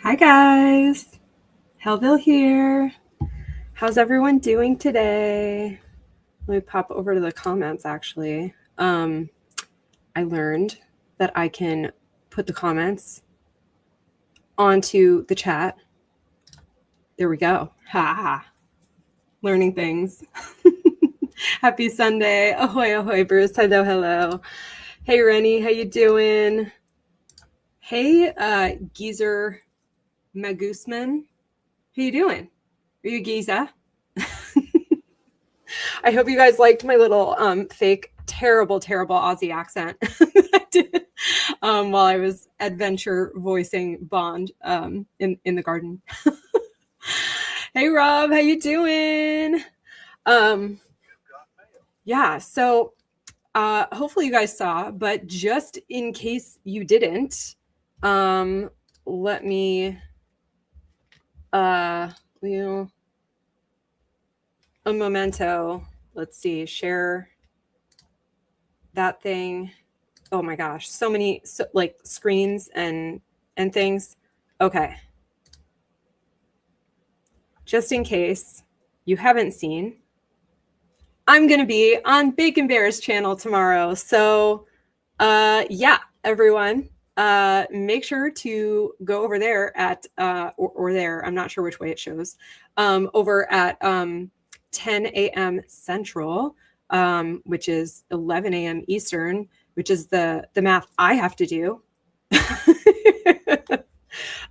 Hi guys, Hellville here. How's everyone doing today? Let me pop over to the comments actually. I learned that I can put the comments onto the chat. There we go. Ha ha. Learning things. Happy Sunday. Ahoy, ahoy, Bruce. Hello, hello. Hey, Rennie. How you doing? Hey, Geezer Magusman. How you doing? Are you Giza? I hope you guys liked my little fake, terrible Aussie accent I did while I was adventure voicing Bond in the garden. Hey, Rob, how you doing? Yeah, so hopefully you guys saw, but just in case you didn't, let me, a memento. Let's see, share that thing. Oh my gosh, so many like screens and things. Okay. Just in case you haven't seen, I'm going to be on Bacon Bear's channel tomorrow. So yeah, everyone, make sure to go over there at, or there, I'm not sure which way it shows, over at 10 a.m. Central, which is 11 a.m. Eastern, which is the math I have to do.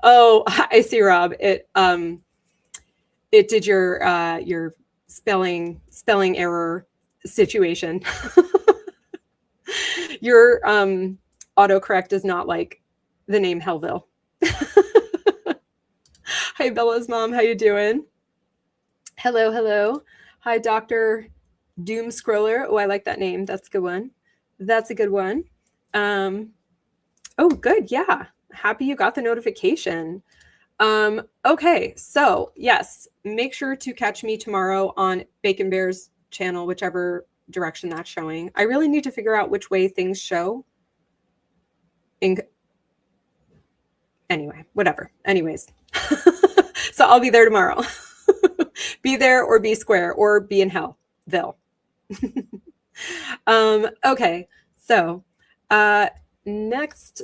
Oh, I see, Rob. It did your spelling error situation. Your autocorrect is not like the name Hellville. Hi, Bella's mom. How you doing? Hello, hello. Hi, Dr. Doom Scroller. Oh, I like that name. That's a good one. That's a good one. Oh, good. Yeah. Happy you got the notification. Okay. So yes, make sure to catch me tomorrow on Bacon Bear's channel, whichever direction that's showing. I really need to figure out which way things show. Anyway, whatever. Anyways. So I'll be there tomorrow. Be there or be square or be in Hellville. Okay, so next.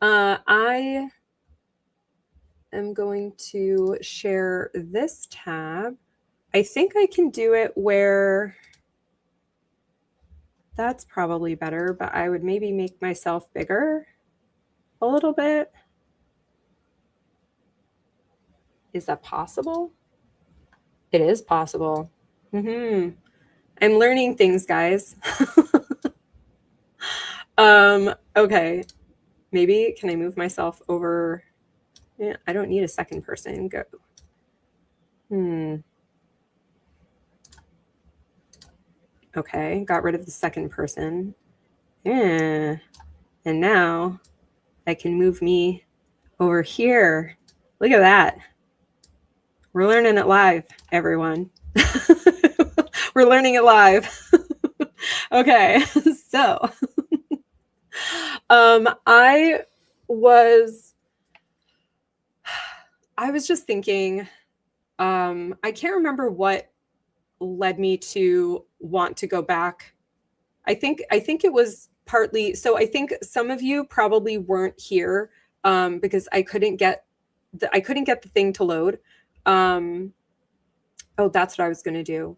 I am going to share this tab. I think I can do it where that's probably better, but I would maybe make myself bigger a little bit. Is that possible? It is possible. I'm learning things, guys. Okay. Maybe can I move myself over? Yeah, I don't need a second person. Go. Okay, got rid of the second person. Yeah. And now I can move me over here. Look at that. We're learning it live, everyone. We're learning it live. Okay, so I was just thinking, I can't remember what led me to want to go back. I think it was partly, so I think some of you probably weren't here because I couldn't get the thing to load. Oh, that's what I was going to do.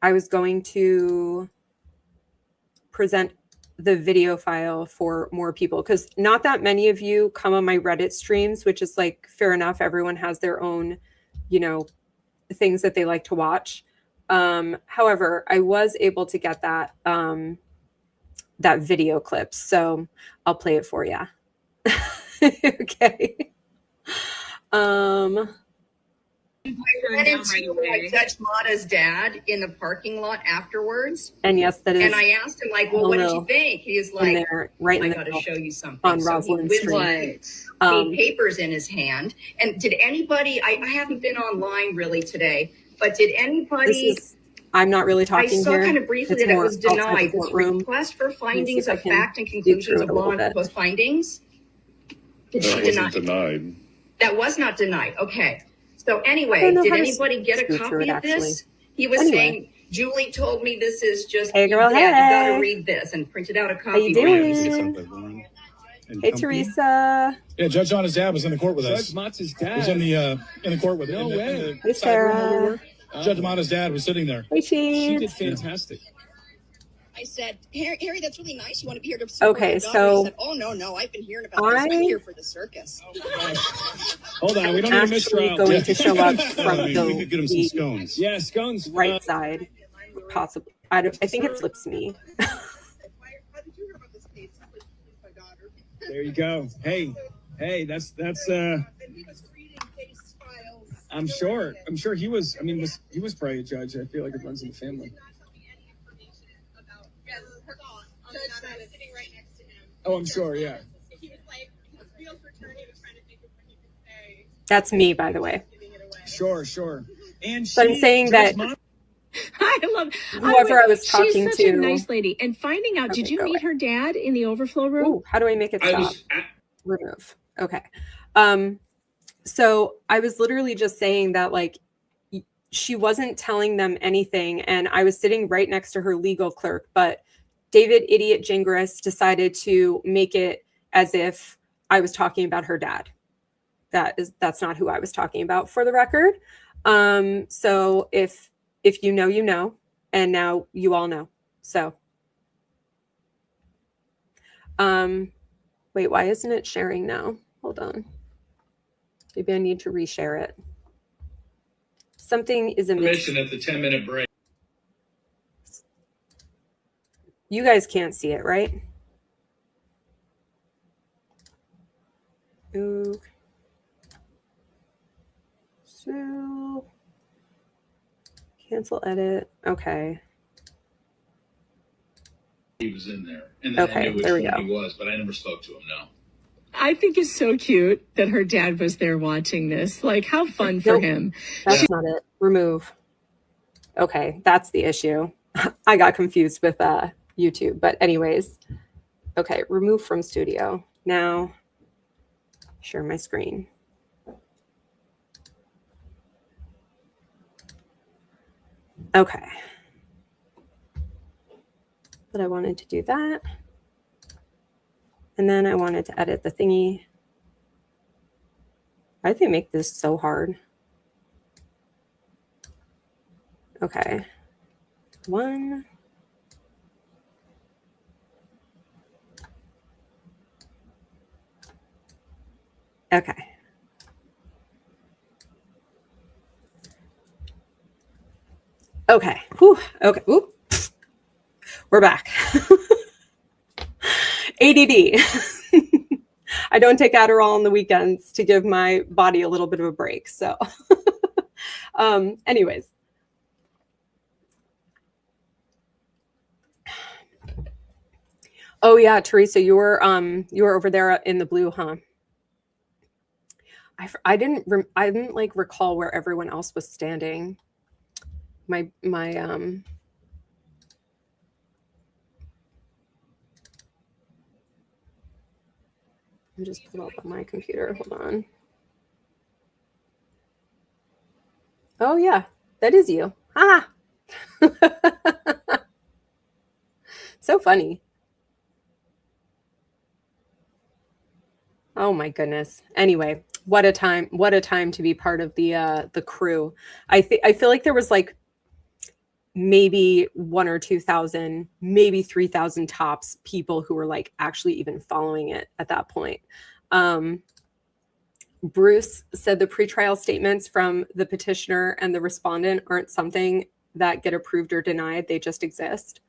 I was going to present the video file for more people because not that many of you come on my Reddit streams, which is like fair enough. Everyone has their own, things that they like to watch. However, I was able to get that that video clip, so I'll play it for you. Okay. Judge Mata's dad in the parking lot afterwards. And yes, that is. And I asked him, like, well, what did you think? He's like, I got to show you something. On Rosalind's stream. The papers in his hand. And did anybody, I haven't been online really today, but did anybody... I'm not really talking here. I saw kind of briefly that it was denied. This request for findings of fact and conclusions of law and proposed findings. Did she That wasn't denied. That was not denied. Okay. So anyway, did anybody get a copy of this? He was saying, Julie told me this is just, hey girl, you got to read this, and printed out a copy. How you doing? Hey, Teresa. Yeah, Judge Mata's dad was in the court with us. Judge Mata's dad was in the court with us. No way. Hey, Sarah. Judge Mata's dad was sitting there. Hey, she did fantastic. I said, Harry, that's really nice. You want to be here to support your daughter? He said, oh, no, I've been hearing about this. I'm here for the circus. Hold on, we don't need a mistrial. Going to show up from we could get him some scones. Yeah, scones. Right side, possibly. I think it flips me. There you go. Hey, that's. I'm sure he was. I mean, he was probably a judge. I feel like it runs in the family. Oh, I'm sure, yeah. That's me, by the way. Sure. And so I'm saying that I love whoever I was talking she's such to. A nice lady. And finding out, did you meet her dad in the overflow room? Ooh, how do I make it stop? Remove. Okay. So I was literally just saying that, like, she wasn't telling them anything, and I was sitting right next to her legal clerk, but David Idiot Gingras decided to make it as if I was talking about her dad. That's not who I was talking about, for the record. So if you know, you know, and now you all know. So wait, why isn't it sharing now? Hold on. Maybe I need to reshare it. Something is amiss. At the 10-minute break. You guys can't see it, right? Ooh. So cancel edit. Okay. He was in there. And then I knew which one he was, but I never spoke to him, no. I think it's so cute that her dad was there watching this. Like, how fun for him. That's not it. Remove. Okay, that's the issue. I got confused with YouTube, but anyways. Okay, remove from studio. Now, share my screen. Okay. But I wanted to do that. And then I wanted to edit the thingy. Why did they make this so hard? Okay. One. Okay. Okay. Whew. Okay. Whoop. We're back. ADD. I don't take Adderall on the weekends to give my body a little bit of a break. So anyways. Oh yeah, Teresa, you were over there in the blue, huh? I didn't like recall where everyone else was standing. My I'll just pull up on my computer. Hold on. Oh yeah, that is you. Ah. So funny. Oh my goodness. Anyway, what a time to be part of the crew. I feel like there was like maybe 1,000 or 2,000, maybe 3,000 tops people who were like actually even following it at that point. Bruce said the pretrial statements from the petitioner and the respondent aren't something that get approved or denied. They just exist.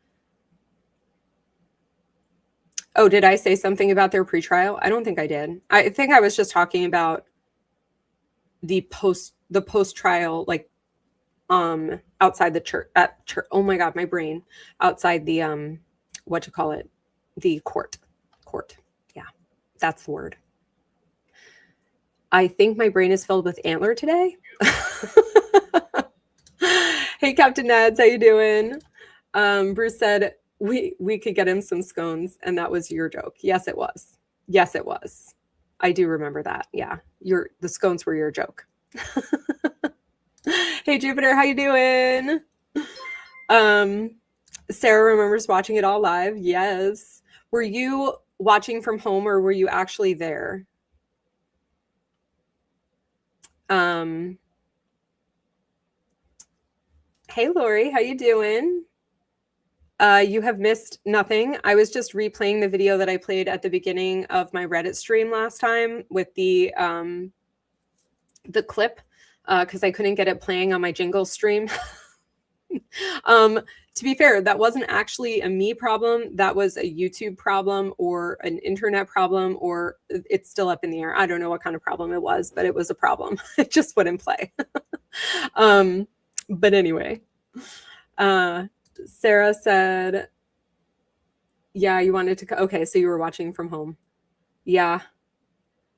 Oh, did I say something about their pretrial? I don't think I did. I think I was just talking about the post-trial, like outside the church, oh my God, my brain, outside the the court. Yeah, that's the word. I think my brain is filled with antler today. Hey, Captain Neds, how you doing? Bruce said we could get him some scones, and that was your joke. Yes, it was. Yes, it was. I do remember that. Yeah. The scones were your joke. Hey, Jupiter, how you doing? Sarah remembers watching it all live. Yes. Were you watching from home or were you actually there? Hey, Lori, how you doing? You have missed nothing. I was just replaying the video that I played at the beginning of my Reddit stream last time with the clip because I couldn't get it playing on my jingle stream. To be fair, that wasn't actually a me problem. That was a YouTube problem or an internet problem, or it's still up in the air. I don't know what kind of problem it was, but it was a problem. It just wouldn't play. But anyway, Sarah said, yeah, you wanted to, okay, so you were watching from home. Yeah.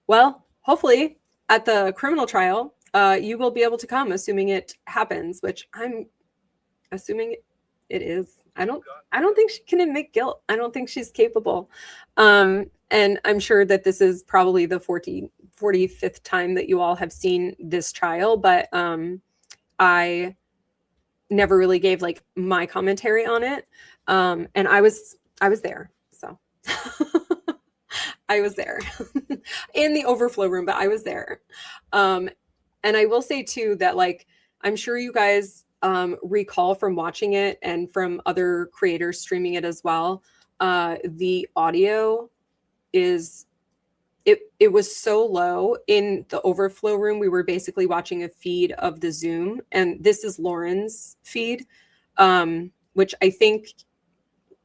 Well, hopefully at the criminal trial, you will be able to come, assuming it happens, which I'm assuming it is. I don't think she can admit guilt. I don't think she's capable. And I'm sure that this is probably the 45th time that you all have seen this trial, but I never really gave like my commentary on it. And I was there. So I was there in the overflow room, but I was there. And I will say too, that like, I'm sure you guys recall from watching it and from other creators streaming it as well. The audio is, it was so low in the overflow room. We were basically watching a feed of the Zoom, and this is Lauren's feed, which I think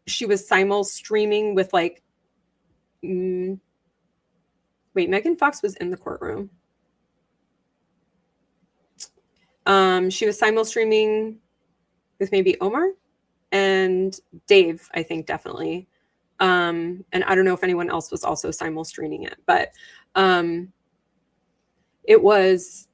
she was simul streaming with like, wait, Megan Fox was in the courtroom. She was simul streaming with maybe Omar and Dave, I think, definitely. And I don't know if anyone else was also simul streaming it, but it was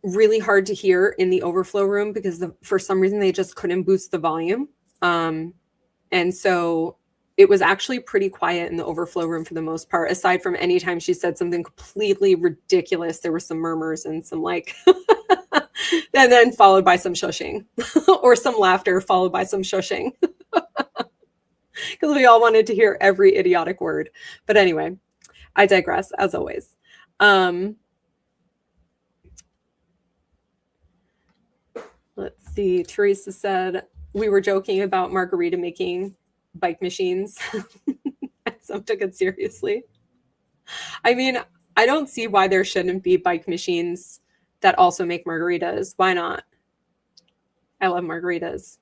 really hard to hear in the overflow room because for some reason they just couldn't boost the volume. And so it was actually pretty quiet in the overflow room for the most part, aside from any time she said something completely ridiculous. There were some murmurs and some like, and then followed by some shushing or some laughter followed by some shushing. Because we all wanted to hear every idiotic word. But anyway, I digress, as always. Let's see. Teresa said, we were joking about Margarita making bike machines. And some took it seriously. I mean, I don't see why there shouldn't be bike machines that also make margaritas. Why not? I love margaritas.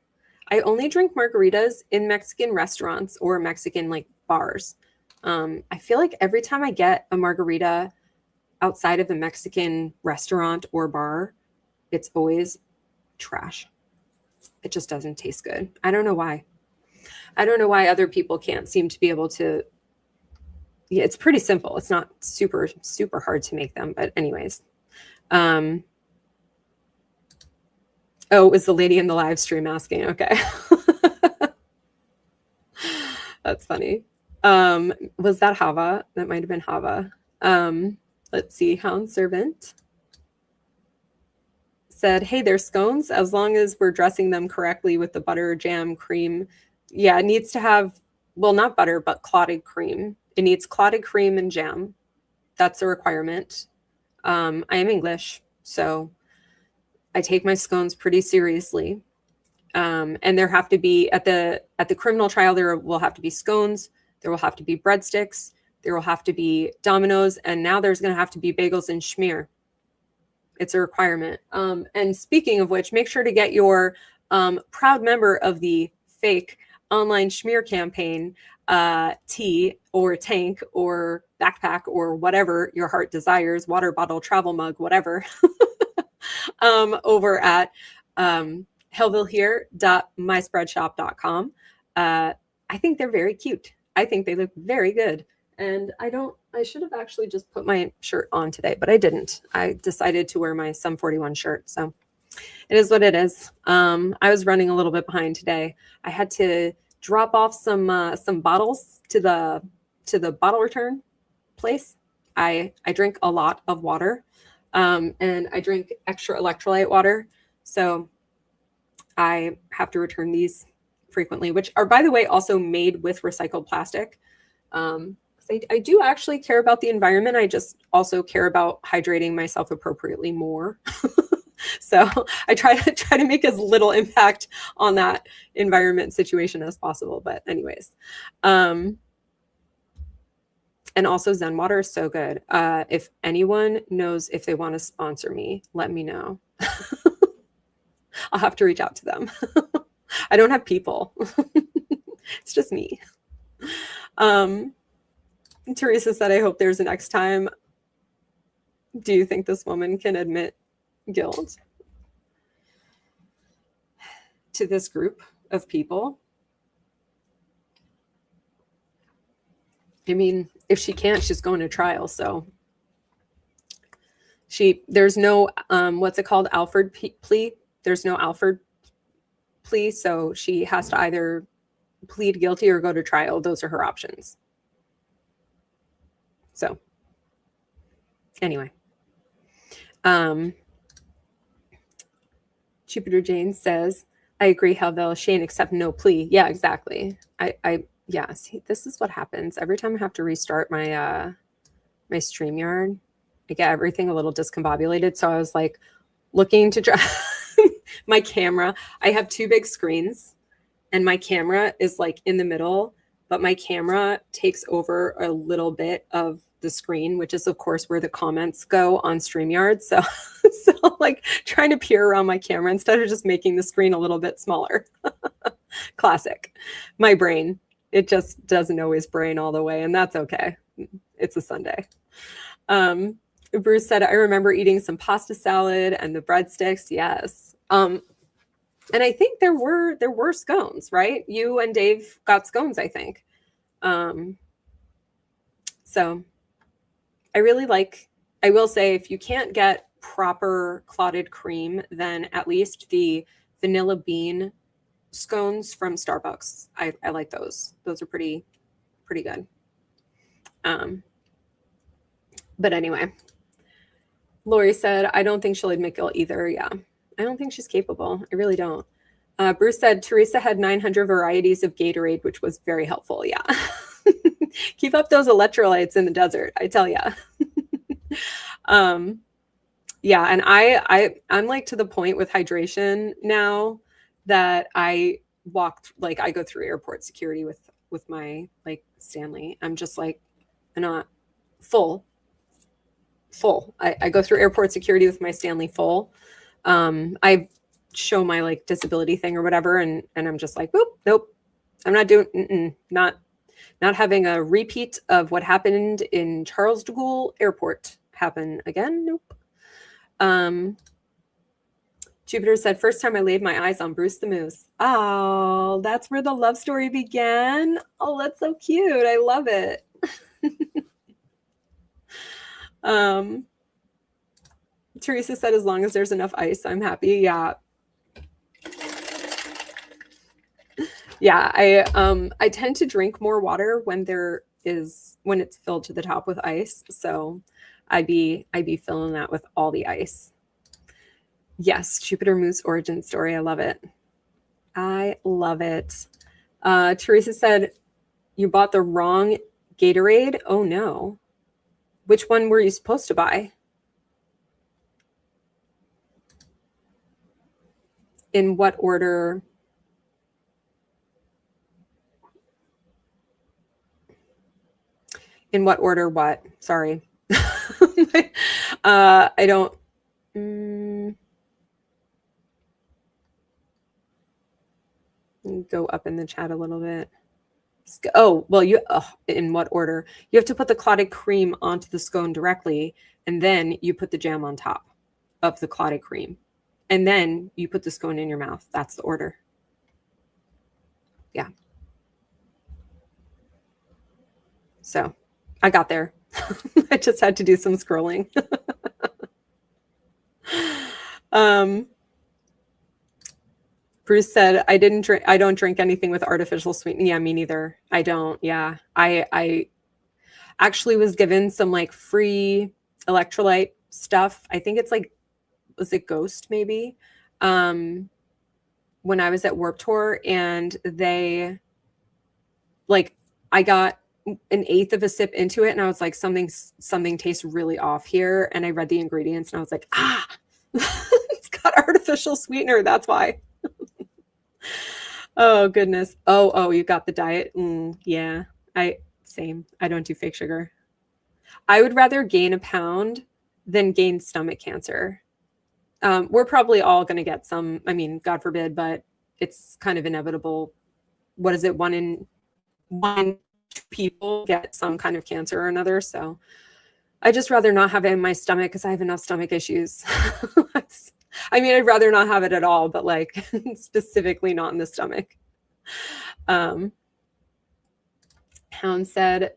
I only drink margaritas in Mexican restaurants or Mexican like bars. I feel like every time I get a margarita outside of a Mexican restaurant or bar, it's always trash. It just doesn't taste good. I don't know why. I don't know why other people can't seem to be able to. Yeah, it's pretty simple. It's not super, super hard to make them. But anyways. Oh, it was the lady in the live stream asking. Okay. That's funny. Was that Hava? That might have been Hava. Let's see. Hound Servant said, hey, they're scones as long as we're dressing them correctly with the butter, jam, cream. Yeah, it needs to have, well, not butter, but clotted cream. It needs clotted cream and jam. That's a requirement. I am English, so I take my scones pretty seriously. And there have to be, at the criminal trial, there will have to be scones, there will have to be breadsticks, there will have to be Dominoes, and now there's going to have to be bagels and schmear. It's a requirement. And speaking of which, make sure to get your proud member of the fake online schmear campaign tee or tank or backpack or whatever your heart desires, water bottle, travel mug, over at hellvillehere.myspreadshop.com. I think they're very cute. I think they look very good. And I should have actually just put my shirt on today, but I didn't. I decided to wear my Sum 41 shirt. So it is what it is. I was running a little bit behind today. I had to drop off some bottles to the bottle return place. I drink a lot of water, and I drink extra electrolyte water. So I have to return these frequently, which are, by the way, also made with recycled plastic. I do actually care about the environment. I just also care about hydrating myself appropriately more. So I try to make as little impact on that environment situation as possible. But anyways, and also Zen water is so good. If anyone knows if they want to sponsor me, let me know. I'll have to reach out to them. I don't have people. It's just me. Teresa said, I hope there's a next time. Do you think this woman can admit guilt to this group of people? I mean, if she can't, she's going to trial. So there's no, what's it called? Alford plea. There's no Alford plea. So she has to either plead guilty or go to trial. Those are her options. So anyway, Jupiter Jane says, I agree, Hellville, Shane, accept no plea. Yeah, exactly. Yeah, see, this is what happens. Every time I have to restart my my StreamYard, I get everything a little discombobulated. So I was like looking to try my camera. I have two big screens and my camera is like in the middle, but my camera takes over a little bit of the screen, which is of course where the comments go on StreamYard. So like trying to peer around my camera instead of just making the screen a little bit smaller. Classic. My brain, it just doesn't always brain all the way, and that's okay. It's a Sunday. Bruce said, I remember eating some pasta salad and the breadsticks. Yes. And I think there were scones, right? You and Dave got scones, I think. So I really like, I will say, if you can't get proper clotted cream, then at least the vanilla bean scones from Starbucks. I like those. Those are pretty good. But anyway, Lori said, I don't think she'll admit guilt either. Yeah, I don't think she's capable. I really don't. Bruce said, Teresa had 900 varieties of Gatorade, which was very helpful. Yeah. Keep up those electrolytes in the desert, I tell ya. Yeah, and I'm like to the point with hydration now that I go through airport security with my like Stanley. I'm just like, I'm not full. I go through airport security with my Stanley full. I show my like disability thing or whatever, and I'm just like, whoop, nope, I'm not doing, not having a repeat of what happened in Charles de Gaulle Airport happen again. Nope. Jupiter said, first time I laid my eyes on Bruce the Moose. Oh, that's where the love story began. Oh, that's so cute. I love it. Teresa said, as long as there's enough ice, I'm happy. Yeah. Yeah, I tend to drink more water when it's filled to the top with ice. So I'd be filling that with all the ice. Yes, Jupiter Moose origin story. I love it. I love it. Teresa said, you bought the wrong Gatorade? Oh no. Which one were you supposed to buy? In what order? In what order what? Sorry. I don't... go up in the chat a little bit. Oh, well, in what order? You have to put the clotted cream onto the scone directly, and then you put the jam on top of the clotted cream. And then you put the scone in your mouth. That's the order. Yeah. So I got there. I just had to do some scrolling. Bruce said, I don't drink anything with artificial sweetening. Yeah, me neither. I don't. Yeah. I actually was given some like free electrolyte stuff. I think it's like, was it Ghost maybe? When I was at Warped Tour, and they like, I got an eighth of a sip into it and I was like, something tastes really off here. And I read the ingredients and I was like, it's got artificial sweetener. That's why. Oh goodness. Oh, you got the diet. Yeah, same. I don't do fake sugar. I would rather gain a pound than gain stomach cancer. We're probably all going to get some, I mean, God forbid, but it's kind of inevitable. What is it? One in two people get some kind of cancer or another. So I just rather not have it in my stomach because I have enough stomach issues. I mean, I'd rather not have it at all, but like specifically not in the stomach. Hound said,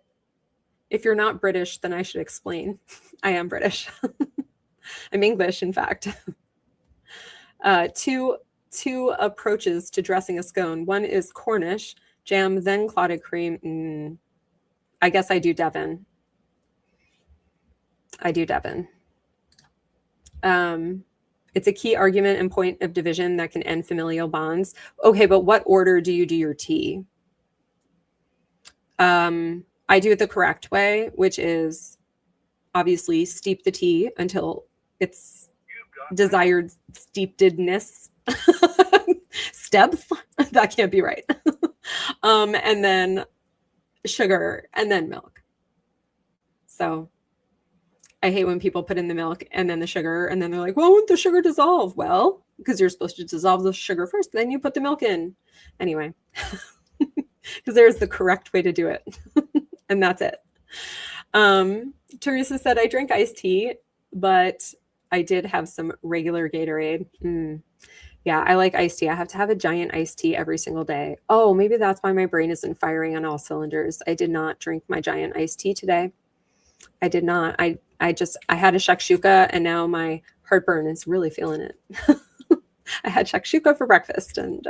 if you're not British, then I should explain. I am British. I'm English, in fact. Two approaches to dressing a scone. One is Cornish, jam, then clotted cream. I guess I do Devon. It's a key argument and point of division that can end familial bonds. Okay, but what order do you do your tea? I do it the correct way, which is obviously steep the tea until it's desired steepedness. Steps? That can't be right. And then sugar and then milk. So I hate when people put in the milk and then the sugar and then they're like, well, won't the sugar dissolve? Well, because you're supposed to dissolve the sugar first, then you put the milk in. Anyway, because there's the correct way to do it. And that's it. Teresa said, I drink iced tea, but I did have some regular Gatorade. Yeah, I like iced tea. I have to have a giant iced tea every single day. Oh, maybe that's why my brain isn't firing on all cylinders. I did not drink my giant iced tea today. I did not. I had a shakshuka and now my heartburn is really feeling it. I had shakshuka for breakfast and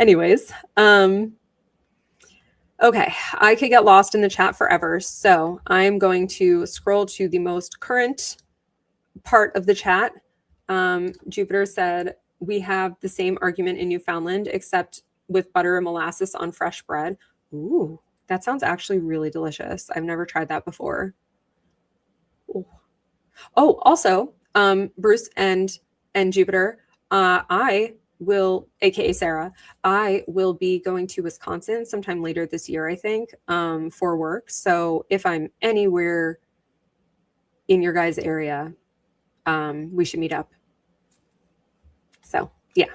anyways. Okay, I could get lost in the chat forever. So I'm going to scroll to the most current part of the chat. Jupiter said, we have the same argument in Newfoundland, except with butter and molasses on fresh bread. Ooh, that sounds actually really delicious. I've never tried that before. Ooh. Oh, also, Bruce and Jupiter, I will, aka Sarah, I will be going to Wisconsin sometime later this year, I think, for work. So if I'm anywhere in your guys' area, we should meet up. So yeah.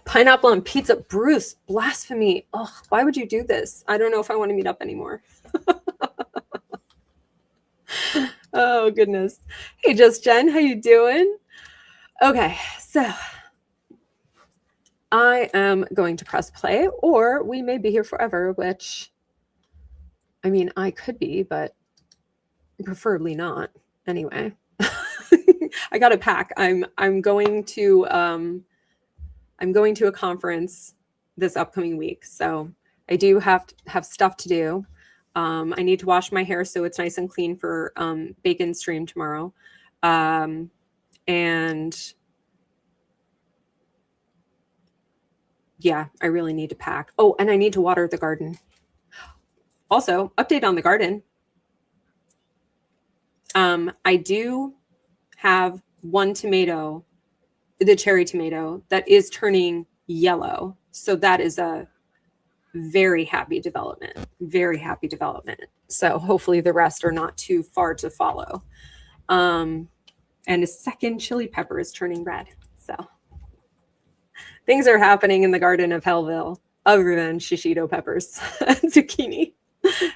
Pineapple on pizza, Bruce, blasphemy. Oh, why would you do this? I don't know if I want to meet up anymore. Oh goodness. Hey, Just Jen, how you doing? Okay, so I am going to press play, or we may be here forever, which, I mean, I could be, but preferably not. Anyway, I got to pack. I'm going to a conference this upcoming week, so I do have stuff to do. I need to wash my hair so it's nice and clean for Bacon stream tomorrow. And yeah, I really need to pack. Oh, and I need to water the garden. Also, update on the garden. I do have one tomato, the cherry tomato, that is turning yellow. So that is a very happy development. Very happy development. So hopefully the rest are not too far to follow. And a second chili pepper is turning red. So things are happening in the garden of Hellville other than shishito peppers and zucchini.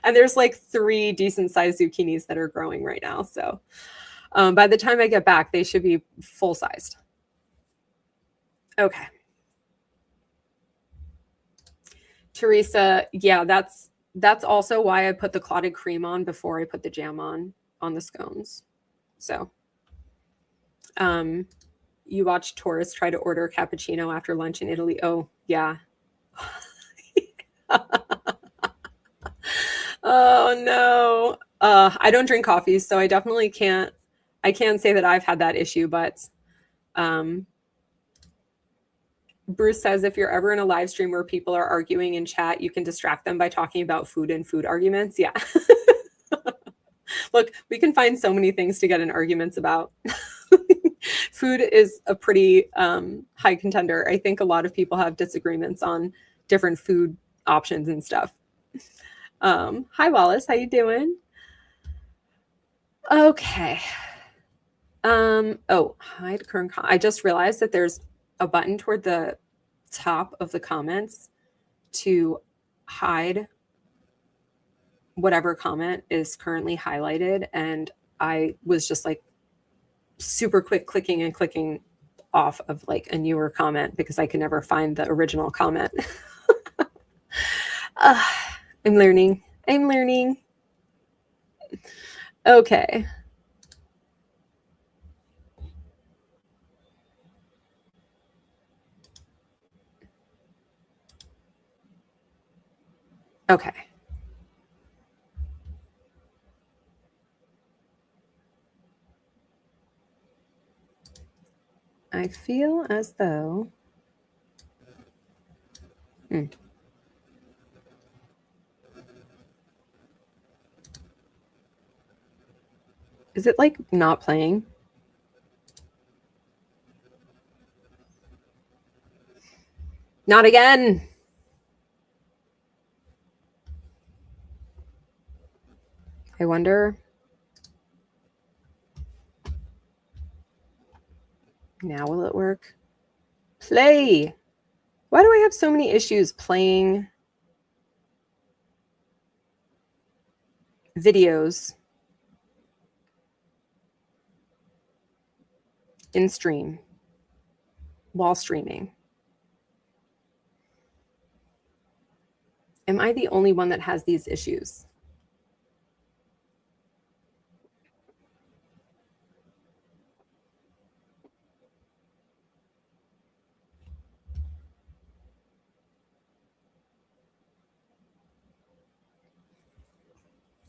And there's like 3 decent sized zucchinis that are growing right now. So by the time I get back, they should be full sized. Okay. Teresa, yeah, that's also why I put the clotted cream on before I put the jam on the scones. So you watched tourists try to order cappuccino after lunch in Italy. Oh, yeah. Oh no. I don't drink coffee, so I definitely can't say that I've had that issue, but Bruce says if you're ever in a live stream where people are arguing in chat, you can distract them by talking about food and food arguments. Yeah. Look, we can find so many things to get in arguments about. Food is a pretty high contender. I think a lot of people have disagreements on different food options and stuff. Hi, Wallace. How you doing? Okay. Oh, hide current. I just realized that there's a button toward the top of the comments to hide whatever comment is currently highlighted, and I was just like super quick clicking and clicking off of like a newer comment because I could never find the original comment. I'm learning. Okay. Okay. I feel as though is it like not playing? Not again. I wonder. Now will it work? Play. Why do I have so many issues playing videos in stream while streaming? Am I the only one that has these issues?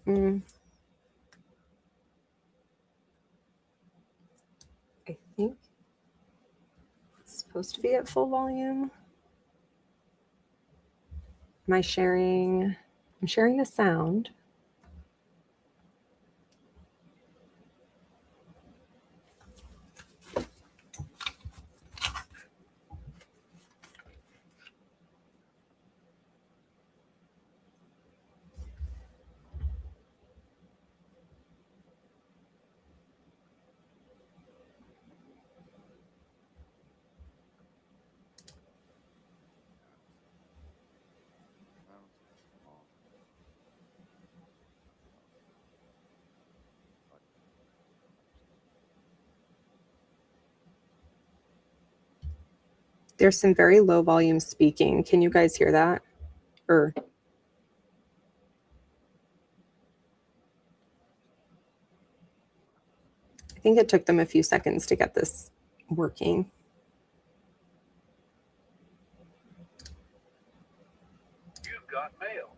I think it's supposed to be at full volume. Am I sharing? I'm sharing the sound. There's some very low volume speaking. Can you guys hear that? Or I think it took them a few seconds to get this working. You've got mail.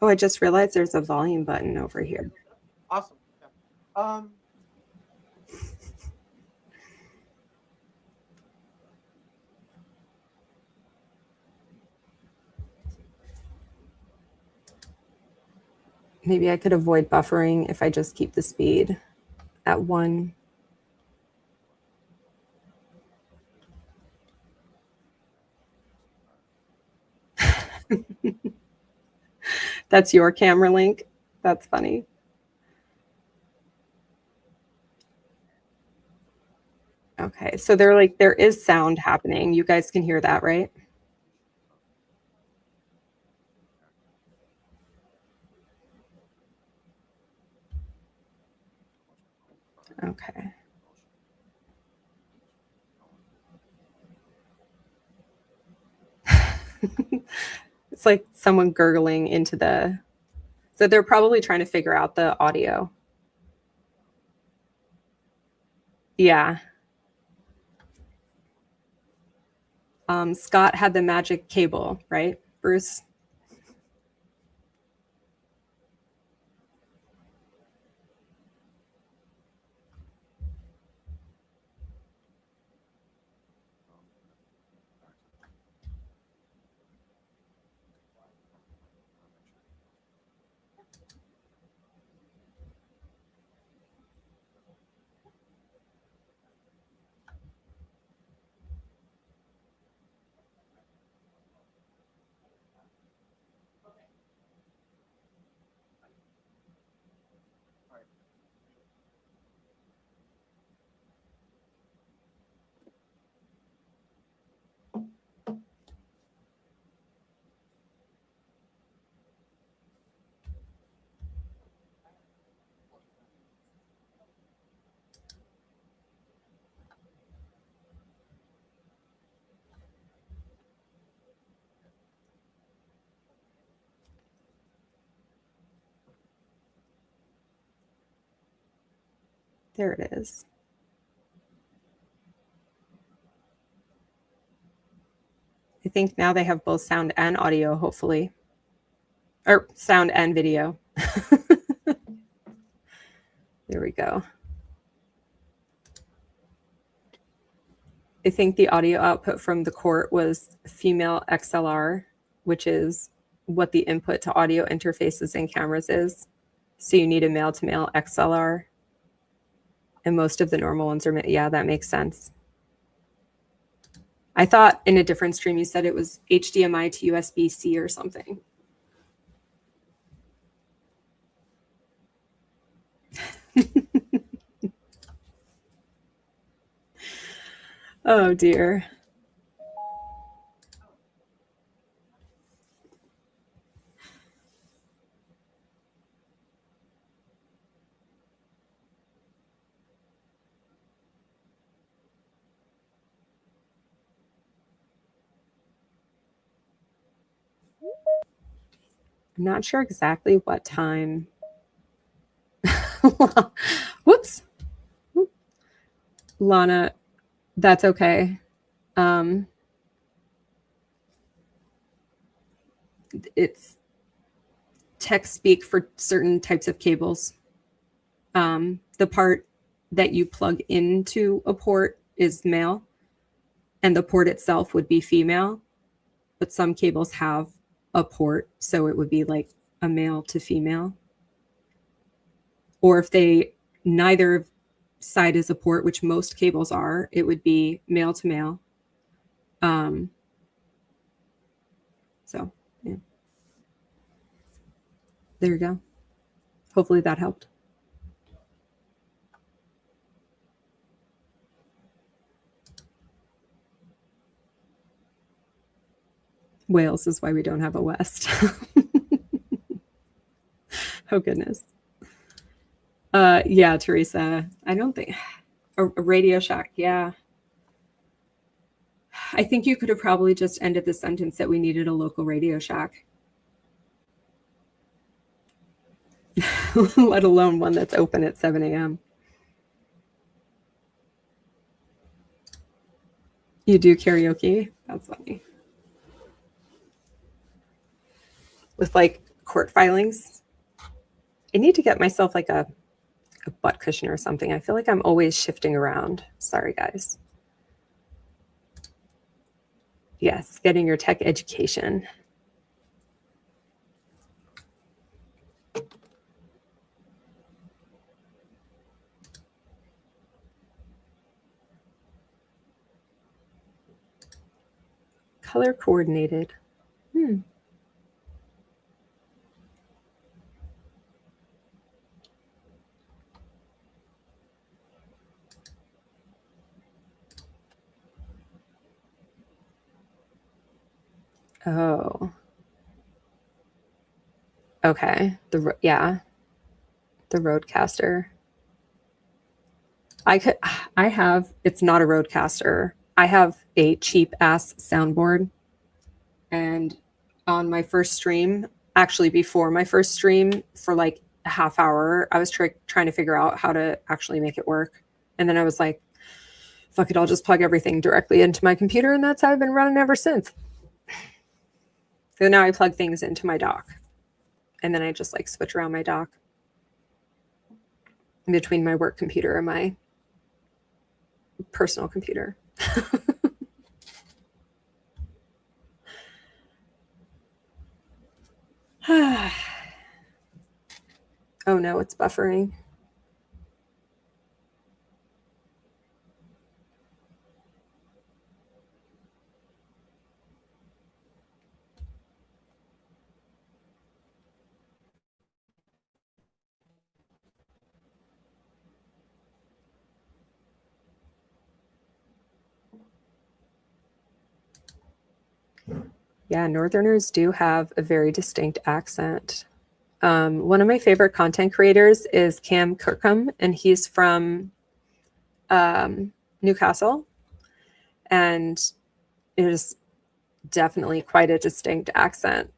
Oh, I just realized there's a volume button over here. Awesome. Maybe I could avoid buffering if I just keep the speed at 1. That's your camera link? That's funny. Okay, so there is sound happening. You guys can hear that, right? Okay. It's like someone gurgling into the... So they're probably trying to figure out the audio. Yeah. Scott had the magic cable, right, Bruce? There it is. I think now they have both sound and audio, hopefully. Or sound and video. There we go. I think the audio output from the court was female XLR, which is what the input to audio interfaces and cameras is. So you need a male-to-male XLR. And most of the normal ones are, yeah, that makes sense. I thought in a different stream you said it was HDMI to USB-C or something. Oh dear. I'm not sure exactly what time. Whoops. Lana, that's okay. It's text speak for certain types of cables. The part that you plug into a port is male, and the port itself would be female. But some cables have a port, so it would be like a male to female. Or if they neither side is a port, which most cables are, it would be male to male. So yeah, there you go. Hopefully that helped. Wales is why we don't have a West. Oh goodness. Yeah, Teresa. I don't think a Radio Shack. Yeah. I think you could have probably just ended the sentence that we needed a local Radio Shack. Let alone one that's open at 7 a.m. You do karaoke? That's funny. With like court filings. I need to get myself like a butt cushion or something. I feel like I'm always shifting around. Sorry, guys. Yes, getting your tech education. Color coordinated. Oh. Okay. The Rodecaster. It's not a Rodecaster. I have a cheap ass soundboard, and on my first stream, actually before my first stream, for like a half hour. I was trying to figure out how to actually make it work. And then I was like, fuck it, I'll just plug everything directly into my computer. And that's how I've been running ever since. So now I plug things into my dock. And then I just like switch around my dock in between my work computer and my personal computer. Oh no, it's buffering. Yeah, Northerners do have a very distinct accent. One of my favorite content creators is Cam Kirkham, and he's from Newcastle. And it is definitely quite a distinct accent.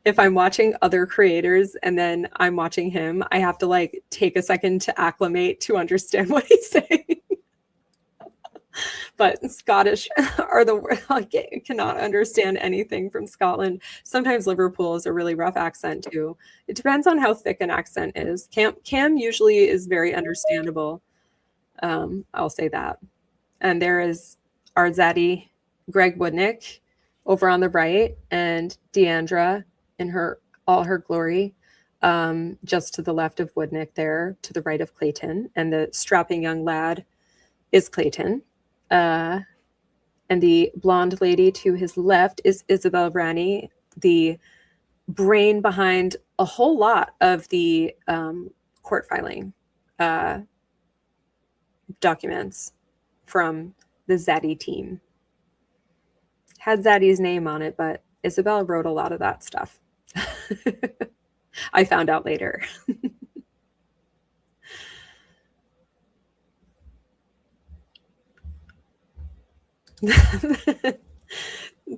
If I'm watching other creators and then I'm watching him, I have to like take a second to acclimate to understand what he's saying. But Scottish are I cannot understand anything from Scotland. Sometimes Liverpool is a really rough accent too. It depends on how thick an accent is. Cam usually is very understandable. I'll say that. And there is our Zaddy, Greg Woodnick, over on the right, and Deandra in all her glory, just to the left of Woodnick there, to the right of Clayton. And the strapping young lad is Clayton. And the blonde lady to his left is Isabel Rani, the brain behind a whole lot of the court filing documents from the Zaddy team. Had Zaddy's name on it, but Isabel wrote a lot of that stuff. I found out later.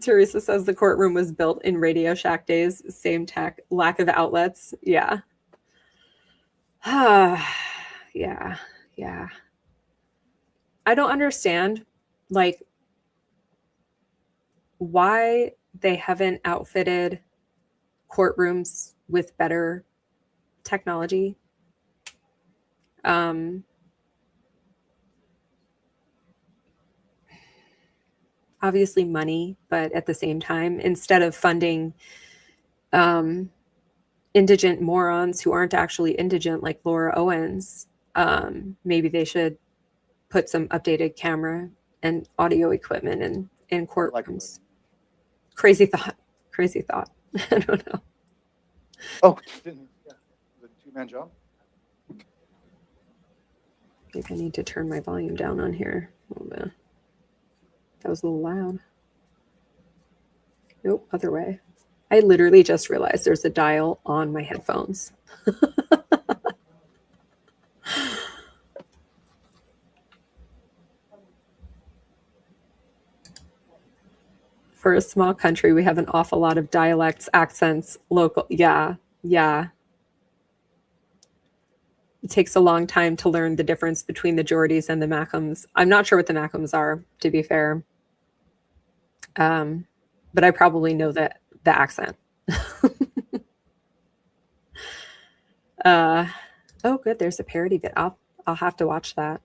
Teresa says the courtroom was built in Radio Shack days. Same tech, lack of outlets. Yeah. Yeah. I don't understand, like, why they haven't outfitted courtrooms with better technology. Obviously money, but at the same time, instead of funding indigent morons who aren't actually indigent, like Laura Owens, maybe they should put some updated camera and audio equipment in courtrooms. Crazy thought. I don't know. Oh, yeah. The two-man job. I think I need to turn my volume down on here a little bit. That was a little loud. Nope, other way. I literally just realized there's a dial on my headphones. For a small country, we have an awful lot of dialects, accents, local. Yeah. It takes a long time to learn the difference between the Geordies and the Mackhams. I'm not sure what the Mackhams are, to be fair. But I probably know the accent. Oh, good. There's a parody bit. I'll have to watch that.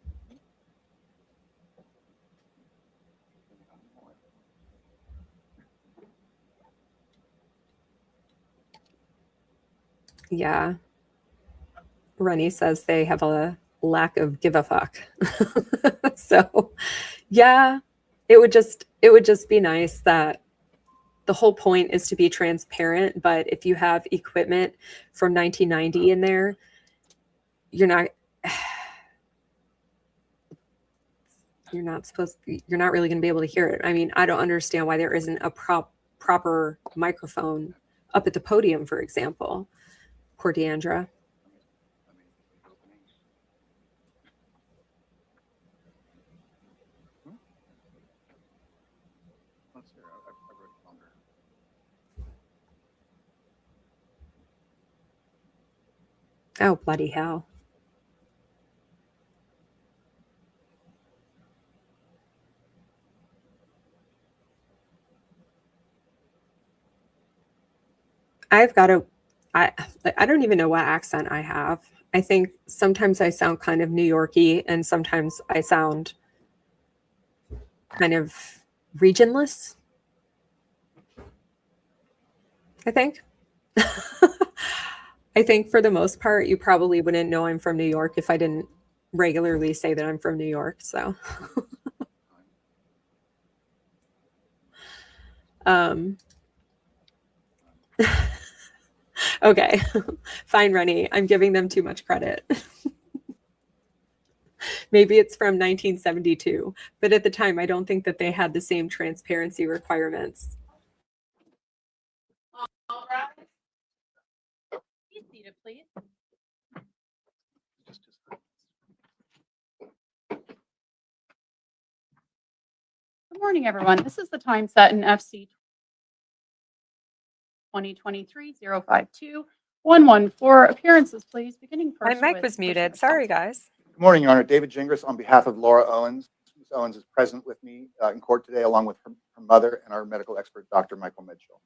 Yeah. Rennie says they have a lack of give a fuck. So, yeah, it would just be nice that the whole point is to be transparent. But if you have equipment from 1990 in there, you're not really going to be able to hear it. I mean, I don't understand why there isn't a proper microphone up at the podium, for example. Poor Deandra. Oh, bloody hell. I don't even know what accent I have. I think sometimes I sound kind of New Yorky and sometimes I sound kind of regionless, I think. I think for the most part, you probably wouldn't know I'm from New York if I didn't regularly say that I'm from New York. So, okay, fine, Rennie. I'm giving them too much credit. Maybe it's from 1972, but at the time, I don't think that they had the same transparency requirements. All right. Be seated, please. Good morning, everyone. This is the time set in FC 2023-052-114. Appearances, please. Beginning first. My mic was muted. Sorry, guys. Good morning, Your Honor. David Gingras on behalf of Laura Owens. Ms. Owens is present with me in court today, along with her mother and our medical expert, Dr. Michael Mitchell.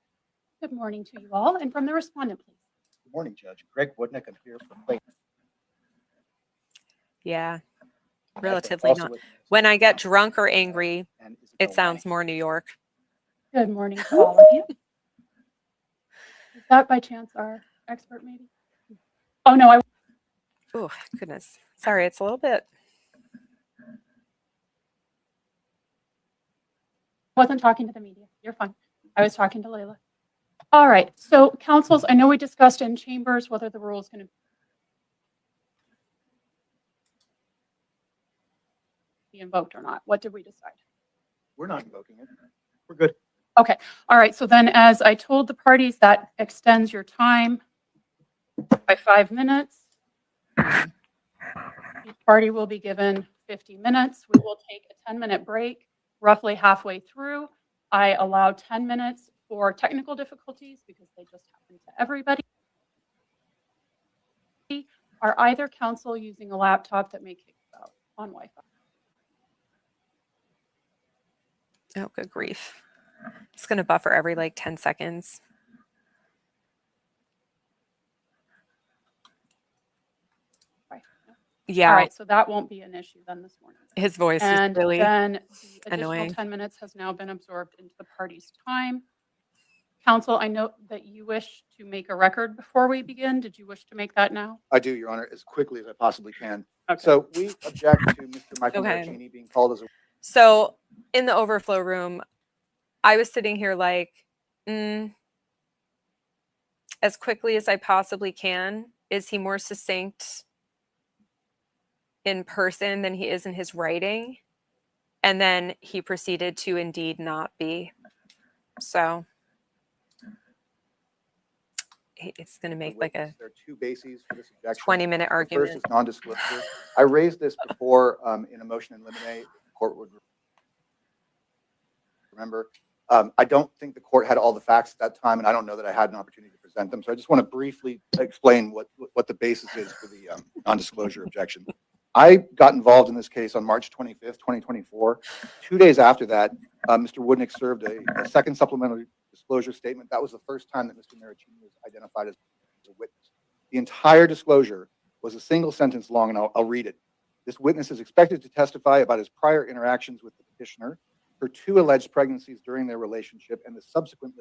Good morning to you all. And from the respondent, please. Good morning, Judge. Greg Woodnick, I'm here for Clayton. Yeah, relatively not. When I get drunk or angry, it sounds more New York. Good morning to all of you. Is that by chance our expert, maybe? Oh, no. Oh, goodness. Sorry, it's a little bit. I wasn't talking to the media. You're fine. I was talking to Layla. All right. So, counsels, I know we discussed in chambers whether the rule is going to be invoked or not. What did we decide? We're not invoking it. We're good. Okay. All right. So then, as I told the parties, that extends your time by 5 minutes. Each party will be given 50 minutes. We will take a 10-minute break roughly halfway through. I allow 10 minutes for technical difficulties because they just happen to everybody. Are either counsel using a laptop that may kick you out on Wi-Fi? Oh, good grief. It's going to buffer every like 10 seconds. Right. Yeah. All right. So that won't be an issue then this morning. His voice is really then the additional annoying. 10 minutes has now been absorbed into the party's time. Counsel, I note that you wish to make a record before we begin. Did you wish to make that now? I do, Your Honor, as quickly as I possibly can. Okay. So we object to Mr. Michael Martini being called as a... So in the overflow room, I was sitting here like, as quickly as I possibly can. Is he more succinct in person than he is in his writing? And then he proceeded to indeed not be. So it's going to make like a There are two bases for this objection. 20-minute argument. First is non-disclosure. I raised this before in a motion in limine. The court would remember. I don't think the court had all the facts at that time, and I don't know that I had an opportunity to present them. So I just want to briefly explain what the basis is for the non-disclosure objection. I got involved in this case on March 25th, 2024. 2 days after that, Mr. Woodnick served a second supplementary disclosure statement. That was the first time that Mr. Maricini was identified as a witness. The entire disclosure was a single sentence long, and I'll read it. This witness is expected to testify about his prior interactions with the petitioner, her 2 alleged pregnancies during their relationship, and the subsequent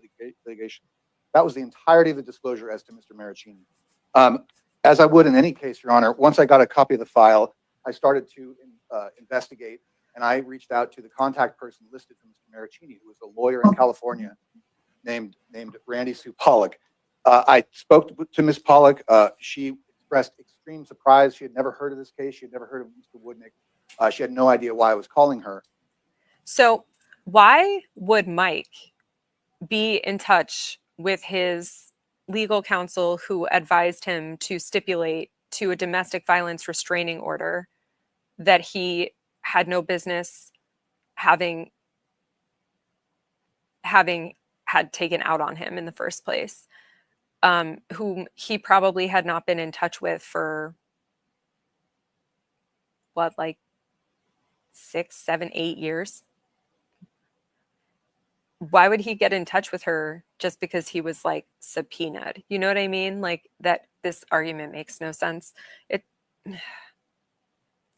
litigation. That was the entirety of the disclosure as to Mr. Maricini. As I would in any case, Your Honor, once I got a copy of the file, I started to investigate, and I reached out to the contact person listed for Mr. Maricini, who was a lawyer in California named Randy Sue Pollock. I spoke to Ms. Pollock. She expressed extreme surprise. She had never heard of this case. She had never heard of Mr. Woodnick. She had no idea why I was calling her. So why would Mike be in touch with his legal counsel who advised him to stipulate to a domestic violence restraining order that he had no business having had taken out on him in the first place? whom he probably had not been in touch with for what, like 6, 7, 8 years. Why would he get in touch with her just because he was like subpoenaed? You know what I mean? Like that, this argument makes no sense. It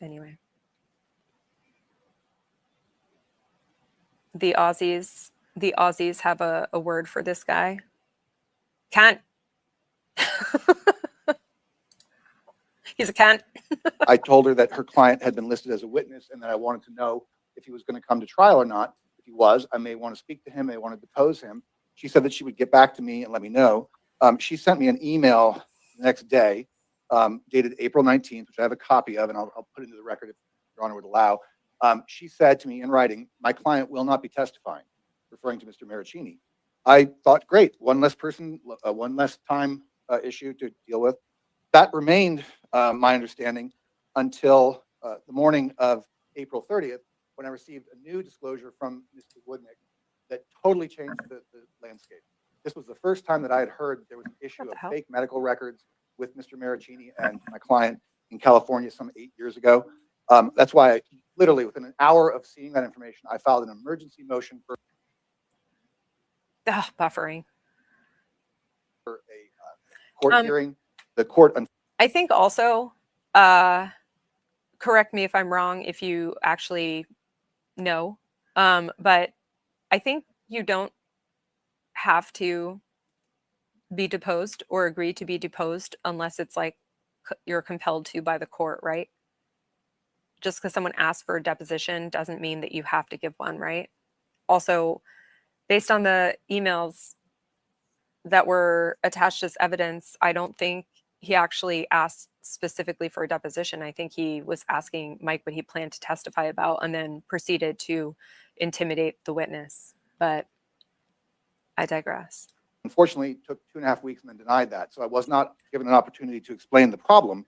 anyway. The Aussies have a word for this guy. Can't. He's a cunt. I told her that her client had been listed as a witness and that I wanted to know if he was going to come to trial or not. If he was, I may want to speak to him. I may want to depose him. She said that she would get back to me and let me know. She sent me an email the next day, dated April 19th, which I have a copy of, and I'll put into the record if Your Honor would allow. She said to me in writing, "My client will not be testifying," referring to Mr. Maricini. I thought, great, one less person, one less time issue to deal with. That remained my understanding until the morning of April 30th, when I received a new disclosure from Mr. Woodnick that totally changed the landscape. This was the first time that I had heard there was an issue of fake medical records with Mr. Maricini and my client in California some 8 years ago. That's why I literally within an hour of seeing that information, I filed an emergency motion for buffering. For a court hearing. The court. I think also, correct me if I'm wrong, if you actually know, but I think you don't have to be deposed or agree to be deposed unless it's like you're compelled to by the court, right? Just because someone asks for a deposition doesn't mean that you have to give one, right? Also, based on the emails that were attached as evidence, I don't think he actually asked specifically for a deposition. I think he was asking Mike what he planned to testify about and then proceeded to intimidate the witness. But I digress. Unfortunately, it took 2.5 weeks and then denied that. So I was not given an opportunity to explain the problem.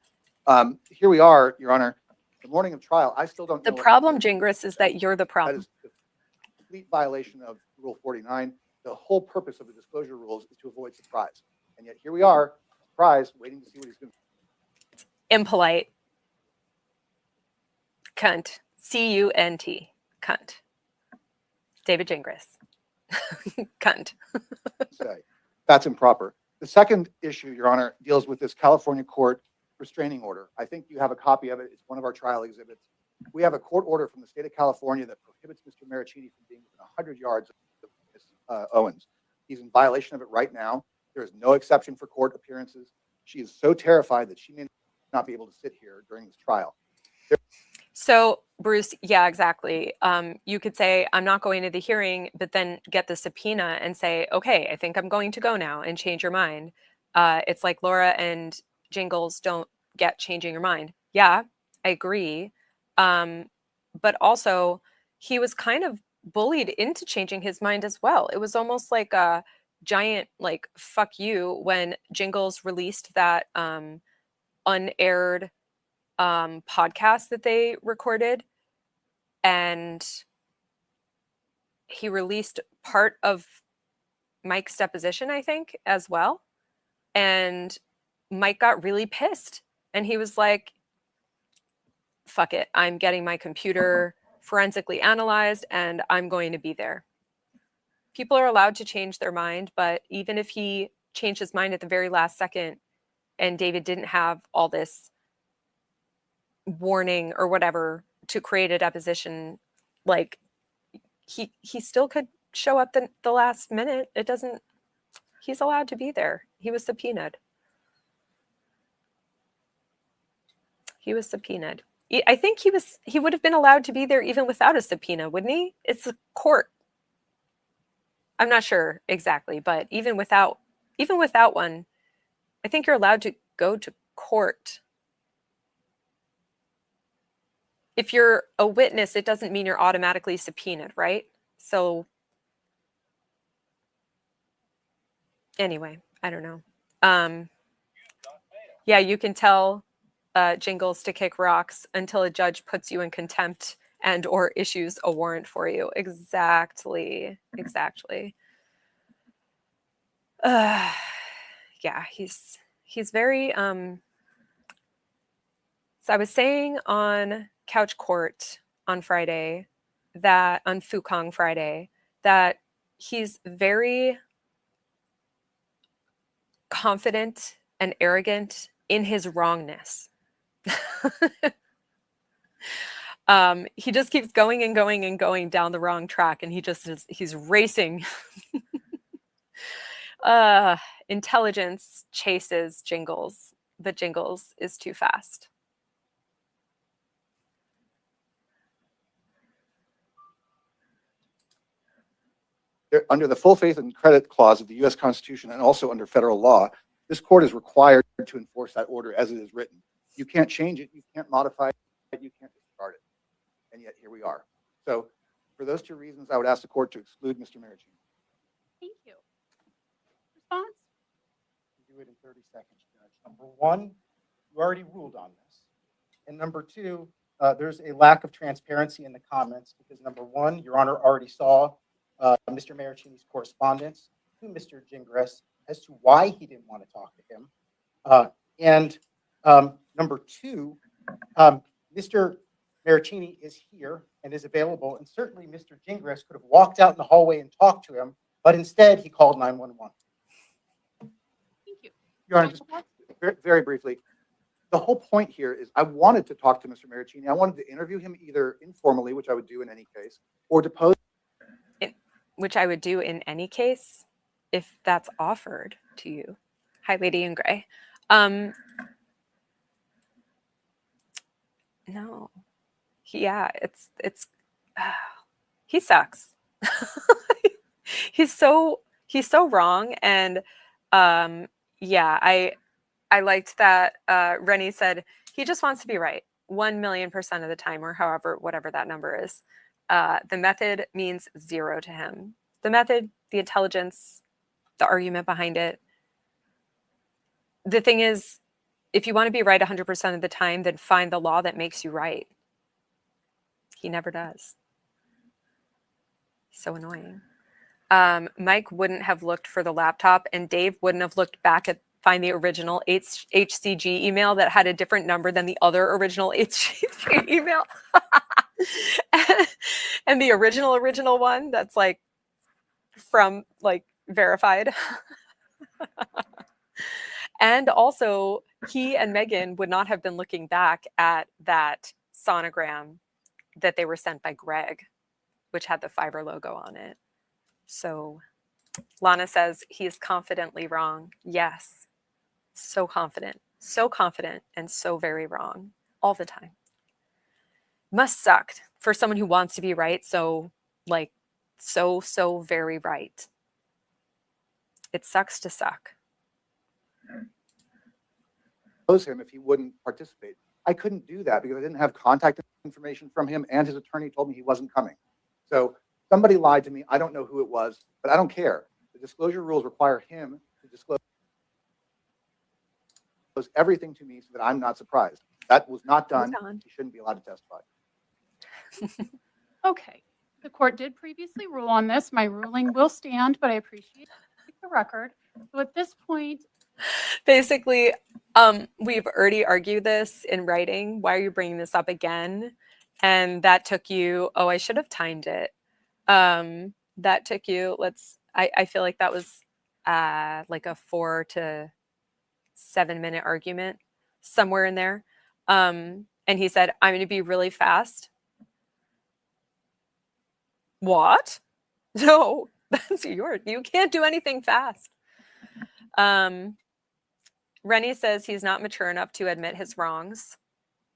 Here we are, Your Honor, the morning of trial. I still don't know. The problem, Gingras, is that you're the problem. That is the complete violation of Rule 49. The whole purpose of the disclosure rules is to avoid surprise. And yet here we are, surprise, waiting to see what he's going to do. Impolite. Cunt. C-U-N-T. Cunt. David Gingras. Cunt. Say. That's improper. The second issue, Your Honor, deals with this California court restraining order. I think you have a copy of it. It's one of our trial exhibits. We have a court order from the state of California that prohibits Mr. Maricini from being within 100 yards of Ms. Owens. He's in violation of it right now. There is no exception for court appearances. She is so terrified that she may not be able to sit here during this trial. So, Bruce, yeah, exactly. You could say, I'm not going to the hearing, but then get the subpoena and say, okay, I think I'm going to go now, and change your mind. It's like Laura and Jingles don't get changing your mind. Yeah, I agree. But also, he was kind of bullied into changing his mind as well. It was almost like a giant, like, fuck you when Jingles released that unaired podcast that they recorded, and he released part of Mike's deposition, I think, as well. And Mike got really pissed, and he was like, fuck it, I'm getting my computer forensically analyzed and I'm going to be there. People are allowed to change their mind, but even if he changed his mind at the very last second and David didn't have all this warning or whatever to create a deposition, like he still could show up the last minute. It doesn't, he's allowed to be there. He was subpoenaed. He was subpoenaed. I think he would have been allowed to be there even without a subpoena, wouldn't he? It's a court. I'm not sure exactly, but even without one, I think you're allowed to go to court. If you're a witness, it doesn't mean you're automatically subpoenaed, right? So anyway, I don't know. Yeah, you can tell Jingles to kick rocks until a judge puts you in contempt and or issues a warrant for you. Exactly. yeah, he's very so I was saying on Couch Court on Friday that on Fukong Friday that he's very confident and arrogant in his wrongness. He just keeps going and going and going down the wrong track, and he's racing. Intelligence chases jingles, but jingles is too fast. Under the full faith and credit clause of the U.S. Constitution and also under federal law, this court is required to enforce that order as it is written. You can't change it, you can't modify it, you can't discard it. And yet here we are. So for those two reasons, I would ask the court to exclude Mr. Maricini. Thank you. Response? Do it in 30 seconds, Judge. Number one, you already ruled on this. And number two, there's a lack of transparency in the comments because number one, Your Honor already saw Mr. Maricini's correspondence to Mr. Gingras as to why he didn't want to talk to him. And number two, Mr. Maricini is here and is available, and certainly Mr. Gingras could have walked out in the hallway and talked to him, but instead he called 911. Thank you. Your Honor, just very, very briefly, the whole point here is I wanted to talk to Mr. Maricini. I wanted to interview him either informally, which I would do in any case, or depose. Which I would do in any case if that's offered to you. Hi, Lady in Gray. No. He sucks. he's so wrong. And yeah, I liked that Rennie said he just wants to be right 1,000,000% of the time, or however, whatever that number is. The method means zero to him. The method, the intelligence, the argument behind it. The thing is, if you want to be right 100% of the time, then find the law that makes you right. He never does. So annoying. Mike wouldn't have looked for the laptop, and Dave wouldn't have looked back at find the original HCG email that had a different number than the other original HCG email. And the original one that's like from like verified. And also he and Megan would not have been looking back at that sonogram that they were sent by Greg, which had the Fiverr logo on it. So Lana says he is confidently wrong. Yes. So confident, and so very wrong all the time. Must suck for someone who wants to be right. So like, so very right. It sucks to suck. Him if he wouldn't participate. I couldn't do that because I didn't have contact information from him, and his attorney told me he wasn't coming. So somebody lied to me. I don't know who it was, but I don't care. The disclosure rules require him to disclose everything to me so that I'm not surprised. That was not done. He shouldn't be allowed to testify. Okay. The court did previously rule on this. My ruling will stand, but I appreciate the record. So at this point, basically, we've already argued this in writing. Why are you bringing this up again? And that took you, oh, I should have timed it. That took you, I feel like that was like a 4 to 7 minute argument, somewhere in there. And he said, I'm going to be really fast. What? No, that's you can't do anything fast. Rennie says he's not mature enough to admit his wrongs.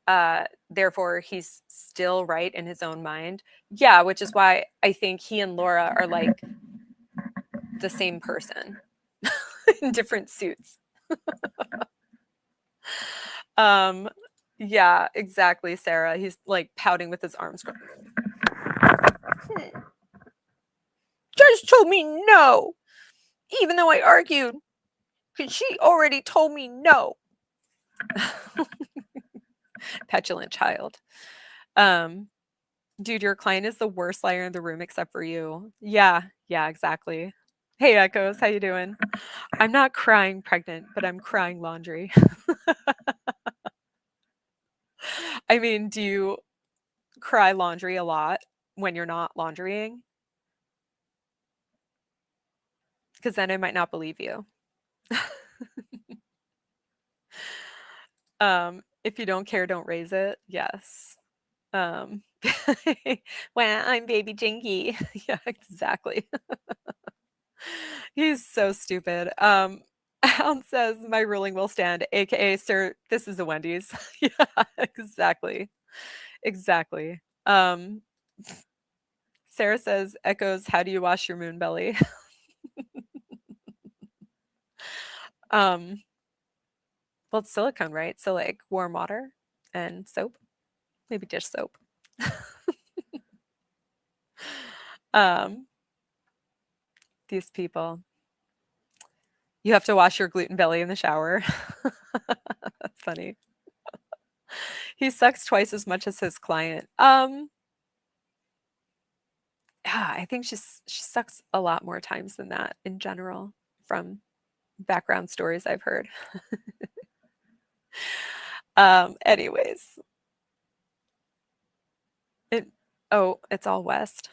Therefore, he's still right in his own mind. Yeah, which is why I think he and Laura are like the same person in different suits. Yeah, exactly, Sarah. He's like pouting with his arms crossed. Judge told me no, even though I argued, because she already told me no. Petulant child. Dude, your client is the worst liar in the room except for you. Yeah, exactly. Hey, Echoes, how you doing? I'm not crying pregnant, but I'm crying laundry. I mean, do you cry laundry a lot when you're not laundrying? Because then I might not believe you. If you don't care, don't raise it. Yes. Well, I'm baby Jinky. Yeah, exactly. He's so stupid. Alan says my ruling will stand, aka sir, this is a Wendy's. Yeah, exactly. Exactly. Sarah says, Echoes, how do you wash your moon belly? Well, it's silicone, right? So like warm water and soap, maybe dish soap. These people. You have to wash your gluten belly in the shower. That's funny. He sucks twice as much as his client. Yeah, I think she sucks a lot more times than that in general from background stories I've heard. Anyways. It's all West.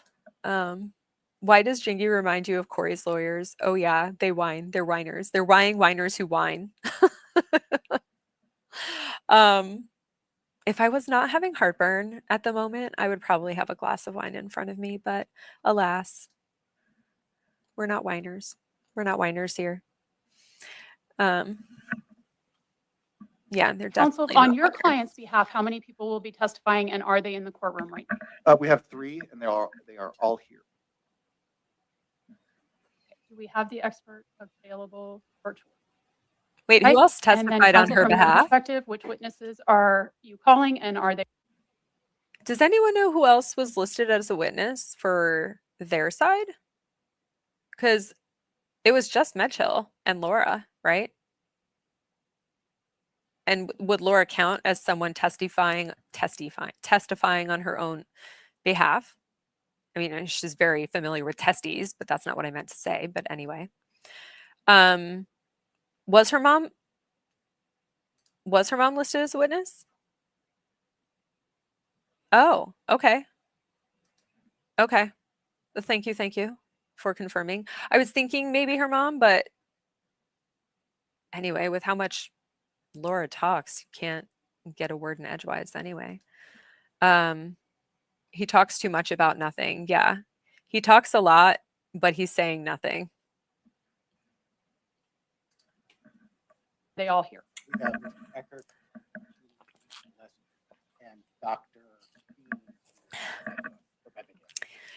Why does Jingy remind you of Corey's lawyers? Oh yeah, they whine. They're whiners. They're whiners who whine. If I was not having heartburn at the moment, I would probably have a glass of wine in front of me, but alas, we're not whiners. We're not whiners here. Yeah, they're Counsel, definitely on not your whiners. client's behalf, how many people will be testifying, and are they in the courtroom right now? We have 3, and they are all here. Do we have the expert available virtually? Wait, who else testified on counsel, her from your behalf? perspective, which witnesses are you calling, and are they? Does anyone know who else was listed as a witness for their side? Because it was just Medchill and Laura, right? And would Laura count as someone testifying on her own behalf? I mean, she's very familiar with testes, but that's not what I meant to say. But anyway, was her mom listed as a witness? Oh, okay. Okay. Thank you for confirming. I was thinking maybe her mom, but anyway, with how much Laura talks, you can't get a word in edgewise anyway. He talks too much about nothing. Yeah. He talks a lot, but he's saying nothing. They all here. We have Mr. Eckert, and Dr.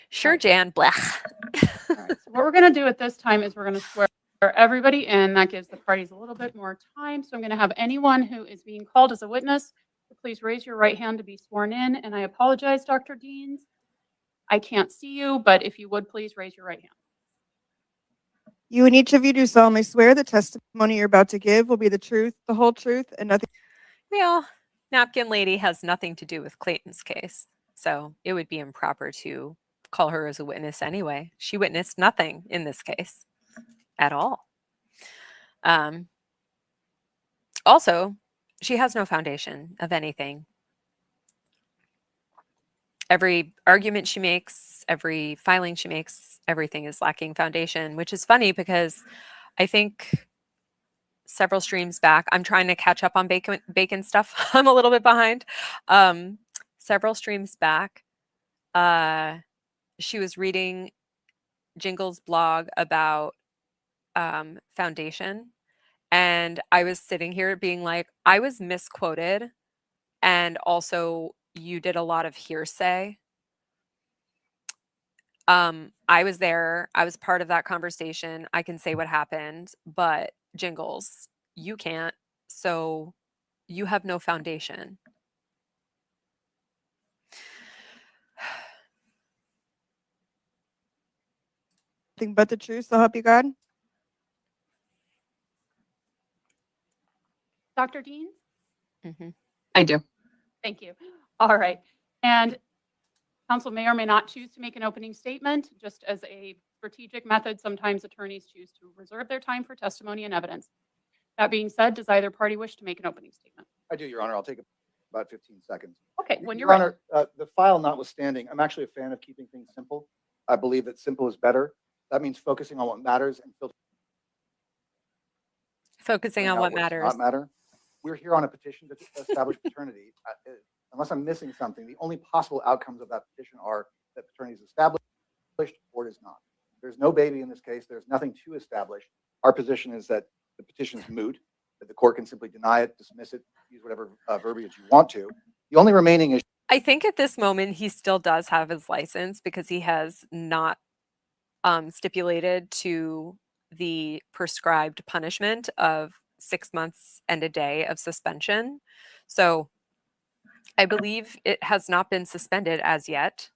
Sure, Jan. Blech. All right, so what we're going to do at this time is we're going to swear everybody in. That gives the parties a little bit more time. So I'm going to have anyone who is being called as a witness, please raise your right hand to be sworn in. And I apologize, Dr. Deans. I can't see you, but if you would please raise your right hand. You and each of you do solemnly swear the testimony you're about to give will be the truth, the whole truth, and nothing. Well, Napkin Lady has nothing to do with Clayton's case, so it would be improper to call her as a witness anyway. She witnessed nothing in this case at all. Also, she has no foundation of anything. Every argument she makes, every filing she makes, everything is lacking foundation, which is funny because I think several streams back, I'm trying to catch up on bacon stuff. I'm a little bit behind. Several streams back, she was reading Jingle's blog about foundation. And I was sitting here being like, I was misquoted. And also you did a lot of hearsay. I was there. I was part of that conversation. I can say what happened, but Jingles, you can't. So you have no foundation. Nothing but the truth, so help you God. Dr. Deans? Mm-hmm. I do. Thank you. All right. And counsel may or may not choose to make an opening statement. Just as a strategic method. Sometimes attorneys choose to reserve their time for testimony and evidence. That being said, does either party wish to make an opening statement? I do, Your Honor. I'll take about 15 seconds. Okay, when you're Your ready. Honor, the file notwithstanding, I'm actually a fan of keeping things simple. I believe that simple is better. That means focusing on what matters and Focusing on out what does matters. not matter. We're here on a petition to establish paternity. Unless I'm missing something, the only possible outcomes of that petition are that paternity is established or it is not. There's no baby in this case. There's nothing to establish. Our position is that the petition is moot, that the court can simply deny it, dismiss it, use whatever verbiage you want to. The only remaining issue. I think at this moment he still does have his license because he has not stipulated to the prescribed punishment of 6 months and a day of suspension. So I believe it has not been suspended as yet.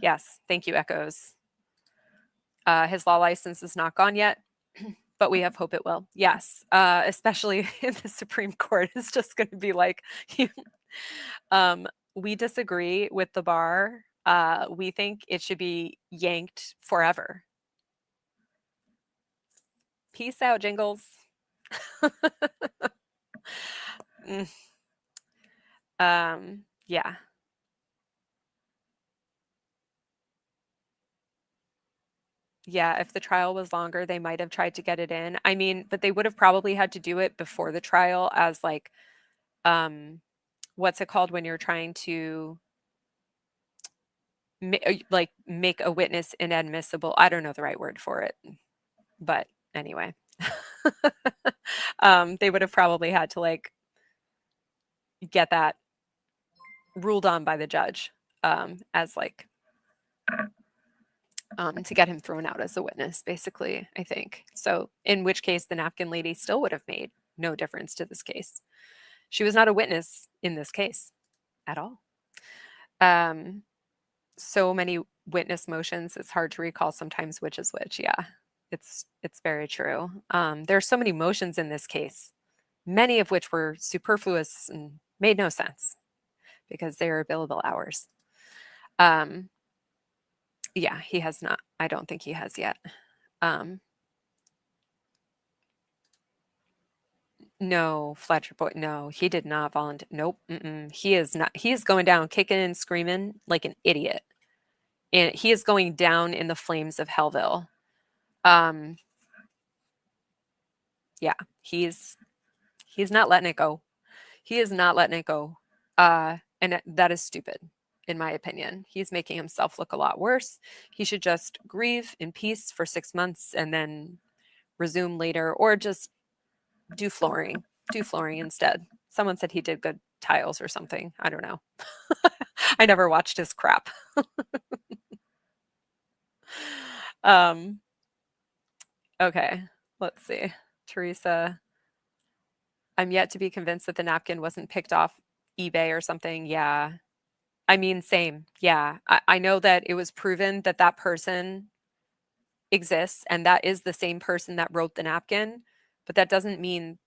Yes, thank you, Echoes. His law license is not gone yet, but we have hope it will. Yes, especially in the Supreme Court is just going to be like, we disagree with the bar. We think it should be yanked forever. Peace out, Jingles. Yeah. Yeah, if the trial was longer, they might have tried to get it in. I mean, but they would have probably had to do it before the trial as like, what's it called when you're trying to make a witness inadmissible? I don't know the right word for it, but anyway, they would have probably had to like get that ruled on by the judge as like to get him thrown out as a witness, basically, I think. So in which case the napkin lady still would have made no difference to this case. She was not a witness in this case at all. So many witness motions, it's hard to recall sometimes which is which. Yeah, it's very true. There are so many motions in this case, many of which were superfluous and made no sense because they are billable hours. Yeah, he has not. I don't think he has yet. No, Fletcher Boy. No, he did not volunteer. Nope. He is not. He is going down kicking and screaming like an idiot. And he is going down in the flames of Hellville. Yeah, he's not letting it go. He is not letting it go. And that is stupid, in my opinion. He's making himself look a lot worse. He should just grieve in peace for 6 months and then resume later, or just do flooring. Do flooring instead. Someone said he did good tiles or something. I don't know. I never watched his crap. Okay, let's see. Teresa, I'm yet to be convinced that the napkin wasn't picked off eBay or something. Yeah. I mean, same. Yeah. I know that it was proven that that person exists and that is the same person that wrote the napkin, but that doesn't mean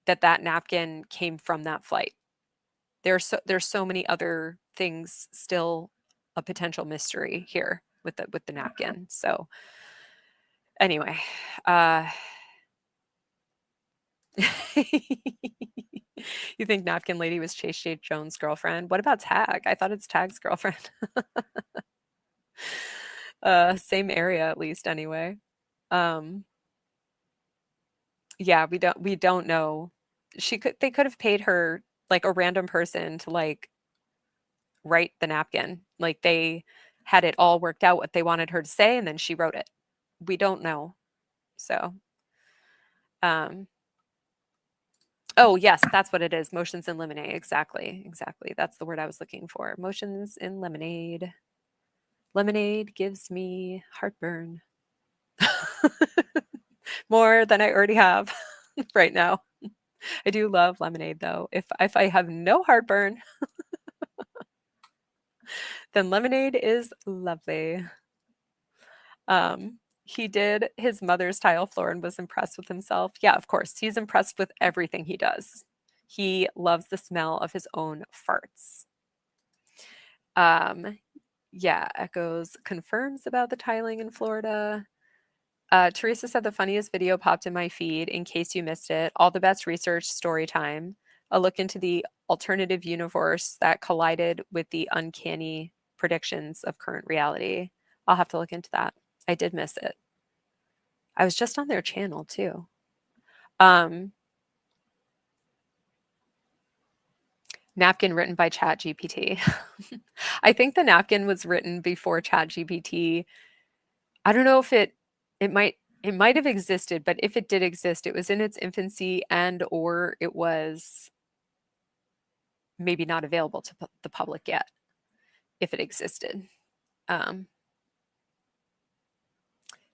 that that napkin came from that flight. There's so many other things still a potential mystery here with the napkin. So anyway, you think Napkin Lady was Chase J. Jones' girlfriend? What about Tag? I thought it's Tag's girlfriend. Same area at least anyway. Yeah, we don't know. They could have paid her like a random person to like write the napkin. Like they had it all worked out what they wanted her to say and then she wrote it. We don't know. So oh, yes, that's what it is. Motions in lemonade. Exactly. That's the word I was looking for. Motions in lemonade. Lemonade gives me heartburn. More than I already have right now. I do love lemonade though. If I have no heartburn, then lemonade is lovely. He did his mother's tile floor and was impressed with himself. Yeah, of course. He's impressed with everything he does. He loves the smell of his own farts. Yeah, echoes confirms about the tiling in Florida. Teresa said the funniest video popped in my feed in case you missed it. All the best research story time. A look into the alternative universe that collided with the uncanny predictions of current reality. I'll have to look into that. I did miss it. I was just on their channel too. Napkin written by ChatGPT. I think the napkin was written before ChatGPT. I don't know if it might have existed, but if it did exist, it was in its infancy and or it was maybe not available to the public yet, if it existed.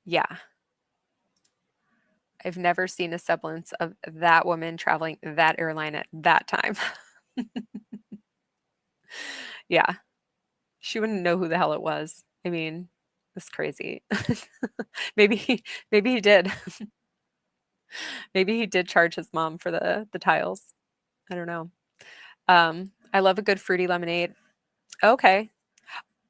Yeah. I've never seen a semblance of that woman traveling that airline at that time. Yeah. She wouldn't know who the hell it was. I mean, it's crazy. maybe he did. Maybe he did charge his mom for the tiles. I don't know. I love a good fruity lemonade. Okay.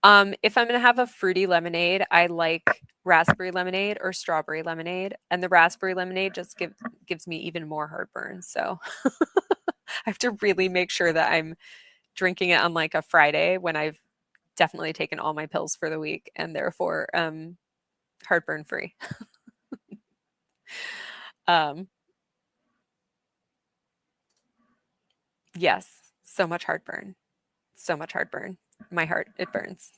If I'm gonna have a fruity lemonade, I like raspberry lemonade or strawberry lemonade, and the raspberry lemonade just gives me even more heartburn. So I have to really make sure that I'm drinking it on like a Friday when I've definitely taken all my pills for the week and therefore heartburn free. Yes, so much heartburn. So much heartburn. My heart, it burns.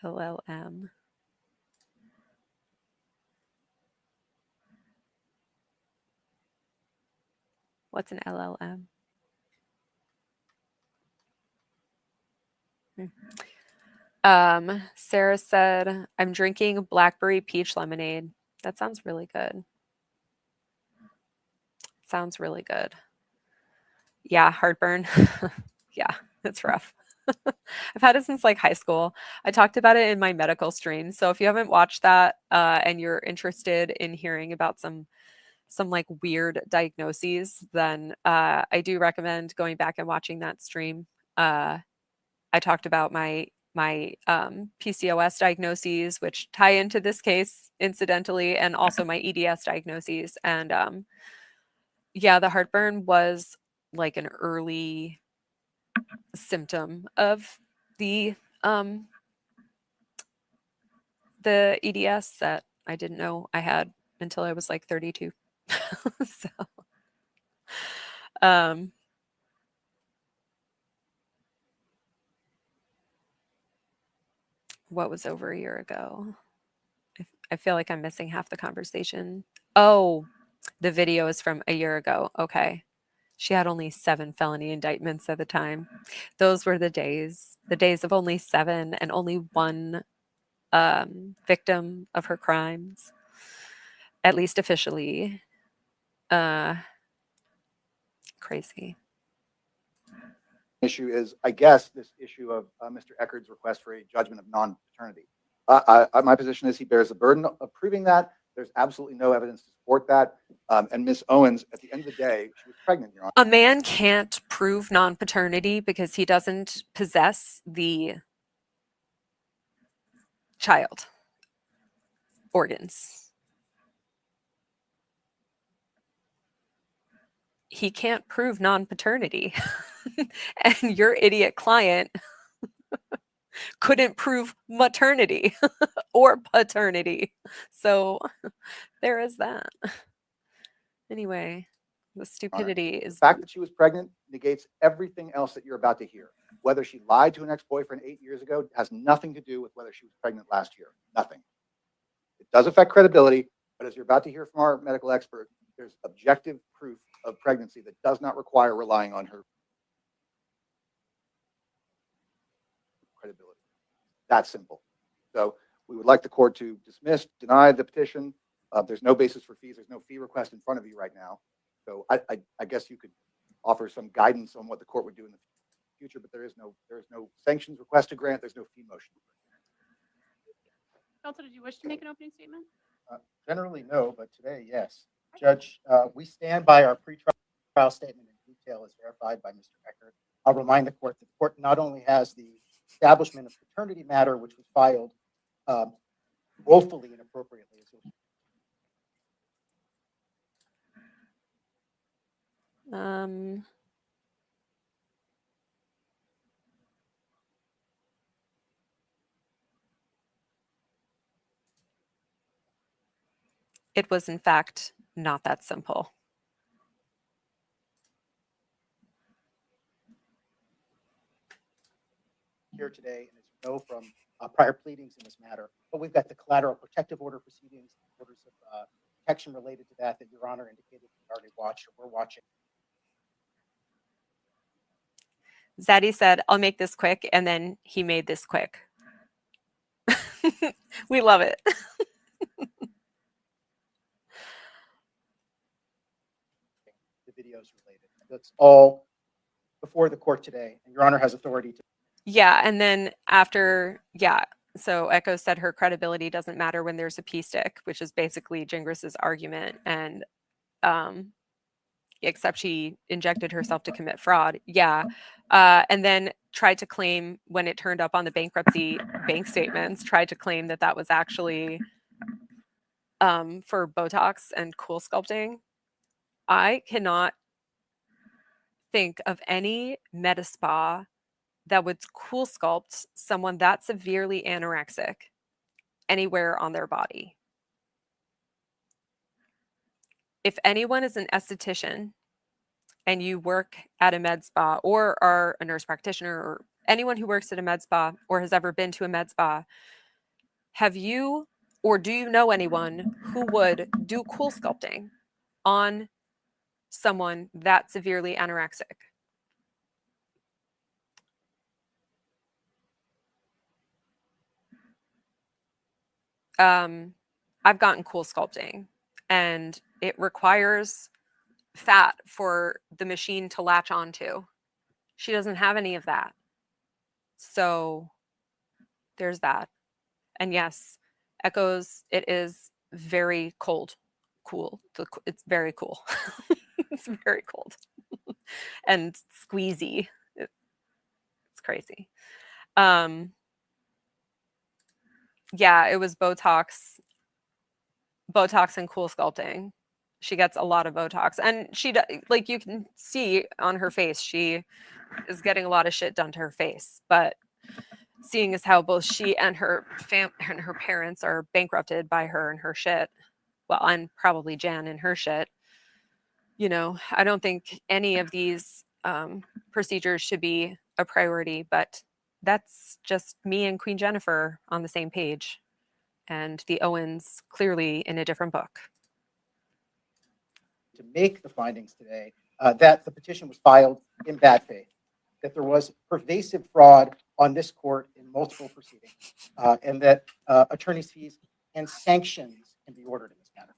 LLM. What's an LLM? Sarah said, I'm drinking blackberry peach lemonade. That sounds really good. Sounds really good. Yeah, heartburn. Yeah, it's rough. I've had it since like high school. I talked about it in my medical stream. So if you haven't watched that and you're interested in hearing about some like weird diagnoses, then I do recommend going back and watching that stream. I talked about my PCOS diagnoses, which tie into this case incidentally, and also my EDS diagnoses. And yeah, the heartburn was like an early symptom of the EDS that I didn't know I had until I was like 32. So what was over a year ago? I feel like I'm missing half the conversation. Oh, the video is from a year ago. Okay. She had only 7 felony indictments at the time. Those were the days of only 7 and only 1 victim of her crimes, at least officially. Crazy. Issue is, I guess, this issue of Mr. Eckerd's request for a judgment of non-paternity. My position is he bears the burden of proving that. There's absolutely no evidence to support that. And Ms. Owens, at the end of the day, she was pregnant, Your Honor. A man can't prove non-paternity because he doesn't possess the child organs. He can't prove non-paternity. And your idiot client couldn't prove maternity or paternity. So there is that. Anyway, the stupidity is... The fact that she was pregnant negates everything else that you're about to hear. Whether she lied to an ex-boyfriend 8 years ago has nothing to do with whether she was pregnant last year. Nothing. It does affect credibility, but as you're about to hear from our medical expert, there's objective proof of pregnancy that does not require relying on her credibility. That's simple. So we would like the court to dismiss, deny the petition. There's no basis for fees. There's no fee request in front of you right now. So I guess you could offer some guidance on what the court would do in the future, but there is no sanctions request to grant. There's no fee motion. Counsel, did you wish to make an opening statement? Generally, no, but today, yes. Judge, we stand by our pretrial statement in detail is verified by Mr. Eckert. I'll remind the court that the court not only has the establishment of paternity matter, which was filed woefully inappropriately, as you'll It was, in fact, not that simple. here today, and as you know from prior pleadings in this matter, but we've got the collateral protective order proceedings, orders of protection related to that Your Honor indicated we already watched or we're watching. Zaddy said, I'll make this quick, and then he made this quick. We love it. The videos related. That's all before the court today, and Your Honor has authority to. Yeah, and then after, so Echo said her credibility doesn't matter when there's a pee stick, which is basically Gingris's argument, and except she injected herself to commit fraud. And then tried to claim when it turned up on the bankruptcy bank statements, tried to claim that that was actually for Botox and cool sculpting. I cannot think of any med spa that would cool sculpt someone that severely anorexic anywhere on their body. If anyone is an esthetician and you work at a med spa or are a nurse practitioner or anyone who works at a med spa or has ever been to a med spa, have you or do you know anyone who would do cool sculpting on someone that severely anorexic? I've gotten cool sculpting, and it requires fat for the machine to latch onto. She doesn't have any of that. So there's that. And yes, Echoes, it is very cold. Cool. It's very cool. It's very cold. And squeezy. It's crazy. Yeah, it was Botox and cool sculpting. She gets a lot of Botox, and she, like you can see on her face, she is getting a lot of shit done to her face. But seeing as how both she and her and her parents are bankrupted by her and her shit, well, and probably Jan and her shit, you know, I don't think any of these procedures should be a priority. But that's just me and Queen Jennifer on the same page, and the Owens clearly in a different book. To make the findings today that the petition was filed in bad faith, that there was pervasive fraud on this court in multiple proceedings, and that attorney's fees and sanctions can be ordered in this matter.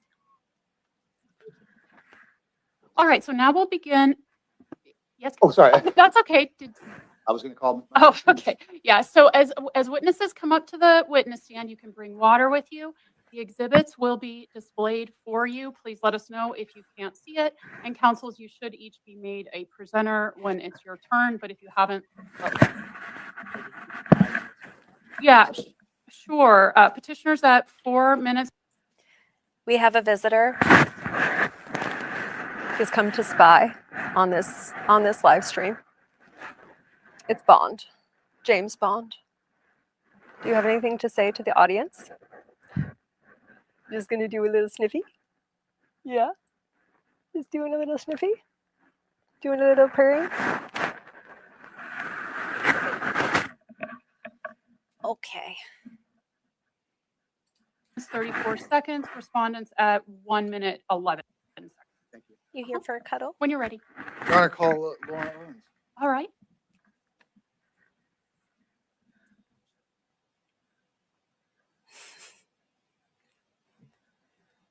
All right, so now we'll begin. Yes. Oh, sorry. That's okay. I was going to call. Oh, okay. Yeah. So as witnesses come up to the witness stand, you can bring water with you. The exhibits will be displayed for you. Please let us know if you can't see it. And counsels, you should each be made a presenter when it's your turn. But if you haven't, yeah, sure. Petitioners at 4 minutes. We have a visitor. He's come to spy on this live stream. It's Bond, James Bond. Do you have anything to say to the audience? Just gonna do a little sniffy? Yeah? Just doing a little sniffy? Doing a little purring? Okay. 34 seconds. Respondents at 1 minute 11 seconds. Thank you. You here for a cuddle? When you're ready. Your Honor, call Laura Owens. All right.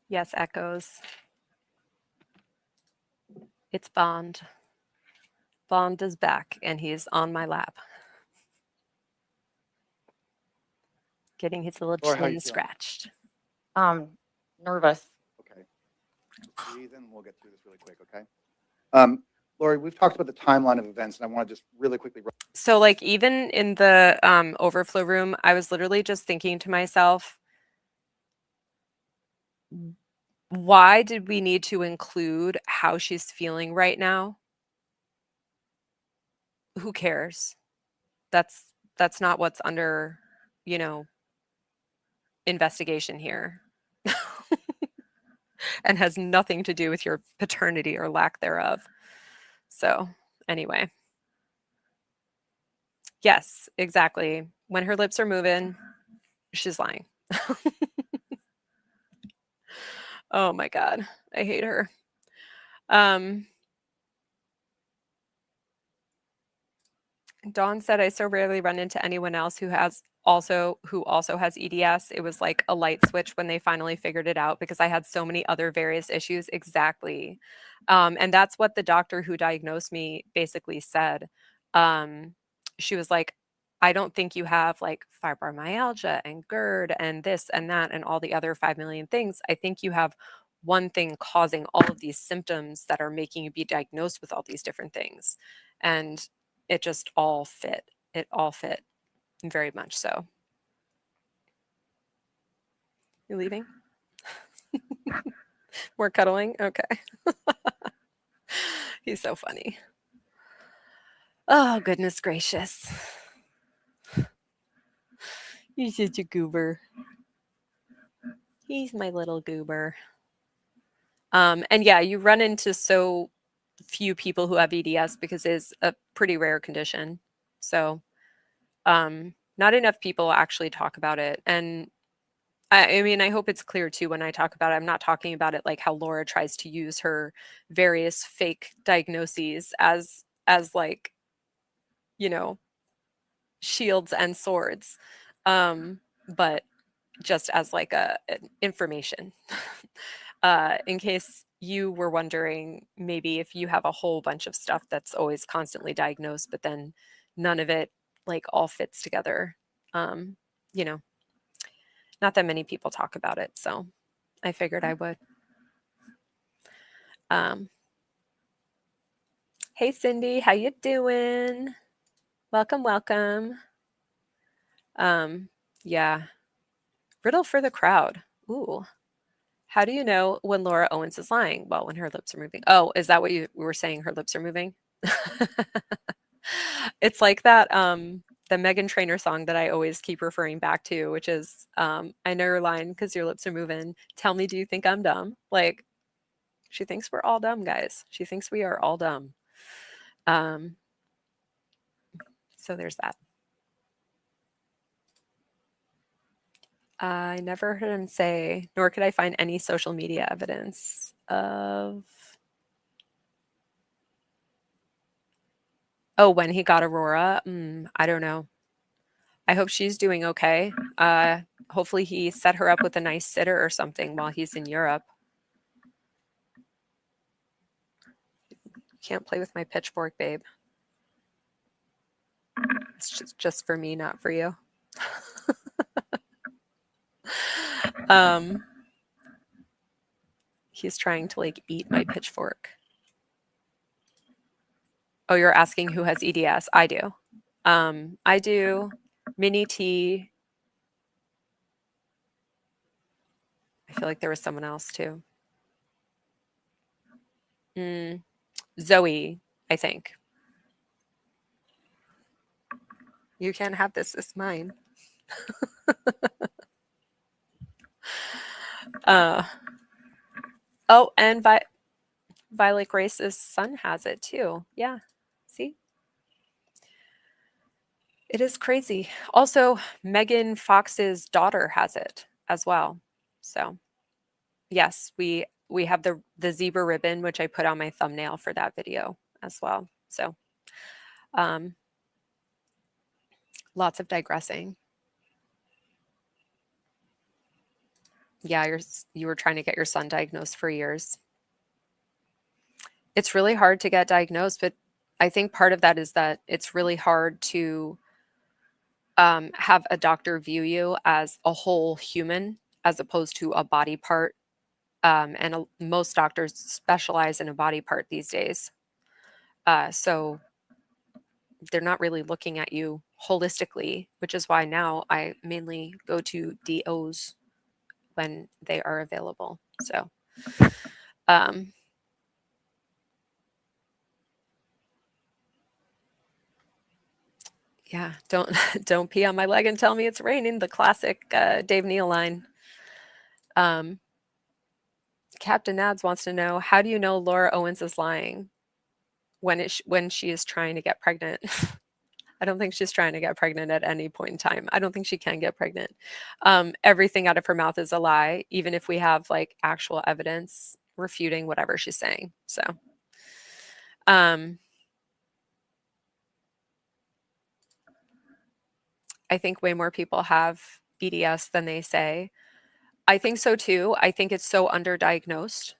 Yes, Echoes. It's Bond. Bond is back, and he's on my lap. Getting his little Laura, how you chin feeling? scratched. Nervous. Okay. Breathe in. We'll get through this really quick. Okay. Lori, we've talked about the timeline of events, and I want to just really quickly. So like even in the overflow room, I was literally just thinking to myself, why did we need to include how she's feeling right now? Who cares? That's not what's under, you know, investigation here. And has nothing to do with your paternity or lack thereof. So, anyway. Yes, exactly. When her lips are moving, she's lying. Oh my God. I hate her. Dawn said, I so rarely run into anyone else who also has EDS. It was like a light switch when they finally figured it out because I had so many other various issues. Exactly. And that's what the doctor who diagnosed me basically said. She was like, I don't think you have like fibromyalgia and GERD and this and that and all the other 5 million things. I think you have one thing causing all of these symptoms that are making you be diagnosed with all these different things. And it just all fit. It all fit very much so. You leaving? More cuddling? Okay. He's so funny. Oh, goodness gracious. He's such a goober. He's my little goober. And yeah, you run into so few people who have EDS because it's a pretty rare condition. So not enough people actually talk about it. And I mean, I hope it's clear too when I talk about it. I'm not talking about it like how Laura tries to use her various fake diagnoses as like, you know, shields and swords, but just as like an information. In case you were wondering, maybe if you have a whole bunch of stuff that's always constantly diagnosed, but then none of it like all fits together, you know. Not that many people talk about it, so I figured I would. Hey Cindy, how you doing? Welcome, welcome. Yeah. Riddle for the crowd. Ooh. How do you know when Laura Owens is lying? Well, when her lips are moving. Oh, is that what you were saying? Her lips are moving? It's like that the Meghan Trainor song that I always keep referring back to, which is I know you're lying because your lips are moving. Tell me, do you think I'm dumb? Like, she thinks we're all dumb, guys. She thinks we are all dumb. So there's that. I never heard him say, nor could I find any social media evidence of. Oh, when he got Aurora? I don't know. I hope she's doing okay. Hopefully he set her up with a nice sitter or something while he's in Europe. Can't play with my pitchfork, babe. It's just for me, not for you. He's trying to like eat my pitchfork. Oh, you're asking who has EDS? I do. I do. Mini T. I feel like there was someone else too. Zoe, I think. You can't have this. It's mine. Oh, and Violet Grace's son has it too. Yeah. See? It is crazy. Also, Megan Fox's daughter has it as well. So, yes, we have the zebra ribbon, which I put on my thumbnail for that video as well. So, lots of digressing. Yeah, you were trying to get your son diagnosed for years. It's really hard to get diagnosed, but I think part of that is that it's really hard to have a doctor view you as a whole human as opposed to a body part. And most doctors specialize in a body part these days. So they're not really looking at you holistically, which is why now I mainly go to DOs when they are available. So, yeah, don't pee on my leg and tell me it's raining. The classic Dave Neal line. Captain Nads wants to know, how do you know Laura Owens is lying when she is trying to get pregnant? I don't think she's trying to get pregnant at any point in time. I don't think she can get pregnant. Everything out of her mouth is a lie, even if we have like actual evidence refuting whatever she's saying. So, I think way more people have EDS than they say. I think so too. I think it's so underdiagnosed.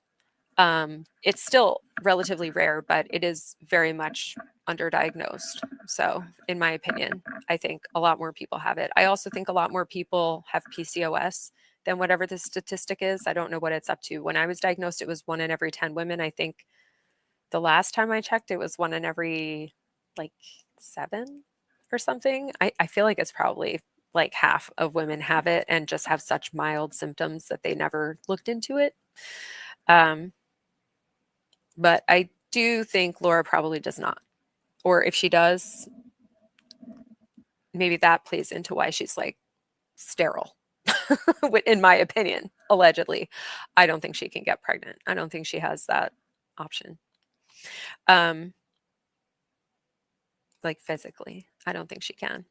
It's still relatively rare, but it is very much underdiagnosed. So, in my opinion, I think a lot more people have it. I also think a lot more people have PCOS than whatever the statistic is. I don't know what it's up to. When I was diagnosed, it was 1 in every 10 women. I think the last time I checked, it was 1 in every like 7 or something. I feel like it's probably like half of women have it and just have such mild symptoms that they never looked into it. But I do think Laura probably does not. Or if she does, maybe that plays into why she's like sterile, in my opinion, allegedly. I don't think she can get pregnant. I don't think she has that option. Like physically, I don't think she can.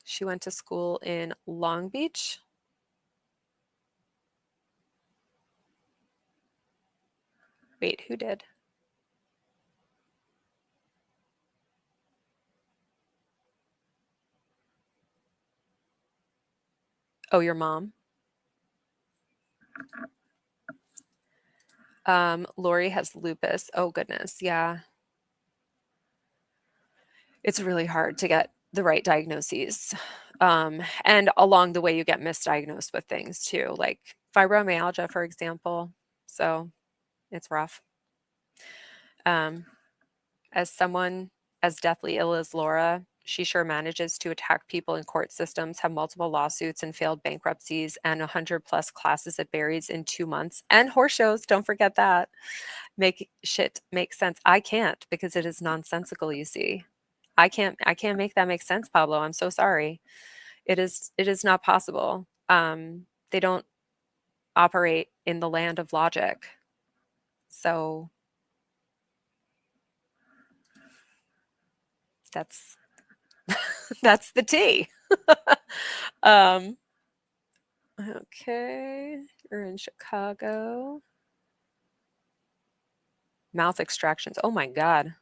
She went to school in Long Beach. Wait, who did? Oh, your mom? Lori has lupus. Oh, goodness. Yeah. It's really hard to get the right diagnoses. And along the way, you get misdiagnosed with things too, like fibromyalgia, for example. So it's rough. As someone as deathly ill as Laura, she sure manages to attack people in court systems, have multiple lawsuits and failed bankruptcies, and 100+ classes at Barry's in 2 months, and horse shows. Don't forget that. Make shit make sense. I can't, because it is nonsensical, you see. I can't make that make sense, Pablo. I'm so sorry. It is not possible. They don't operate in the land of logic. So that's that's the tea. Okay, we're in Chicago. Mouth extractions. Oh my God.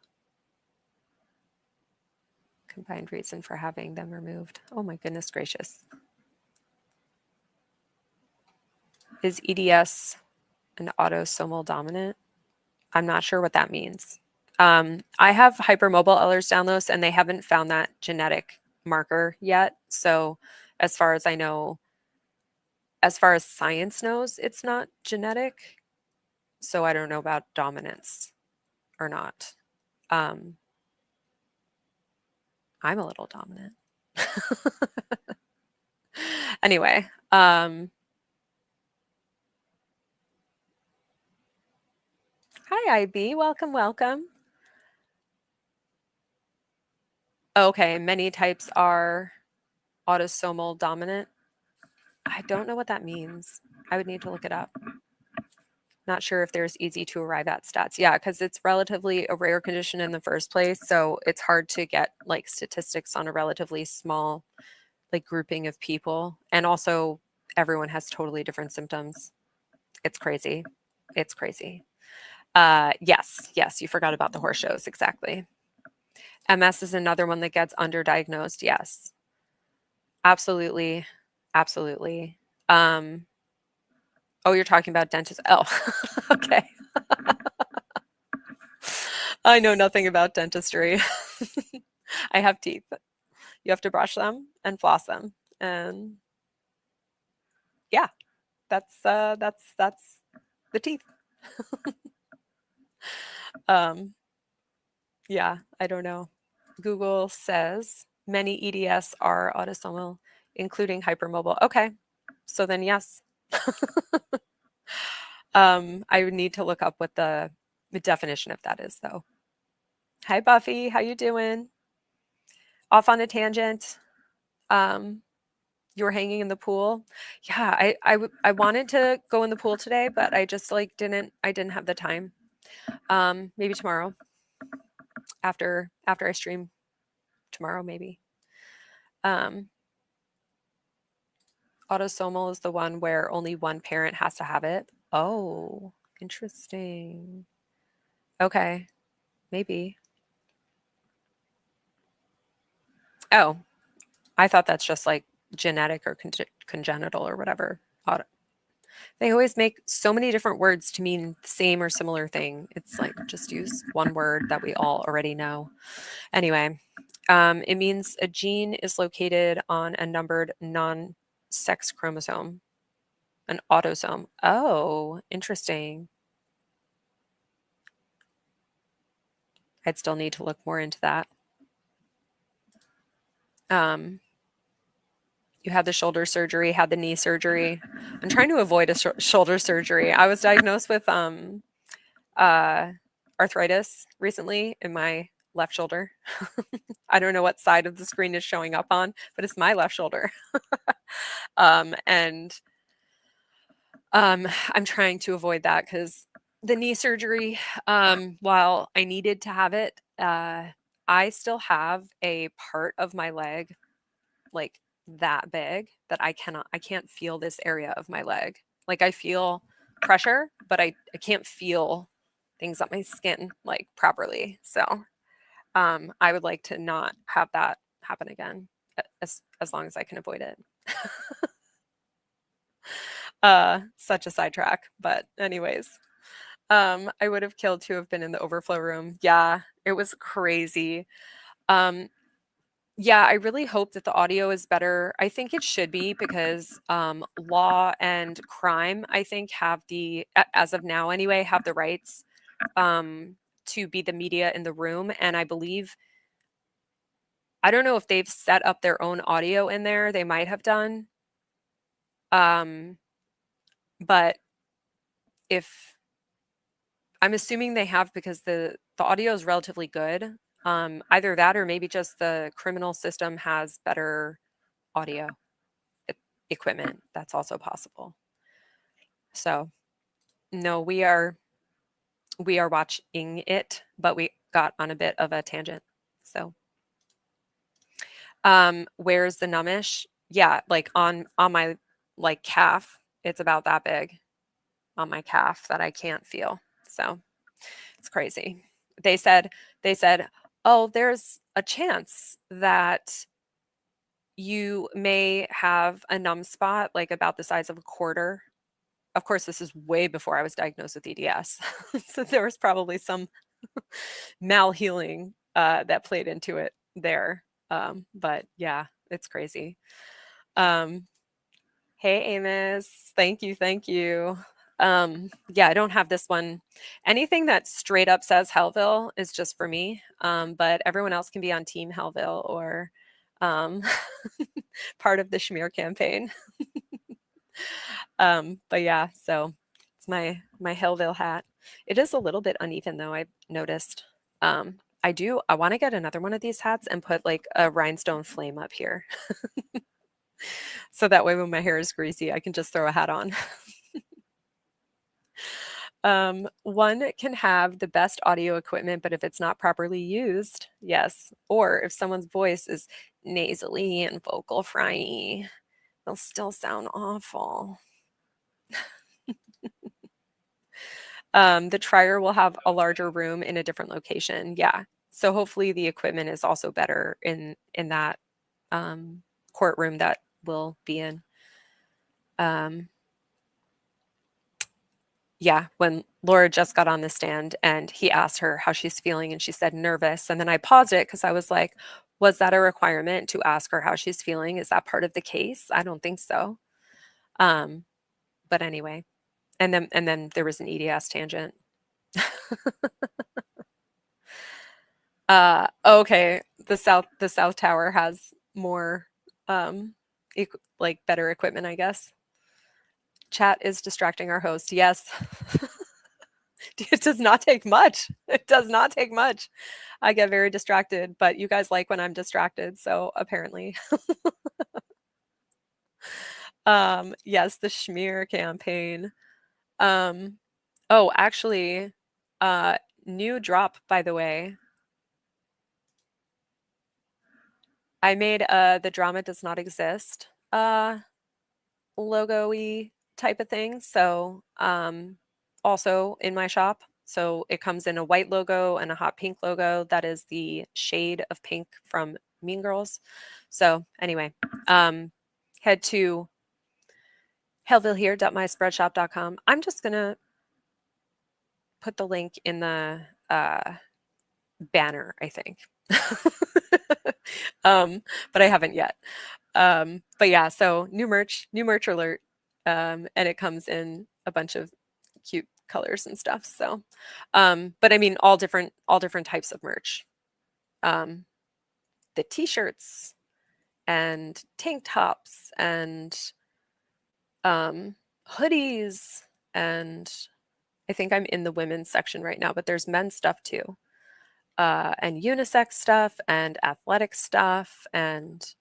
Combined reason for having them removed. Oh my goodness gracious. Is EDS an autosomal dominant? I'm not sure what that means. I have hypermobile Ehlers-Danlos, and they haven't found that genetic marker yet. So as far as I know, as far as science knows, it's not genetic. So I don't know about dominance or not. I'm a little dominant. Anyway, hi, IB. Welcome, welcome. Okay, many types are autosomal dominant. I don't know what that means. I would need to look it up. Not sure if there's easy to arrive at stats. Yeah, because it's relatively a rare condition in the first place. So it's hard to get like statistics on a relatively small like grouping of people. And also everyone has totally different symptoms. It's crazy. It's crazy. Yes, you forgot about the horse shows. Exactly. MS is another one that gets underdiagnosed. Yes. Absolutely. Absolutely. Oh, you're talking about dentists. Oh, okay. I know nothing about dentistry. I have teeth. You have to brush them and floss them. And yeah, that's the teeth. Yeah, I don't know. Google says many EDS are autosomal, including hypermobile. Okay, so then yes. I would need to look up what the definition of that is, though. Hi, Buffy. How you doing? Off on a tangent. You were hanging in the pool. Yeah, I wanted to go in the pool today, but I just like I didn't have the time. Maybe tomorrow after I stream tomorrow, maybe. Autosomal is the one where only one parent has to have it. Oh, interesting. Okay, maybe. Oh, I thought that's just like genetic or congenital or whatever. They always make so many different words to mean the same or similar thing. It's like just use one word that we all already know. Anyway, it means a gene is located on a numbered non-sex chromosome, an autosome. Oh, interesting. I'd still need to look more into that. You had the shoulder surgery, had the knee surgery. I'm trying to avoid a shoulder surgery. I was diagnosed with arthritis recently in my left shoulder. I don't know what side of the screen is showing up on, but it's my left shoulder. And I'm trying to avoid that because the knee surgery, while I needed to have it, I still have a part of my leg like that big that I can't feel this area of my leg. Like I feel pressure, but I can't feel things on my skin like properly. So I would like to not have that happen again as long as I can avoid it. Such a sidetrack, but anyways, I would have killed to have been in the overflow room. Yeah, it was crazy. Yeah, I really hope that the audio is better. I think it should be because law and crime, I think, have as of now anyway, have the rights to be the media in the room. And I believe, I don't know if they've set up their own audio in there. They might have done. But if I'm assuming they have because the audio is relatively good. Either that or maybe just the criminal system has better audio equipment. That's also possible. So no, we are watching it, but we got on a bit of a tangent. So where's the nummish? Yeah, like on my like calf, it's about that big on my calf that I can't feel. So it's crazy. They said, oh, there's a chance that you may have a numb spot like about the size of a quarter. Of course, this is way before I was diagnosed with EDS. So there was probably some malhealing that played into it there. But yeah, it's crazy. Hey, Amos. Thank you. Thank you. Yeah, I don't have this one. Anything that straight up says Hellville is just for me. But everyone else can be on Team Hellville or part of the Schmear campaign. But yeah, so it's my Hellville hat. It is a little bit uneven though, I've noticed. I want to get another one of these hats and put like a rhinestone flame up here. So that way when my hair is greasy, I can just throw a hat on. One can have the best audio equipment, but if it's not properly used, yes. Or if someone's voice is nasally and vocal fry, they'll still sound awful. The trier will have a larger room in a different location. Yeah. So hopefully the equipment is also better in that courtroom that we'll be in. Yeah, when Laura just got on the stand and he asked her how she's feeling and she said nervous. And then I paused it because I was like, was that a requirement to ask her how she's feeling? Is that part of the case? I don't think so. But anyway, and then there was an EDS tangent. Okay. The South Tower has more like better equipment, I guess. Chat is distracting our host. Yes. It does not take much. It does not take much. I get very distracted, but you guys like when I'm distracted, so apparently. Yes, the Schmear campaign. Oh, actually, new drop, by the way. I made the drama does not exist logo-y type of thing. So also in my shop. So it comes in a white logo and a hot pink logo. That is the shade of pink from Mean Girls. So anyway, head to hellvillehere.myspreadshop.com. I'm just gonna put the link in the banner, I think. But I haven't yet. But yeah, so new merch alert. And it comes in a bunch of cute colors and stuff. So, but I mean, all different types of merch. The t-shirts and tank tops and hoodies, and I think I'm in the women's section right now, but there's men's stuff too. And unisex stuff and athletic stuff and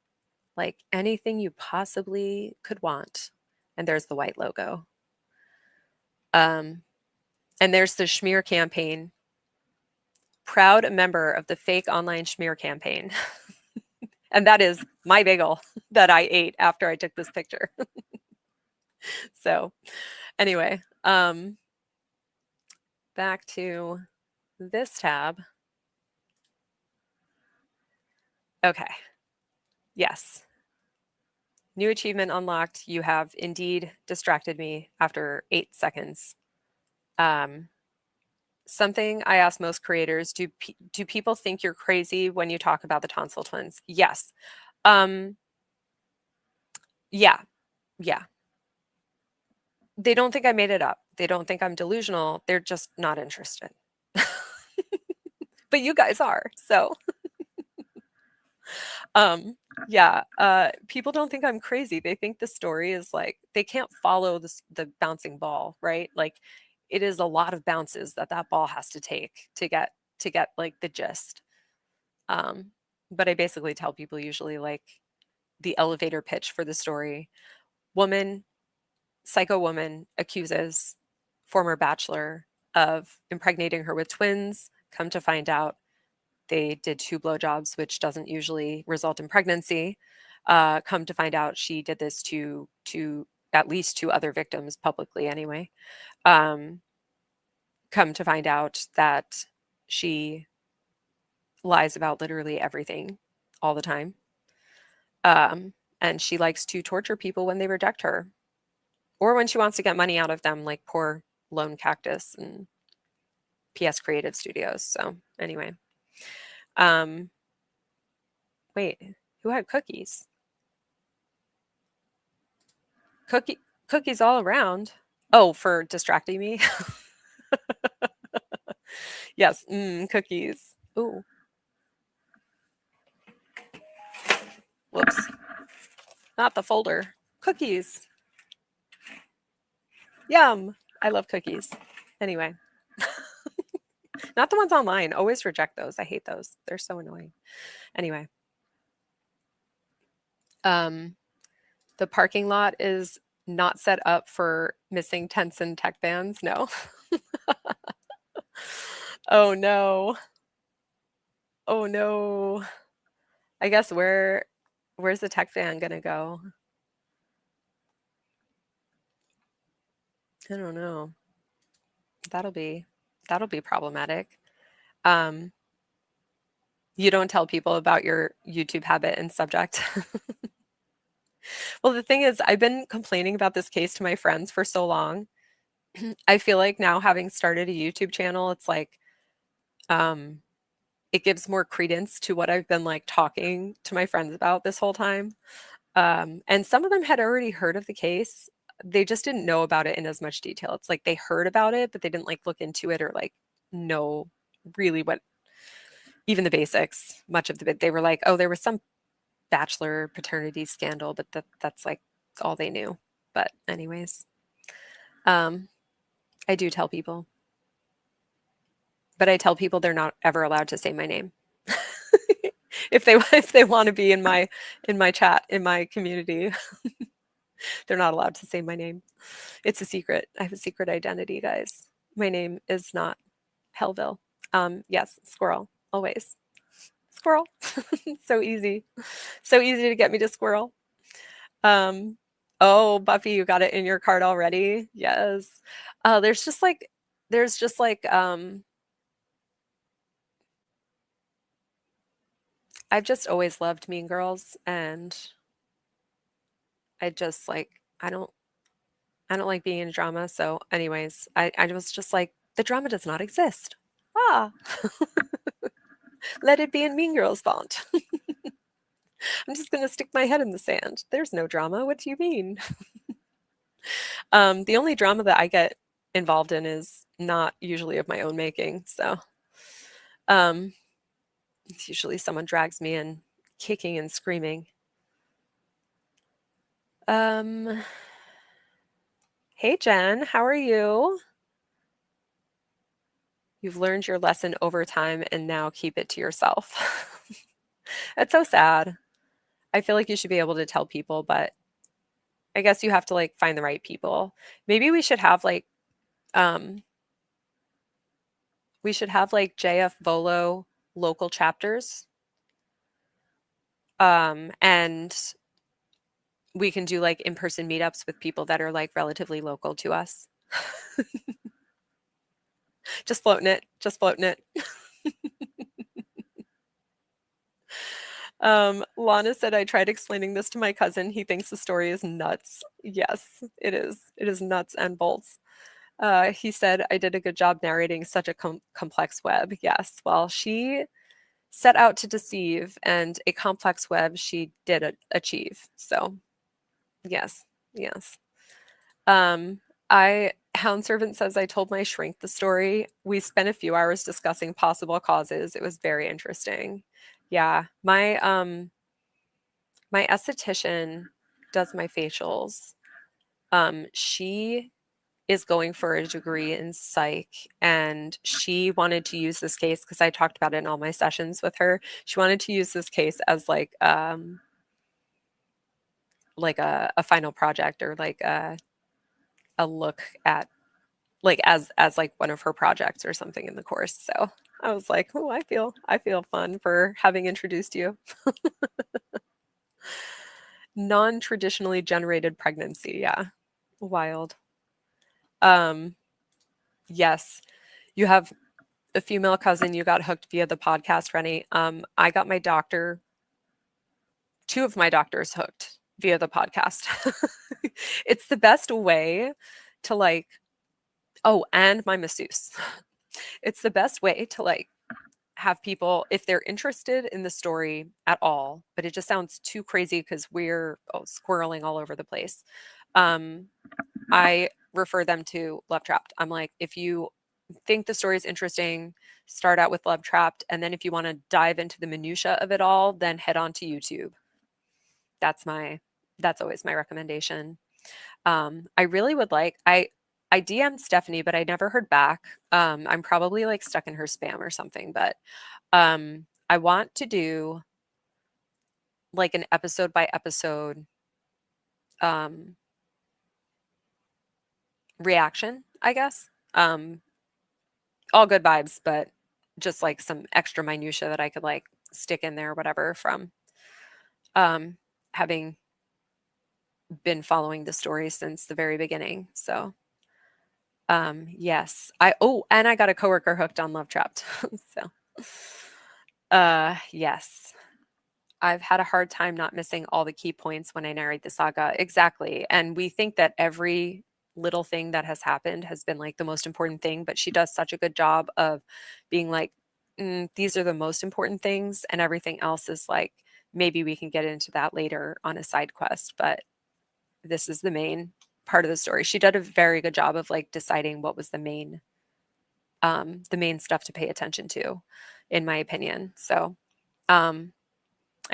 like anything you possibly could want. And there's the white logo. And there's the Schmear campaign. Proud member of the fake online Schmear campaign. And that is my bagel that I ate after I took this picture. So anyway, back to this tab. Okay. Yes. New achievement unlocked. You have indeed distracted me after 8 seconds. Something I ask most creators, do people think you're crazy when you talk about the tonsil twins? Yes. Yeah. They don't think I made it up. They don't think I'm delusional. They're just not interested. But you guys are, so. Yeah, people don't think I'm crazy. They think the story is like, they can't follow the bouncing ball, right? Like it is a lot of bounces that ball has to take to get like the gist. But I basically tell people usually like the elevator pitch for the story. Psycho woman accuses former bachelor of impregnating her with twins. Come to find out, they did 2 blowjobs, which doesn't usually result in pregnancy. Come to find out, she did this to at least 2 other victims publicly anyway. Come to find out that she lies about literally everything all the time. And she likes to torture people when they reject her or when she wants to get money out of them, like poor Lone Cactus and PS Creative Studios. So anyway. Wait, who had cookies? Cookies all around. Oh, for distracting me? Yes, cookies. Ooh. Whoops. Not the folder. Cookies. Yum. I love cookies. Anyway. Not the ones online. Always reject those. I hate those. They're so annoying. Anyway. The parking lot is not set up for missing tents and tech vans. No. Oh no. Oh no. I guess where's the tech van gonna go? I don't know. That'll be problematic. You don't tell people about your YouTube habit and subject. Well, the thing is, I've been complaining about this case to my friends for so long. I feel like now having started a YouTube channel, it's like it gives more credence to what I've been like talking to my friends about this whole time. And some of them had already heard of the case. They just didn't know about it in as much detail. It's like they heard about it, but they didn't like look into it or like know really what, even the basics, much of the, they were like, oh, there was some bachelor paternity scandal, but that's like all they knew. But anyways, I do tell people, but I tell people they're not ever allowed to say my name. If they want to be in my chat, in my community, they're not allowed to say my name. It's a secret. I have a secret identity, guys. My name is not Hellville. Yes, squirrel, always. Squirrel. So easy. So easy to get me to squirrel. Oh, Buffy, you got it in your card already? Yes. There's just like I've just always loved Mean Girls, and I just like I don't like being in drama. So anyways, I was just like, the drama does not exist. Ah. Let it be in Mean Girls font. I'm just gonna stick my head in the sand. There's no drama. What do you mean? The only drama that I get involved in is not usually of my own making. So it's usually someone drags me in kicking and screaming. Hey Jen, how are you? You've learned your lesson over time and now keep it to yourself. That's so sad. I feel like you should be able to tell people, but I guess you have to like find the right people. Maybe we should have like JF Volo local chapters. And we can do like in-person meetups with people that are like relatively local to us. Just floating it. Lana said, I tried explaining this to my cousin. He thinks the story is nuts. Yes, it is. It is nuts and bolts. He said, I did a good job narrating such a complex web. Yes, well, she set out to deceive, and a complex web she did achieve. So, yes. Hound Servant says, I told my shrink the story. We spent a few hours discussing possible causes. It was very interesting. Yeah, my esthetician does my facials. She is going for a degree in psych, and she wanted to use this case because I talked about it in all my sessions with her. She wanted to use this case as like a final project, or like a look at, like as like one of her projects or something in the course. So I was like, oh, I feel fun for having introduced you. Non-traditionally generated pregnancy. Yeah. Wild. Yes. You have a female cousin you got hooked via the podcast, Rennie. I got my doctor, two of my doctors hooked via the podcast. It's the best way to like, oh, and my masseuse. It's the best way to like have people, if they're interested in the story at all, but it just sounds too crazy because we're squirreling all over the place. I refer them to Love Trapped. I'm like, if you think the story is interesting, start out with Love Trapped, and then if you want to dive into the minutia of it all, then head on to YouTube. That's always my recommendation. I really would like, I DM'd Stephanie, but I never heard back. I'm probably like stuck in her spam or something, but I want to do like an episode by episode reaction, I guess. All good vibes, but just like some extra minutia that I could like stick in there, whatever, from having been following the story since the very beginning. So yes. And I got a coworker hooked on Love Trapped. So yes. I've had a hard time not missing all the key points when I narrate the saga. Exactly. And we think that every little thing that has happened has been like the most important thing, but she does such a good job of being like, these are the most important things, and everything else is like, maybe we can get into that later on a side quest, but this is the main part of the story. She did a very good job of like deciding what was the main the main stuff to pay attention to, in my opinion. So I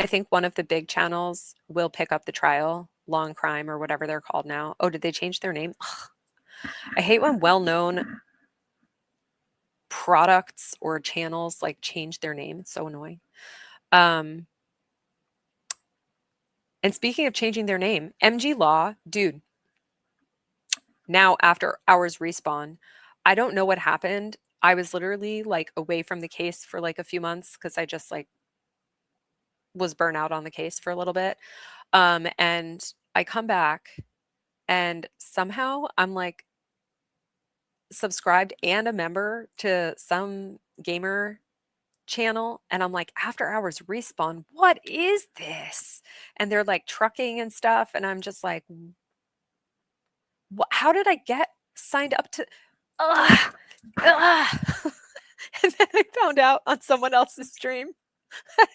think one of the big channels will pick up the trial, Long Crime or whatever they're called now. Oh, did they change their name? Ugh. I hate when well-known products or channels like change their name. It's so annoying. And speaking of changing their name, MG Law, dude, now after Hours Respawn, I don't know what happened. I was literally like away from the case for like a few months because I just like was burnt out on the case for a little bit. And I come back and somehow I'm like subscribed and a member to some gamer channel, and I'm like, After Hours Respawn, what is this? And they're like trucking and stuff, and I'm just like, how did I get signed up to ugh, ugh. And then I found out on someone else's stream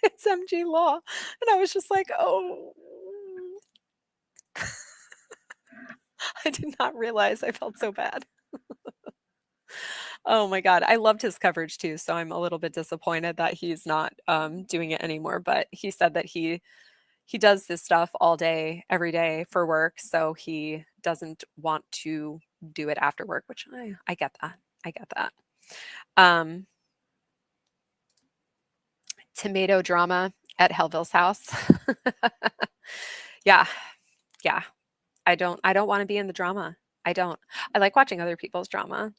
it's MG Law, and I was just like, oh. I did not realize. I felt so bad. Oh my God. I loved his coverage too. So I'm a little bit disappointed that he's not doing it anymore. But he said that he does this stuff all day, every day for work. So he doesn't want to do it after work, which I get that. I get that. Tomato drama at Hellville's house. Yeah. Yeah. I don't want to be in the drama. I like watching other people's drama.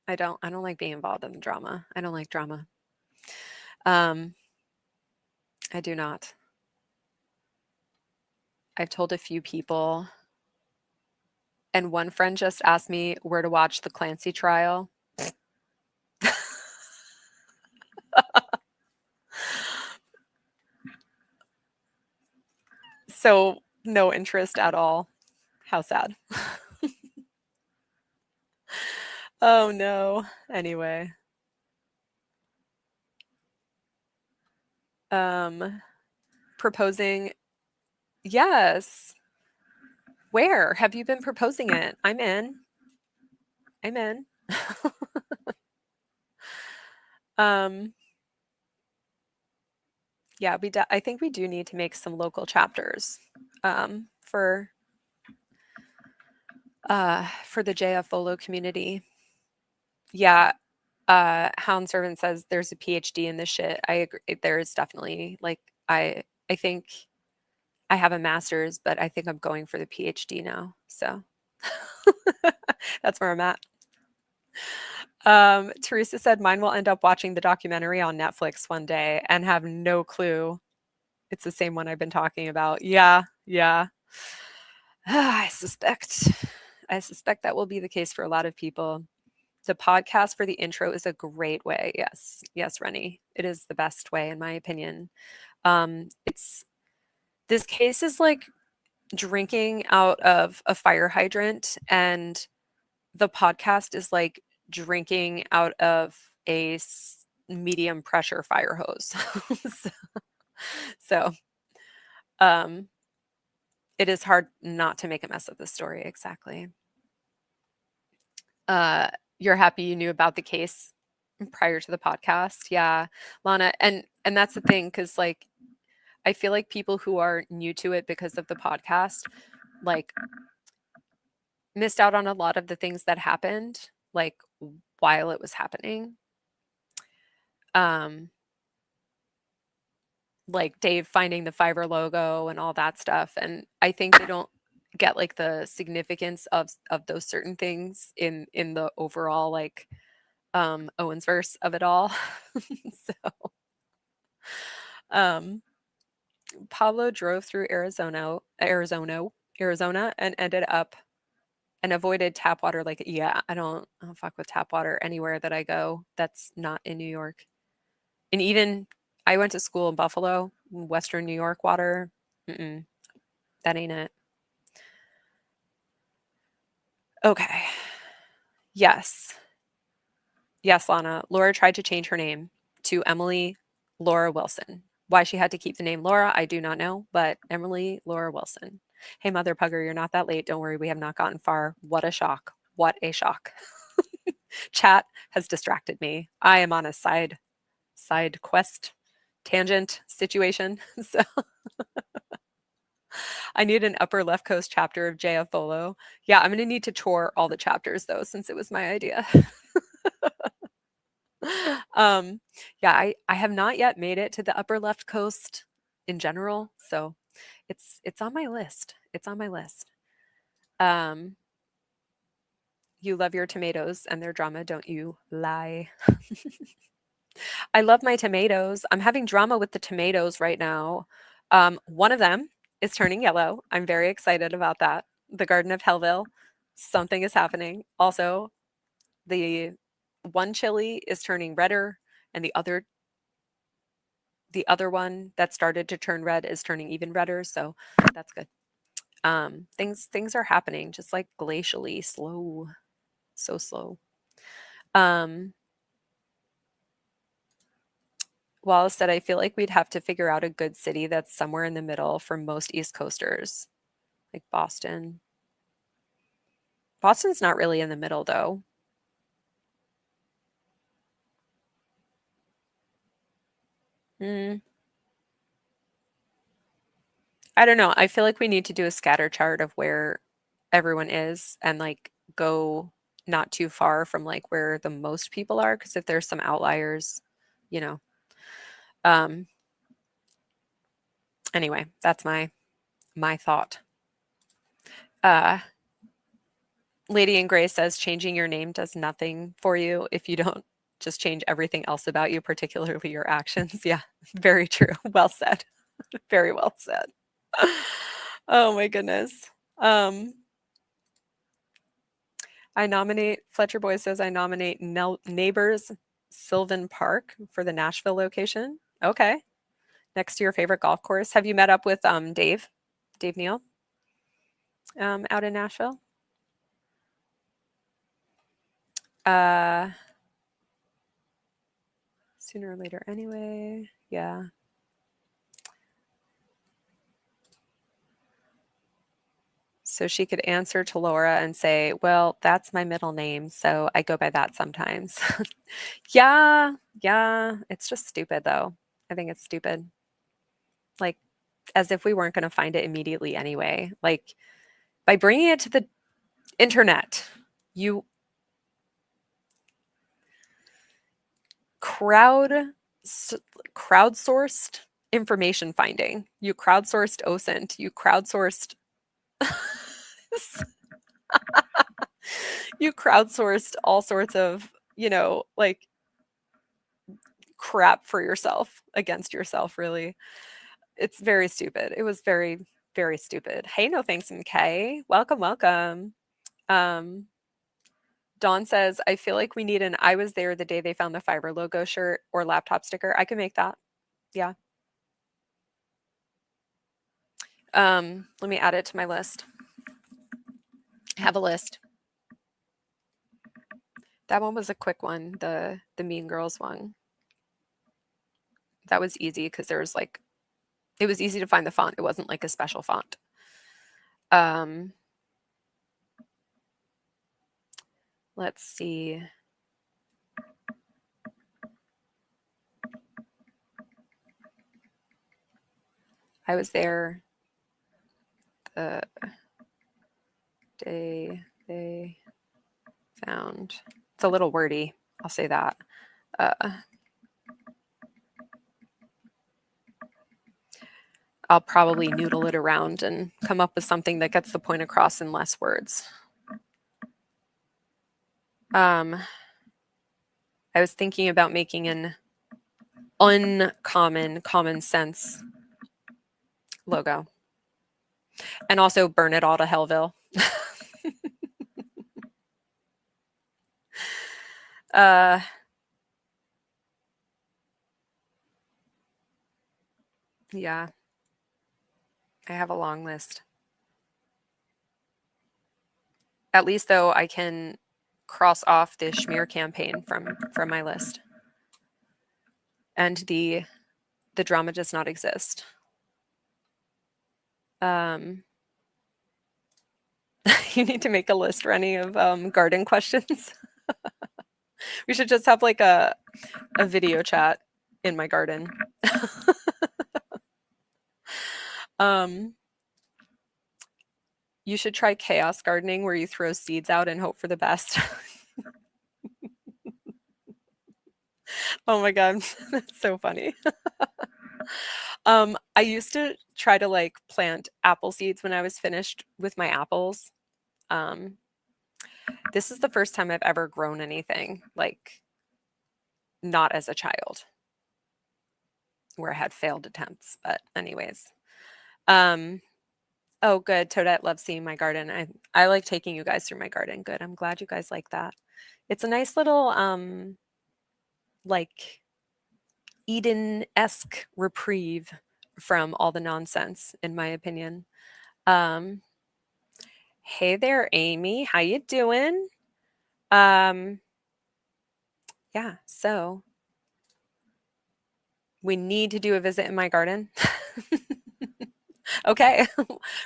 I don't like being involved in the drama. I don't like drama. I do not. I've told a few people, and one friend just asked me where to watch the Clancy trial. So no interest at all. How sad. Oh no. Anyway. Proposing. Yes. Where have you been proposing it? I'm in. Yeah, I think we do need to make some local chapters for the JF Volo community. Yeah. Hound Servant says there's a PhD in this shit. I agree. There is definitely like I think I have a master's, but I think I'm going for the PhD now. So that's where I'm at. Teresa said mine will end up watching the documentary on Netflix one day and have no clue it's the same one I've been talking about. Yeah. I suspect that will be the case for a lot of people. The podcast for the intro is a great way. Yes, Rennie. It is the best way, in my opinion. This case is like drinking out of a fire hydrant, and the podcast is like drinking out of a medium pressure fire hose. So it is hard not to make a mess of the story. Exactly. You're happy you knew about the case prior to the podcast. Yeah, Lana. And that's the thing, because like, I feel like people who are new to it because of the podcast, like, missed out on a lot of the things that happened, like, while it was happening. Like Dave finding the Fiverr logo and all that stuff. And I think they don't get like the significance of those certain things in the overall like Owens verse of it all. So Pablo drove through Arizona and ended up and avoided tap water. Like, yeah, I don't fuck with tap water anywhere that I go that's not in New York. And even I went to school in Buffalo, Western New York water. That ain't it. Okay. Yes, Lana. Laura tried to change her name to Emily Laura Wilson. Why she had to keep the name Laura, I do not know, but Emily Laura Wilson. Hey, Mother Pugger, you're not that late. Don't worry, we have not gotten far. What a shock. What a shock. Chat has distracted me. I am on a side quest tangent situation. So I need an Upper Left Coast chapter of JF Bolo. Yeah, I'm going to need to chore all the chapters though, since it was my idea. Yeah, I have not yet made it to the Upper Left Coast in general, so it's on my list. It's on my list. You love your tomatoes and their drama, don't you? Lie. I love my tomatoes. I'm having drama with the tomatoes right now. One of them is turning yellow. I'm very excited about that. The Garden of Hellville, something is happening. Also, the one chili is turning redder, and the other one that started to turn red is turning even redder. So that's good. Things are happening just like glacially slow, so slow. Wallace said, I feel like we'd have to figure out a good city that's somewhere in the middle for most East Coasters, like Boston. Boston's not really in the middle, though. I don't know. I feel like we need to do a scatter chart of where everyone is and like go not too far from like where the most people are, because if there's some outliers, you know. Anyway, that's my thought. Lady in Gray says changing your name does nothing for you if you don't just change everything else about you, particularly your actions. Yeah, very true. Well said. Very well said. Oh my goodness. I nominate, Fletcher Boy says, I nominate Neighbors Sylvan Park for the Nashville location. Okay. Next to your favorite golf course. Have you met up with Dave Neal out in Nashville? Sooner or later anyway. Yeah. So she could answer to Laura and say, well, that's my middle name, so I go by that sometimes. Yeah, it's just stupid, though. I think it's stupid. Like, as if we weren't going to find it immediately anyway. Like, by bringing it to the internet, you crowdsourced information finding. You crowdsourced OSINT. You crowdsourced you crowdsourced all sorts of, like crap for yourself against yourself, really. It's very stupid. It was very, very stupid. Hey, no thanks, MK. Welcome. Dawn says, I feel like we need an I was there the day they found the fiber logo shirt or laptop sticker. I can make that. Yeah. Let me add it to my list. I have a list. That one was a quick one, the Mean Girls one. That was easy because there was like, it was easy to find the font. It wasn't like a special font. Let's see. I was there the day they found. It's a little wordy. I'll say that. I'll probably noodle it around and come up with something that gets the point across in less words. I was thinking about making an uncommon, common sense logo. And also burn it all to Hellville. Yeah. I have a long list. At least, though, I can cross off the Schmear campaign from my list. And the drama does not exist. You need to make a list, Rennie, of garden questions. We should just have like a video chat in my garden. You should try chaos gardening where you throw seeds out and hope for the best. Oh my God, that's so funny. I used to try to like plant apple seeds when I was finished with my apples. This is the first time I've ever grown anything, like not as a child, where I had failed attempts. But anyways, oh good, Toadette loves seeing my garden. I like taking you guys through my garden. Good, I'm glad you guys like that. It's a nice little like Eden-esque reprieve from all the nonsense, in my opinion. Hey there, Amy. How you doing? Yeah, so we need to do a visit in my garden. Okay,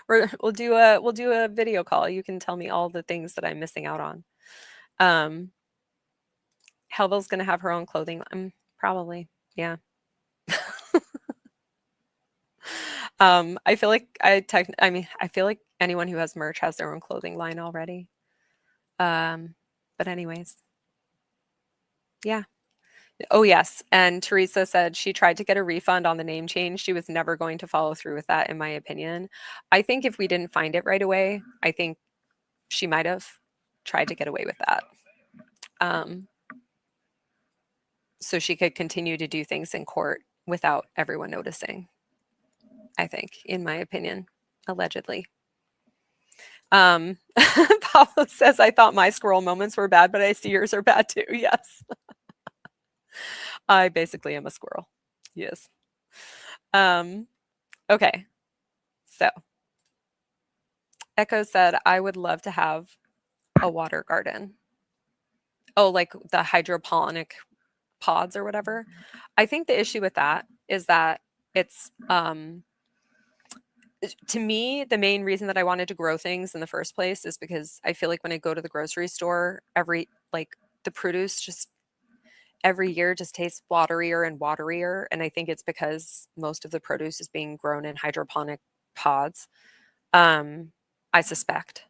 we'll do a video call. You can tell me all the things that I'm missing out on. Hellville's gonna have her own clothing. Probably, yeah. I feel like I feel like anyone who has merch has their own clothing line already. But anyways, yeah. Oh yes, and Teresa said she tried to get a refund on the name change. She was never going to follow through with that, in my opinion. I think if we didn't find it right away, I think she might have tried to get away with that. So she could continue to do things in court without everyone noticing. I think, in my opinion, allegedly. Pablo says, I thought my squirrel moments were bad, but I see yours are bad too. Yes. I basically am a squirrel. Yes. Okay. So Echo said, I would love to have a water garden. Oh, like the hydroponic pods or whatever. I think the issue with that is that it's to me, the main reason that I wanted to grow things in the first place is because I feel like when I go to the grocery store, the produce just every year just tastes waterier and waterier. And I think it's because most of the produce is being grown in hydroponic pods. I suspect.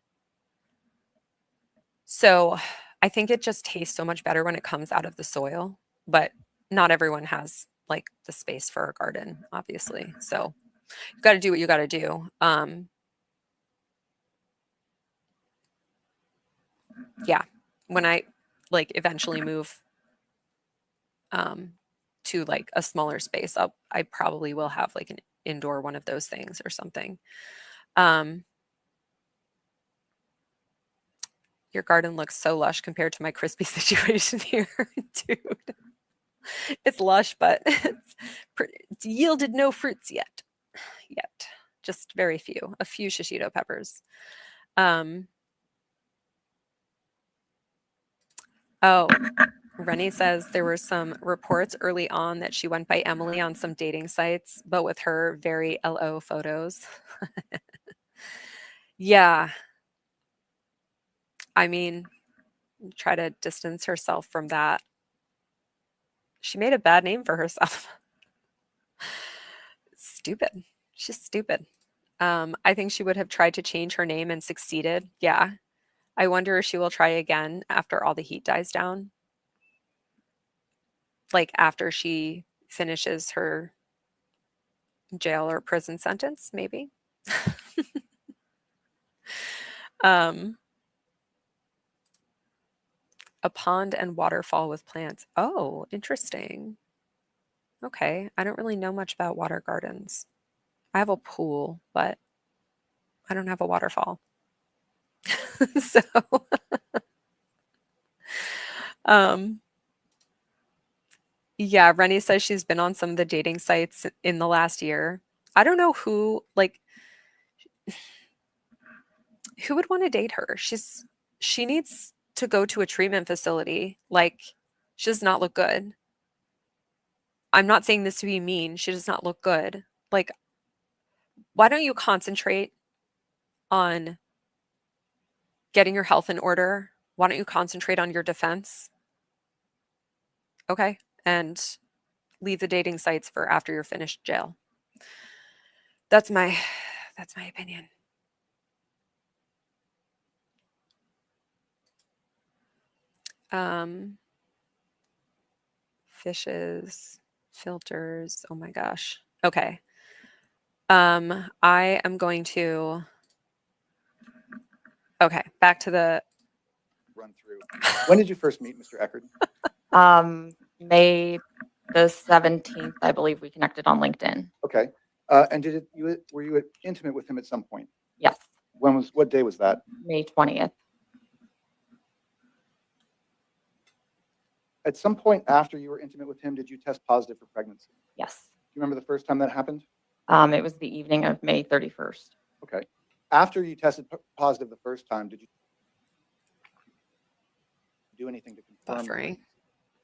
So I think it just tastes so much better when it comes out of the soil, but not everyone has like the space for a garden, obviously. So you got to do what you got to do. Yeah, when I like eventually move to like a smaller space, I probably will have like an indoor one of those things or something. Your garden looks so lush compared to my crispy situation here, dude. It's lush, but it's yielded no fruits yet. Just very few, a few shishito peppers. Oh, Rennie says there were some reports early on that she went by Emily on some dating sites, but with her very LO photos. Yeah. I mean, try to distance herself from that. She made a bad name for herself. Stupid. She's stupid. I think she would have tried to change her name and succeeded. Yeah. I wonder if she will try again after all the heat dies down. Like after she finishes her jail or prison sentence, maybe. A pond and waterfall with plants. Oh, interesting. Okay. I don't really know much about water gardens. I have a pool, but I don't have a waterfall. So, yeah, Rennie says she's been on some of the dating sites in the last year. I don't know who would want to date her. She needs to go to a treatment facility. Like, she does not look good. I'm not saying this to be mean. She does not look good. Like, why don't you concentrate on getting your health in order? Why don't you concentrate on your defense? Okay. And leave the dating sites for after you're finished jail. That's my opinion. Fishes, filters. Oh my gosh. Okay. I am going to. Okay, back to the Run through. When did you first meet Mr. Eckerd? May the 17th, I believe we connected on LinkedIn. Okay. And were you intimate with him at some point? Yes. What day was that? May 20th. At some point after you were intimate with him, did you test positive for pregnancy? Yes. Do you remember the first time that happened? It was the evening of May 31st. Okay. After you tested positive the first time, did you do anything to confirm? Buffering.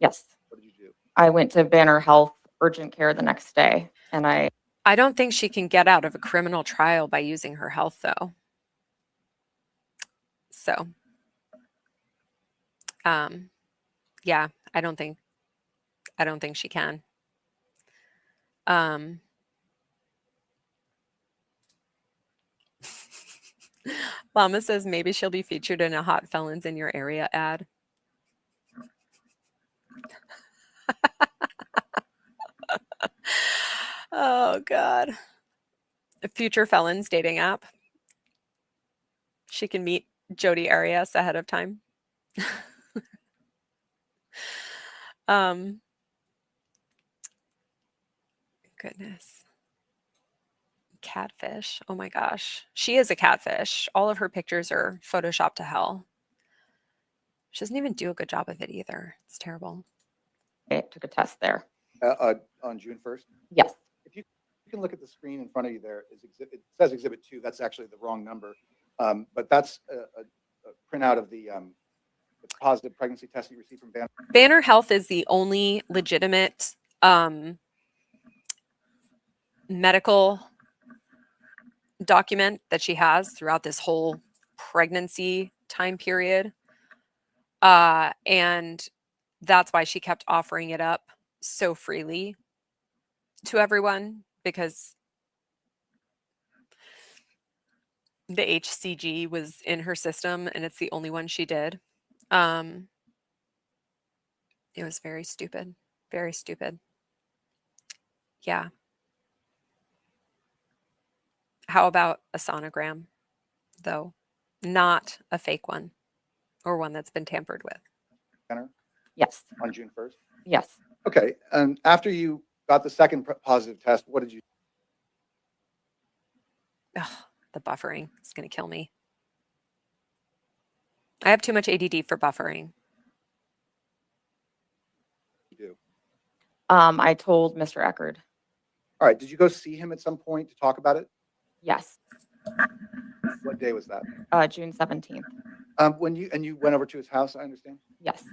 Yes. What did you do? I went to Banner Health urgent care the next day, and I don't think she can get out of a criminal trial by using her health, though. So, yeah, I don't think she can. Llama says maybe she'll be featured in a hot felons in your area ad. Oh God. A future felons dating app. She can meet Jodi Arias ahead of time. Goodness. Catfish. Oh my gosh. She is a catfish. All of her pictures are photoshopped to hell. She doesn't even do a good job of it either. It's terrible. I took a test there. On June 1st? Yes. If you can look at the screen in front of you there, it says Exhibit 2. That's actually the wrong number. But that's a printout of the positive pregnancy test you received from Banner. Banner Health is the only legitimate medical document that she has throughout this whole pregnancy time period. And that's why she kept offering it up so freely to everyone, because the HCG was in her system and it's the only one she did. It was very stupid. Very stupid. Yeah. How about a sonogram, though? Not a fake one or one that's been tampered with. Banner? Yes. On June 1st? Yes. Okay. And after you got the second positive test, what did you? Ugh, the buffering is going to kill me. I have too much ADD for buffering. You do. I told Mr. Eckerd. All right. Did you go see him at some point to talk about it? Yes. What day was that? June 17th. When you went over to his house, I understand. Yes.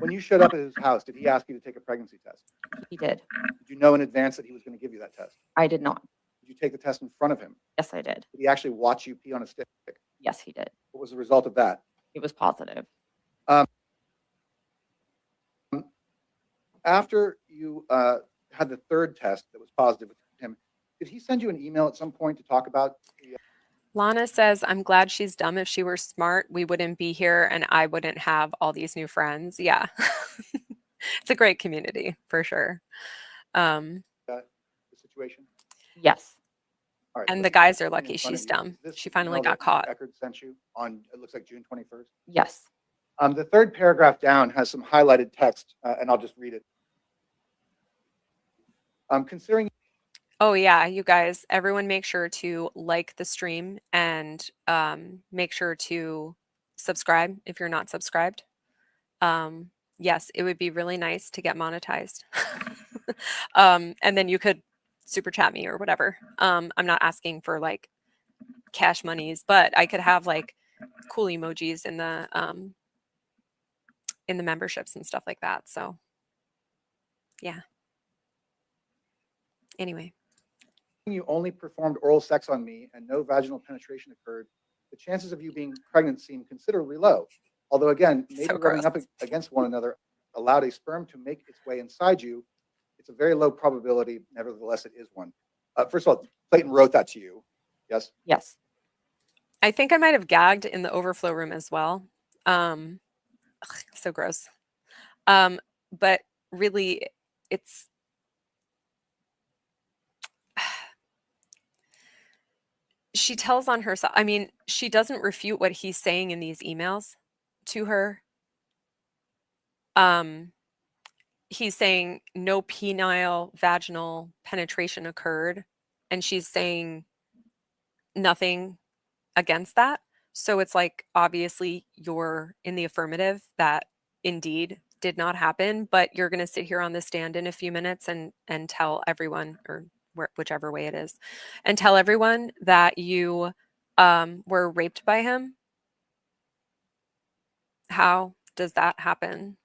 When you showed up at his house, did he ask you to take a pregnancy test? He did. Did you know in advance that he was going to give you that test? I did not. Did you take the test in front of him? Yes, I did. Did he actually watch you pee on a stick? Yes, he did. What was the result of that? It was positive. After you had the third test that was positive with him, did he send you an email at some point to talk about the Lana says, I'm glad she's dumb. If she were smart, we wouldn't be here and I wouldn't have all these new friends. Yeah. It's a great community for sure. the situation? Yes. All right, And look the at guys the are screen lucky in front she's of you. dumb. Is this She the finally email got that caught. Mr. Eckerd sent you on, it looks like June 21st. Yes. The third paragraph down has some highlighted text, and I'll just read it. Considering. Oh yeah, you guys, everyone make sure to like the stream and make sure to subscribe if you're not subscribed. Yes, it would be really nice to get monetized. And then you could super chat me or whatever. I'm not asking for like cash monies, but I could have like cool emojis in the memberships and stuff like that. So yeah. Anyway. You only performed oral sex on me and no vaginal penetration occurred, the chances of you being pregnant seem considerably low. Although again, maybe So rubbing up gross. against one another allowed a sperm to make its way inside you, it's a very low probability. Nevertheless, it is one. First of all, Clayton wrote that to you. Yes? Yes. I think I might have gagged in the overflow room as well. So gross. But really, it's she tells on herself. I mean, she doesn't refute what he's saying in these emails to her. He's saying no penile vaginal penetration occurred, and she's saying nothing against that. So it's like, obviously, you're in the affirmative that indeed did not happen, but you're going to sit here on the stand in a few minutes and tell everyone, or whichever way it is, and tell everyone that you were raped by him. How does that happen?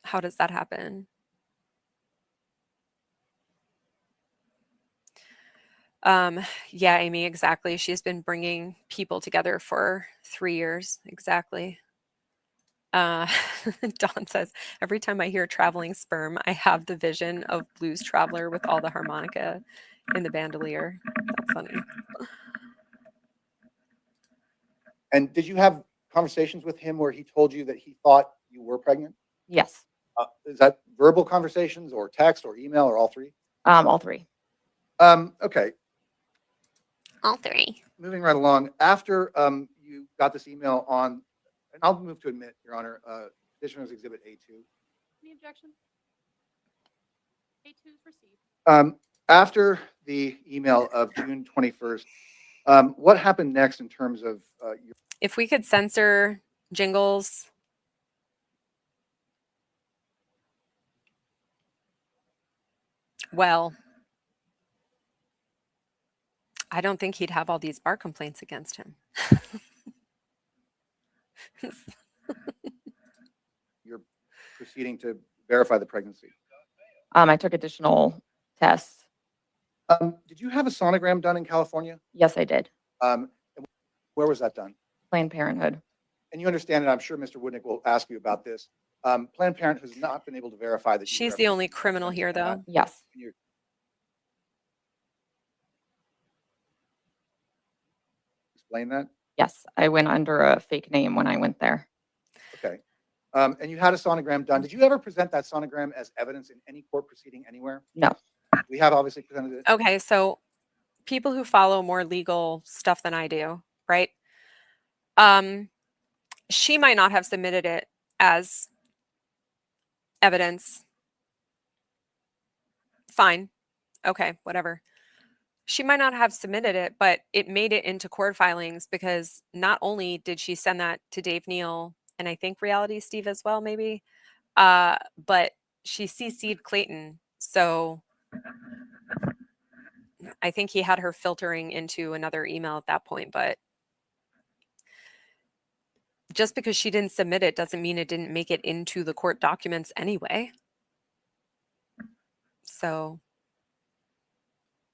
How does that happen? Yeah, Amy, exactly. She's been bringing people together for 3 years. Exactly. Dawn says, every time I hear traveling sperm, I have the vision of Blues Traveler with all the harmonica in the bandolier. That's funny. And did you have conversations with him where he told you that he thought you were pregnant? Yes. Is that verbal conversations or text or email or all three? All three. Okay. All three. Moving right along. After you got this email on, and I'll move to admit, Your Honor, Petitioner's Exhibit A2. Any objection? A2 is received. After the email of June 21st, what happened next in terms of your... If we could censor jingles. Well, I don't think he'd have all these bar complaints against him. You're proceeding to verify the pregnancy. I took additional tests. Did you have a sonogram done in California? Yes, I did. Where was that done? Planned Parenthood. And you understand, and I'm sure Mr. Woodnick will ask you about this. Planned Parenthood has not been able to verify that. She's the only criminal here, though. Yes. Explain that? Yes, I went under a fake name when I went there. Okay. And you had a sonogram done. Did you ever present that sonogram as evidence in any court proceeding anywhere? No. We have obviously presented it. Okay, so people who follow more legal stuff than I do, right? She might not have submitted it as evidence. Fine. Okay, whatever. She might not have submitted it, but it made it into court filings because not only did she send that to Dave Neal and I think Reality Steve as well, maybe, but she CC'd Clayton. So I think he had her filtering into another email at that point, but just because she didn't submit it doesn't mean it didn't make it into the court documents anyway. So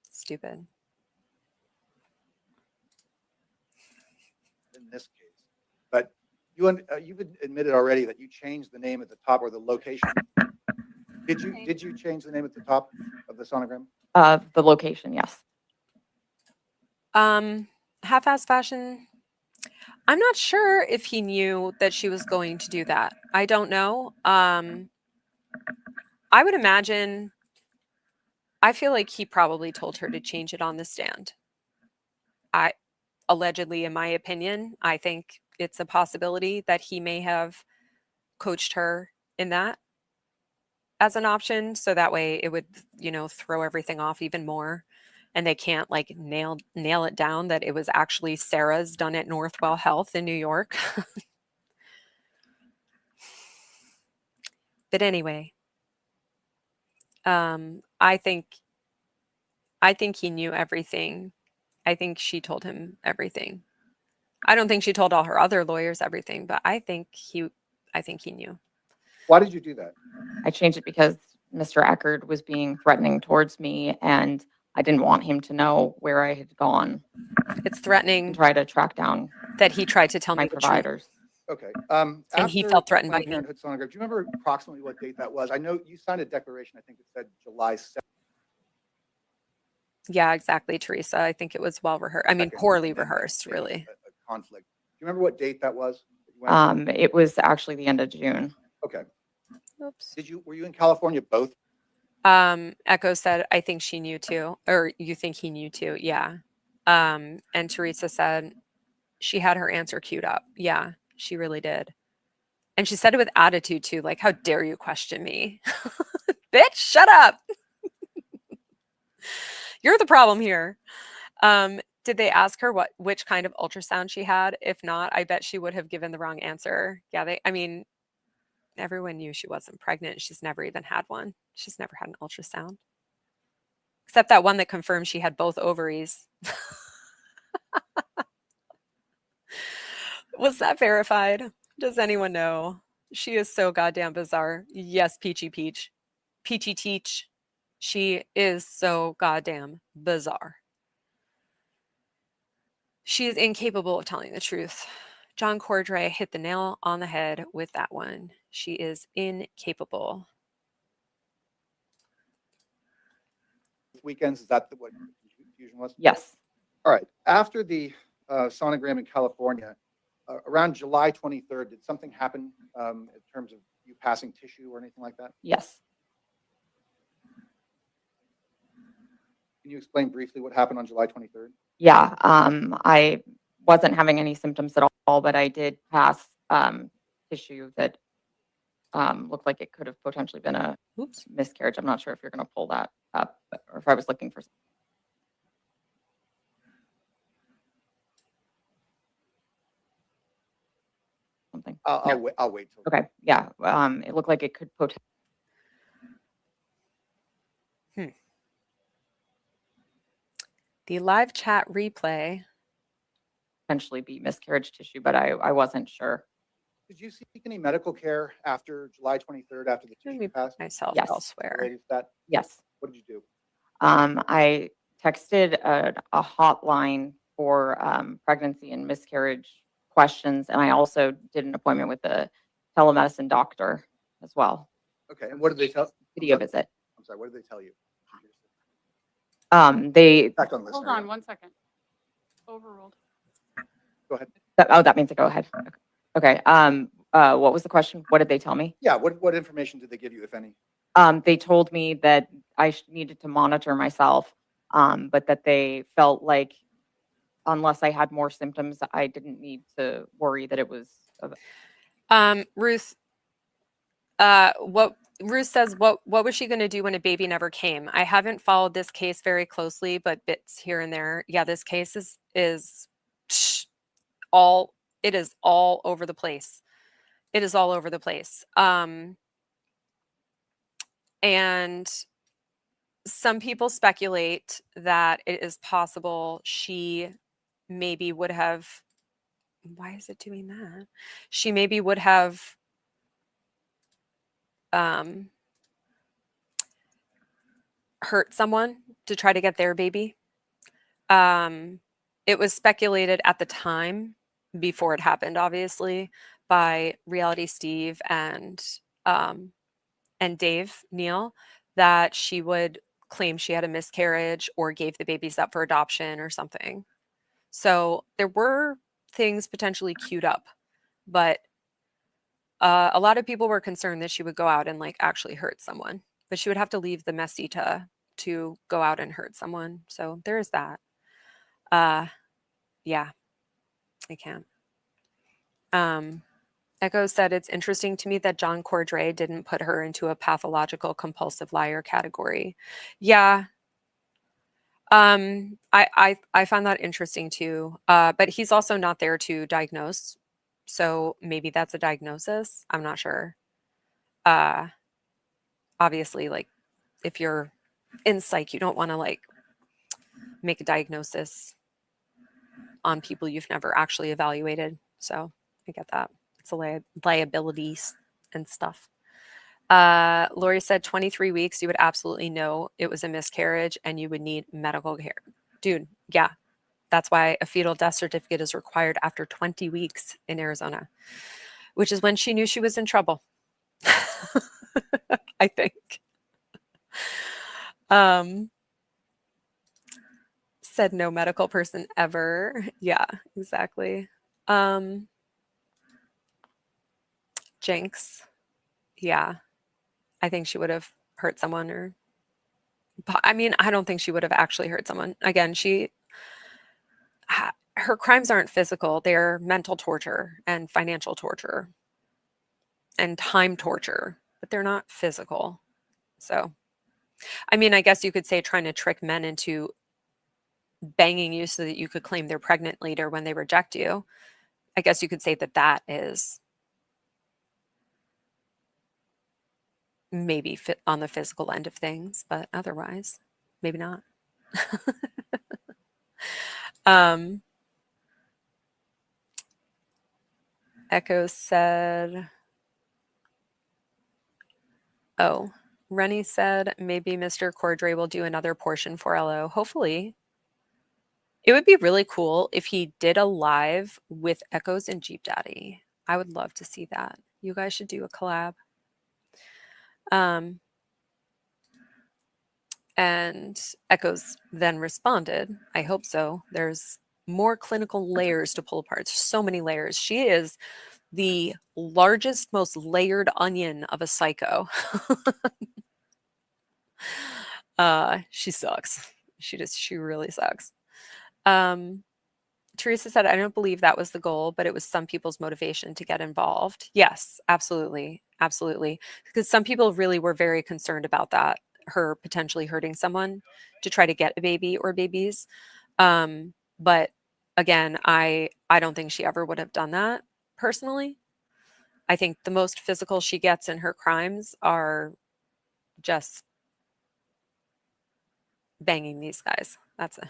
stupid. In this case, but you've admitted already that you changed the name at the top or the location. Did you change the name at the top of the sonogram? The location, yes. Half-ass fashion. I'm not sure if he knew that she was going to do that. I don't know. I would imagine. I feel like he probably told her to change it on the stand. Allegedly, in my opinion, I think it's a possibility that he may have coached her in that as an option. So that way it would, throw everything off even more. And they can't like nail it down that it was actually Sarah's done at Northwell Health in New York. But anyway, I think he knew everything. I think she told him everything. I don't think she told all her other lawyers everything, but I think he knew. Why did you do that? I changed it because Mr. Eckerd was being threatening towards me, and I didn't want him to know where I had gone. It's threatening. Try to track down that he tried to tell my me providers. Okay. And he After felt threatened by Planned me. Parenthood sonogram, do you remember approximately what date that was? I know you signed a declaration. I think it said July 7th. Yeah, exactly, Teresa. I think it was well rehearsed. I mean, poorly rehearsed, really. A conflict. Do you remember what date that was? It was actually the end of June. Okay. Oops. Were you in California both? Echo said, I think she knew too, or you think he knew too. Yeah. And Teresa said she had her answer queued up. Yeah, she really did. And she said it with attitude too, like, how dare you question me? Bitch, shut up. You're the problem here. Did they ask her which kind of ultrasound she had? If not, I bet she would have given the wrong answer. Yeah, I mean, everyone knew she wasn't pregnant. She's never even had one. She's never had an ultrasound. Except that one that confirmed she had both ovaries. Was that verified? Does anyone know? She is so goddamn bizarre. Yes, Peachy Peach. Peachy Teach. She is so goddamn bizarre. She is incapable of telling the truth. John Cordray hit the nail on the head with that one. She is incapable. Weekends, is that what the confusion was? Yes. All right. After the sonogram in California, around July 23rd, did something happen in terms of you passing tissue or anything like that? Yes. Can you explain briefly what happened on July 23rd? Yeah. I wasn't having any symptoms at all, but I did pass tissue that looked like it could have potentially been a miscarriage. I'm not sure if you're going to pull that up or if I was looking for something. I'll wait till. Okay. Yeah. It looked like it could potentially. The live chat replay Potentially be miscarriage tissue, but I wasn't sure. Did you seek any medical care after July 23rd, after the tissue passed? myself Yes. elsewhere. Related to that? Yes. What did you do? I texted a hotline for pregnancy and miscarriage questions, and I also did an appointment with a telemedicine doctor as well. Okay, and what did they tell? Video visit. I'm sorry, what did they tell you? They. Back on Hold on 1 second. Overruled. Go ahead. That means to go ahead. Okay. What was the question? What did they tell me? Yeah. What information did they give you, if any? They told me that I needed to monitor myself, but that they felt like unless I had more symptoms, I didn't need to worry that it was. Ruth, what Ruth says, what was she going to do when a baby never came? I haven't followed this case very closely, but bits here and there. Yeah, this case is all over the place. It is all over the place. And some people speculate that it is possible she maybe would have. Why is it doing that? She maybe would have hurt someone to try to get their baby. It was speculated at the time, before it happened, obviously, by Reality Steve and Dave Neal, that she would claim she had a miscarriage or gave the babies up for adoption or something. So there were things potentially queued up, but a lot of people were concerned that she would go out and like actually hurt someone, but she would have to leave the mesita to go out and hurt someone. So there is that. Yeah, I can't. Echo said, it's interesting to me that John Cordray didn't put her into a pathological compulsive liar category. Yeah. I find that interesting too. But he's also not there to diagnose. So maybe that's a diagnosis. I'm not sure. Obviously, like if you're in psych, you don't want to like make a diagnosis on people you've never actually evaluated. So I get that. It's a liabilities and stuff. Lori said 23 weeks, you would absolutely know it was a miscarriage and you would need medical care. Dude, yeah. That's why a fetal death certificate is required after 20 weeks in Arizona, which is when she knew she was in trouble. I think. Said no medical person ever. Yeah, exactly. Jinx. Yeah. I think she would have hurt someone or I mean, I don't think she would have actually hurt someone. Again, her crimes aren't physical, they're mental torture and financial torture and time torture, but they're not physical. So, I mean, I guess you could say trying to trick men into banging you so that you could claim they're pregnant later when they reject you. I guess you could say that that is maybe fit on the physical end of things, but otherwise, maybe not. Echo said, oh, Rennie said maybe Mr. Cordray will do another portion for LO. Hopefully. It would be really cool if he did a live with Echoes and Jeep Daddy. I would love to see that. You guys should do a collab. And Echoes then responded, I hope so. There's more clinical layers to pull apart. So many layers. She is the largest, most layered onion of a psycho. She sucks. She really sucks. Teresa said, I don't believe that was the goal, but it was some people's motivation to get involved. Yes, absolutely. Absolutely. Because some people really were very concerned about that, her potentially hurting someone to try to get a baby or babies. But again, I don't think she ever would have done that personally. I think the most physical she gets in her crimes are just banging these guys. That's a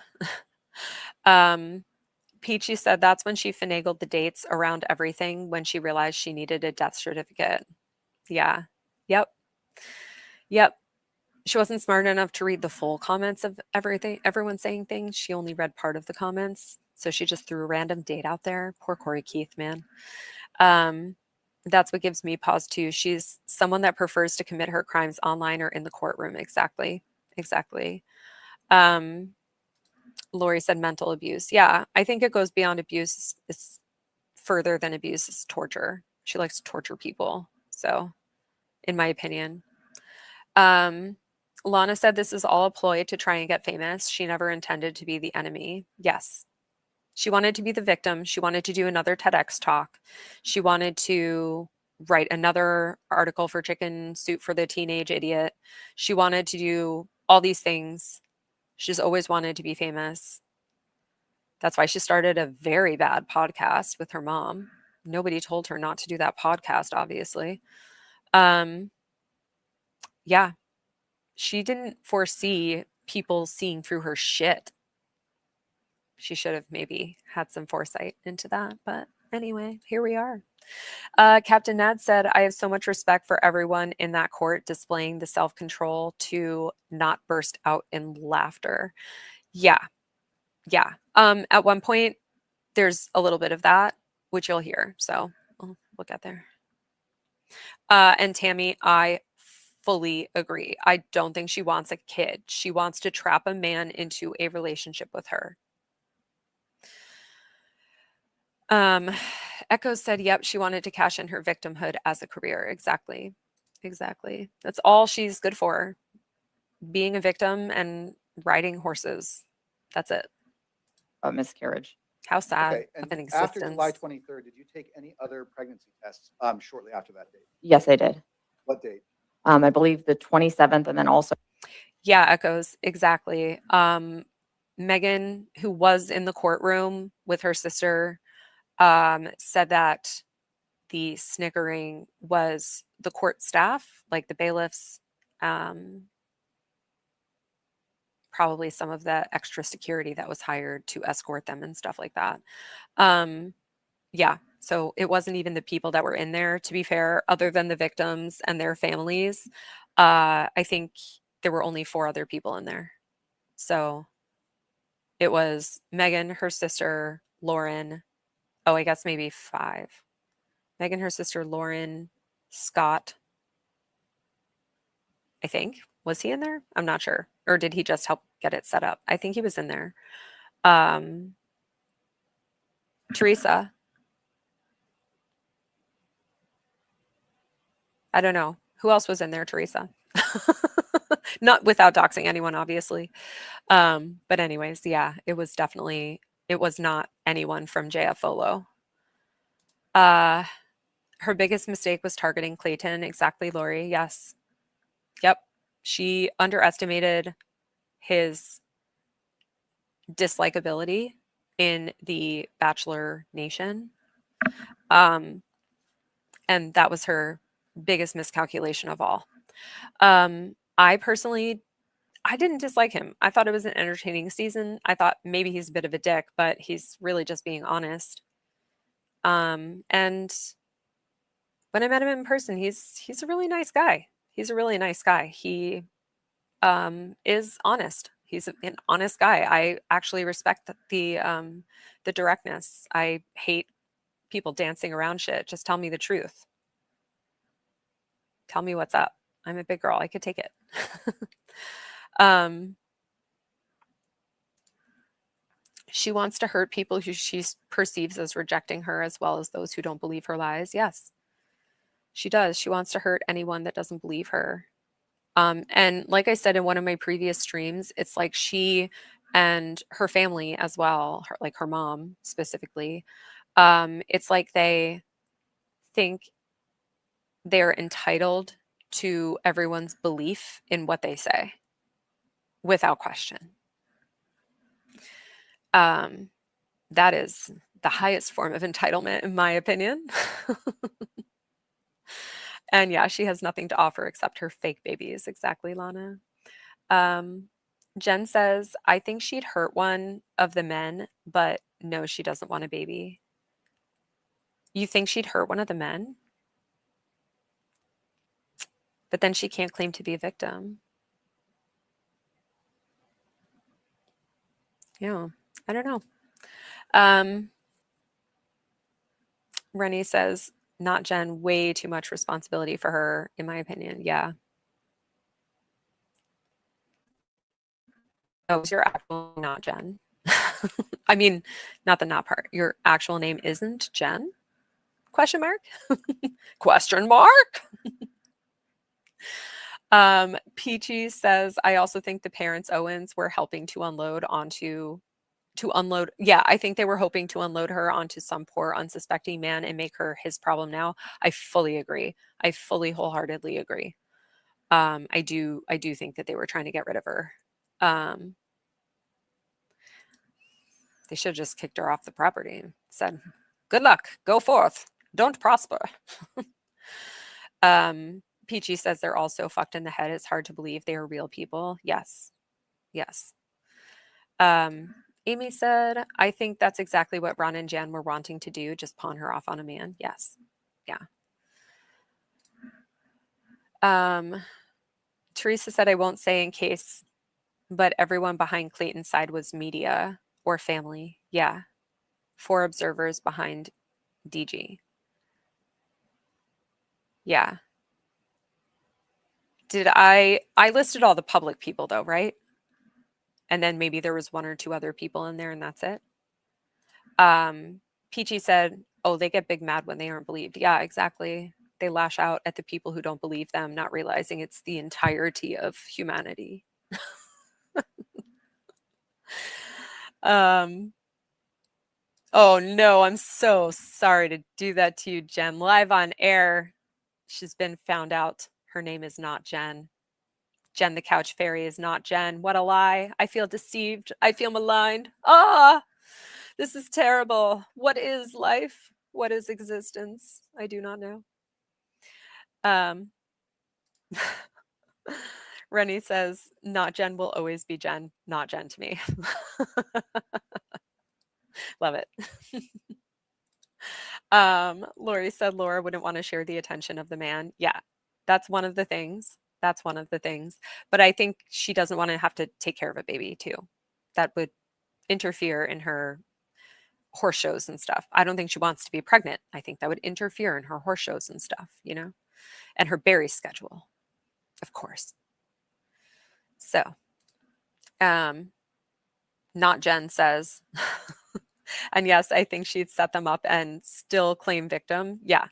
Peachy said that's when she finagled the dates around everything when she realized she needed a death certificate. Yeah. Yep. Yep. She wasn't smart enough to read the full comments of everything, everyone saying things. She only read part of the comments. So she just threw a random date out there. Poor Corey Keith, man. That's what gives me pause too. She's someone that prefers to commit her crimes online or in the courtroom. Exactly. Exactly. Lori said mental abuse. Yeah, I think it goes beyond abuse. It's further than abuse. It's torture. She likes to torture people. So, in my opinion. Lana said this is all a ploy to try and get famous. She never intended to be the enemy. Yes. She wanted to be the victim. She wanted to do another TEDx talk. She wanted to write another article for Chicken Soup for the Teenage Idiot. She wanted to do all these things. She's always wanted to be famous. That's why she started a very bad podcast with her mom. Nobody told her not to do that podcast, obviously. Yeah, she didn't foresee people seeing through her shit. She should have maybe had some foresight into that. But anyway, here we are. Captain Ned said, I have so much respect for everyone in that court displaying the self-control to not burst out in laughter. Yeah. Yeah. At one point, there's a little bit of that, which you'll hear. So we'll get there. And Tammy, I fully agree. I don't think she wants a kid. She wants to trap a man into a relationship with her. Echo said, yep, she wanted to cash in her victimhood as a career. Exactly. Exactly. That's all she's good for. Being a victim and riding horses. That's it. A miscarriage. How sad Okay, of and an existence. after July 23rd, did you take any other pregnancy tests shortly after that date? Yes, I did. What date? I believe the 27th, and then also. Yeah, Echoes. Exactly. Megan, who was in the courtroom with her sister, said that the snickering was the court staff, like the bailiffs, probably some of the extra security that was hired to escort them and stuff like that. Yeah, so it wasn't even the people that were in there, to be fair, other than the victims and their families. I think there were only 4 other people in there. So It was Megan, her sister, Lauren. Oh, I guess maybe 5. Megan, her sister, Lauren, Scott, I think. Was he in there? I'm not sure. Or did he just help get it set up? I think he was in there. Teresa. I don't know. Who else was in there, Teresa? Not without doxing anyone, obviously. But anyways, yeah, it was not anyone from JF Folo. Her biggest mistake was targeting Clayton. Exactly, Lori. Yes. Yep. She underestimated his dislikability in the Bachelor Nation. And that was her biggest miscalculation of all. I didn't dislike him. I thought it was an entertaining season. I thought maybe he's a bit of a dick, but he's really just being honest. And when I met him in person, he's a really nice guy. He's a really nice guy. He is honest. He's an honest guy. I actually respect the directness. I hate people dancing around shit. Just tell me the truth. Tell me what's up. I'm a big girl. I could take it. She wants to hurt people who she perceives as rejecting her, as well as those who don't believe her lies. Yes, she does. She wants to hurt anyone that doesn't believe her. And like I said in one of my previous streams, it's like she and her family as well, like her mom specifically, it's like they think they're entitled to everyone's belief in what they say without question. That is the highest form of entitlement, in my opinion. And yeah, she has nothing to offer except her fake babies. Exactly, Lana. Jen says, I think she'd hurt one of the men, but no, she doesn't want a baby. You think she'd hurt one of the men? But then she can't claim to be a victim. Yeah, I don't know. Rennie says, not Jen, way too much responsibility for her, in my opinion. Yeah. Oh, is your actual name not Jen? I mean, not the not part. Your actual name isn't Jen? Question mark? Question mark? Peachy says, I also think the parents Owens were helping to unload. Yeah, I think they were hoping to unload her onto some poor unsuspecting man and make her his problem now. I fully agree. I fully wholeheartedly agree. I do think that they were trying to get rid of her. They should have just kicked her off the property and said, good luck, go forth, don't prosper. Peachy says they're also fucked in the head. It's hard to believe they are real people. Yes. Yes. Amy said, I think that's exactly what Ron and Jan were wanting to do, just pawn her off on a man. Yes. Yeah. Teresa said, I won't say in case, but everyone behind Clayton's side was media or family. Yeah. 4 observers behind DG. Yeah. I listed all the public people though, right? And then maybe there was 1 or 2 other people in there and that's it. Peachy said, oh, they get big mad when they aren't believed. Yeah, exactly. They lash out at the people who don't believe them, not realizing it's the entirety of humanity. Oh no, I'm so sorry to do that to you, Jen. Live on air, she's been found out. Her name is not Jen. Jen the Couch Fairy is not Jen. What a lie. I feel deceived. I feel maligned. This is terrible. What is life? What is existence? I do not know. Rennie says, not Jen will always be Jen. Not Jen to me. Love it. Lori said Laura wouldn't want to share the attention of the man. Yeah, that's one of the things. That's one of the things. But I think she doesn't want to have to take care of a baby too. That would interfere in her horse shows and stuff. I don't think she wants to be pregnant. I think that would interfere in her horse shows and stuff, you know, and her berry schedule, of course. So, not Jen says, and yes, I think she'd set them up and still claim victim. Yeah,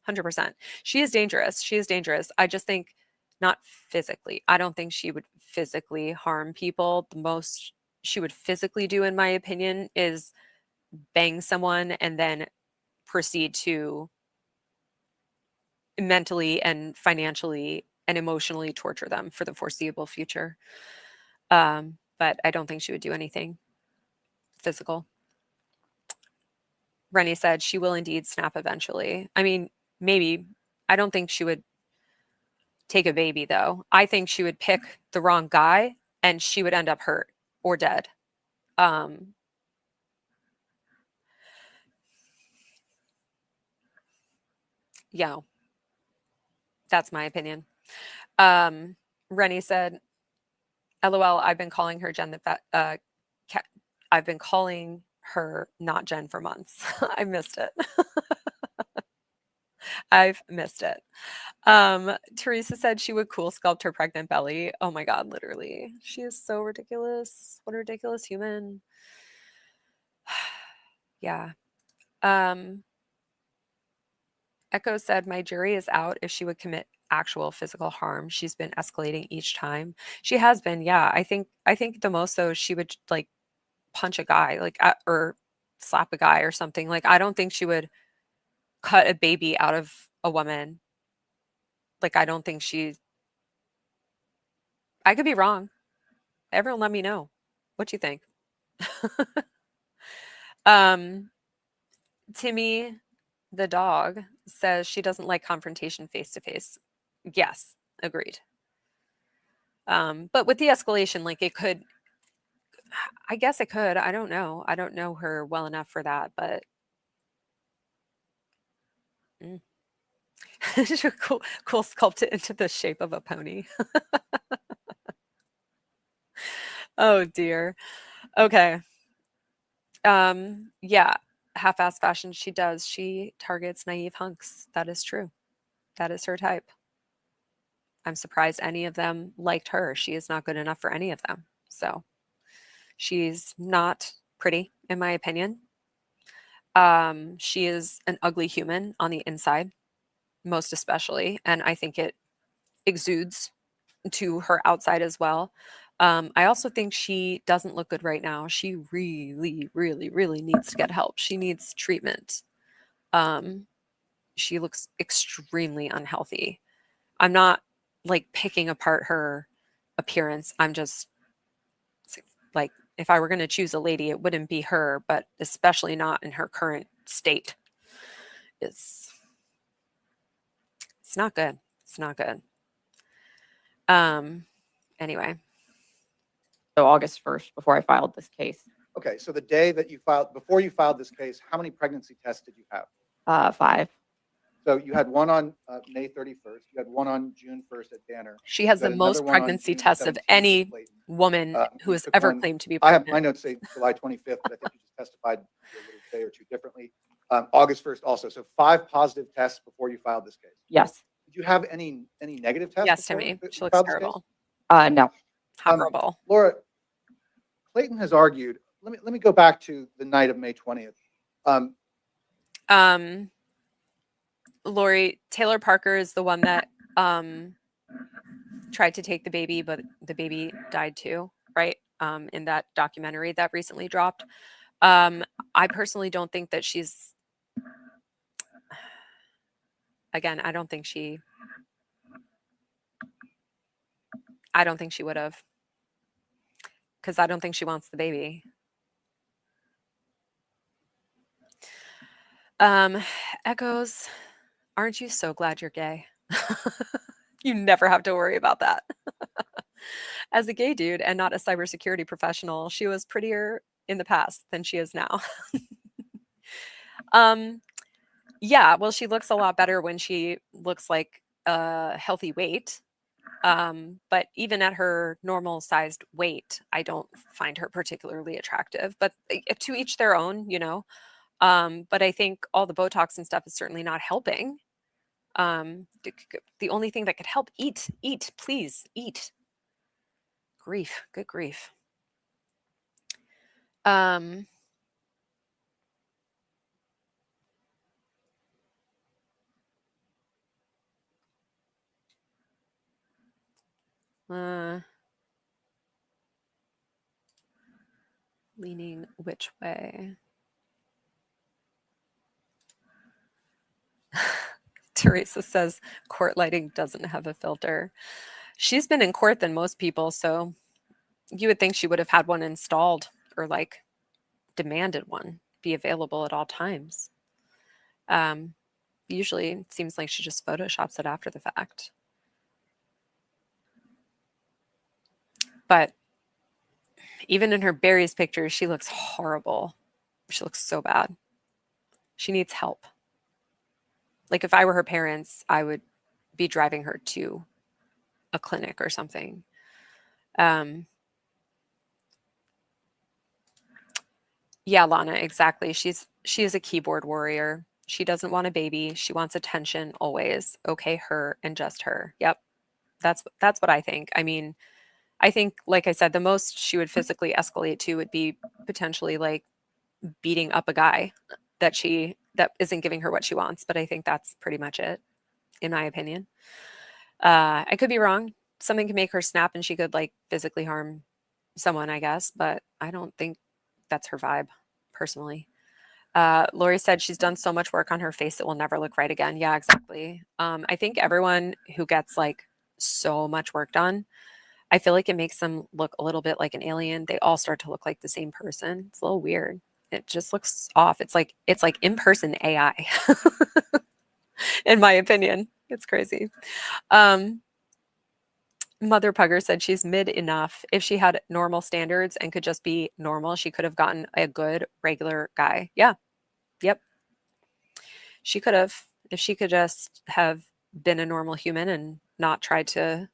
100%. She is dangerous. She is dangerous. I just think not physically. I don't think she would physically harm people. The most she would physically do, in my opinion, is bang someone and then proceed to mentally and financially and emotionally torture them for the foreseeable future. But I don't think she would do anything physical. Rennie said she will indeed snap eventually. I mean, maybe. I don't think she would take a baby, though. I think she would pick the wrong guy and she would end up hurt or dead. Yeah, that's my opinion. Rennie said, LOL, I've been calling her Jen I've been calling her not Jen for months. I missed it. I've missed it. Teresa said she would cool sculpt her pregnant belly. Oh my God, literally. She is so ridiculous. What a ridiculous human. Yeah. Echo said, my jury is out if she would commit actual physical harm. She's been escalating each time. She has been, yeah. I think the most though, she would like punch a guy, like or slap a guy or something. Like I don't think she would cut a baby out of a woman. Like I don't think I could be wrong. Everyone let me know. What do you think? Timmy, the dog, says she doesn't like confrontation face to face. Yes, agreed. But with the escalation, like it could, I guess it could. I don't know. I don't know her well enough for that, but cool sculpt it into the shape of a pony. Oh dear. Okay. Yeah, half-ass fashion she does. She targets naive hunks. That is true. That is her type. I'm surprised any of them liked her. She is not good enough for any of them. So she's not pretty, in my opinion. She is an ugly human on the inside, most especially, and I think it exudes to her outside as well. I also think she doesn't look good right now. She really, really, really needs to get help. She needs treatment. She looks extremely unhealthy. I'm not like picking apart her appearance. I'm just like, if I were going to choose a lady, it wouldn't be her, but especially not in her current state. It's not good. It's not good. Anyway. So August 1st, before I filed this case. Okay, so the day that you before you filed this case, how many pregnancy tests did you have? 5. So you had one on May 31st. You had one on June 1st at Danner. She has the most pregnancy tests of any woman who has ever claimed to be I pregnant. have my notes say July 25th, but I think you just testified a little day or two differently. August 1st also. So 5 positive tests before you filed this case. Yes. Did you have any negative tests? Yes, before Timmy. you She looks filed this terrible. No. Horrible. Laura, Clayton has argued. Let me go back to the night of May 20th. Lori, Taylor Parker is the one that tried to take the baby, but the baby died too, right? In that documentary that recently dropped. I personally don't think that she's, again, I don't think she would have, because I don't think she wants the baby. Echoes, aren't you so glad you're gay? You never have to worry about that. As a gay dude and not a cybersecurity professional, she was prettier in the past than she is now. Yeah, well, she looks a lot better when she looks like a healthy weight. But even at her normal sized weight, I don't find her particularly attractive. But to each their own, you know. But I think all the Botox and stuff is certainly not helping. The only thing that could help, eat, please, eat. Grief, good grief. Leaning which way? Teresa says court lighting doesn't have a filter. She's been in court than most people, so you would think she would have had one installed or like demanded one be available at all times. Usually it seems like she just photoshops it after the fact. But even in her berries pictures, she looks horrible. She looks so bad. She needs help. Like if I were her parents, I would be driving her to a clinic or something. Yeah, Lana, exactly. She is a keyboard warrior. She doesn't want a baby. She wants attention always. Okay, her and just her. Yep. That's what I think. I mean, I think, like I said, the most she would physically escalate to would be potentially like beating up a guy that isn't giving her what she wants. But I think that's pretty much it, in my opinion. I could be wrong. Something could make her snap and she could like physically harm someone, I guess. But I don't think that's her vibe, personally. Lori said she's done so much work on her face it will never look right again. Yeah, exactly. I think everyone who gets like so much work done, I feel like it makes them look a little bit like an alien. They all start to look like the same person. It's a little weird. It just looks off. It's like in-person AI, in my opinion. It's crazy. Mother Pugger said she's mid enough. If she had normal standards and could just be normal, she could have gotten a good regular guy. Yeah. Yep. She could have, if she could just have been a normal human and not tried to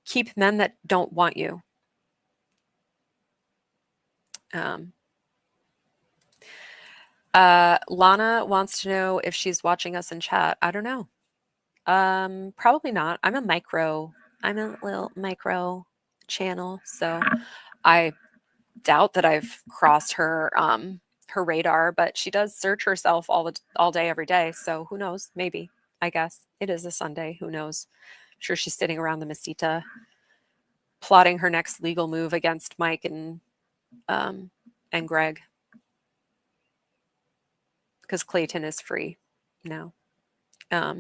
keep men that don't want you. Lana wants to know if she's watching us in chat. I don't know. Probably not. I'm a little micro channel, so I doubt that I've crossed her her radar, but she does search herself all day every day, so who knows? Maybe. I guess it is a Sunday. Who knows? I'm sure she's sitting around the mesita plotting her next legal move against Mike and Greg, because Clayton is free now. Yeah.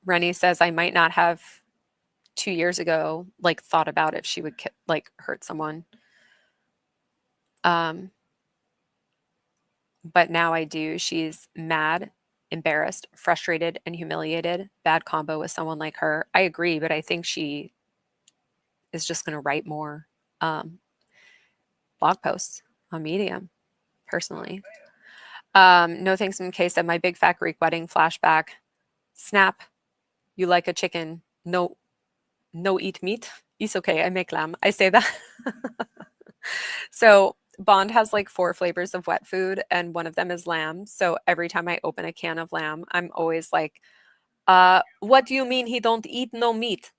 Rennie says I might not have 2 years ago like thought about if she would like hurt someone. But now I do. She's mad, embarrassed, frustrated, and humiliated. Bad combo with someone like her. I agree, but I think she is just going to write more blog posts on Medium, personally. No thanks in case of my big fat Greek wedding flashback. Snap. You like a chicken. No eat meat. It's okay. I make lamb. I say that. So Bond has like 4 flavors of wet food and one of them is lamb. So every time I open a can of lamb, I'm always like, what do you mean he don't eat no meat?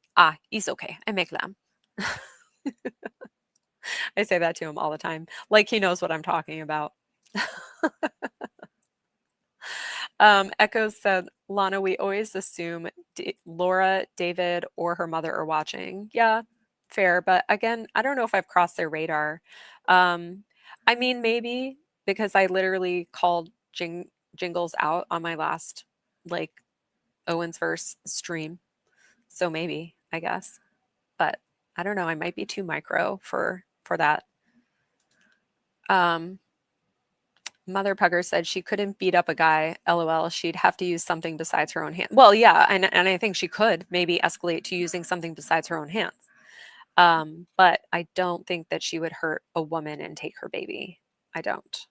It's okay. I make lamb. I say that to him all the time. Like he knows what I'm talking about. Echo said, Lana, we always assume Laura, David, or her mother are watching. Yeah, fair. But again, I don't know if I've crossed their radar. I mean, maybe because I literally called Jingles out on my last like Owens verse stream. So maybe, I guess. But I don't know. I might be too micro for that. Mother Pugger said she couldn't beat up a guy. LOL. She'd have to use something besides her own hand. Well, yeah, and I think she could maybe escalate to using something besides her own hands. But I don't think that she would hurt a woman and take her baby. I don't.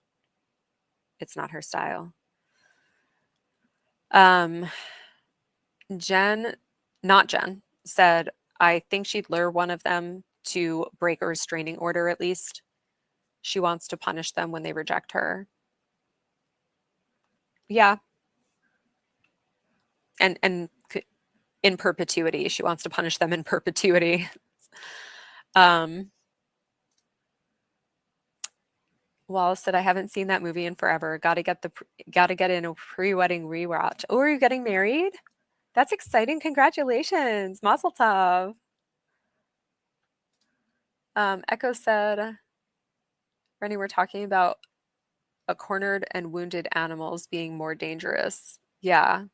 It's not her style. Jen, not Jen, said, I think she'd lure one of them to break a restraining order at least. She wants to punish them when they reject her. Yeah. And in perpetuity. She wants to punish them in perpetuity. Wallace said, I haven't seen that movie in forever. Gotta get in a pre-wedding rewatch. Oh, are you getting married? That's exciting. Congratulations. Mazel tov. Echo said, Rennie, we're talking about a cornered and wounded animals being more dangerous. Yeah.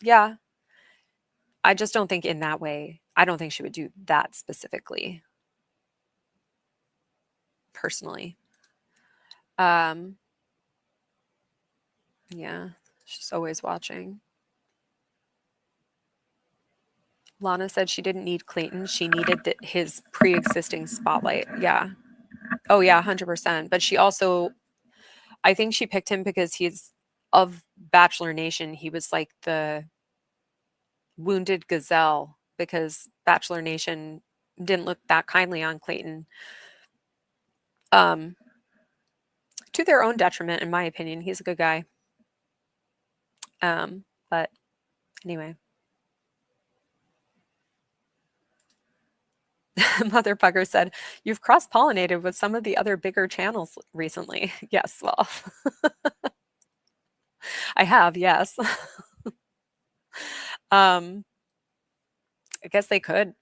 Yeah. I just don't think in that way. I don't think she would do that specifically. Personally. Yeah. She's always watching. Lana said she didn't need Clayton. She needed his pre-existing spotlight. Yeah. Oh, yeah, 100%. But she also, I think she picked him because he's of Bachelor Nation. He was like the wounded gazelle because Bachelor Nation didn't look that kindly on Clayton. To their own detriment, in my opinion. He's a good guy. But anyway. Mother Bugger said, you've cross-pollinated with some of the other bigger channels recently. Yes, well, I have, yes. I guess they could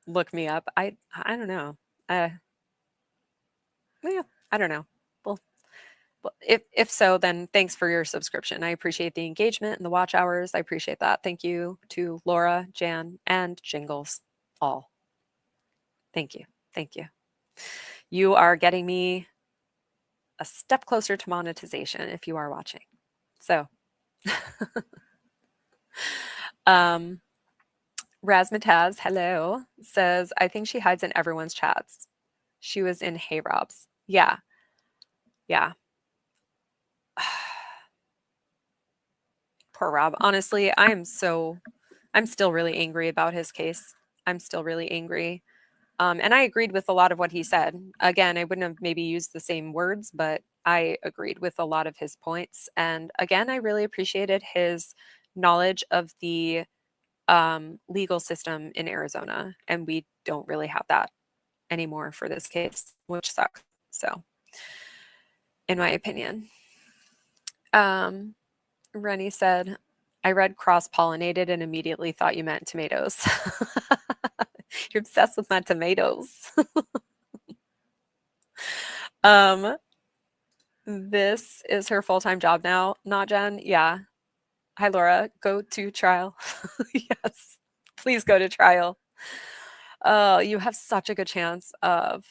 look me up. I don't know. Yeah, I don't know. Well, if so, then thanks for your subscription. I appreciate the engagement and the watch hours. I appreciate that. Thank you to Laura, Jan, and Jingles all. Thank you. Thank you. You are getting me a step closer to monetization if you are watching. So, Razmataz, hello, says, I think she hides in everyone's chats. She was in Hey Rob's. Yeah. Yeah. Poor Rob. Honestly, I'm still really angry about his case. I'm still really angry. And I agreed with a lot of what he said. Again, I wouldn't have maybe used the same words, but I agreed with a lot of his points. And again, I really appreciated his knowledge of the legal system in Arizona. And we don't really have that anymore for this case, which sucks. So, in my opinion. Rennie said, I read cross-pollinated and immediately thought you meant tomatoes. You're obsessed with my tomatoes. This is her full-time job now, not Jen. Yeah. Hi, Laura. Go to trial. Yes. Please go to trial. You have such a good chance of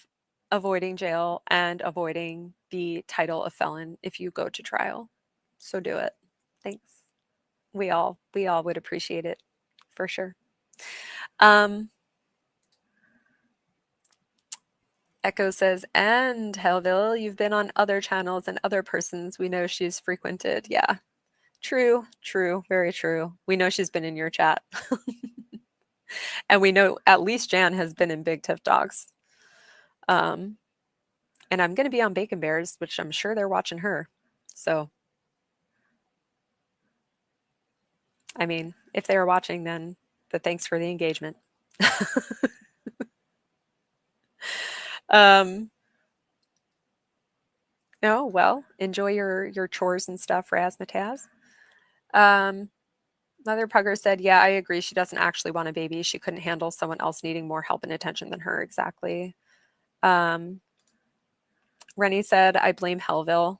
avoiding jail and avoiding the title of felon if you go to trial. So do it. Thanks. We all would appreciate it for sure. Echo says, and Hellville, you've been on other channels and other persons we know she's frequented. Yeah, true, very true. We know she's been in your chat. And we know at least Jan has been in Big Tiff Dogs. And I'm going to be on Bacon Bears, which I'm sure they're watching her. So, I mean, if they were watching, then thanks for the engagement. Oh, well, enjoy your chores and stuff, Razmataz. Mother Pugger said, yeah, I agree. She doesn't actually want a baby. She couldn't handle someone else needing more help and attention than her. Exactly. Rennie said, I blame Hellville.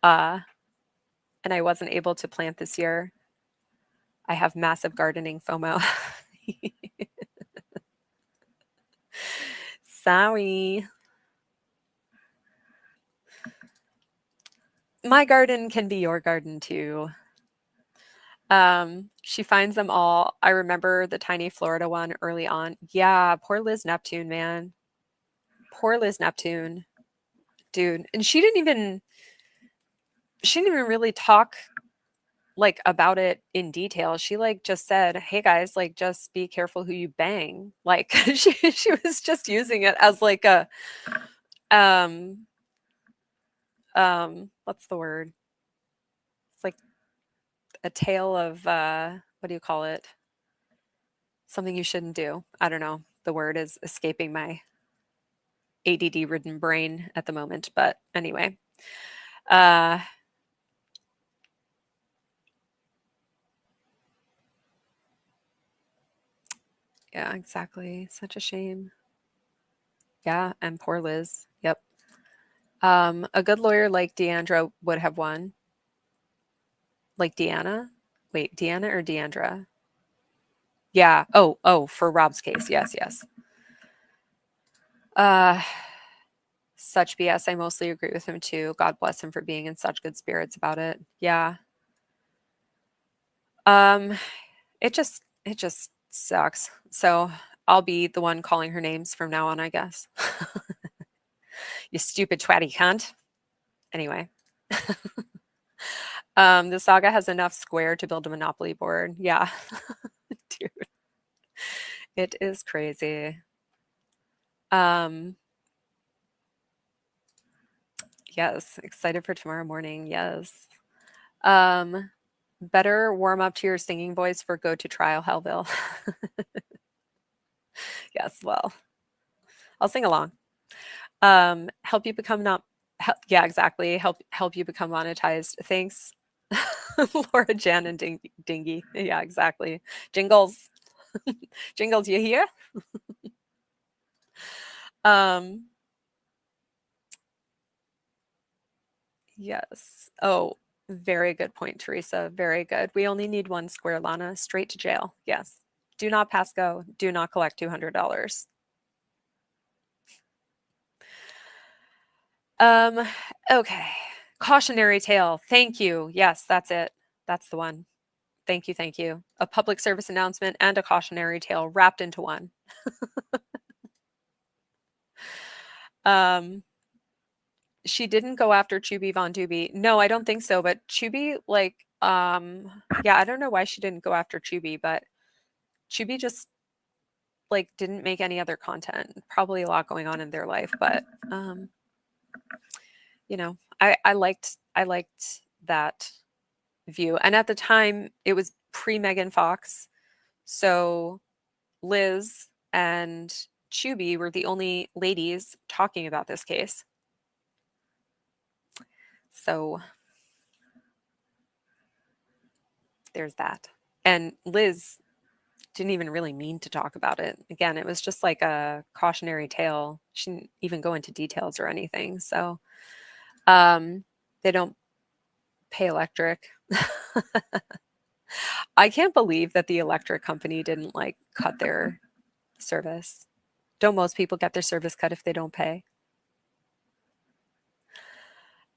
And I wasn't able to plant this year. I have massive gardening FOMO. Sorry. My garden can be your garden too. She finds them all. I remember the tiny Florida one early on. Yeah, poor Liz Neptune, man. poor Liz Neptune, dude. And she didn't even really talk like about it in detail. She like just said, "Hey guys, like just be careful who you bang." Like she was just using it as like a what's the word? It's like a tale of what do you call it? Something you shouldn't do. I don't know. The word is escaping my ADD ridden brain at the moment, but anyway. Yeah, exactly. Such a shame. Yeah, and poor Liz. Yep. A good lawyer like Deandra would have won. Like Deanna? Wait, Deanna or Deandra? Yeah. Oh, for Rob's case. Yes, yes. Such BS. I mostly agree with him too. God bless him for being in such good spirits about it. Yeah. It just sucks. So I'll be the one calling her names from now on, I guess. You stupid twatty cunt. Anyway. The saga has enough square to build a Monopoly board. Yeah. Dude. It is crazy. Yes, excited for tomorrow morning. Yes. Better warm up to your singing voice for Go to Trial Hellville. Yes, well, I'll sing along. Help you become yeah, exactly. Help you become monetized. Thanks. Laura Jan and Dingy. Yeah, exactly. Jingles. Jingles, you hear? Yes. Oh, very good point, Teresa. Very good. We only need one square, Lana. Straight to jail. Yes. Do not pass go. Do not collect $200. Okay. Cautionary tale. Thank you. Yes, that's it. That's the one. Thank you. Thank you. A public service announcement and a cautionary tale wrapped into one. She didn't go after Chubby Von Doobie. No, I don't think so. But Chubby, like, yeah, I don't know why she didn't go after Chubby, but Chubby just like didn't make any other content. Probably a lot going on in their life, but you know, I liked that view. And at the time, it was pre Megan Fox, so Liz and Chubby were the only ladies talking about this case. So there's that. And Liz didn't even really mean to talk about it. Again, it was just like a cautionary tale. She didn't even go into details or anything. So they don't pay electric. I can't believe that the electric company didn't like cut their service. Don't most people get their service cut if they don't pay?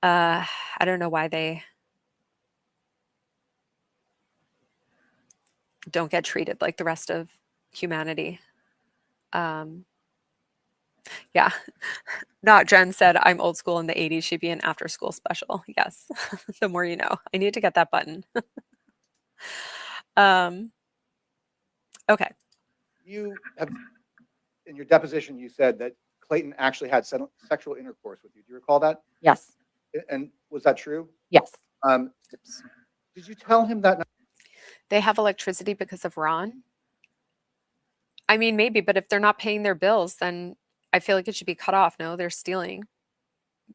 I don't know why they don't get treated like the rest of humanity. Yeah. Not Jen said, I'm old school in the 80s. She'd be an after school special. Yes. The more you know. I need to get that button. Okay. You have, in your deposition, you said that Clayton actually had sexual intercourse with you. Do you recall that? Yes. And was that true? Yes. Did you tell him that? They have electricity because of Ron? I mean, maybe, but if they're not paying their bills, then I feel like it should be cut off. No, they're stealing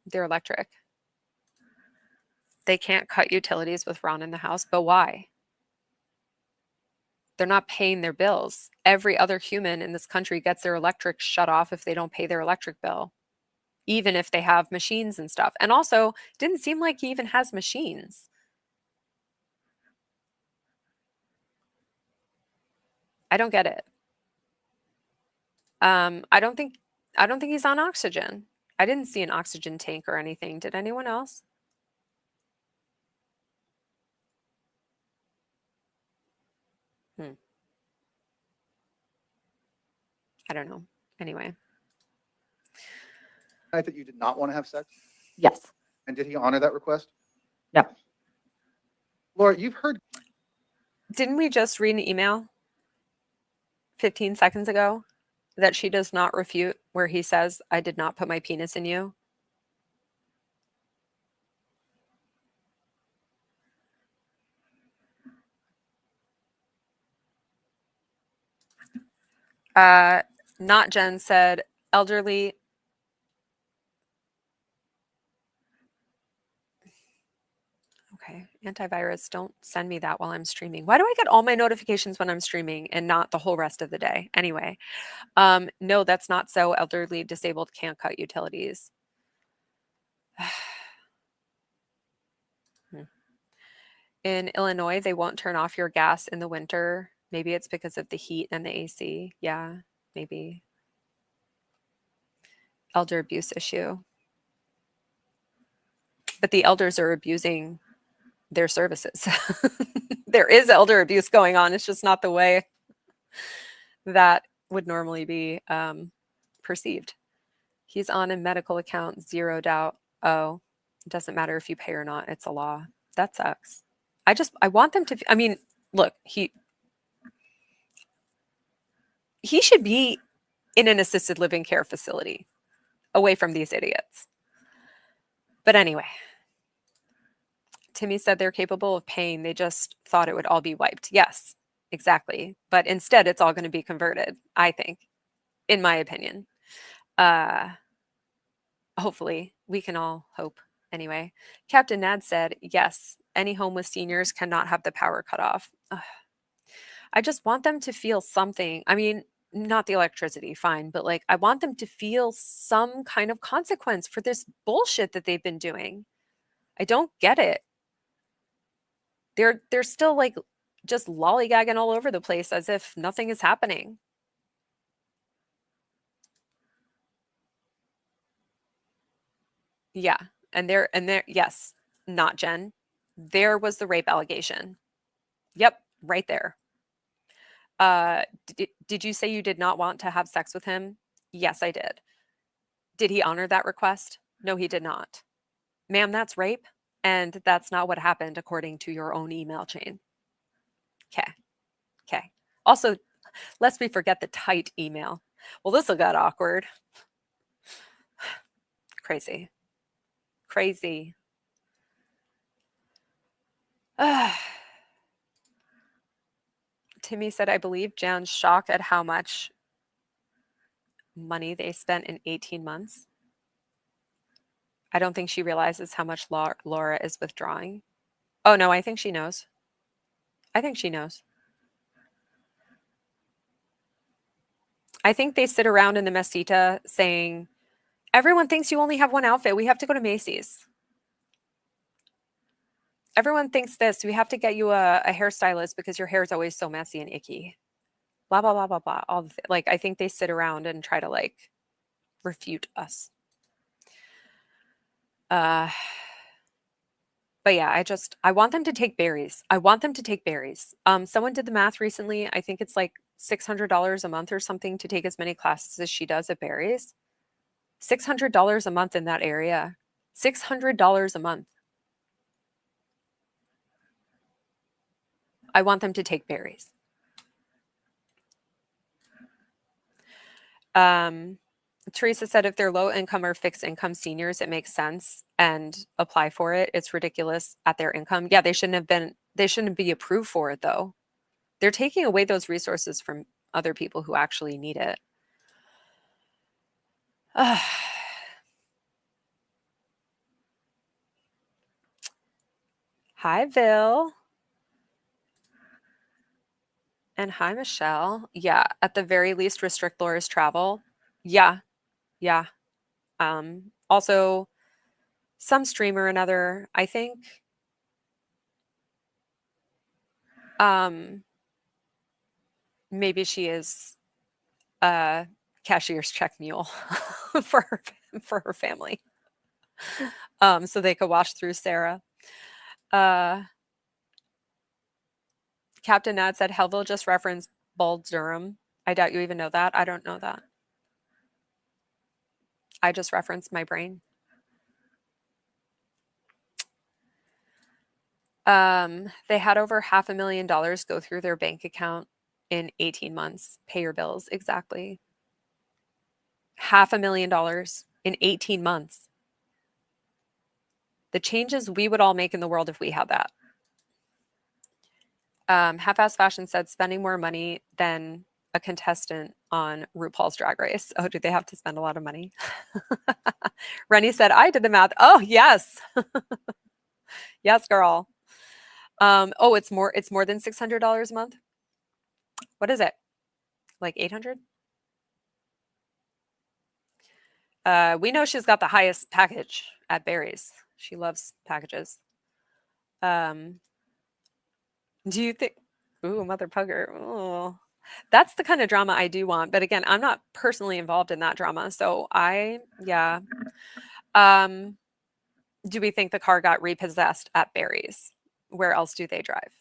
their electric. They can't cut utilities with Ron in the house, but why? They're not paying their bills. Every other human in this country gets their electric shut off if they don't pay their electric bill, even if they have machines and stuff. And also, didn't seem like he even has machines. I don't get it. I don't think he's on oxygen. I didn't see an oxygen tank or anything. Did anyone else? I don't know. Anyway. night that you did not want to have sex? Yes. And did he honor that request? No. Laura, you've heard. Didn't we just read an email 15 seconds ago that she does not refute where he says, I did not put my penis in you? Not Jen said, elderly. Okay, antivirus, don't send me that while I'm streaming. Why do I get all my notifications when I'm streaming and not the whole rest of the day? Anyway, no, that's not so. Elderly disabled can't cut utilities. In Illinois, they won't turn off your gas in the winter. Maybe it's because of the heat and the AC. Yeah, maybe. Elder abuse issue. But the elders are abusing their services. There is elder abuse going on. It's just not the way that would normally be perceived. He's on a medical account, 0 doubt. Oh, it doesn't matter if you pay or not. It's a law. That sucks. I want them to, I mean, look, he should be in an assisted living care facility away from these idiots. But anyway, Timmy said they're capable of paying. They just thought it would all be wiped. Yes, exactly. But instead, it's all going to be converted, I think, in my opinion. Hopefully, we can all hope. Anyway, Captain Nad said, yes, any home with seniors cannot have the power cut off. Ugh. I just want them to feel something. I mean, not the electricity, fine, but like, I want them to feel some kind of consequence for this bullshit that they've been doing. I don't get it. They're still like just lollygagging all over the place as if nothing is happening. Yeah. And there, yes, not Jen. There was the rape allegation. Yep, right there. Did you say you did not want to have sex with him? Yes, I did. Did he honor that request? No, he did not. Ma'am, that's rape. And that's not what happened according to your own email chain. Okay. Okay. Also, lest we forget the tight email. Well, this will get awkward. Crazy. Crazy. Timmy said, I believe Jan's shocked at how much money they spent in 18 months. I don't think she realizes how much Laura is withdrawing. Oh, no, I think she knows. I think she knows. I think they sit around in the mesita saying, everyone thinks you only have one outfit. We have to go to Macy's. Everyone thinks this. We have to get you a hairstylist because your hair is always so messy and icky. Blah, blah, blah, blah, blah. All the like, I think they sit around and try to like refute us. But yeah, I want them to take berries. I want them to take berries. Someone did the math recently. I think it's like $600 a month or something to take as many classes as she does at Berries. $600 a month in that area. $600 a month. I want them to take berries. Teresa said if they're low income or fixed income seniors, it makes sense and apply for it. It's ridiculous at their income. Yeah, they shouldn't be approved for it though. They're taking away those resources from other people who actually need it. Hi, Bill. And hi, Michelle. Yeah, at the very least, restrict Laura's travel. Yeah, yeah. Also, some stream or another, I think. Maybe she is a cashier's check mule for her family. So they could wash through Sarah. Captain Nad said Hellville just referenced Bull Durham. I doubt you even know that. I don't know that. I just referenced my brain. They had over $500,000 go through their bank account in 18 months. Pay your bills. Exactly. $500,000 in 18 months. The changes we would all make in the world if we had that. Half-Ass Fashion said spending more money than a contestant on RuPaul's Drag Race. Oh, do they have to spend a lot of money? Rennie said, I did the math. Oh, yes. Yes, girl. Oh, it's more than $600 a month. What is it? Like 800? We know she's got the highest package at Barry's. She loves packages. Do you think, ooh, Mother Pugger. Oh, that's the kind of drama I do want. But again, I'm not personally involved in that drama. So yeah. Do we think the car got repossessed at Barry's? Where else do they drive?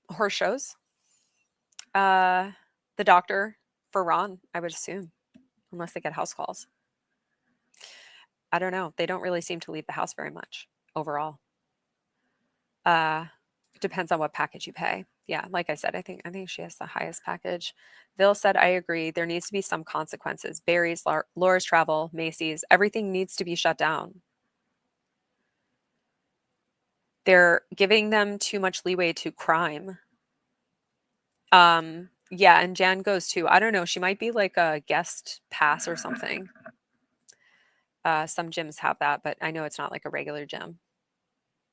Horse shows? The doctor for Ron, I would assume, unless they get house calls. I don't know. They don't really seem to leave the house very much overall. Depends on what package you pay. Yeah, like I said, I think she has the highest package. Bill said, I agree. There needs to be some consequences. Barry's, Laura's Travel, Macy's, everything needs to be shut down. They're giving them too much leeway to crime. Yeah, and Jan goes too. I don't know. She might be like a guest pass or something. Some gyms have that, but I know it's not like a regular gym.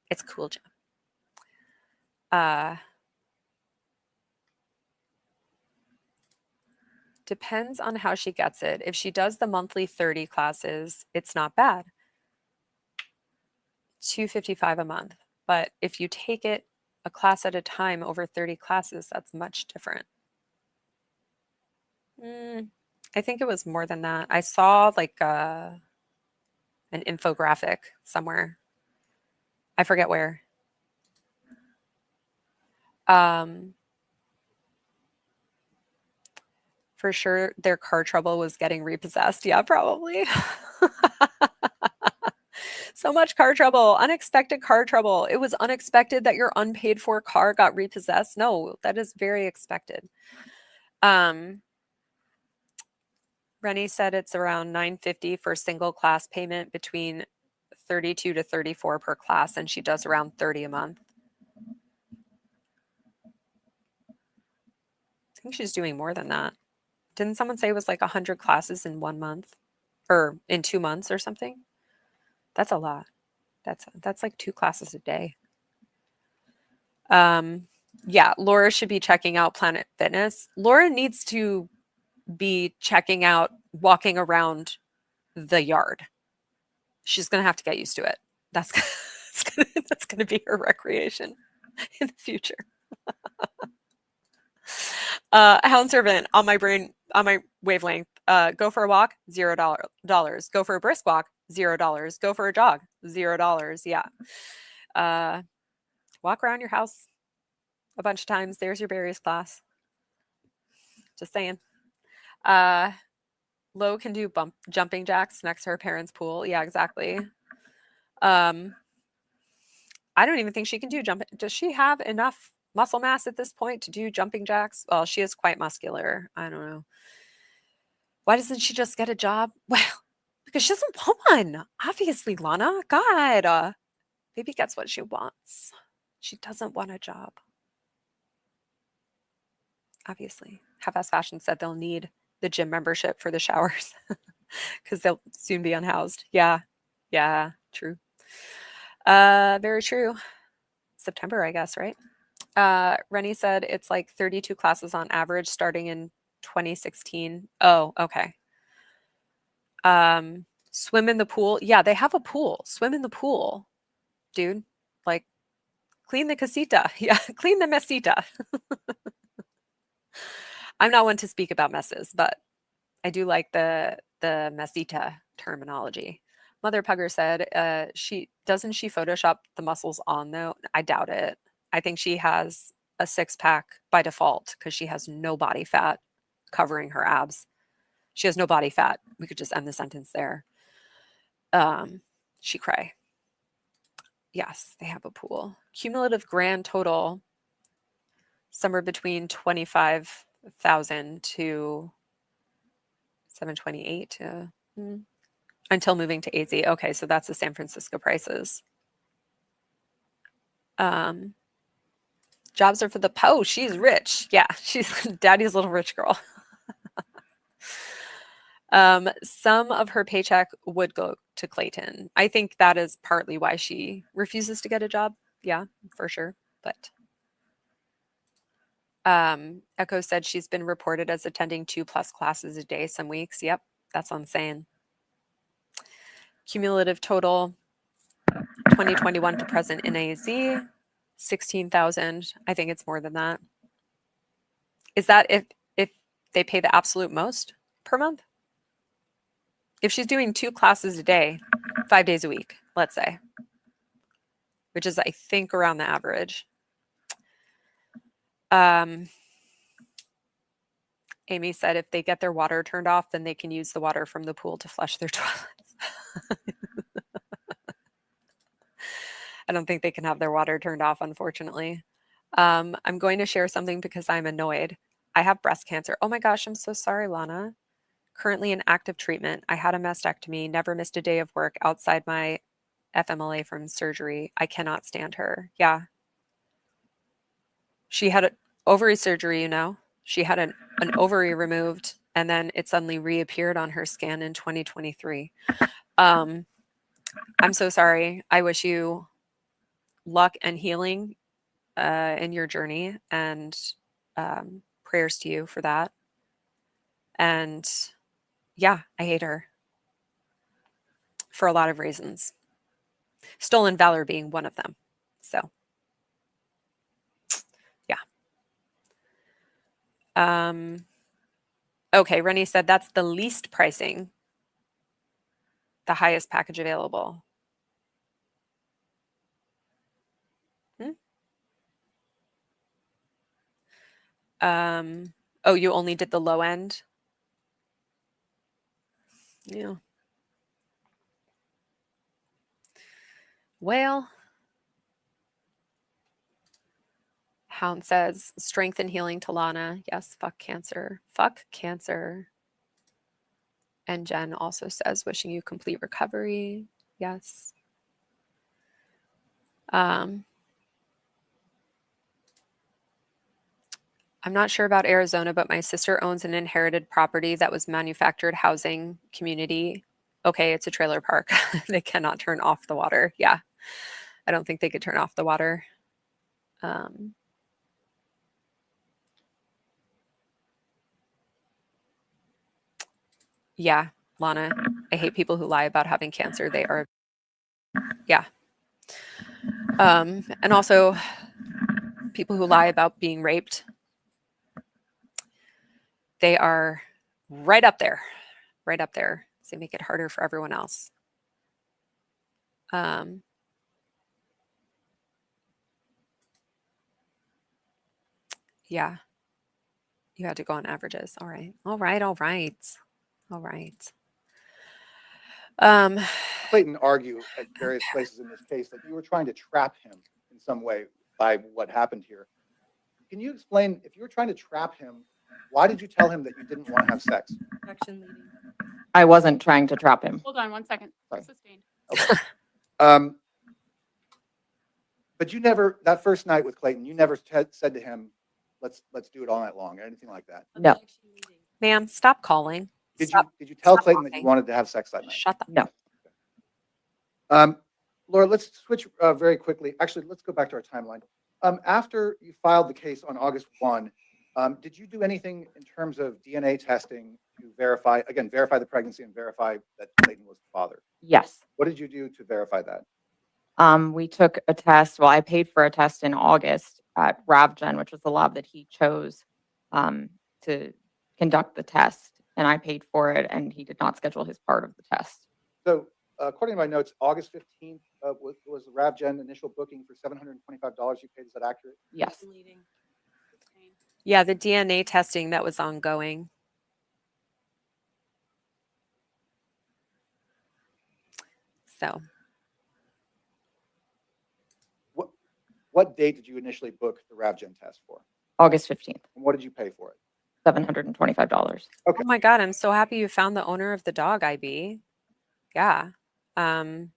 It's a cool gym. Depends on how she gets it. If she does the monthly 30 classes, it's not bad. $255 a month. But if you take it a class at a time over 30 classes, that's much different. I think it was more than that. I saw like an infographic somewhere. I forget where. For sure, their car trouble was getting repossessed. Yeah, probably. So much car trouble, unexpected car trouble. It was unexpected that your unpaid for car got repossessed. No, that is very expected. Rennie said it's around $950 for single class payment, between $32 to $34 per class, and she does around $30 a month. I think she's doing more than that. Didn't someone say it was like 100 classes in 1 month or in 2 months or something? That's a lot. That's like 2 classes a day. Yeah, Laura should be checking out Planet Fitness. Laura needs to be checking out walking around the yard. She's going to have to get used to it. That's going to be her recreation in the future. Hound Servant on my brain, on my wavelength. Go for a walk, $0. Go for a brisk walk, $0. Go for a jog, $0. Yeah. Walk around your house a bunch of times. There's your Barry's class. Just saying. Lo can do jumping jacks next to her parents' pool. Yeah, exactly. I don't even think she can do jumping. Does she have enough muscle mass at this point to do jumping jacks? Well, she is quite muscular. I don't know. Why doesn't she just get a job? Well, because she doesn't want one. Obviously, Lana. God. Baby gets what she wants. She doesn't want a job. Obviously. Half-Ass Fashion said they'll need the gym membership for the showers because they'll soon be unhoused. Yeah. Yeah. True. Very true. September, I guess, right? Rennie said it's like 32 classes on average starting in 2016. Oh, okay. Swim in the pool. Yeah, they have a pool. Swim in the pool, dude. Like, clean the casita. Yeah, clean the mesita. I'm not one to speak about messes, but I do like the mesita terminology. Mother Pugger said, she Photoshop the muscles on though? I doubt it. I think she has a 6-pack by default because she has no body fat covering her abs. She has no body fat. We could just end the sentence there. She cray. Yes, they have a pool. Cumulative grand total, somewhere between 25,000 to 728 to until moving to AZ. Okay, so that's the San Francisco prices. Jobs are for the she's rich. Yeah, she's daddy's little rich girl. Some of her paycheck would go to Clayton. I think that is partly why she refuses to get a job. Yeah, for sure. But Echo said she's been reported as attending 2+ classes a day some weeks. Yep, that's what I'm saying. Cumulative total 2021 to present in AZ, 16,000. I think it's more than that. Is that if they pay the absolute most per month? If she's doing 2 classes a day, 5 days a week, let's say, which is, I think, around the average. Amy said if they get their water turned off, then they can use the water from the pool to flush their toilets. I don't think they can have their water turned off, unfortunately. I'm going to share something because I'm annoyed. I have breast cancer. Oh my gosh, I'm so sorry, Lana. Currently in active treatment. I had a mastectomy, never missed a day of work outside my FMLA from surgery. I cannot stand her. Yeah. She had an ovary surgery, you know. She had an ovary removed, and then it suddenly reappeared on her scan in 2023. I'm so sorry. I wish you luck and healing in your journey, and prayers to you for that. And yeah, I hate her for a lot of reasons. Stolen valor being one of them. So yeah. Okay, Rennie said that's the least pricing, the highest package available. Oh, you only did the low end? Yeah. Well, Hound says strength and healing to Lana. Yes, fuck cancer. Fuck cancer. And Jen also says wishing you complete recovery. Yes. I'm not sure about Arizona, but my sister owns an inherited property that was manufactured housing community. Okay, it's a trailer park. They cannot turn off the water. Yeah. I don't think they could turn off the water. Yeah, Lana, I hate people who lie about having cancer. They are, yeah. And also people who lie about being raped. They are right up there, right up there. So they make it harder for everyone else. Yeah. You had to go on averages. All right. All right. All right. All right. Clayton argue at various places in this case that you were trying to trap him in some way by what happened here. Can you explain, if you were trying to trap him, why did you tell him that you didn't want to have sex? I wasn't trying to trap him. Hold on 1 second. Sorry. Sustained. Okay. But you never, that first night with Clayton, you never said to him, let's do it all night long or anything like that. No. Ma'am, stop calling. Did you tell Clayton that you wanted to have sex that night? Shut up. No. Laura, let's switch very quickly. Actually, let's go back to our timeline. After you filed the case on August 1, did you do anything in terms of DNA testing to verify the pregnancy and verify that Clayton was the father? Yes. What did you do to verify that? We took a test. Well, I paid for a test in August at Ravgen, which was the lab that he chose to conduct the test. And I paid for it, and he did not schedule his part of the test. So, according to my notes, August 15th was the Ravgen initial booking for $725 you paid. Is that accurate? Yes. Yeah, the DNA testing that was ongoing. So What date did you initially book the RavGen test for? August 15th, And what did you pay for it? $725. oh my God, I'm so happy you found the owner of the dog, IB. Yeah. Some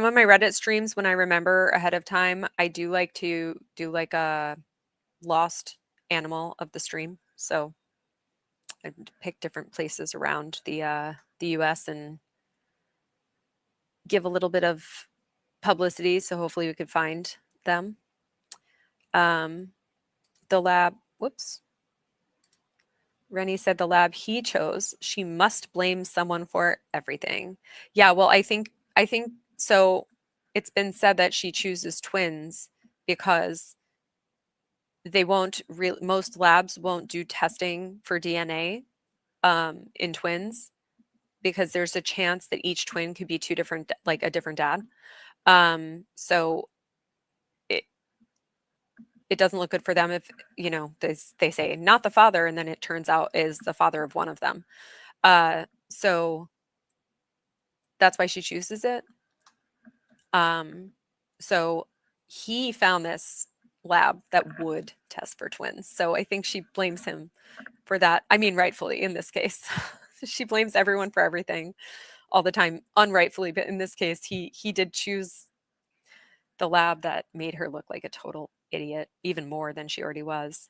of my Reddit streams, when I remember ahead of time, I do like to do like a lost animal of the stream. So I pick different places around the US and give a little bit of publicity. So hopefully we could find them. The lab, whoops. Rennie said the lab he chose, she must blame someone for everything. Yeah, well, I think so. It's been said that she chooses twins because they won't really, most labs won't do testing for DNA in twins because there's a chance that each twin could be two different, like a different dad. So it doesn't look good for them if, you know, they say not the father, and then it turns out is the father of one of them. So that's why she chooses it. So he found this lab that would test for twins. So I think she blames him for that. I mean, rightfully in this case. She blames everyone for everything all the time, unrightfully, but in this case, he did choose the lab that made her look like a total idiot, even more than she already was.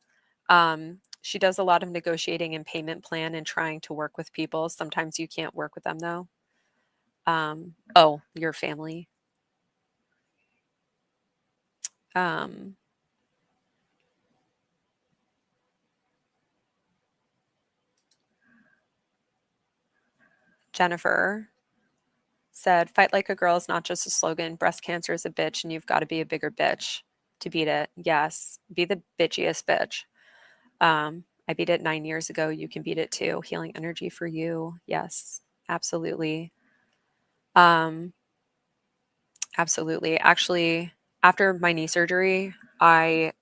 She does a lot of negotiating and payment plan and trying to work with people. Sometimes you can't work with them though. Oh, your family. Jennifer said, fight like a girl is not just a slogan. Breast cancer is a bitch and you've got to be a bigger bitch to beat it. Yes, be the bitchiest bitch. I beat it 9 years ago. You can beat it too. Healing energy for you. Yes, absolutely. Absolutely. Actually, after my knee surgery, I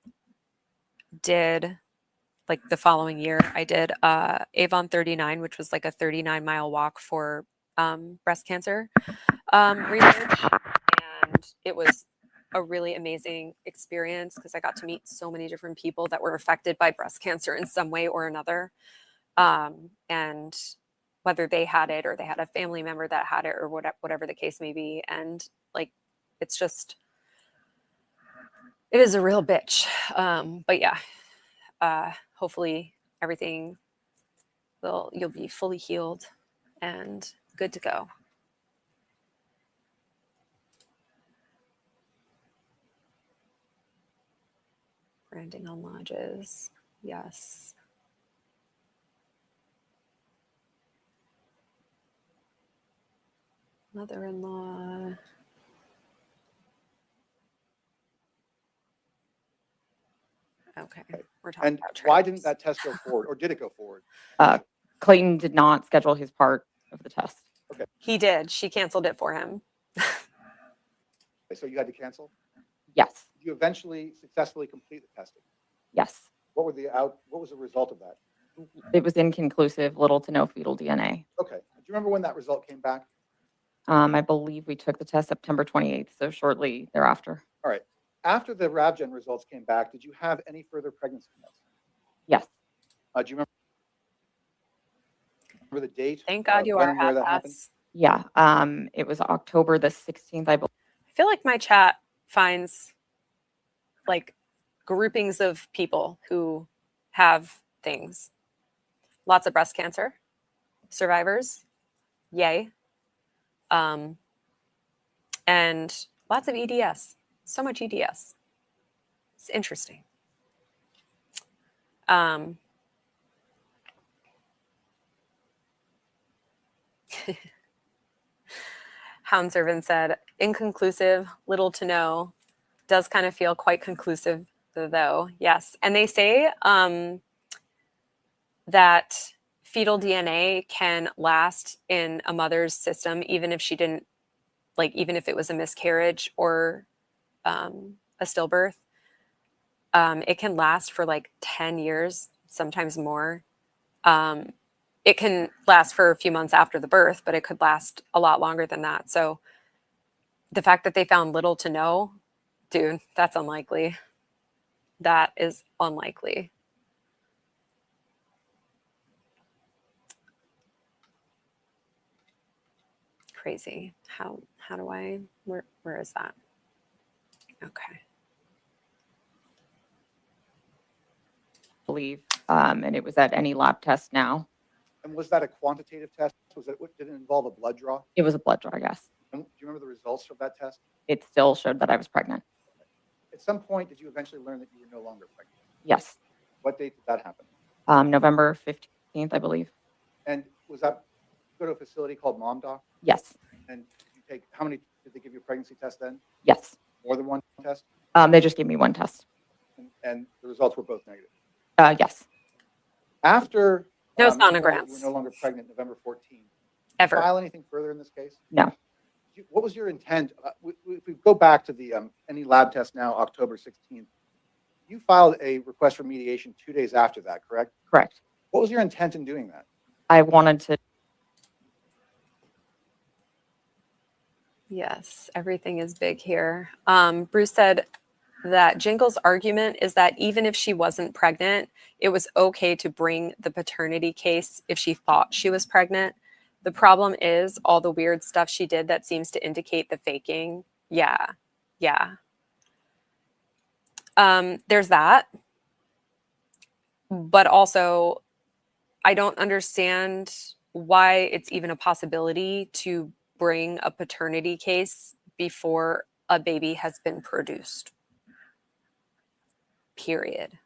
did, like the following year, I did Avon 39, which was like a 39-mile walk for breast cancer research. And it was a really amazing experience because I got to meet so many different people that were affected by breast cancer in some way or another. And whether they had it or they had a family member that had it or whatever the case may be. And like, it's just, it is a real bitch. But yeah, hopefully everything you'll be fully healed and good to go. Branding on lodges. Yes. Mother-in-law. Okay. We're talking And about why didn't that test go forward, or did it go forward? Clayton did not schedule his part of the test. Okay. He did. She canceled it for him. So you had to cancel? Yes. Did you eventually successfully complete the testing? Yes. What was the result of that? It was inconclusive, little to no fetal DNA. Okay. Do you remember when that result came back? I believe we took the test September 28th, so shortly thereafter. All right. After the RavGen results came back, did you have any further pregnancy tests? Yes. Do you remember the date? Thank God you when are and where that half happened? ass. Yeah. It was October the 16th, I believe. I feel like my chat finds like groupings of people who have things. Lots of breast cancer survivors. Yay. And lots of EDS. So much EDS. It's interesting. Hound Servant said, inconclusive, little to no. Does kind of feel quite conclusive though. Yes. And they say that fetal DNA can last in a mother's system, even if she didn't, like, even if it was a miscarriage or a stillbirth. It can last for like 10 years, sometimes more. it can last for a few months after the birth, but it could last a lot longer than that. So the fact that they found little to no, dude, that's unlikely. That is unlikely. Crazy. How do I, where is that? Okay. Believe, and it was at any lab test now. And was that a quantitative test? Did it involve a blood draw? It was a blood draw, yes. And do you remember the results of that test? It still showed that I was pregnant. At some point, did you eventually learn that you were no longer pregnant? Yes. What date did that happen? November 15th, I believe. And was that go to a facility called Mom Doc? Yes. And did you take how many? Did they give you a pregnancy test then? Yes. More than one test? They just gave me one test. And the results were both negative. Yes. After no you sonograms. were no longer pregnant, November 14th. Ever. Did you file anything further in this case? No. What was your intent? If we go back to the any lab test now, October 16th, you filed a request for mediation 2 days after that, correct? Correct. What was your intent in doing that? I wanted to. Yes, everything is big here. Bruce said that Jingle's argument is that even if she wasn't pregnant, it was okay to bring the paternity case if she thought she was pregnant. The problem is all the weird stuff she did that seems to indicate the faking. Yeah. There's that. But also, I don't understand why it's even a possibility to bring a paternity case before a baby has been produced. Period.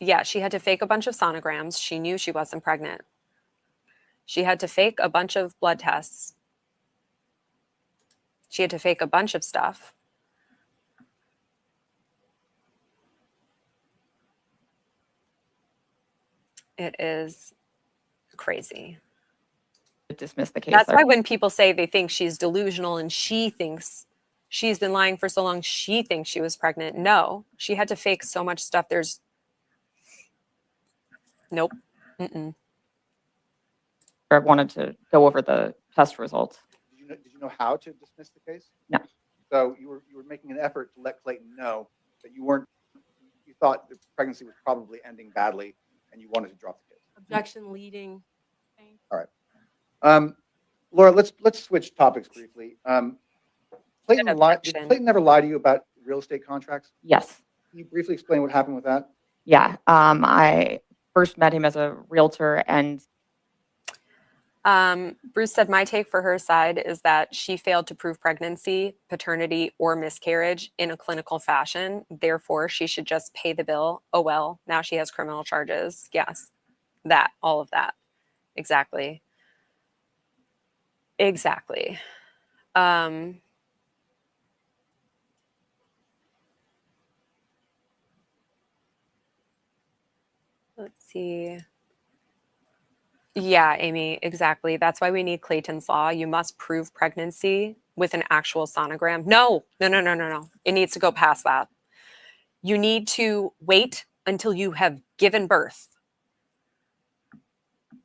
Yeah, she had to fake a bunch of sonograms. She knew she wasn't pregnant. She had to fake a bunch of blood tests. She had to fake a bunch of stuff. It is crazy. Dismiss the case. That's why when people say they think she's delusional and she thinks she's been lying for so long, she thinks she was pregnant. No, she had to fake so much stuff. There's nope. Mm-mm. I wanted to go over the test results. Did you know how to dismiss the case? No. So you were making an effort to let Clayton know that you thought the pregnancy was probably ending badly and you wanted to drop the case. Objection leading. All right. Laura, let's switch topics briefly. Clayton did Clayton never lie to you about real estate contracts? Yes. Can you briefly explain what happened with that? Yeah. I first met him as a realtor, and Bruce said my take for her side is that she failed to prove pregnancy, paternity, or miscarriage in a clinical fashion. Therefore, she should just pay the bill. Oh, well, now she has criminal charges. Yes, all of that. Exactly. Let's see. Yeah, Amy, exactly. That's why we need Clayton's Law. You must prove pregnancy with an actual sonogram. No. It needs to go past that. You need to wait until you have given birth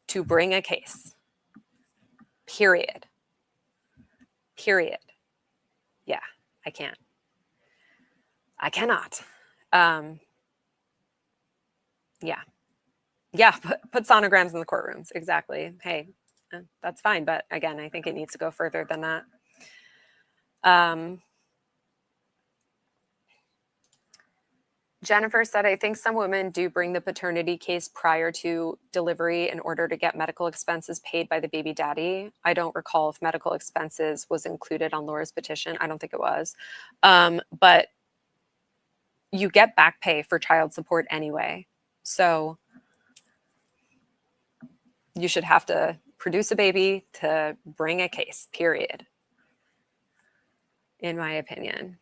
to bring a case. Period. Yeah, I can't. I cannot. Yeah, put sonograms in the courtrooms. Exactly. Hey, that's fine. But again, I think it needs to go further than that. Jennifer said, I think some women do bring the paternity case prior to delivery in order to get medical expenses paid by the baby daddy. I don't recall if medical expenses was included on Laura's petition. I don't think it was. But you get back pay for child support anyway. So you should have to produce a baby to bring a case, period. In my opinion.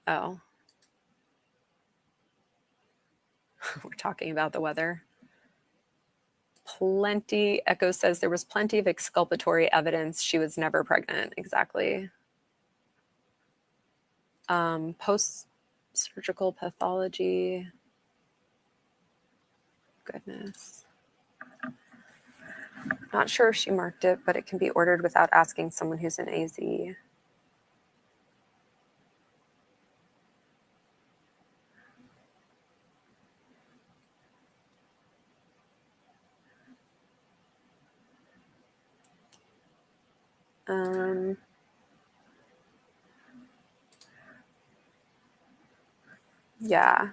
Oh. We're talking about the weather. plenty. Echo says there was plenty of exculpatory evidence. She was never pregnant. Exactly. Post-surgical pathology. Goodness. Not sure if she marked it, but it can be ordered without asking someone who's an AZ. Yeah.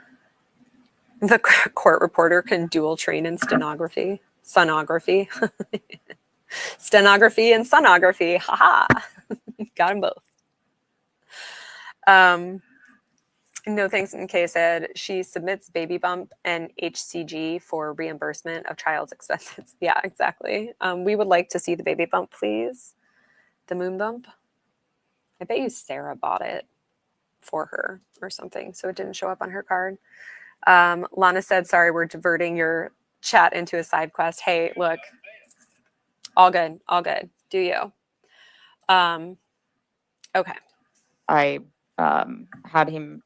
The court reporter can dual train in sonography. Stenography and sonography. Haha. Got them both. No thanks in K said she submits baby bump and HCG for reimbursement of child's expenses. Yeah, exactly. We would like to see the baby bump, please. The moon bump. I bet you Sarah bought it for her or something, so it didn't show up on her card. Lana said, sorry, we're diverting your chat into a side quest. Hey, look, all good, all good. Do you? Okay. I had him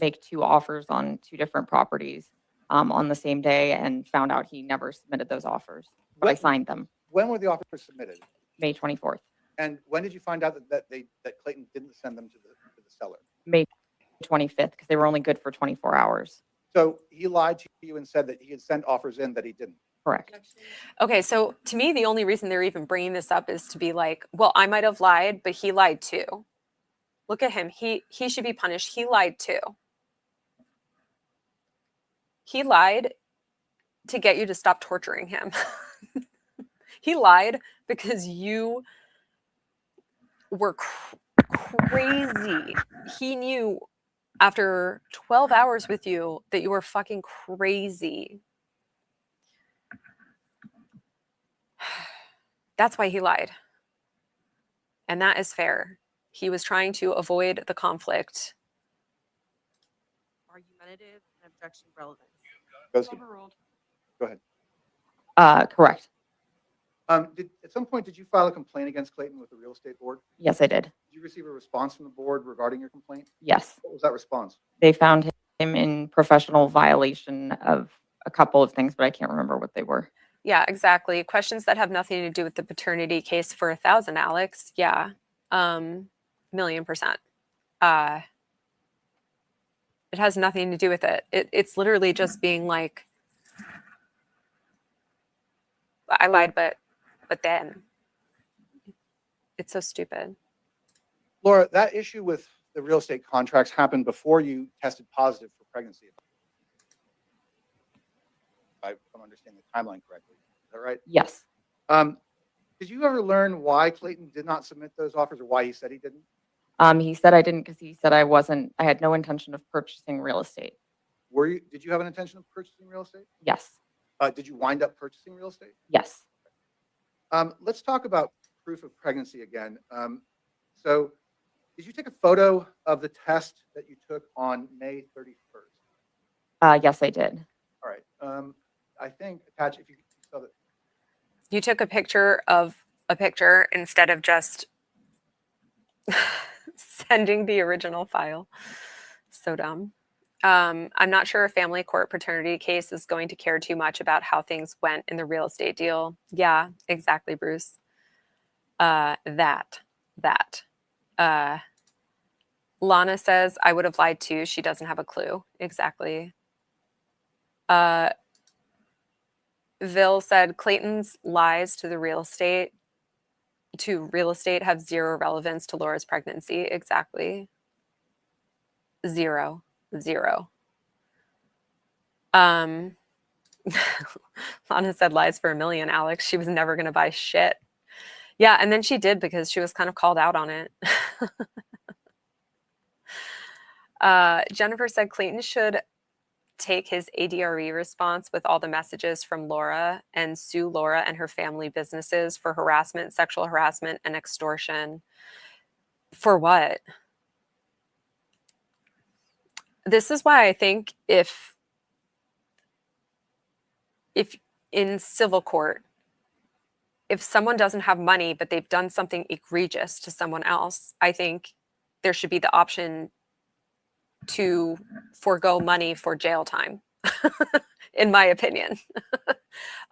make 2 offers on 2 different properties on the same day and found out he never submitted those offers. But I signed them When were the offers submitted? May 24th. And when did you find out that Clayton didn't send them to the seller? May 25th, because they were only good for 24 hours. So he lied to you and said that he had sent offers in that he didn't. Correct. Okay, so to me, the only reason they're even bringing this up is to be like, well, I might have lied, but he lied too. Look at him. He should be punished. He lied too. He lied to get you to stop torturing him. He lied because you were crazy. He knew after 12 hours with you that you were fucking crazy. That's why he lied. And that is fair. He was trying to avoid the conflict. Argumentative and objection relevant. Overruled. Go ahead. Correct. At some point, did you file a complaint against Clayton with the real estate board? Yes, I did. Did you receive a response from the board regarding your complaint? Yes. What was that response? They found him in professional violation of a couple of things, but I can't remember what they were. Yeah, exactly. Questions that have nothing to do with the paternity case for 1,000, Alex. Yeah. 1,000,000%. It has nothing to do with it. It's literally just being like, I lied, but then. It's so stupid. Laura, that issue with the real estate contracts happened before you tested positive for pregnancy. If I'm understanding the timeline correctly. Is that right? Yes. Did you ever learn why Clayton did not submit those offers or why he said he didn't? He said I didn't because he said I had no intention of purchasing real estate. Did you have an intention of purchasing real estate? Yes. Did you wind up purchasing real estate? Yes. Let's talk about proof of pregnancy again. So did you take a photo of the test that you took on May 31st? Yes, I did. All right. I think, attach, if you saw that. You took a picture of a picture instead of just sending the original file. So dumb. I'm not sure a family court paternity case is going to care too much about how things went in the real estate deal. Yeah, exactly, Bruce. Lana says, I would have lied too. She doesn't have a clue. Exactly. Vil said, Clayton's lies to real estate have zero relevance to Laura's pregnancy. Exactly. Zero. Lana said lies for 1,000,000, Alex. She was never going to buy shit. Yeah, and then she did because she was kind of called out on it. Jennifer said Clayton should take his ADRE response with all the messages from Laura and sue Laura and her family businesses for harassment, sexual harassment, and extortion. For what? This is why I think if in civil court, if someone doesn't have money, but they've done something egregious to someone else, I think there should be the option to forego money for jail time, in my opinion.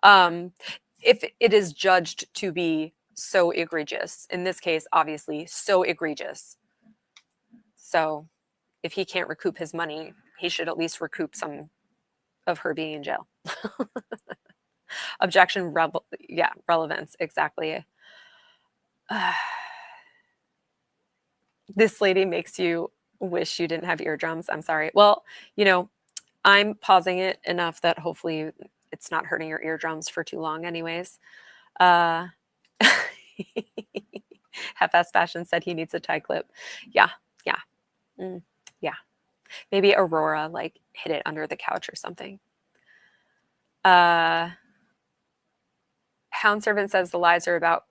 If it is judged to be so egregious, in this case, obviously, so egregious. So if he can't recoup his money, he should at least recoup some of her being in jail. Objection, relevance, exactly. This lady makes you wish you didn't have eardrums. I'm sorry. Well, you know, I'm pausing it enough that hopefully it's not hurting your eardrums for too long anyways. FS Fashion said he needs a tie clip. Yeah. Yeah. Maybe Aurora like hid it under the couch or something. Hound Servant says the lies are about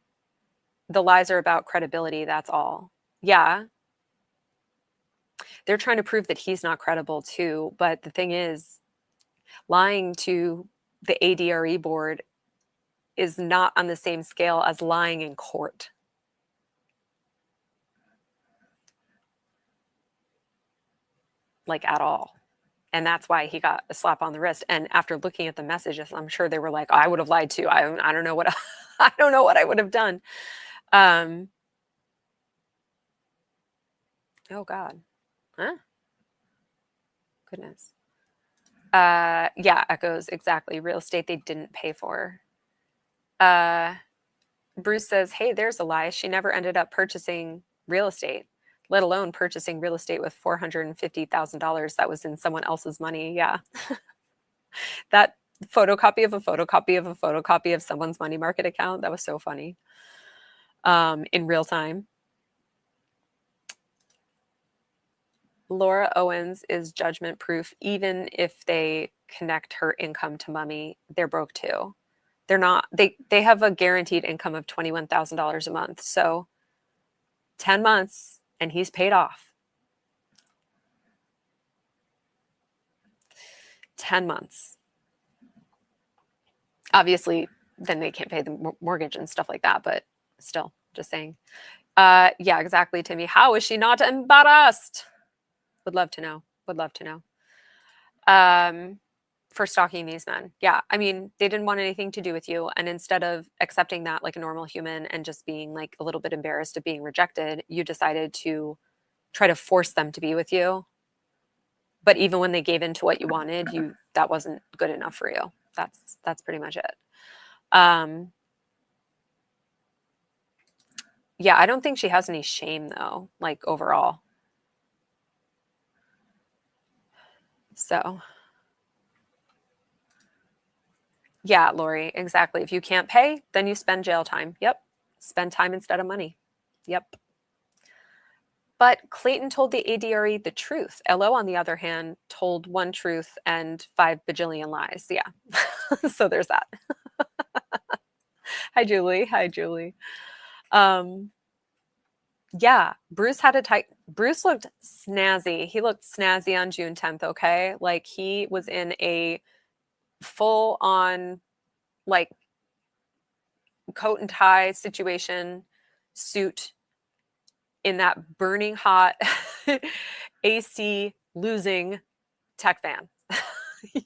credibility. That's all. Yeah. They're trying to prove that he's not credible too. But the thing is, lying to the ADRE board is not on the same scale as lying in court. Like at all. And that's why he got a slap on the wrist. And after looking at the messages, I'm sure they were like, I would have lied too. I don't know what I don't know what I would have done. Oh God. Huh? Goodness. Yeah, echoes exactly. Real estate they didn't pay for. Bruce says, hey, there's a lie. She never ended up purchasing real estate, let alone purchasing real estate with $450,000 that was in someone else's money. Yeah. That photocopy of a photocopy of a photocopy of someone's money market account. That was so funny. In real time. Laura Owens is judgment proof. Even if they connect her income to money, they're broke too. They're not, they have a guaranteed income of $21,000 a month. So 10 months and he's paid off. 10 months. Obviously, then they can't pay the mortgage and stuff like that, but still, just saying. Yeah, exactly, Timmy. How is she not embarrassed? Would love to know. Would love to know. For stalking these men. Yeah, I mean, they didn't want anything to do with you. And instead of accepting that like a normal human and just being like a little bit embarrassed of being rejected, you decided to try to force them to be with you. But even when they gave in to what you wanted, that wasn't good enough for you. That's pretty much it. Yeah, I don't think she has any shame though, like overall. So yeah, Lori, exactly. If you can't pay, then you spend jail time. Yep. Spend time instead of money. Yep. But Clayton told the ADRE the truth. LO, on the other hand, told one truth and 5 bajillion lies. Yeah. So there's that. Hi, Julie. Hi, Julie. Yeah, Bruce looked snazzy. He looked snazzy on June 10th, okay? Like he was in a full on like coat and tie situation, suit in that burning hot AC losing tech van. You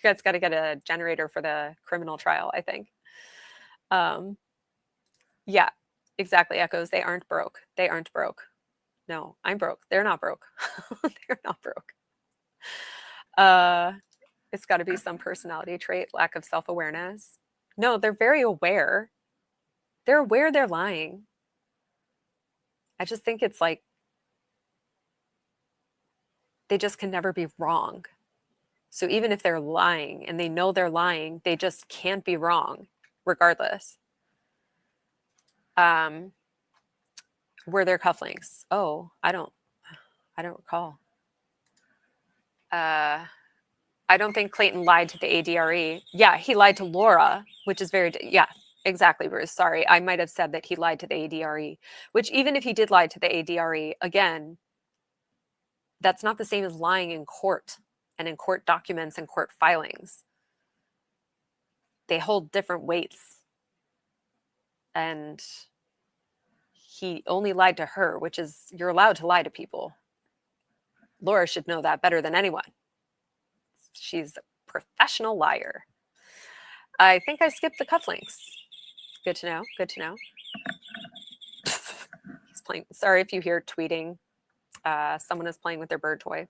guys got to get a generator for the criminal trial, I think. Yeah, exactly. Echoes. They aren't broke. They aren't broke. No, I'm broke. They're not broke. They're not broke. It's got to be some personality trait, lack of self-awareness. No, they're very aware. They're aware they're lying. I just think it's like they just can never be wrong. So even if they're lying and they know they're lying, they just can't be wrong regardless. Were there cufflinks? Oh, I don't recall. I don't think Clayton lied to the ADRE. Yeah, he lied to Laura, which is yeah, exactly, Bruce. Sorry, I might have said that he lied to the ADRE, which even if he did lie to the ADRE, again, that's not the same as lying in court and in court documents and court filings. they hold different weights. And he only lied to her, which is, you're allowed to lie to people. Laura should know that better than anyone. She's a professional liar. I think I skipped the cufflinks. Good to know. Good to know. He's playing. Sorry if you hear tweeting. Someone is playing with their bird toy.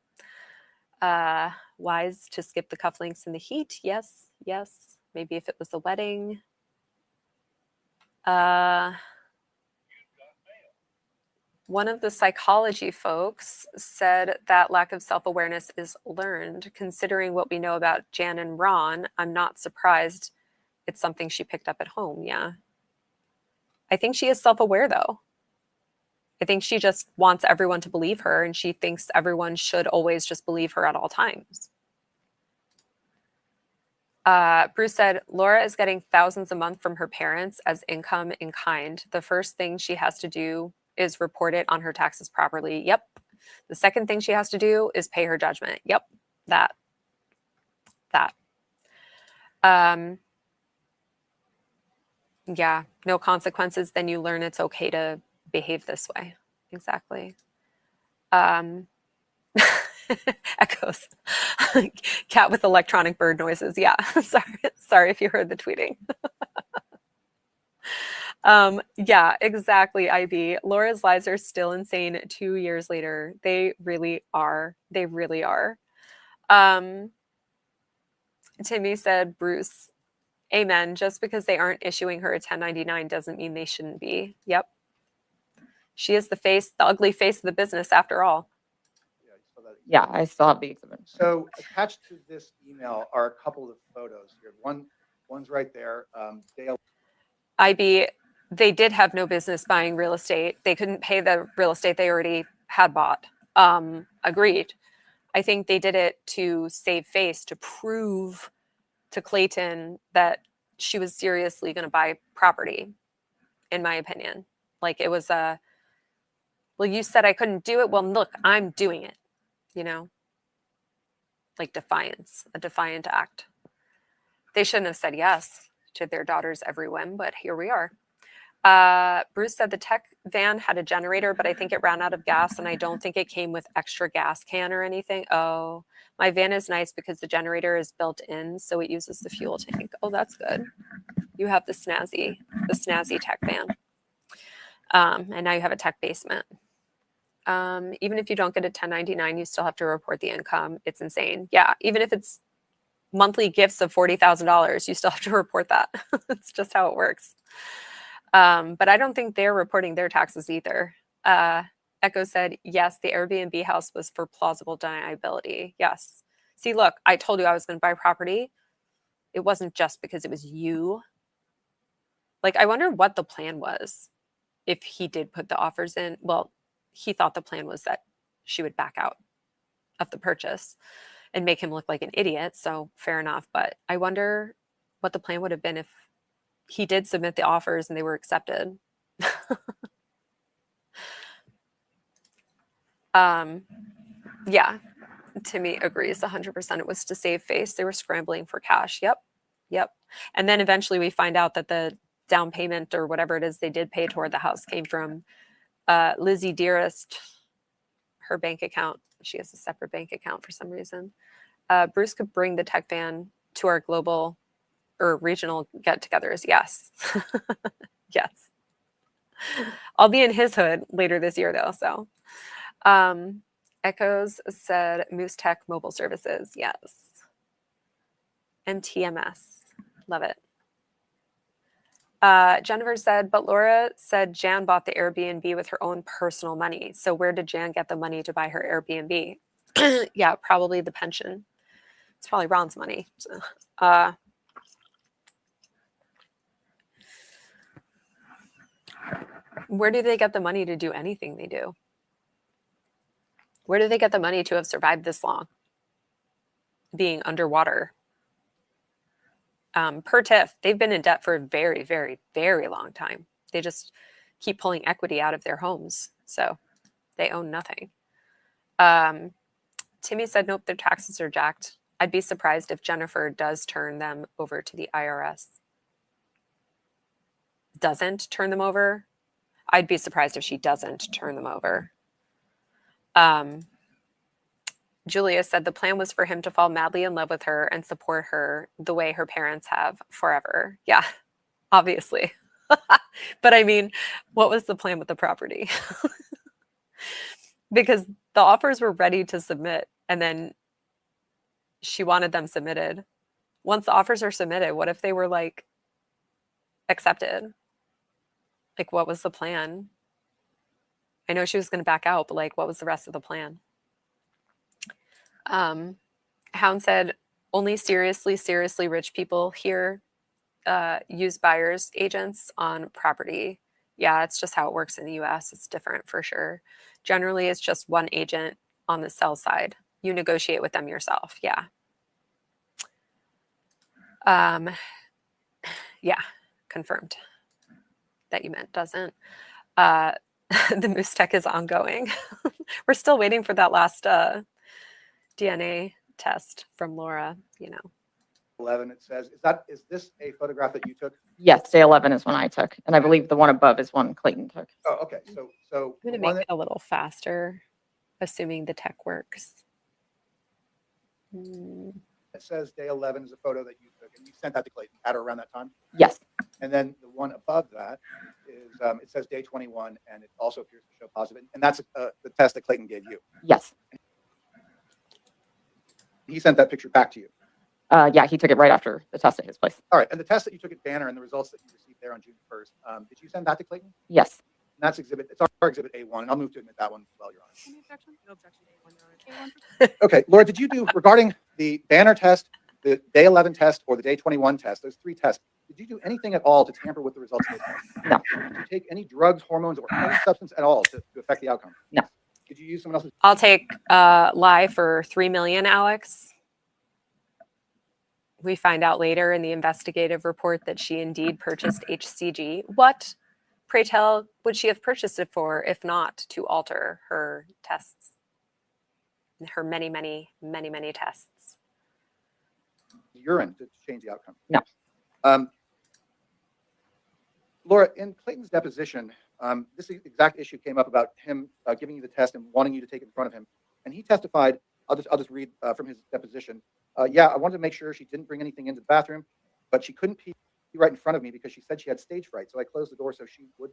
Wise to skip the cufflinks in the heat. Yes, yes. Maybe if it was a wedding. One of the psychology folks said that lack of self-awareness is learned. Considering what we know about Jan and Ron, I'm not surprised it's something she picked up at home. Yeah. I think she is self-aware, though. I think she just wants everyone to believe her, and she thinks everyone should always just believe her at all times. Bruce said, Laura is getting thousands a month from her parents as income in kind. The first thing she has to do is report it on her taxes properly. Yep. The second thing she has to do is pay her judgment. Yep. That. Yeah. No consequences. Then you learn it's okay to behave this way. Exactly. Echoes. Cat with electronic bird noises. Yeah. Sorry if you heard the tweeting. Yeah, exactly, IB. Laura's lies are still insane 2 years later. They really are. They really are. Timmy said, Bruce, amen. Just because they aren't issuing her a 1099 doesn't mean they shouldn't be. Yep. She is the ugly face of the business after all. Yeah, I still have the exhibit. So attached to this email are a couple of photos here. One's right there. Dale. IB, they did have no business buying real estate. They couldn't pay the real estate they already had bought. Agreed. I think they did it to save face, to prove to Clayton that she was seriously going to buy property, in my opinion. Like it was well, you said I couldn't do it. Well, look, I'm doing it, like defiance, a defiant act. They shouldn't have said yes to their daughter's every whim, but here we are. Bruce said the tech van had a generator, but I think it ran out of gas, and I don't think it came with extra gas can or anything. Oh, my van is nice because the generator is built in, so it uses the fuel tank. Oh, that's good. You have the snazzy tech van. And now you have a tech basement. Even if you don't get a 1099, you still have to report the income. It's insane. Yeah, even if it's monthly gifts of $40,000, you still have to report that. It's just how it works. But I don't think they're reporting their taxes either. Echo said, yes, the Airbnb house was for plausible deniability. Yes. See, look, I told you I was going to buy property. It wasn't just because it was you. Like, I wonder what the plan was if he did put the offers in. Well, he thought the plan was that she would back out of the purchase and make him look like an idiot. So fair enough. But I wonder what the plan would have been if he did submit the offers and they were accepted. Yeah, Timmy agrees 100%. It was to save face. They were scrambling for cash. Yep. And then eventually we find out that the down payment or whatever it is they did pay toward the house came from Lizzie Dearest, her bank account. She has a separate bank account for some reason. Bruce could bring the tech van to our global or regional get-togethers. Yes. Yes. I'll be in his hood later this year, though. So Echoes said Moose Tech Mobile Services. Yes. MTMS. Love it. Jennifer said, but Laura said Jan bought the Airbnb with her own personal money. So where did Jan get the money to buy her Airbnb? Yeah, probably the pension. It's probably Ron's money. So, where do they get the money to do anything they do? Where do they get the money to have survived this long? Being underwater. Per TIF, they've been in debt for a very, very, very long time. They just keep pulling equity out of their homes. So they own nothing. Timmy said, nope, their taxes are jacked. I'd be surprised if Jennifer does turn them over to the IRS. Doesn't turn them over. I'd be surprised if she doesn't turn them over. Julia said the plan was for him to fall madly in love with her and support her the way her parents have forever. Yeah, obviously. But I mean, what was the plan with the property? Because the offers were ready to submit, and then she wanted them submitted. Once the offers are submitted, what if they were like accepted? Like, what was the plan? I know she was going to back out, but like, what was the rest of the plan? Hound said, only seriously rich people here use buyer's agents on property. Yeah, it's just how it works in the US. It's different for sure. Generally, it's just one agent on the sell side. You negotiate with them yourself. Yeah. Yeah, confirmed that you meant doesn't. The Moose Tech is ongoing. We're still waiting for that last DNA test from Laura, you know. 11, it says, is this a photograph that you took? Yes, day 11 is one I took, and I believe the one above is one Clayton took. Oh, okay. So I'm going to make it a little faster, assuming the tech works. It says day 11 is a photo that you took, and you sent that to Clayton at or around that time? Yes. And then the one above that is, it says day 21, and it also appears to show positive. And that's the test that Clayton gave you? Yes. He sent that picture back to you? Yeah, he took it right after the test at his place. All right. And the test that you took at Banner and the results that you received there on June 1st, did you send that to Clayton? Yes. And that's it's our exhibit A1, and I'll move to admit that one as well, Your Honor. Any objection? No objection to A1. Okay, Laura, did you do, regarding the Banner test, the day 11 test, or the day 21 test, those 3 tests, did you do anything at all to tamper with the results of those tests? No. Did you take any drugs, hormones, or any substance at all to affect the outcome? No. Did you use someone else's? I'll take lie for $3 million, Alex. We find out later in the investigative report that she indeed purchased HCG. What, pray tell, would she have purchased it for if not to alter her tests? Her many tests. Urine to change the outcome? No. Laura, in Clayton's deposition, this exact issue came up about him giving you the test and wanting you to take it in front of him. And he testified, I'll just read from his deposition. Yeah, I wanted to make sure she didn't bring anything into the bathroom, but she couldn't pee right in front of me because she said she had stage fright. So I closed the door so she would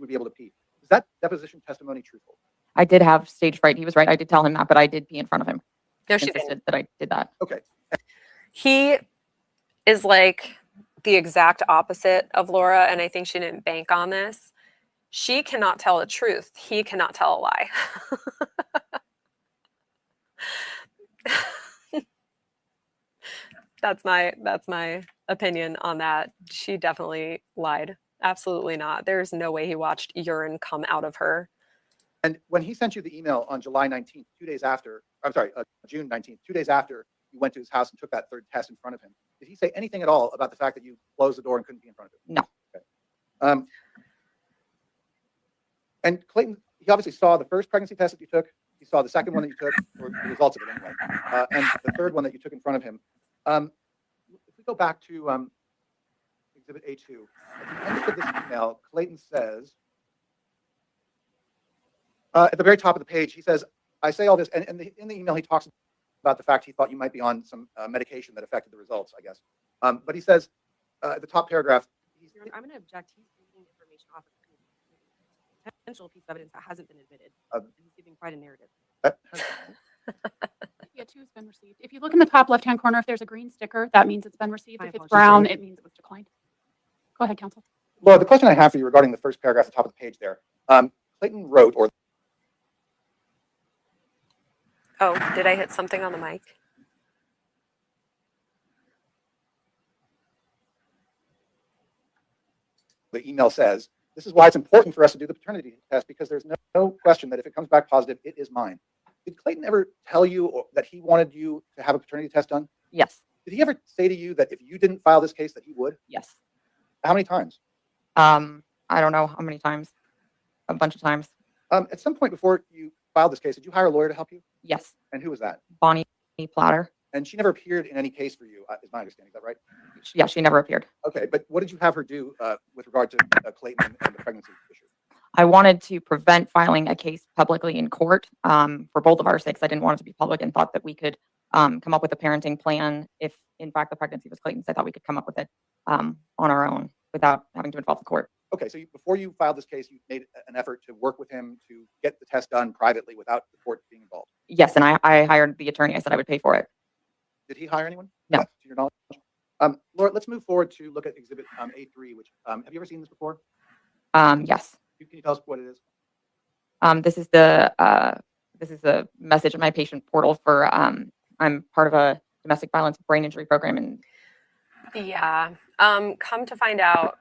be able to pee. Is that deposition testimony truthful? I did have stage fright. He was right. I did tell him that, but I did pee in front of him. No, she insisted that I did that. Okay. He is like the exact opposite of Laura, and I think she didn't bank on this. She cannot tell the truth. He cannot tell a lie. That's my opinion on that. She definitely lied. Absolutely not. There's no way he watched urine come out of her. And when he sent you the email on July 19th, 2 days after, June 19th, 2 days after you went to his house and took that third test in front of him, did he say anything at all about the fact that you closed the door and couldn't be in front of him? No. Okay. And Clayton, he obviously saw the first pregnancy test that you took. He saw the second one that you took, or the results of it anyway, and the third one that you took in front of him. If we go back to Exhibit A2, at the end of this email, Clayton says, at the very top of the page, he says, I say all this, and in the email, he talks about the fact he thought you might be on some medication that affected the results, I guess. But he says, at the top paragraph, I'm going to object. He's reading information off of a potential piece of evidence that hasn't been admitted. He's giving quite a narrative. Yeah, 2 has been received. If you look in the top left-hand corner, if there's a green sticker, that means it's been received. My If it's apologies. brown, it means it was declined. Go ahead, counsel. Laura, the question I have for you regarding the first paragraph at the top of the page there, Clayton wrote, or Oh, did I hit something on the mic? the email says, this is why it's important for us to do the paternity test, because there's no question that if it comes back positive, it is mine. Did Clayton ever tell you that he wanted you to have a paternity test done? Yes. Did he ever say to you that if you didn't file this case that he would? Yes. How many times? I don't know how many times. A bunch of times. At some point before you filed this case, did you hire a lawyer to help you? Yes. And who was that? Bonnie Platter. And she never appeared in any case for you, is my understanding. Is that right? Yeah, she never appeared. Okay, but what did you have her do with regard to Clayton and the pregnancy issue? I wanted to prevent filing a case publicly in court for both of our sakes. I didn't want it to be public and thought that we could come up with a parenting plan if, in fact, the pregnancy was Clayton's. I thought we could come up with it on our own without having to involve the court. Okay, so before you filed this case, you made an effort to work with him to get the test done privately without the court being involved. Yes, and I hired the attorney. I said I would pay for it. Did he hire anyone? No. To your knowledge? Laura, let's move forward to look at Exhibit A3, which, have you ever seen this before? Yes. Can you tell us what it is? This is a message in my patient portal for, I'm part of a domestic violence brain injury program. And yeah, come to find out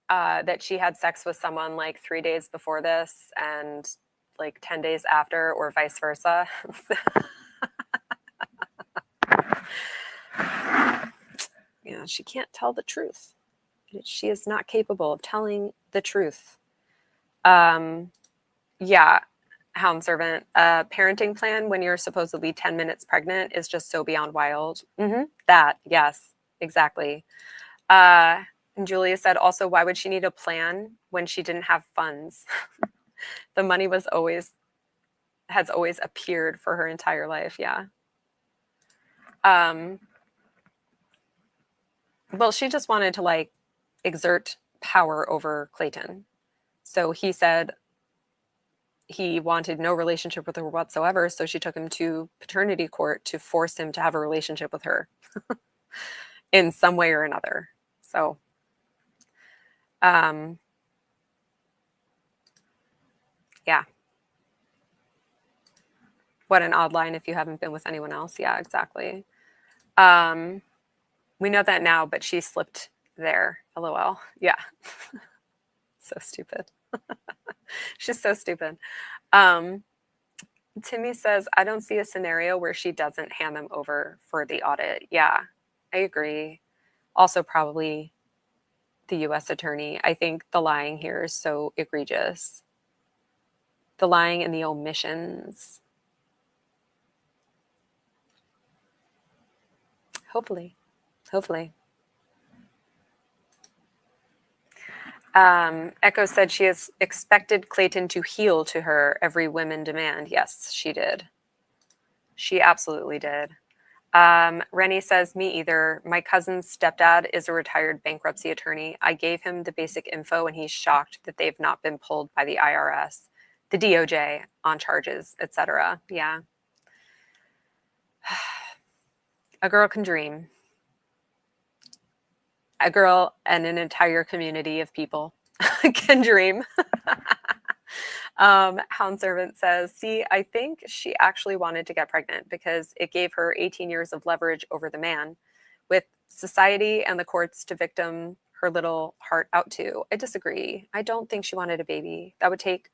that she had sex with someone like 3 days before this and like 10 days after, or vice versa. Yeah, she can't tell the truth. She is not capable of telling the truth. Yeah, Hound Servant, parenting plan when you're supposedly 10 minutes pregnant is just so beyond wild. That, yes, exactly. And Julia said also, why would she need a plan when she didn't have funds? The money has always appeared for her entire life. Yeah. Well, she just wanted to like exert power over Clayton. So he said he wanted no relationship with her whatsoever. So she took him to paternity court to force him to have a relationship with her in some way or another. So, yeah. What an odd line if you haven't been with anyone else. Yeah, exactly. We know that now, but she slipped there. LOL. Yeah. So stupid. She's so stupid. Timmy says, I don't see a scenario where she doesn't hand them over for the audit. Yeah, I agree. Also, probably the U.S. attorney. I think the lying here is so egregious. The lying and the omissions. Hopefully. Echo said she has expected Clayton to heel to her every women demand. Yes, she did. She absolutely did. Rennie says, me either. My cousin's stepdad is a retired bankruptcy attorney. I gave him the basic info and he's shocked that they've not been pulled by the IRS, the DOJ on charges, etc. Yeah. A girl can dream. A girl and an entire community of people can dream. Hound Servant says, see, I think she actually wanted to get pregnant because it gave her 18 years of leverage over the man, with society and the courts to victim her little heart out to. I disagree. I don't think she wanted a baby. That would take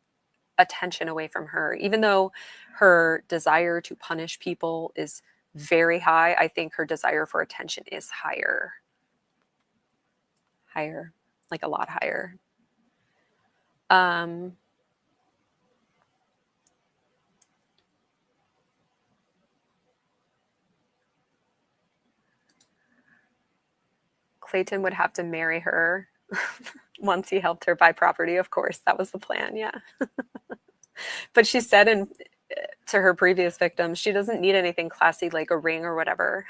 attention away from her. Even though her desire to punish people is very high, I think her desire for attention is higher. Higher, like a lot higher. Clayton would have to marry her once he helped her buy property. Of course, that was the plan. Yeah. But she said to her previous victims, she doesn't need anything classy like a ring or whatever.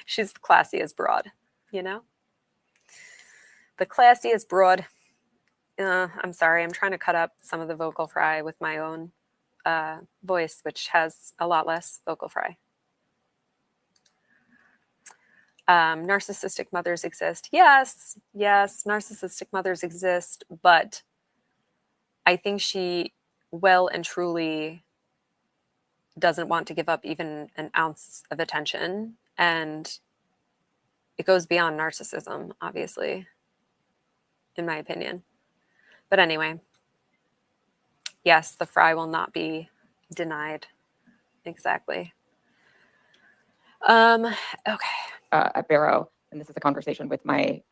She's classy as broad, you know? The classiest broad. I'm sorry, I'm trying to cut up some of the vocal fry with my own voice, which has a lot less vocal fry. Narcissistic mothers exist. Yes, narcissistic mothers exist, but I think she well and truly doesn't want to give up even an ounce of attention. And it goes beyond narcissism, obviously, in my opinion. But anyway, yes, the fry will not be denied. Exactly. Okay. At Barrow, and this is a conversation with my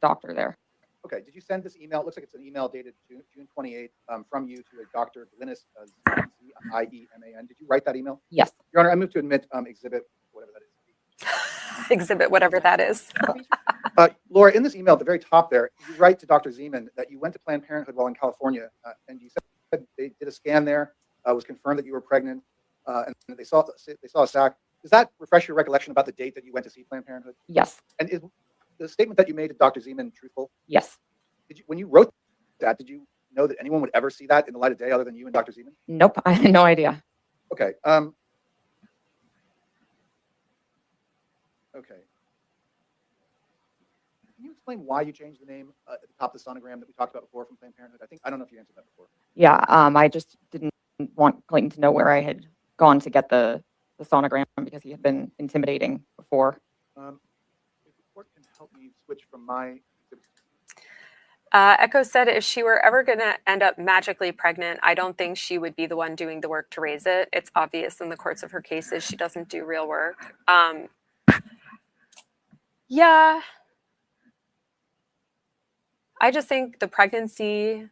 doctor there. Okay, did you send this email? It looks like it's an email dated June 28th from you to a Dr. Glynis, Z-I-E-M-A-N. Did you write that email? Yes. Your Honor, I move to admit exhibit, whatever that is. Exhibit whatever that is. Laura, in this email at the very top there, you write to Dr. Zeman that you went to Planned Parenthood while in California, and you said they did a scan there, was confirmed that you were pregnant, and they saw a sac. Does that refresh your recollection about the date that you went to see Planned Parenthood? Yes. And is the statement that you made to Dr. Zeman truthful? Yes. When you wrote that, did you know that anyone would ever see that in the light of day other than you and Dr. Zeman? Nope. I had no idea. Okay. Okay. Can you explain why you changed the name at the top of the sonogram that we talked about before from Planned Parenthood? I don't know if you answered that before. Yeah. I just didn't want Clayton to know where I had gone to get the sonogram because he had been intimidating before. If the court can help me switch from my exhibit. Echo said if she were ever going to end up magically pregnant, I don't think she would be the one doing the work to raise it. It's obvious in the courts of her cases she doesn't do real work. Yeah. I just think the pregnancy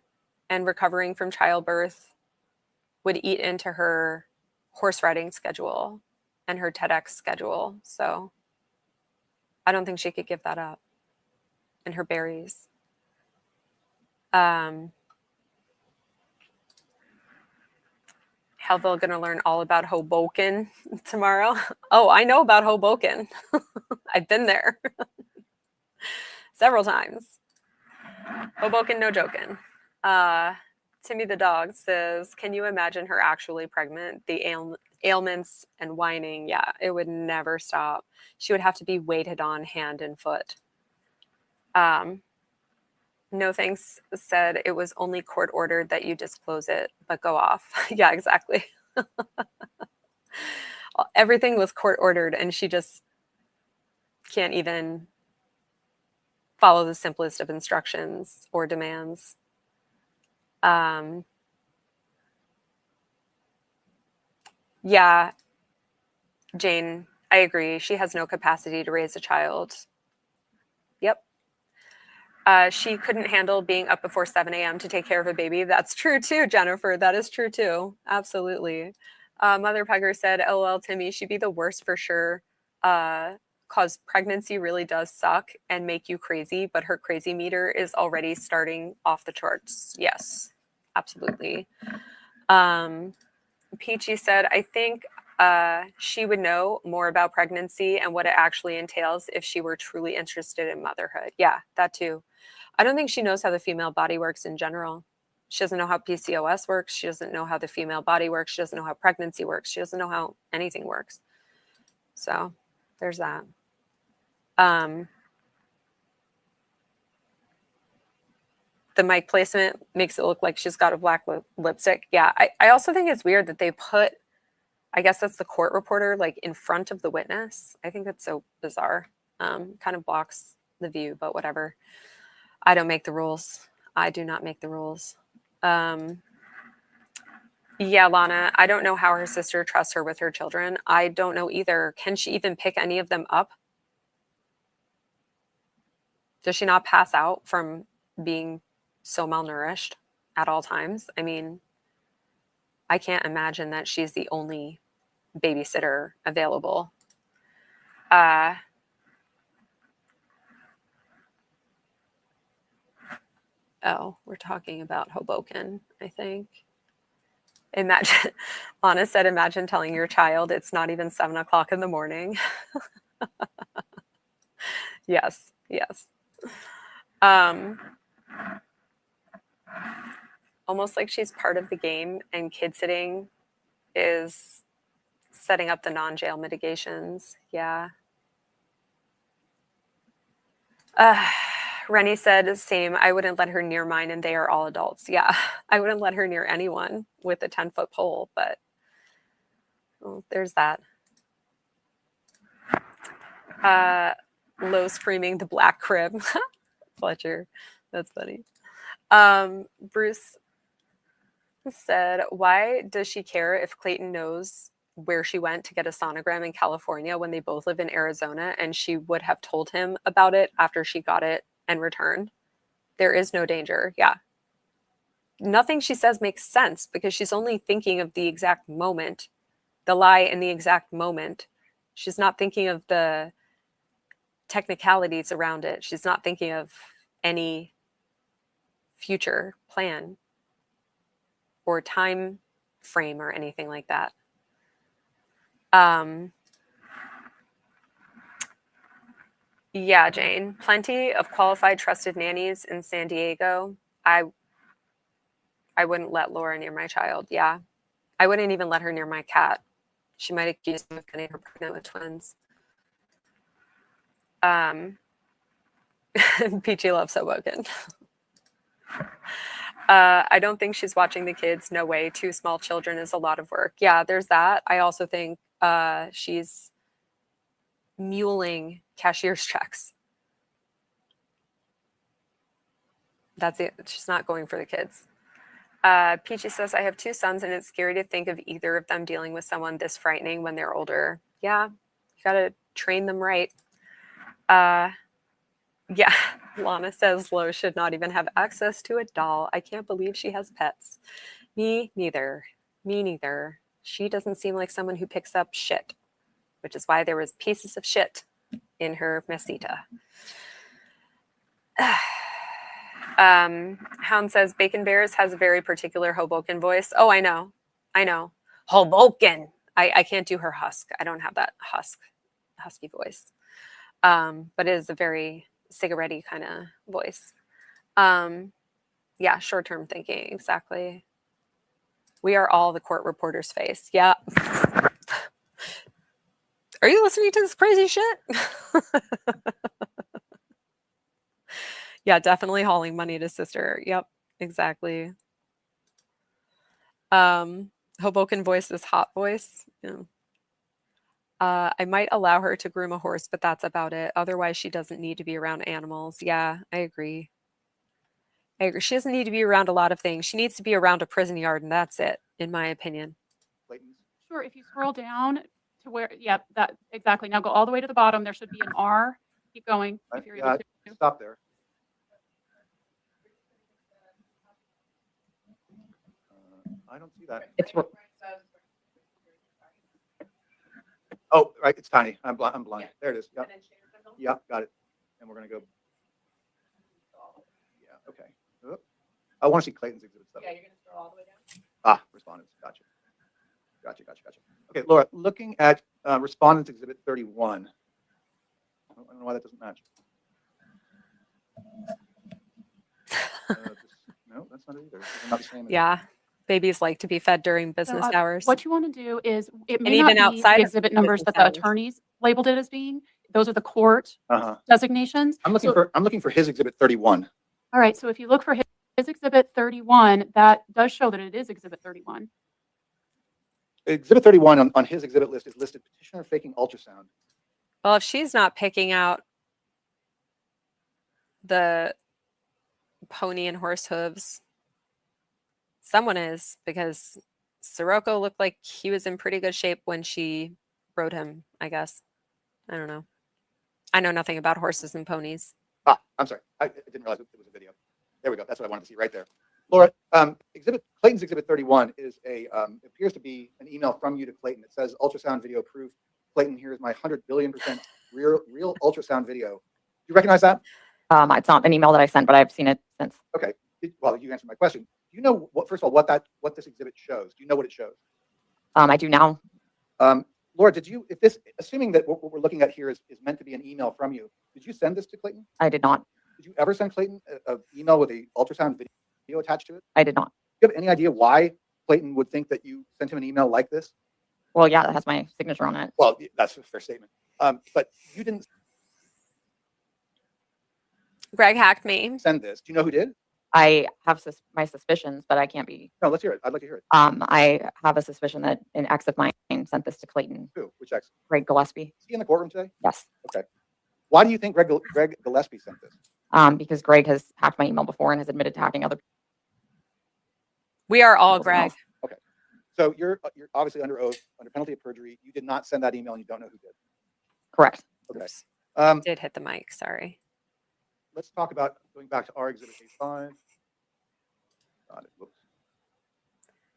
and recovering from childbirth would eat into her horse riding schedule and her TEDx schedule. So I don't think she could give that up. And her berries. Hellville going to learn all about Hoboken tomorrow. Oh, I know about Hoboken. I've been there several times. Hoboken, no joking. Timmy the dog says, can you imagine her actually pregnant? The ailments and whining, yeah, it would never stop. She would have to be weighted on hand and foot. No thanks said it was only court ordered that you disclose it, but go off. Yeah, exactly. Everything was court ordered and she just can't even follow the simplest of instructions or demands. Yeah, Jane, I agree. She has no capacity to raise a child. Yep. She couldn't handle being up before 7 a.m. to take care of a baby. That's true too, Jennifer. That is true too. Absolutely. Mother Pugger said, LOL, Timmy, she'd be the worst for sure. Cause pregnancy really does suck and make you crazy, but her crazy meter is already starting off the charts. Yes, absolutely. Peachy said, I think she would know more about pregnancy and what it actually entails if she were truly interested in motherhood. Yeah, that too. I don't think she knows how the female body works in general. She doesn't know how PCOS works. She doesn't know how the female body works. She doesn't know how pregnancy works. She doesn't know how anything works. So there's that. The mic placement makes it look like she's got a black lipstick. Yeah, I also think it's weird that they put, I guess that's the court reporter, like in front of the witness. I think that's so bizarre. Kind of blocks the view, but whatever. I don't make the rules. I do not make the rules. Yeah, Lana, I don't know how her sister trusts her with her children. I don't know either. Can she even pick any of them up? Does she not pass out from being so malnourished at all times? I mean, I can't imagine that she's the only babysitter available. Oh, we're talking about Hoboken, I think. Imagine, Lana said, imagine telling your child it's not even 7 o'clock in the morning. Yes, yes. Almost like she's part of the game and kid sitting is setting up the non-jail mitigations. Yeah. Rennie said, same, I wouldn't let her near mine and they are all adults. Yeah, I wouldn't let her near anyone with a 10-foot pole, but well, there's that. Low screaming the black crib. Fletcher, that's funny. Bruce said, why does she care if Clayton knows where she went to get a sonogram in California when they both live in Arizona, and she would have told him about it after she got it and returned? There is no danger. Yeah. Nothing she says makes sense because she's only thinking of the exact moment, the lie in the exact moment. She's not thinking of the technicalities around it. She's not thinking of any future plan or time frame or anything like that. Yeah, Jane, plenty of qualified trusted nannies in San Diego. I wouldn't let Laura near my child. Yeah. I wouldn't even let her near my cat. She might accuse me of getting her pregnant with twins. Peachy loves Hoboken. I don't think she's watching the kids. No way. 2 small children is a lot of work. Yeah, there's that. I also think she's muling cashier's checks. That's it. She's not going for the kids. Peachy says, I have 2 sons and it's scary to think of either of them dealing with someone this frightening when they're older. Yeah, you got to train them right. Yeah, Lana says Lo should not even have access to a doll. I can't believe she has pets. Me neither. Me neither. She doesn't seem like someone who picks up shit, which is why there was pieces of shit in her mesita. Hound says Bacon Bears has a very particular Hoboken voice. Oh, I know. Hoboken. I can't do her husk. I don't have that husky voice. But it is a very cigarette-y kind of voice. Yeah, short-term thinking, exactly. We are all the court reporter's face. Yeah. Are you listening to this crazy shit? Yeah, definitely hauling money to sister. Yep, exactly. Hoboken voice is hot voice. Yeah. I might allow her to groom a horse, but that's about it. Otherwise, she doesn't need to be around animals. Yeah, I agree. She doesn't need to be around a lot of things. She needs to be around a prison yard, and that's it, in my opinion. Sure. If you scroll down to where, yep, that exactly. Now go all the way to the bottom. There should be an R. Keep going if you're able to. Stop there. I don't see that. Oh, right. It's tiny. I'm blind. There it is. Yep. Yeah, got it. And we're going to go. Yeah, okay. I want to see Clayton's exhibit stuff. Yeah, you're going to scroll all the way down? Respondents. Gotcha. Okay, Laura, looking at respondents exhibit 31. I don't know why that doesn't match. No, that's not it either. It's not the same. Yeah. Babies like to be fed during business hours. What you want to do is, it may and not even be outside the exhibit numbers that the attorneys labeled it as being. Those are the court designations. I'm looking for his exhibit 31. All right, so if you look for his exhibit 31, that does show that it is exhibit 31. Exhibit 31 on his exhibit list is listed petitioner faking ultrasound. Well, if she's not picking out the pony and horse hooves, someone is, because Sirocco looked like he was in pretty good shape when she rode him, I guess. I don't know. I know nothing about horses and ponies. I'm sorry. I didn't realize it was a video. There we go. That's what I wanted to see right there. Laura, Clayton's exhibit 31 is appears to be an email from you to Clayton. It says ultrasound video proof. Clayton, here is my 100 billion% real ultrasound video. Do you recognize that? It's not an email that I sent, but I've seen it since. Okay. Well, you answered my question. Do you know first of all, what this exhibit shows? Do you know what it shows? I do now. Laura, assuming that what we're looking at here is meant to be an email from you, did you send this to Clayton? I did not. Did you ever send Clayton an email with a ultrasound video attached to it? I did not. Do you have any idea why Clayton would think that you sent him an email like this? Well, yeah, that has my signature on it. Well, that's a fair statement. But you didn't Greg hacked me. Send this. Do you know who did? I have my suspicions, but I can't be. No, let's hear it. I'd like to hear it. I have a suspicion that an ex of mine sent this to Clayton. Who? Which ex? Greg Gillespie. Is he in the courtroom today? Yes. Okay. Why do you think Greg Gillespie sent this? Because Greg has hacked my email before and has admitted to hacking other people. We are all Greg. Okay. So you're obviously under oath, under penalty of perjury. You did not send that email and you don't know who did. Correct. Okay. Did hit the mic. Sorry. Let's talk about Going back to our exhibit A5. Got it. Whoops.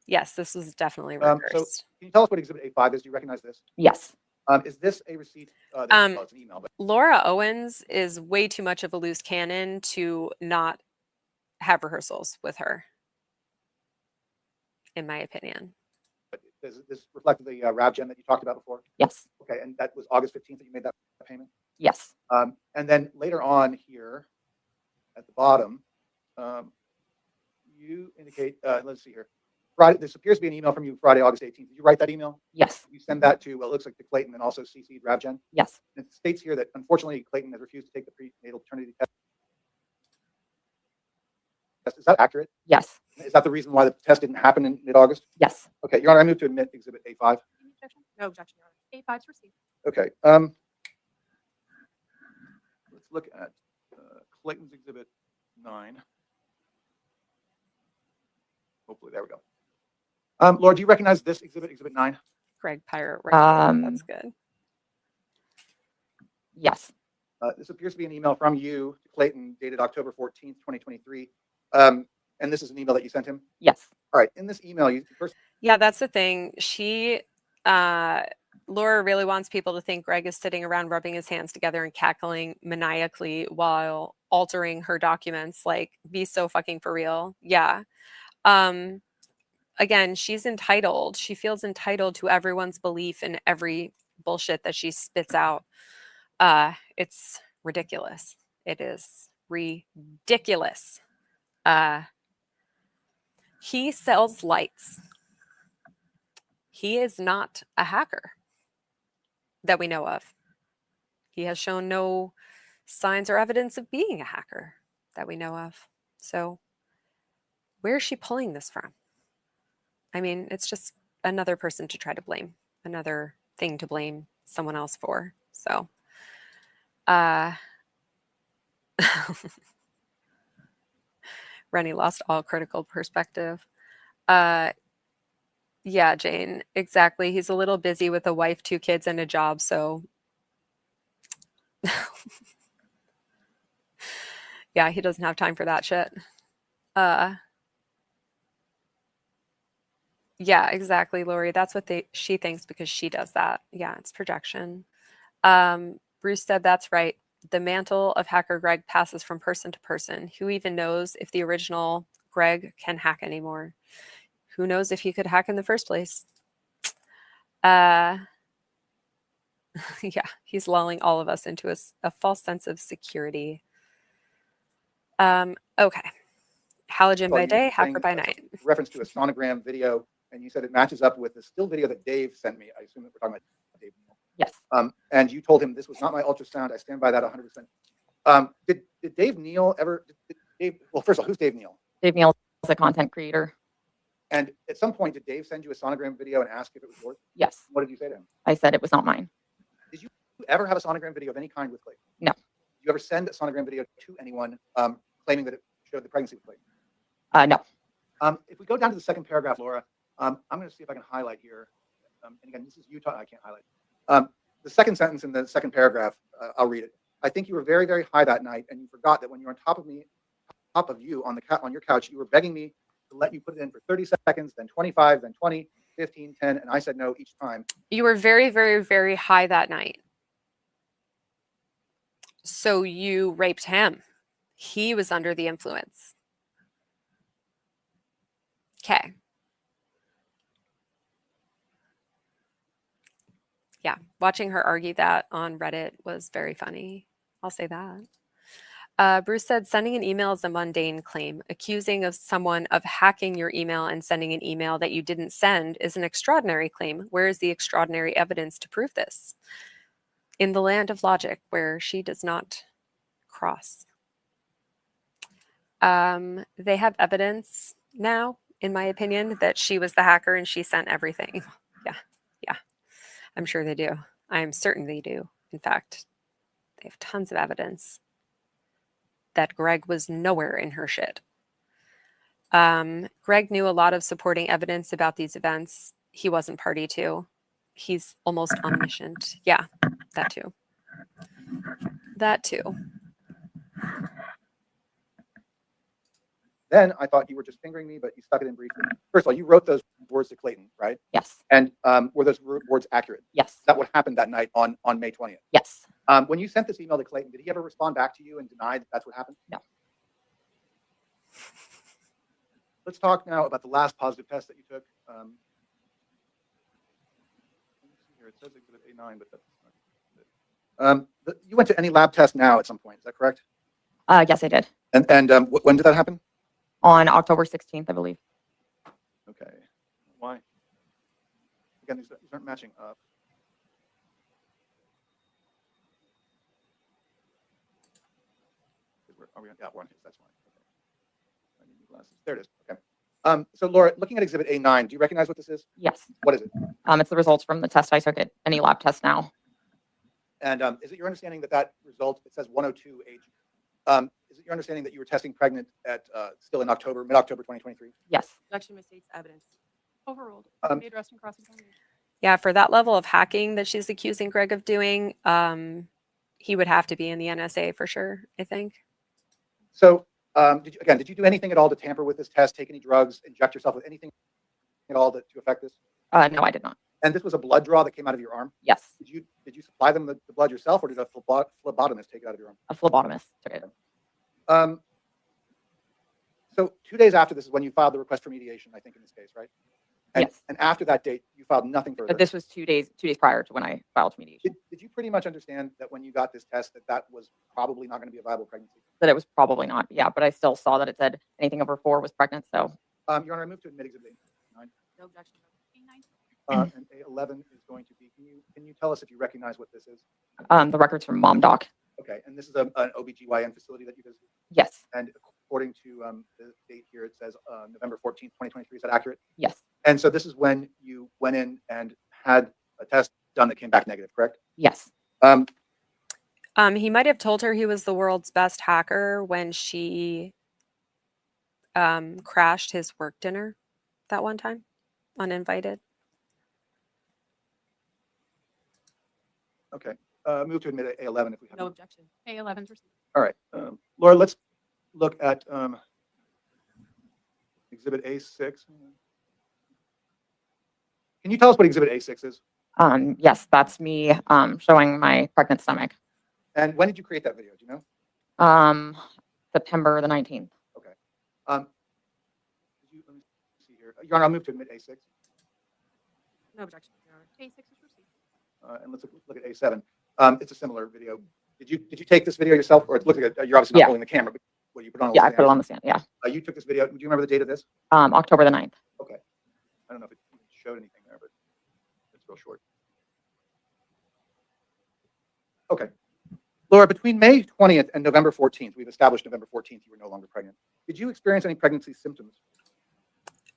Yes, this was definitely So reversed. can you tell us what exhibit A5 is? Do you recognize this? Yes. Is this a receipt? Well, it's an email, but Laura Owens is way too much of a loose cannon to not have rehearsals with her, in my opinion. does this reflect the RAVGen that you talked about before? Yes. Okay, and that was August 15th that you made that payment? Yes. And then later on here at the bottom, you indicate, let's see here. Friday, this appears to be an email from you Friday, August 18th. Did you write that email? Yes. You send that to, well, it looks like to Clayton and also CC'd RAVGen? Yes. And it states here that unfortunately Clayton has refused to take the prenatal paternity test. Is that accurate? Yes. Is that the reason why the test didn't happen in mid-August? Yes. Okay, Your Honor, I move to admit exhibit A5. No objection, Your Honor. A5's received. Okay. Let's look at Clayton's exhibit 9. Hopefully, there we go. Laura, do you recognize this exhibit, exhibit 9? Greg Pirate, right? That's good. Yes. This appears to be an email from you to Clayton dated October 14th, 2023. And this is an email that you sent him? Yes. All right. In this email, you first. Yeah, that's the thing. Laura really wants people to think Greg is sitting around rubbing his hands together and cackling maniacally while altering her documents. Like, be so fucking for real. Yeah. Again, she's entitled. She feels entitled to everyone's belief in every bullshit that she spits out. It's ridiculous. It is ridiculous. He sells lights. He is not a hacker that we know of. He has shown no signs or evidence of being a hacker that we know of. So where is she pulling this from? I mean, it's just another person to try to blame, another thing to blame someone else for. So, Rennie lost all critical perspective. Yeah, Jane, exactly. He's a little busy with a wife, 2 kids, and a job. So, yeah, he doesn't have time for that shit. Yeah, exactly, Lori. That's what she thinks because she does that. Yeah, it's projection. Bruce said that's right. The mantle of hacker Greg passes from person to person. Who even knows if the original Greg can hack anymore? Who knows if he could hack in the first place? Yeah, he's lulling all of us into a false sense of security. Okay. Halogen by day, hacker by night. Reference to a sonogram video, and you said it matches up with the still video that Dave sent me. I assume that we're talking about Dave. Yes. And you told him this was not my ultrasound. I stand by that 100%. Did Dave Neal ever? Well, first of all, who's Dave Neal? Dave Neal is a content creator. And at some point, did Dave send you a sonogram video and ask if it was yours? Yes. What did you say to him? I said it was not mine. Did you ever have a sonogram video of any kind with Clayton? No. Did you ever send a sonogram video to anyone claiming that it showed the pregnancy with Clayton? No. If we go down to the second paragraph, Laura, I'm going to see if I can highlight here. And again, this is Utah. I can't highlight. The second sentence in the second paragraph, I'll read it. I think you were very, very high that night, and you forgot that when you were on top of you on your couch, you were begging me to let you put it in for 30 seconds, then 25, then 20, 15, 10, and I said no each time. You were very, very, very high that night. So you raped him. He was under the influence. Okay. Yeah, watching her argue that on Reddit was very funny. I'll say that. Bruce said, sending an email is a mundane claim. Accusing of someone of hacking your email and sending an email that you didn't send is an extraordinary claim. Where is the extraordinary evidence to prove this? In the land of logic, where she does not cross. They have evidence now, in my opinion, that she was the hacker and she sent everything. Yeah. I'm sure they do. I'm certain they do. In fact, they have tons of evidence that Greg was nowhere in her shit. Greg knew a lot of supporting evidence about these events he wasn't party to. He's almost omniscient. Yeah, that too. That too. Then I thought you were just fingering me, but you stuck it in briefly. First of all, you wrote those words to Clayton, right? Yes. And were those words accurate? Yes. Is that what happened that night on May 20th? Yes. When you sent this email to Clayton, did he ever respond back to you and deny that that's what happened? No. Let's talk now about the last positive test that you took. Let me see here. It says exhibit A9, but that's not it. You went to any lab test now at some point, is that correct? Yes, I did. And when did that happen? On October 16th, I believe. Okay. Why? Again, these aren't matching up. Are we on? Yeah, we're on his. That's fine. Okay. I need new glasses. There it is. Okay. So Laura, looking at exhibit A9, do you recognize what this is? Yes. What is it? It's the results from the test I took at any lab test now. And is it your understanding that that result, it says 102 age, is it your understanding that you were testing pregnant at still in October, mid-October 2023? Yes. Objection misstates evidence. Overruled. Be addressed in cross-examination. Yeah, for that level of hacking that she's accusing Greg of doing, he would have to be in the NSA for sure, I think. So did you do anything at all to tamper with this test, take any drugs, inject yourself with anything at all to affect this? No, I did not. And this was a blood draw that came out of your arm? Yes. Did you supply them the blood yourself, or did a phlebotomist take it out of your arm? A phlebotomist took it. So 2 days after this is when you filed the request for mediation, I think, in this case, right? And, yes. And after that date, you filed nothing further. But this was 2 days prior to when I filed mediation. Did you pretty much understand that when you got this test that was probably not going to be a viable pregnancy? That it was probably not, yeah, but I still saw that it said anything over 4 was pregnant, so. Your Honor, I move to admit exhibit A9. No objection. And A11 is going to be, can you tell us if you recognize what this is? The records from Mom Doc. Okay, and this is an OBGYN facility that you visited? Yes. And according to the date here, it says November 14th, 2023. Is that accurate? Yes. And so this is when you went in and had a test done that came back negative, correct? Yes. He might have told her he was the world's best hacker when she crashed his work dinner that one time, uninvited. Okay. Move to admit A11 if we have no objection. A11's received. All right. Laura, let's look at exhibit A6. Can you tell us what exhibit A6 is? Yes, that's me showing my pregnant stomach. And when did you create that video? Do you know? September the 19th. Okay. Let me see here. Your Honor, I'll move to admit A6. No objection, Your Honor. A6 is received. And let's look at A7. It's a similar video. Did you take this video yourself, or it looks like you're obviously not holding the camera, but what you put on? Yeah, I put it on the stand. Yeah. You took this video. Do you remember the date of this? October the 9th. Okay. I don't know if it showed anything there, but it's real short. Okay. Laura, between May 20th and November 14th, we've established November 14th, you were no longer pregnant. Did you experience any pregnancy symptoms?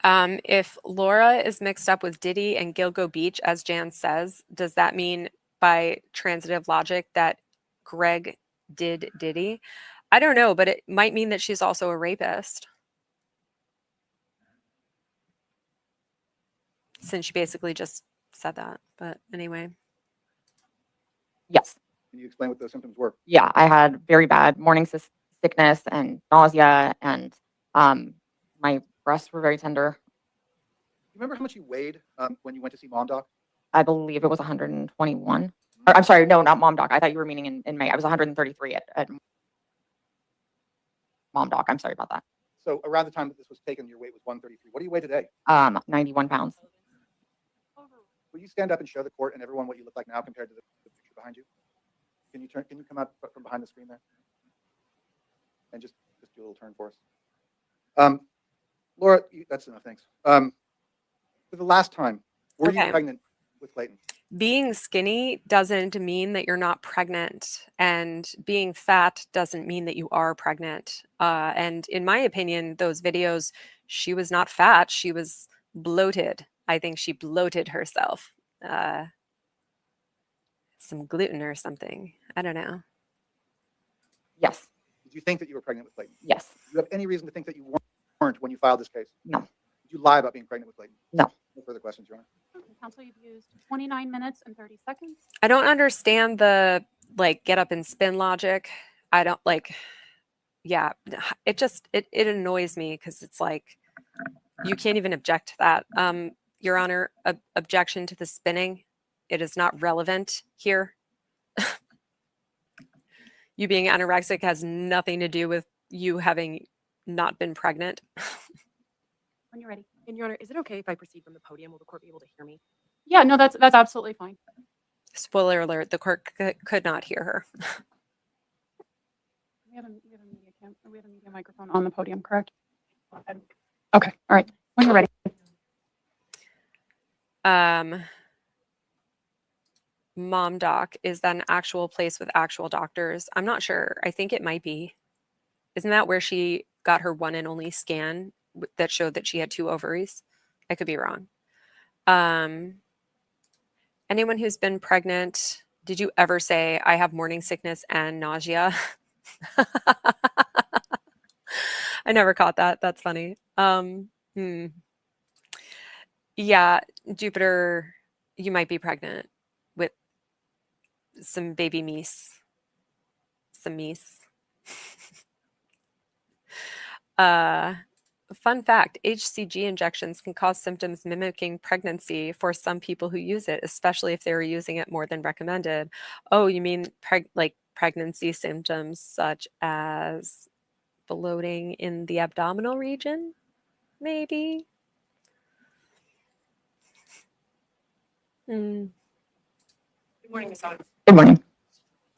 If Laura is mixed up with Diddy and Gilgo Beach, as Jan says, does that mean by transitive logic that Greg did Diddy? I don't know, but it might mean that she's also a rapist. Since she basically just said that. But anyway. Yes. Can you explain what those symptoms were? Yeah, I had very bad morning sickness and nausea, and my breasts were very tender. Do you remember how much you weighed when you went to see Mom Doc? I believe it was 121. Or, I'm sorry, no, not Mom Doc. I thought you were meaning in May. I was 133 at Mom Doc. I'm sorry about that. So around the time that this was taken, your weight was 133. What do you weigh today? 91 pounds. Will you stand up and show the court and everyone what you look like now compared to the picture behind you? Can you come out from behind the screen there? And just do a little turn for us. Laura, that's enough, thanks. For the last time, were you pregnant with Clayton? Being skinny doesn't mean that you're not pregnant, and being fat doesn't mean that you are pregnant. And in my opinion, those videos, she was not fat, she was bloated. I think she bloated herself. Some gluten or something. I don't know. Yes. Did you think that you were pregnant with Clayton? Yes. Do you have any reason to think that you weren't when you filed this case? No. Did you lie about being pregnant with Clayton? No. No further questions, Your Honor. Counsel, you've used 29 minutes and 30 seconds. I don't understand the get up and spin logic. I don't yeah, it annoys me because it's like you can't even object to that. Your Honor, objection to the spinning. It is not relevant here. You being anorexic has nothing to do with you having not been pregnant. When you're ready. And Your Honor, is it okay if I proceed from the podium? Will the court be able to hear me? Yeah, no, that's absolutely fine. Spoiler alert, the court could not hear her. We have a media microphone on the podium, correct? Okay, all right. When you're ready. Mom doc, is that an actual place with actual doctors? I'm not sure. I think it might be. Isn't that where she got her one and only scan that showed that she had 2 ovaries? I could be wrong. Anyone who's been pregnant, did you ever say, I have morning sickness and nausea? I never caught that. That's funny. Yeah, Jupiter, you might be pregnant with some baby meese. Some meese. Fun fact, HCG injections can cause symptoms mimicking pregnancy for some people who use it, especially if they were using it more than recommended. Oh, you mean pregnancy symptoms such as bloating in the abdominal region? Maybe. Good morning, Ms. Owens. Good morning.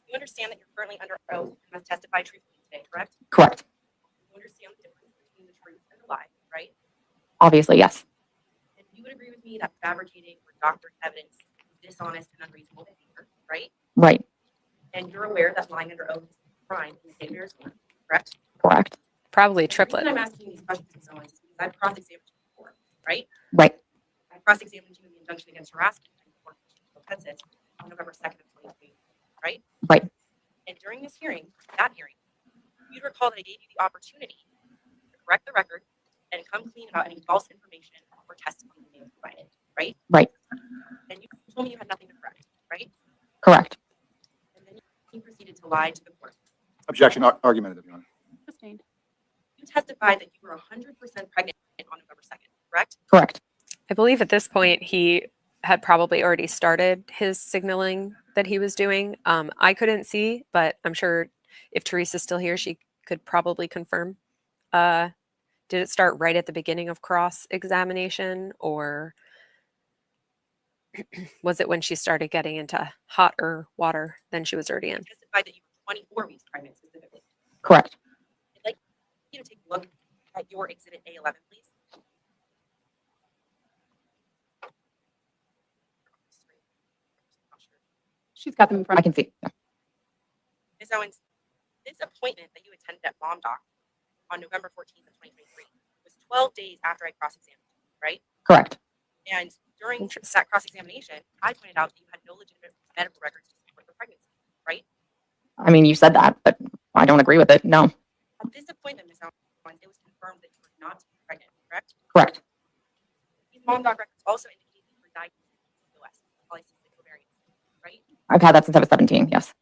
You understand that you're currently under oath and must testify truthfully today, correct? Correct. You understand the difference between the truth and the lie, right? Obviously, yes. And you would agree with me that fabricating or doctored evidence is dishonest and unreasonable behavior, right? Right. And you're aware that lying under oath is a crime in the state of Arizona, correct? Correct. Probably The triplet. reason I'm asking these questions, Ms. Owens, is because I've cross-examined you before, right? Right. I cross-examined you in the injunction against harassment on November 2nd of 2020, right? Right. And during this hearing, that hearing, you'd recall that I gave you the opportunity to correct the record and come clean about any false information or testimony you may have provided, right? Right. And you told me you had nothing to correct, right? Correct. And then you proceeded to lie to the court. Objection, argumentative, Your Honor. Sustained. You testified that you were 100% pregnant on November 2nd, correct? Correct. I believe at this point he had probably already started his signaling that he was doing. I couldn't see, but I'm sure if Teresa's still here, she could probably confirm. Did it start right at the beginning of cross-examination, or was it when she started getting into hotter water than she was already in? You testified that you were 24 weeks pregnant specifically. Correct. I'd like you to take a look at your exhibit A11, please. She's got them in front I of can see. Yeah. Ms. Owens, this appointment that you attended at Mom Doc on November 14th of 2023 was 12 days after I cross-examined you, right? Correct. And during that cross-examination, I pointed out that you had no legitimate medical records to support the pregnancy, right? I mean, you said that, but I don't agree with it. No. At this appointment, Ms. Owens, it was confirmed that you were not pregnant, correct? Correct. These Mom Doc records also indicate that you were diagnosed with PCOS, polycystic ovarian, right? I've had that since I was 17. Yes.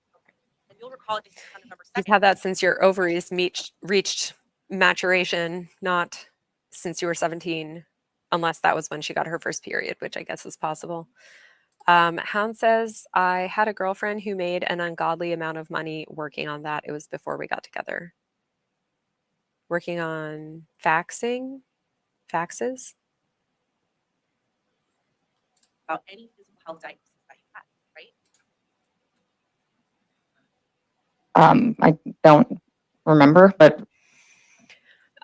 And you'll recall that on November 2nd. You've had that since your ovaries reached maturation, not since you were 17, unless that was when she got her first period, which I guess is possible. Hound says, I had a girlfriend who made an ungodly amount of money working on that. It was before we got together. Working on faxes? About any physical health diagnosis that you had, right? I don't remember, but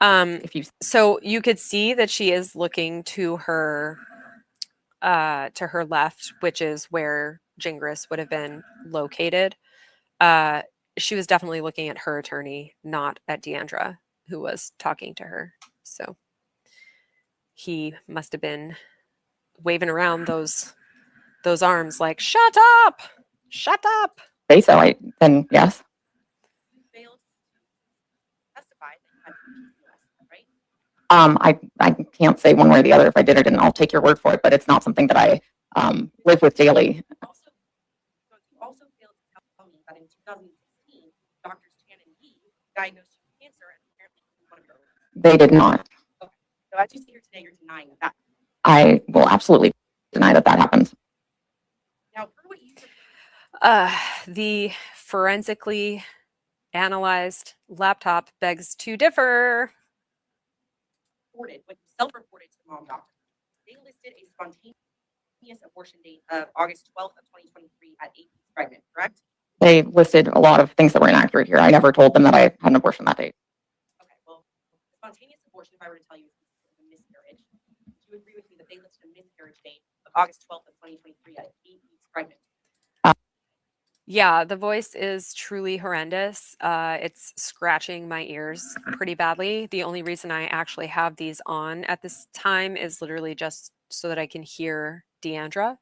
if you so you could see that she is looking to her left, which is where Gingras would have been located. She was definitely looking at her attorney, not at Deandra, who was talking to her. So he must have been waving around those arms like, shut up, shut up. say so, then yes. You failed to testify that you had PCOS, right? I can't say one way or the other if I did it, and I'll take your word for it, but it's not something that I live with daily. You also failed to tell me that in 2016, Drs. Chan and Yee diagnosed you with They did not. Okay. So as you sit here today, you're denying that. I will absolutely deny that that happened. Now, per what you The forensically analyzed laptop begs to differ. reported, what you self-reported to the mom doctor, they listed a spontaneous abortion date of August 12th of 2023 at 8 weeks pregnant, correct? They listed a lot of things that were inaccurate here. I never told them that I had an abortion that date. Okay, well, spontaneous abortion, if I were to tell you, is a miscarriage. Do you agree with me that they listed a miscarriage date of August 12th of 2023 at 8 weeks pregnant? Yeah, the voice is truly horrendous. It's scratching my ears pretty badly. The only reason I actually have these on at this time is literally just so that I can hear Deandra,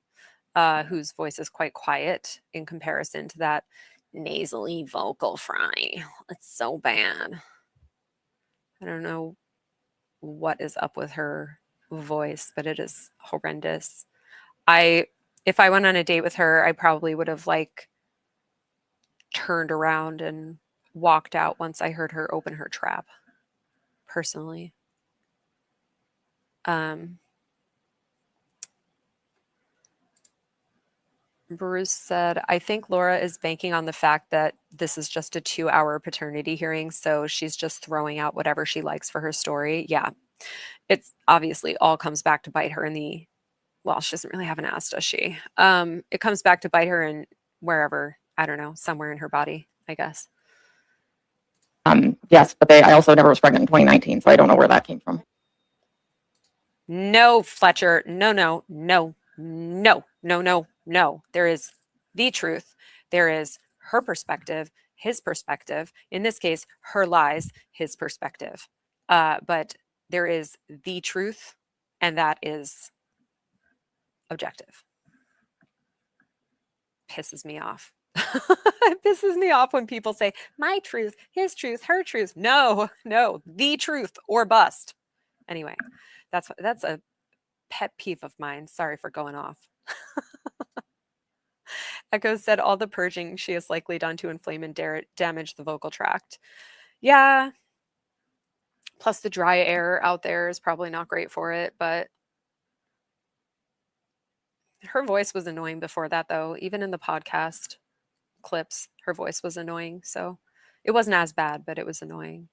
whose voice is quite quiet in comparison to that nasally vocal fry. It's so bad. I don't know what is up with her voice, but it is horrendous. If I went on a date with her, I probably would have turned around and walked out once I heard her open her trap, personally. Bruce said, I think Laura is banking on the fact that this is just a 2-hour paternity hearing, so she's just throwing out whatever she likes for her story. Yeah, it's obviously all comes back to bite her in the, well, she doesn't really have an ass, does she? It comes back to bite her in wherever, I don't know, somewhere in her body, I guess. Yes, but I also never was pregnant in 2019, so I don't know where that came from. No, Fletcher. No, no, no, no, no, no, no. There is the truth. There is her perspective, his perspective. In this case, her lies, his perspective. But there is the truth, and that is objective. Pisses me off. It pisses me off when people say, my truth, his truth, her truth. No, no, the truth or bust. Anyway, that's a pet peeve of mine. Sorry for going off. Echo said all the purging she is likely done to inflame and damage the vocal tract. Yeah. Plus the dry air out there is probably not great for it, but her voice was annoying before that, though. Even in the podcast clips, her voice was annoying. So it wasn't as bad, but it was annoying.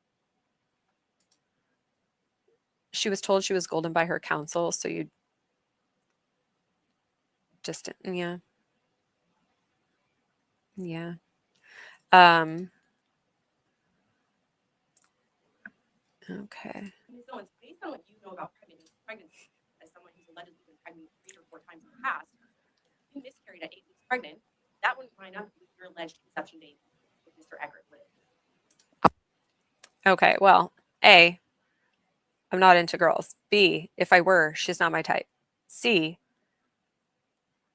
She was told she was golden by her counsel, so you just, yeah. Yeah. Okay. So it's based on what you know about pregnancy, as someone who's allegedly been pregnant 3 or 4 times in the past, if you miscarried at 8 weeks pregnant, that wouldn't line up with your alleged conception date with Mr. Eckert, would it? Okay, well, A, I'm not into girls. B, if I were, she's not my type. C,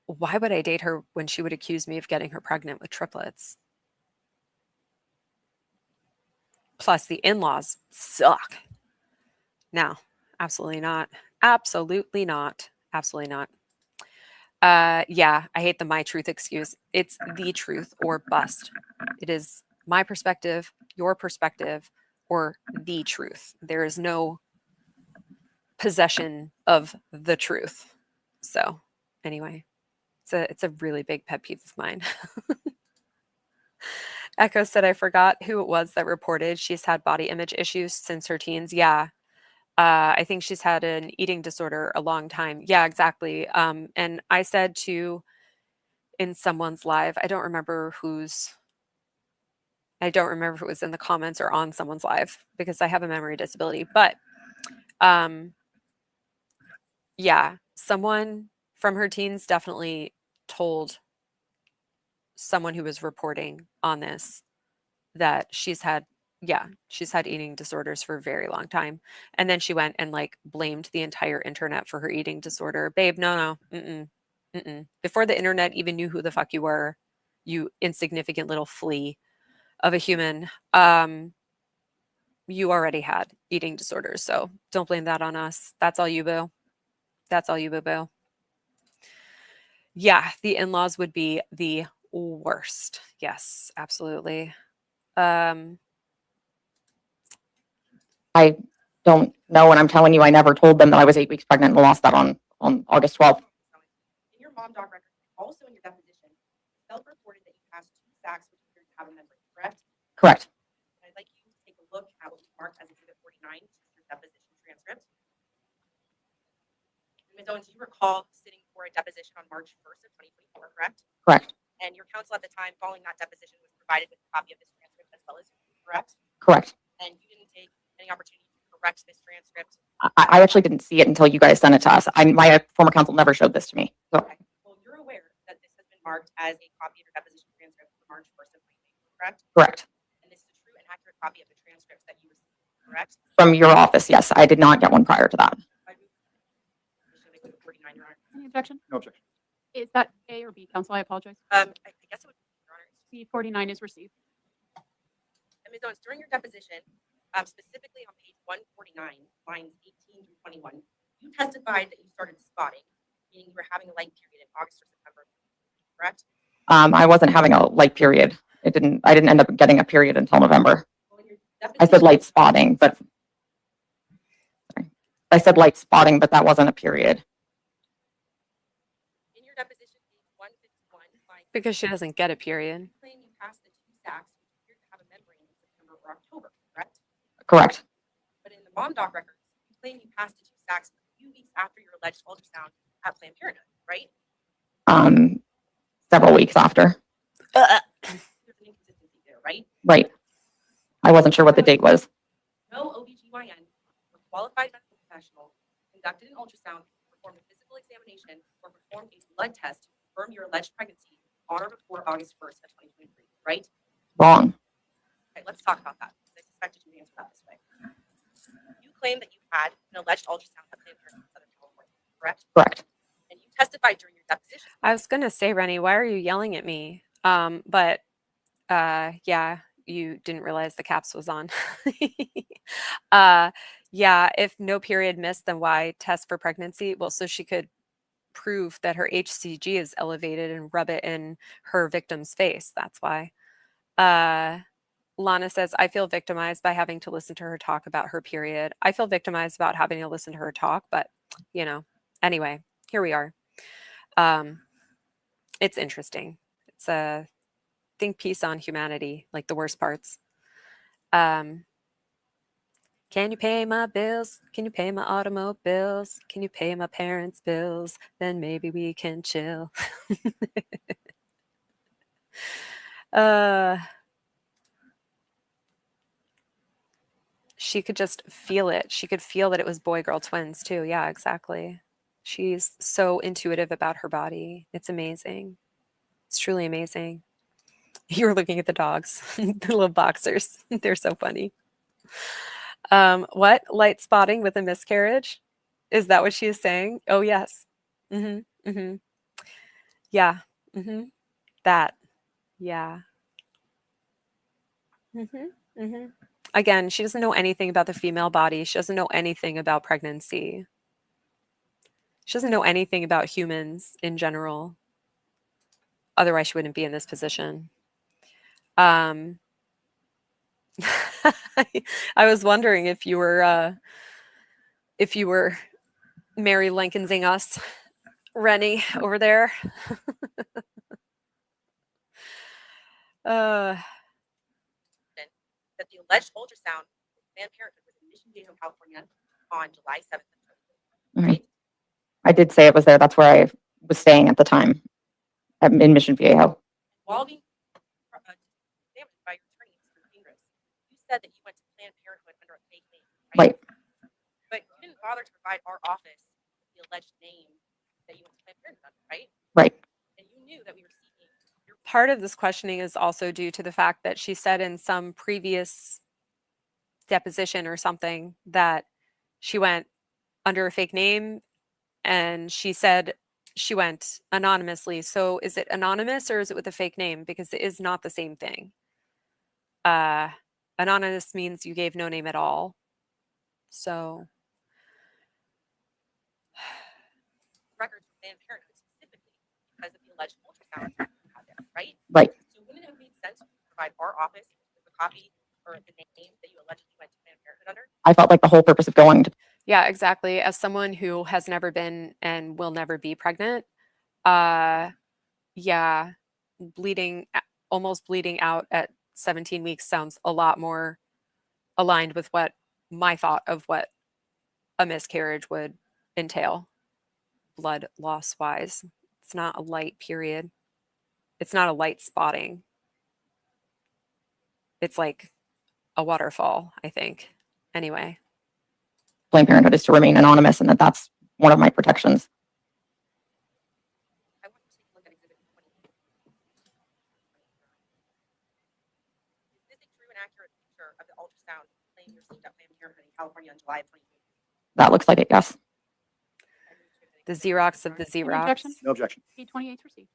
why would I date her when she would accuse me of getting her pregnant with triplets? Plus, the in-laws suck. No, absolutely not. Absolutely not. Absolutely not. Yeah, I hate the my truth excuse. It's the truth or bust. It is my perspective, your perspective, or the truth. There is no possession of the truth. So anyway, it's a really big pet peeve of mine. Echo said, I forgot who it was that reported she's had body image issues since her teens. Yeah. I think she's had an eating disorder a long time. Yeah, exactly. And I said in someone's live, I don't remember if it was in the comments or on someone's live because I have a memory disability, but yeah, someone from her teens definitely told someone who was reporting on this that she's had eating disorders for a very long time. And then she went and blamed the entire internet for her eating disorder. Babe, no. Before the internet even knew who the fuck you were, you insignificant little flea of a human, you already had eating disorders. So don't blame that on us. That's all you, boo. That's all you, boo. Yeah, the in-laws would be the worst. Yes, absolutely. I don't know, and I'm telling you, I never told them that I was 8 weeks pregnant and lost that on August 12th. In your mom doc record, also in your deposition, self-reported that you passed 2 sacks which appeared to have a membrane, correct? Correct. And I'd like you to take a look at what was marked as Exhibit 49, which is your deposition transcript. Ms. Owens, you recall sitting for a deposition on March 1st of 2024, correct? Correct. And your counsel at the time following that deposition was provided with a copy of this transcript as well as you, correct? Correct. And you didn't take any opportunity to correct this transcript. I actually didn't see it until you guys sent it to us. My former counsel never showed this to me. So. Okay. Well, you're aware that this has been marked as a copy of your deposition transcript for March 1st of 2024, correct? Correct. And this is a true and accurate copy of the transcripts that you received, correct? From your office, yes. I did not get one prior to that. I move to Exhibit 49, Your Honor. Any objection? No objection. Is that A or B, counsel? I apologize. I guess it would be, Your Honor. B49 is received. And Ms. Owens, during your deposition, specifically on page 149, lines 18 through 21, you testified that you started spotting, meaning you were having a light period in August or September, correct? I wasn't having a light period. I didn't end up getting a period until November. I said light spotting, but that wasn't a period. In your deposition, page 151, line Because she doesn't get a period. you claim you passed the 2 sacks which appeared to have a membrane in September or October, correct? Correct. But in the mom doc records, you claim you passed the 2 sacks a few weeks after your alleged ultrasound at Planned Parenthood, right? Several weeks after. There's an inconsistency there, right? Right. I wasn't sure what the date was. No OBGYN or qualified medical professional conducted an ultrasound, performed a physical examination, or performed a blood test to confirm your alleged pregnancy on or before August 1st of 2023, right? Wrong. Okay, let's talk about that, because I suspected you would answer that this way. You claim that you had an alleged ultrasound at Planned Parenthood in Southern California, correct? Correct. And you testified during your deposition. I was gonna say, Rennie, why are you yelling at me? Yeah, you didn't realize the caps was on. Yeah, if no period missed, then why test for pregnancy? Well, so she could prove that her HCG is elevated and rub it in her victim's face. That's why. Lana says, I feel victimized by having to listen to her talk about her period. I feel victimized about having to listen to her talk, but anyway, here we are. It's interesting. It's a think piece on humanity, like the worst parts. Can you pay my bills? Can you pay my automobiles? Can you pay my parents' bills? Then maybe we can chill. She could just feel it. She could feel that it was boy-girl twins too. Yeah, exactly. She's so intuitive about her body. It's amazing. It's truly amazing. You were looking at the dogs, the little boxers. They're so funny. What? Light spotting with a miscarriage? Is that what she is saying? Oh, yes. Mm-hmm. Mm-hmm. Yeah. Mm-hmm. That. Yeah. Mm-hmm. Mm-hmm. Again, she doesn't know anything about the female body. She doesn't know anything about pregnancy. She doesn't know anything about humans in general. Otherwise, she wouldn't be in this position. I was wondering if you were Mary Lincolnsing us, Rennie, over there. That the alleged ultrasound with Planned Parenthood was in Mission Viejo, California on July 7th. Mm-hmm. I did say it was there. That's where I was staying at the time in Mission Viejo. While being examined by your attorney, Mr. Ingris, you said that you went to Planned Parenthood under a fake name, Right. But you didn't bother to provide our office with the alleged name that you went to Planned Parenthood under, right? Right. And you knew that we were seeking your Part of this questioning is also due to the fact that she said in some previous deposition or something that she went under a fake name, and she said she went anonymously. So is it anonymous or is it with a fake name? Because it is not the same thing. Anonymous means you gave no name at all. So records from Planned Parenthood specifically because of the alleged ultrasound you had there, right? Right. So wouldn't it have made sense to provide our office with a copy or the name that you allegedly went to Planned Parenthood under? I felt like the whole purpose of going to Yeah, exactly. As someone who has never been and will never be pregnant, yeah, almost bleeding out at 17 weeks sounds a lot more aligned with what my thought of what a miscarriage would entail, blood loss wise. It's not a light period. It's not a light spotting. It's like a waterfall, I think. Anyway. Planned Parenthood is to remain anonymous, and that's one of my protections. I want you to take a look at Exhibit 20. Is this a true and accurate picture of the ultrasound claim you received at Planned Parenthood in California in July of 2020? That looks like it, yes. The Xerox of the Any Xerox. objection? No objection. P28 is received.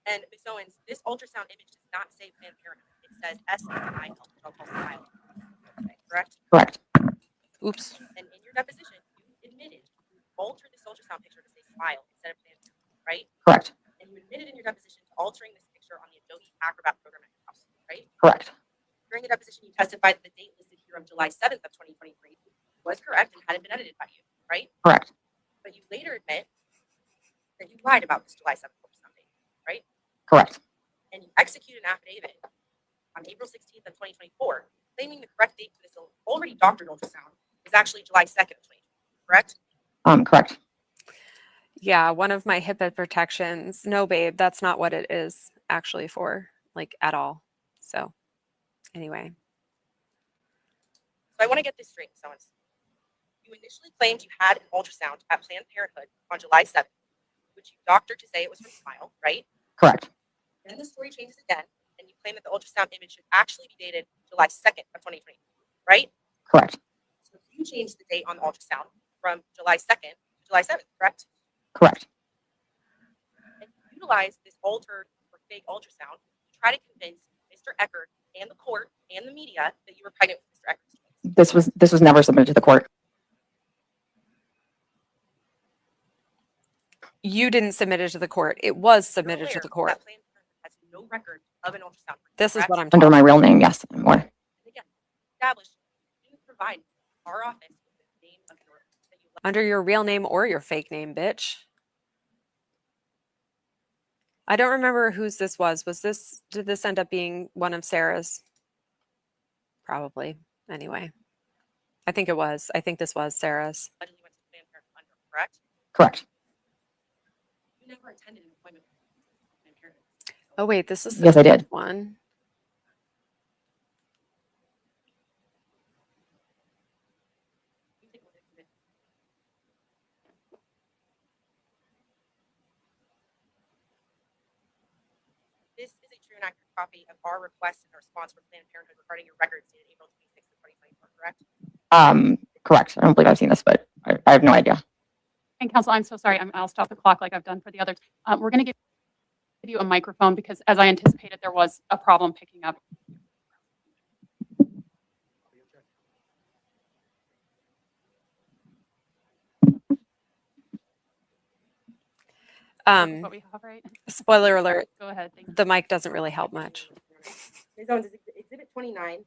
And Ms. Owens, this ultrasound image does not say Planned Parenthood. It says SMI, which I'll call Smile. Okay, correct? Correct. Oops. And in your deposition, you admitted you altered this ultrasound picture to say Smile instead of Planned Parenthood, right? Correct. And you admitted in your deposition to altering this picture on the Adobe Acrobat program at your house, right? Correct. During the deposition, you testified that the date listed here of July 7th of 2023 was correct and hadn't been edited by you, right? Correct. But you later admit that you lied about this July 7th ultrasound date, right? Correct. And you executed an affidavit on April 16th of 2024, claiming the correct date for this already doctored ultrasound is actually July 2nd of 2020, correct? Correct. Yeah, one of my HIPAA protections. No, babe, that's not what it is actually for, like at all. So anyway. So I want to get this straight, Ms. Owens. You initially claimed you had an ultrasound at Planned Parenthood on July 7th, which you doctored to say it was from Smile, right? Correct. And then the story changes again, and you claim that the ultrasound image should actually be dated July 2nd of 2020, right? Correct. So you changed the date on the ultrasound from July 2nd to July 7th, correct? Correct. And you utilized this altered or fake ultrasound to try to convince Mr. Eckert and the court and the media that you were pregnant with Mr. Eckert's twins. This was never submitted to the court. You didn't submit it to the court. It was submitted to the court. That Planned Parenthood has no record of an ultrasound. This is what I'm Under talking my real name, yes, and more. And again, established you didn't provide our office with the name of your that you under your real name or your fake name, bitch. I don't remember whose this was. Did this end up being one of Sarah's? Probably. Anyway, I think it was. I think this was Sarah's. allegedly went to Planned Parenthood under, correct? Correct. You never attended an appointment with Planned Parenthood. Oh wait, this is the Yes, I did. one. You take a look at it. This is a true and accurate copy of our request and response from Planned Parenthood regarding your records dated April 26th of 2024, correct? Correct. I don't believe I've seen this, but I have no idea. And counsel, I'm so sorry. I'll stop the clock like I've done for the others. We're going to give you a microphone because as I anticipated, there was a problem picking up. What we have, right? Spoiler alert, Go ahead. Thank you. the mic doesn't really help much. Ms. Owens, Exhibit 29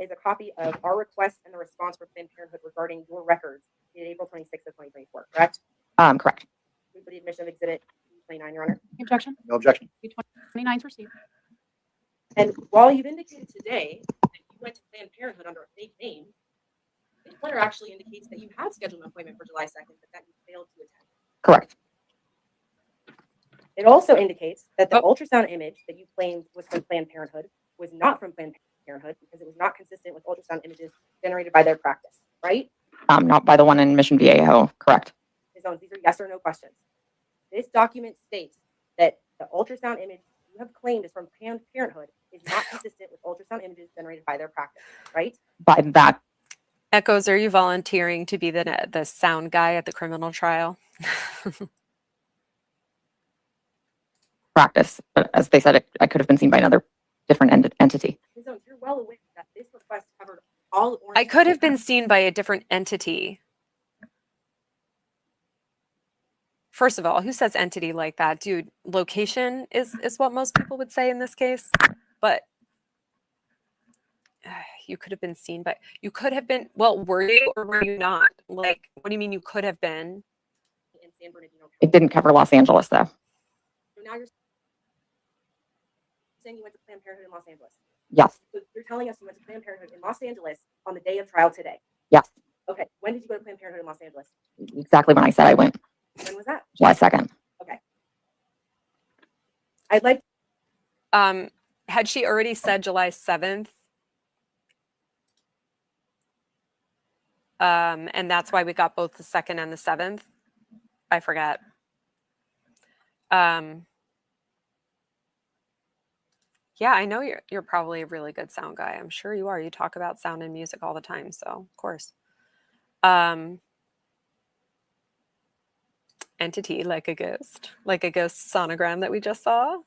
is a copy of our request and the response from Planned Parenthood regarding your records dated April 26th of 2024, correct? Correct. Move for the admission of Exhibit 29, Your Honor. Objection. No objection. 29 is received. And while you've indicated today that you went to Planned Parenthood under a fake name, this letter actually indicates that you had scheduled an appointment for July 2nd, but that you failed to attend. Correct. It also indicates that the ultrasound image that you claimed was from Planned Parenthood was not from Planned Parenthood because it was not consistent with ultrasound images generated by their practice, right? Not by the one in Mission Viejo. Correct. Ms. Owens, these are yes or no questions. This document states that the ultrasound image you have claimed is from Planned Parenthood is not consistent with ultrasound images generated by their practice, right? By that. Echoes, are you volunteering to be the sound guy at the criminal trial? Practice, but as they said, I could have been seen by another different entity. Ms. Owens, you're well aware that this request covered all Orange I could have County. been seen by a different entity. First of all, who says entity like that? Dude, location is what most people would say in this case. But You could have been seen, but you could have been. Well, were you or were you not? Like, what do you mean you could have been? In San Bernardino. It didn't cover Los Angeles, though. So now you're saying you went to Planned Parenthood in Los Angeles. Yes. So you're telling us you went to Planned Parenthood in Los Angeles on the day of trial today. Yes. Okay. When did you go to Planned Parenthood in Los Angeles? Exactly when I said I went. When was that? July 2nd. Okay. I'd like. Had she already said July 7th? And that's why we got both the 2nd and the 7th. I forget. Yeah, I know you're probably a really good sound guy. I'm sure you are. You talk about sound and music all the time, so of course. Entity like a ghost sonogram that we just saw.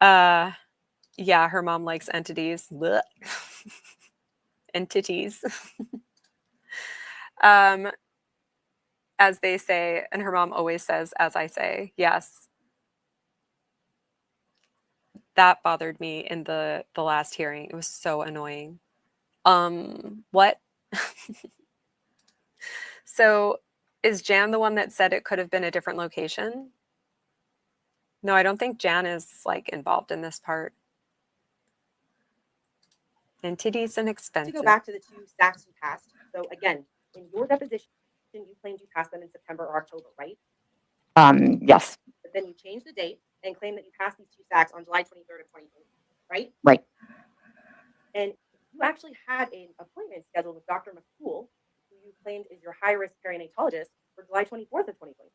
Yeah, her mom likes entities. Blech. Entities. As they say, and her mom always says, as I say, yes. That bothered me in the last hearing. It was so annoying. What? So is Jan the one that said it could have been a different location? No, I don't think Jan is like involved in this part. Entities and expenses. To go back to the 2 stacks you passed. So again, in your deposition, you claimed you passed them in September or October, right? Yes. But then you changed the date and claimed that you passed these 2 stacks on July 23rd of 2020, right? Right. And you actually had an appointment scheduled with Dr. McCool, who you claimed is your high-risk perinatologist, for July 24th of 2020,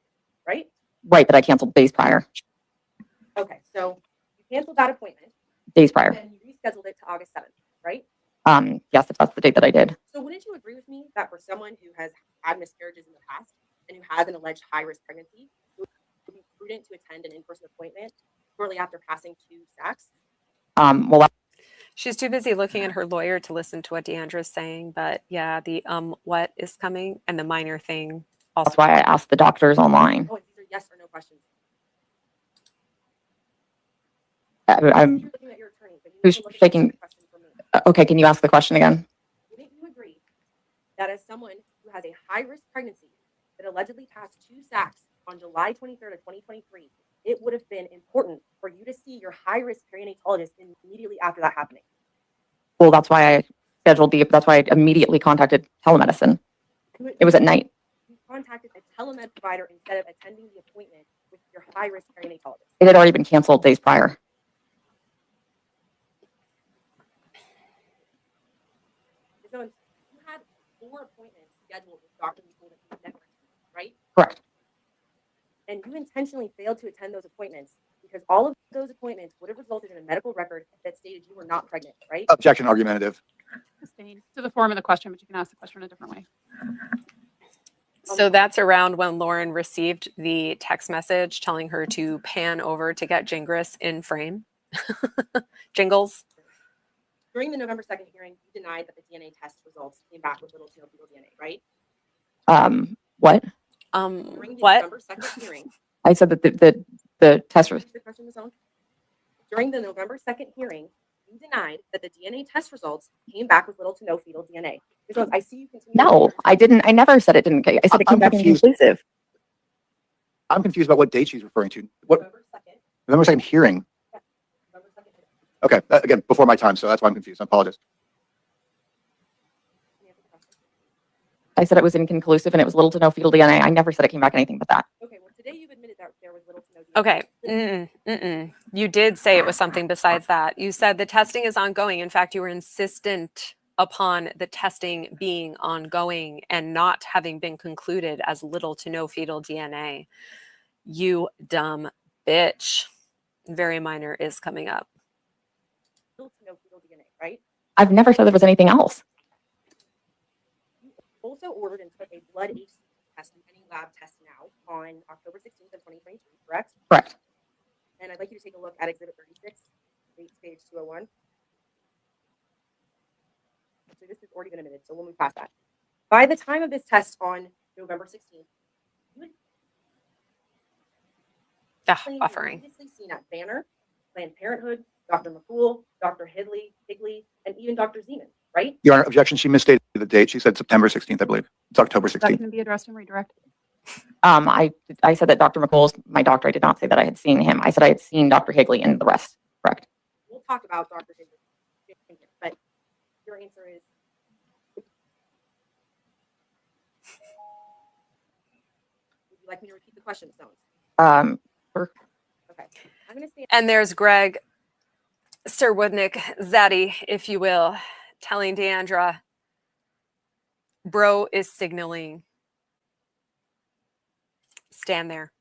right? Right, but I canceled days prior. Okay, so you canceled that appointment. Days prior. And you rescheduled it to August 7th, right? Yes, if that's the date that I did. So wouldn't you agree with me that for someone who has had miscarriages in the past and who has an alleged high-risk pregnancy, it would be prudent to attend an in-person appointment shortly after passing 2 stacks? Well, she's too busy looking at her lawyer to listen to what Deandra's saying, but yeah, the what is coming and the minor thing also. That's why I asked the doctors online. Oh, and these are yes or no questions. I'm You're looking at your attorney, but you need who's to look at shaking. the question for me. Okay, can you ask the question again? Wouldn't you agree that as someone who has a high-risk pregnancy that allegedly passed 2 stacks on July 23rd of 2023, it would have been important for you to see your high-risk perinatologist immediately after that happening? Well, that's why I scheduled that's why I immediately contacted telemedicine. It was at night. You contacted a telemed provider instead of attending the appointment with your high-risk perinatologist. It had already been canceled days prior. So you had 4 appointments scheduled with Dr. McCool that you never attended, right? Correct. And you intentionally failed to attend those appointments because all of those appointments would have resulted in a medical record that stated you were not pregnant, right? Objection argumentative. Sustained. To the form of the question, but you can ask the question a different way. So that's around when Lauren received the text message telling her to pan over to get Jingris in frame. Jingles. During the November 2nd hearing, you denied that the DNA test results came back with little to no fetal DNA, right? What? During the What? November 2nd hearing. I said that the test was. The question was on. During the November 2nd hearing, you denied that the DNA test results came back with little to no fetal DNA. Because I see you continue. No, I didn't. I never said it didn't. I said it came back inconclusive. I'm confused about what date she's referring to. What? November 2nd. November 2nd hearing. Yeah. November 2nd hearing. Okay, again, before my time, so that's why I'm confused. I apologize. I said it was inconclusive and it was little to no fetal DNA. I never said it came back anything but that. Okay, well, today you've admitted that there was little to no DNA. Okay. You did say it was something besides that. You said the testing is ongoing. In fact, you were insistent upon the testing being ongoing and not having been concluded as little to no fetal DNA. You dumb bitch. Very minor is coming up. Little to no fetal DNA, right? I've never said there was anything else. You also ordered and took a blood HCG test and any lab test now on October 16th of 2022, correct? Correct. And I'd like you to take a look at Exhibit 36, page 201. So this has already been admitted, so we'll move past that. By the time of this test on November 16th, you had Buffering. previously seen at Banner, Planned Parenthood, Dr. McCool, Dr. Higley, and even Dr. Zeman, right? Your Honor, objection, she misstated the date. She said September 16th, I believe. It's October Is that 16th. going to be addressed and redirected? I said that Dr. McCool's my doctor. I did not say that I had seen him. I said I had seen Dr. Higley and the rest. Correct. We'll talk about Dr. Higley, but your answer is would you like me to repeat the question, Stones? Okay. I'm going to stand. And there's Greg, Sir Woodnick, Zaddy, if you will, telling Deandra, bro is signaling. Stand there.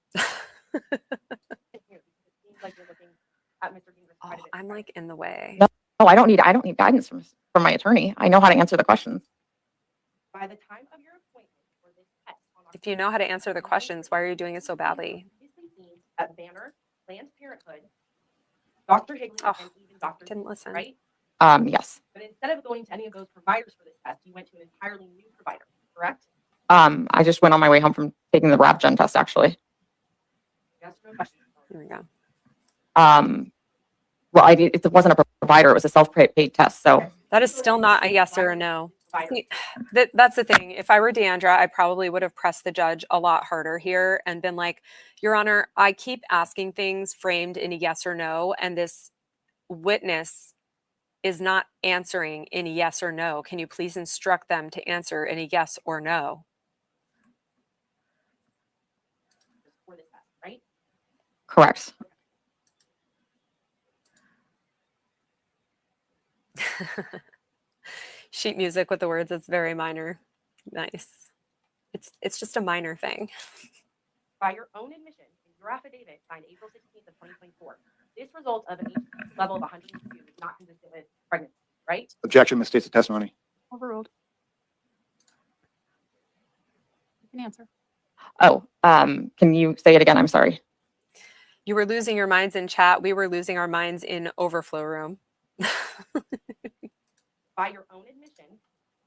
Oh, I'm like in the way. No, I don't need guidance from my attorney. I know how to answer the questions. By the time of your appointment for this test on If you know how to answer the questions, why are you doing it so badly? at Banner, Planned Parenthood, Dr. Higley, and even Dr. Didn't listen. Right? Yes. But instead of going to any of those providers for this test, you went to an entirely new provider, correct? I just went on my way home from taking the RapGen test, actually. Yes or no question? Here we go. Well, it wasn't a provider. It was a self-paid test. So That is still not a yes or a no. See, that's the thing. If I were Deandra, I probably would have pressed the judge a lot harder here and been like, Your Honor, I keep asking things framed in a yes or no, and this witness is not answering in a yes or no. Can you please instruct them to answer in a yes or no? For this test, right? correct. Sheet music with the words, it's very minor. Nice. It's just a minor thing. By your own admission in your affidavit signed April 16th of 2024, this result of an HB level of 102 is not consistent with pregnancy, right? Objection, misstates the testimony. Overruled. You can answer. Oh, can you say it again? I'm sorry. You were losing your minds in chat. We were losing our minds in overflow room. By your own admission,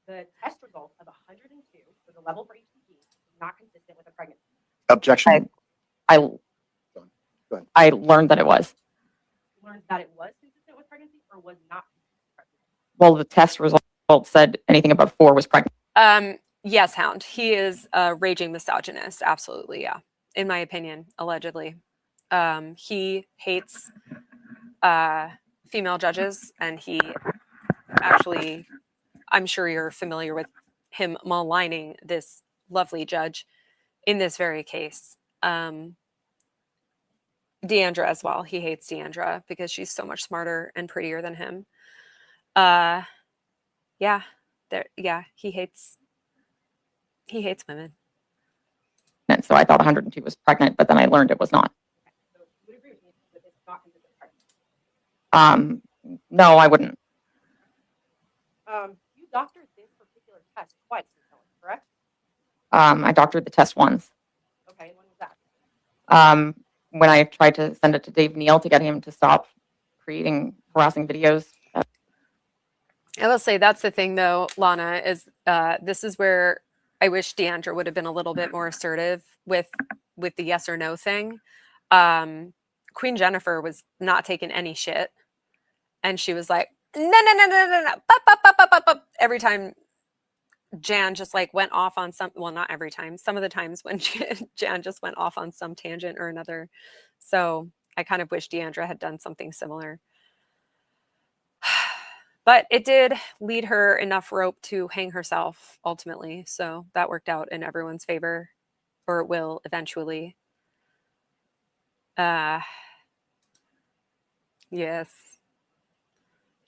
the test result of 102 for the level for HCG is not consistent with a pregnancy. Objection. I Go ahead. I learned that it was. You learned that it was consistent with pregnancy or was not consistent with pregnancy? Well, the test result said anything above 4 was pregnant. Yes, Hound. He is a raging misogynist. Absolutely, yeah. In my opinion, allegedly. He hates female judges, and he actually, I'm sure you're familiar with him maligning this lovely judge in this very case. Deandra as well. He hates Deandra because she's so much smarter and prettier than him. Yeah, he hates women. And so I thought 102 was pregnant, but then I learned it was not. So you would agree with me that it's not consistent with pregnancy? No, I wouldn't. You doctored this particular test twice, correct? I doctored the test once. Okay, when was that? When I tried to send it to Dave Neal to get him to stop creating harassing videos. I will say that's the thing, though, Lana, is this is where I wish Deandra would have been a little bit more assertive with the yes or no thing. Queen Jennifer was not taking any shit, and she was like, no. Every time Jan just like went off on some, well, not every time, some of the times when Jan just went off on some tangent or another. So I kind of wish Deandra had done something similar. But it did lead her enough rope to hang herself ultimately. So that worked out in everyone's favor, or it will eventually. Yes.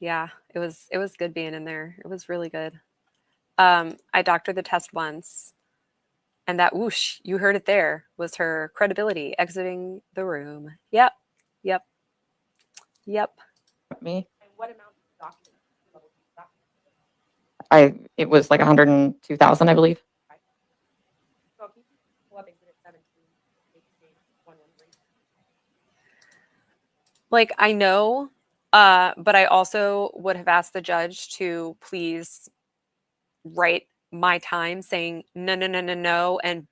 Yeah, it was good being in there. It was really good. I doctored the test once, and that whoosh, you heard it there, was her credibility exiting the room. Yep. Me. And what amount did you doctor? It was like 102,000, I believe. So can you pull up exhibit 17, page 113? Like, I know, but I also would have asked the judge to please write my time saying no, and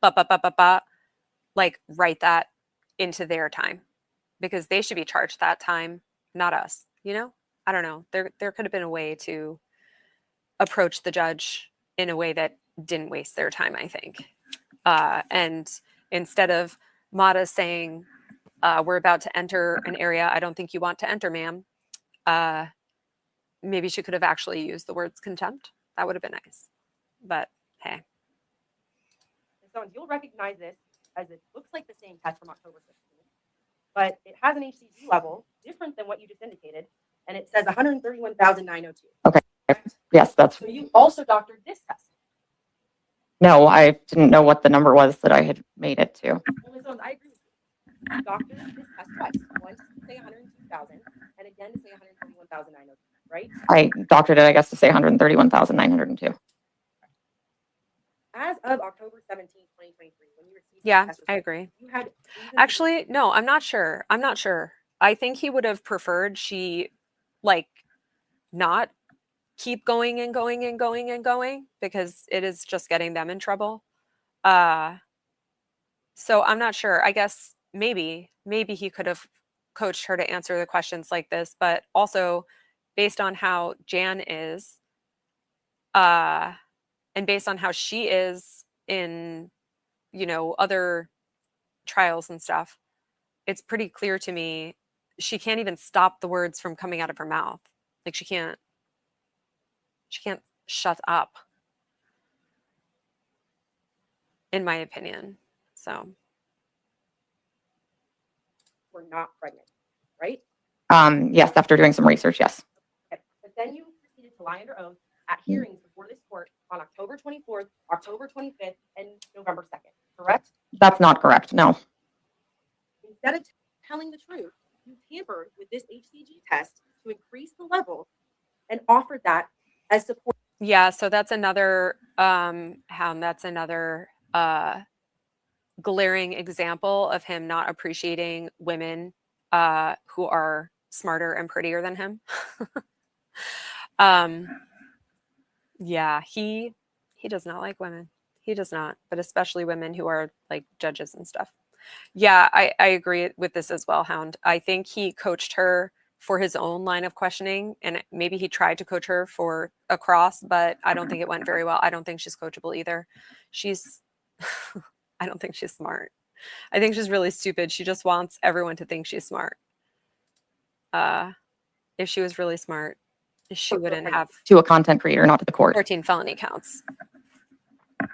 like write that into their time, because they should be charged that time, not us. you know? I don't know. There could have been a way to approach the judge in a way that didn't waste their time, I think. And instead of Mata saying, we're about to enter an area I don't think you want to enter, ma'am, maybe she could have actually used the words contempt. That would have been nice. But hey. So you'll recognize this as it looks like the same test from October 16th, but it has an HCG level different than what you just indicated, and it says 131,902. Okay. Yes, that's. So you also doctored this test. No, I didn't know what the number was that I had made it to. Well, Ms. Owens, I agree with you. You doctored this test twice. Once to say 102,000, and again to say 131,902, right? I doctored it, I guess, to say 131,902. As of October 17th, 2023, when you received Yeah, the test I result, agree. you had Actually, no, I'm not sure. I think he would have preferred she like not keep going and going and going and going because it is just getting them in trouble. So I'm not sure. I guess maybe he could have coached her to answer the questions like this, but also based on how Jan is, and based on how she is in, other trials and stuff, it's pretty clear to me she can't even stop the words from coming out of her mouth. Like she can't shut up, in my opinion. So were not pregnant, right? Yes, after doing some research, yes. Okay. But then you proceeded to lie under oath at hearings before this court on October 24th, October 25th, and November 2nd, correct? That's not correct. No. Instead of telling the truth, you tampered with this HCG test to increase the level and offered that as support. yeah, so that's another glaring example of him not appreciating women who are smarter and prettier than him. Yeah, he does not like women. He does not, but especially women who are like judges and stuff. Yeah, I agree with this as well, Hound. I think he coached her for his own line of questioning, and maybe he tried to coach her for a cross, but I don't think it went very well. I don't think she's coachable either. I don't think she's smart. I think she's really stupid. She just wants everyone to think she's smart. If she was really smart, she wouldn't have to a content creator, not to the court. 14 felony counts. You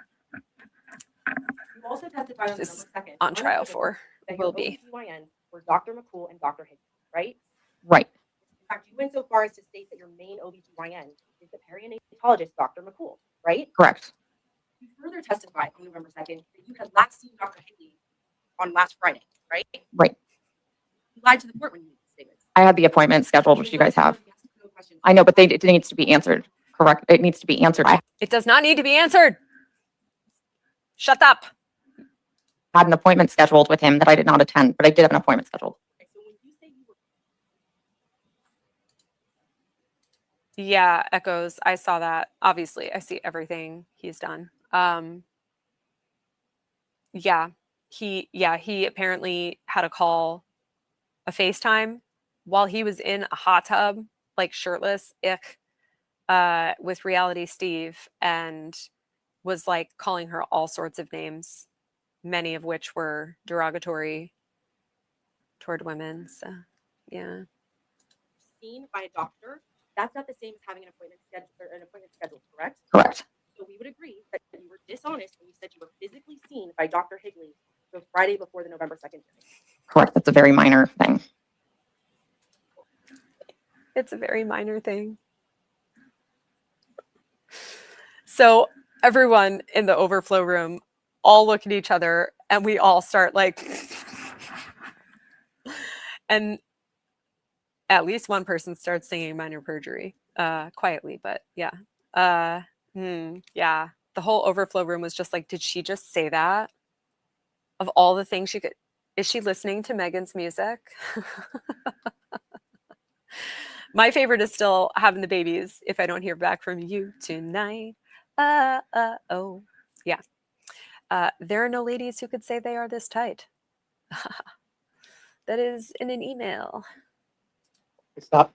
also testified on She's November 2nd on trial for will be. OBGYN were Dr. McCool and Dr. Higgins, right? Right. In fact, you went so far as to state that your main OBGYN is the perinatologist, Dr. McCool, right? Correct. You further testified on November 2nd that you had last seen Dr. Higley on last Friday, right? Right. You lied to the court when you made these statements. I had the appointment scheduled, which you guys have. I know, but it needs to be answered. Correct. It needs to be answered. I It does not need to be answered. Shut up. had an appointment scheduled with him that I did not attend, but I did have an appointment scheduled. Okay, so when you say you were Yeah, Echoes. I saw that. Obviously, I see everything he's done. He apparently had a call, a FaceTime, while he was in a hot tub, like shirtless, with Reality Steve, and was like calling her all sorts of names, many of which were derogatory toward women. So, yeah. seen by a doctor, that's not the same as having an appointment scheduled, correct? Correct. So we would agree that you were dishonest when you said you were physically seen by Dr. Higley the Friday before the November 2nd hearing. Correct. That's a very minor thing. It's a very minor thing. So everyone in the overflow room all look at each other and we all start like, and at least one person starts singing minor perjury quietly, but yeah. Yeah. The whole overflow room was just like, did she just say that? Of all the things she could, is she listening to Megan's music? My favorite is still Having the Babies, If I Don't Hear Back From You Tonight. Oh, yeah. There are no ladies who could say they are this tight. That is in an email. Stop.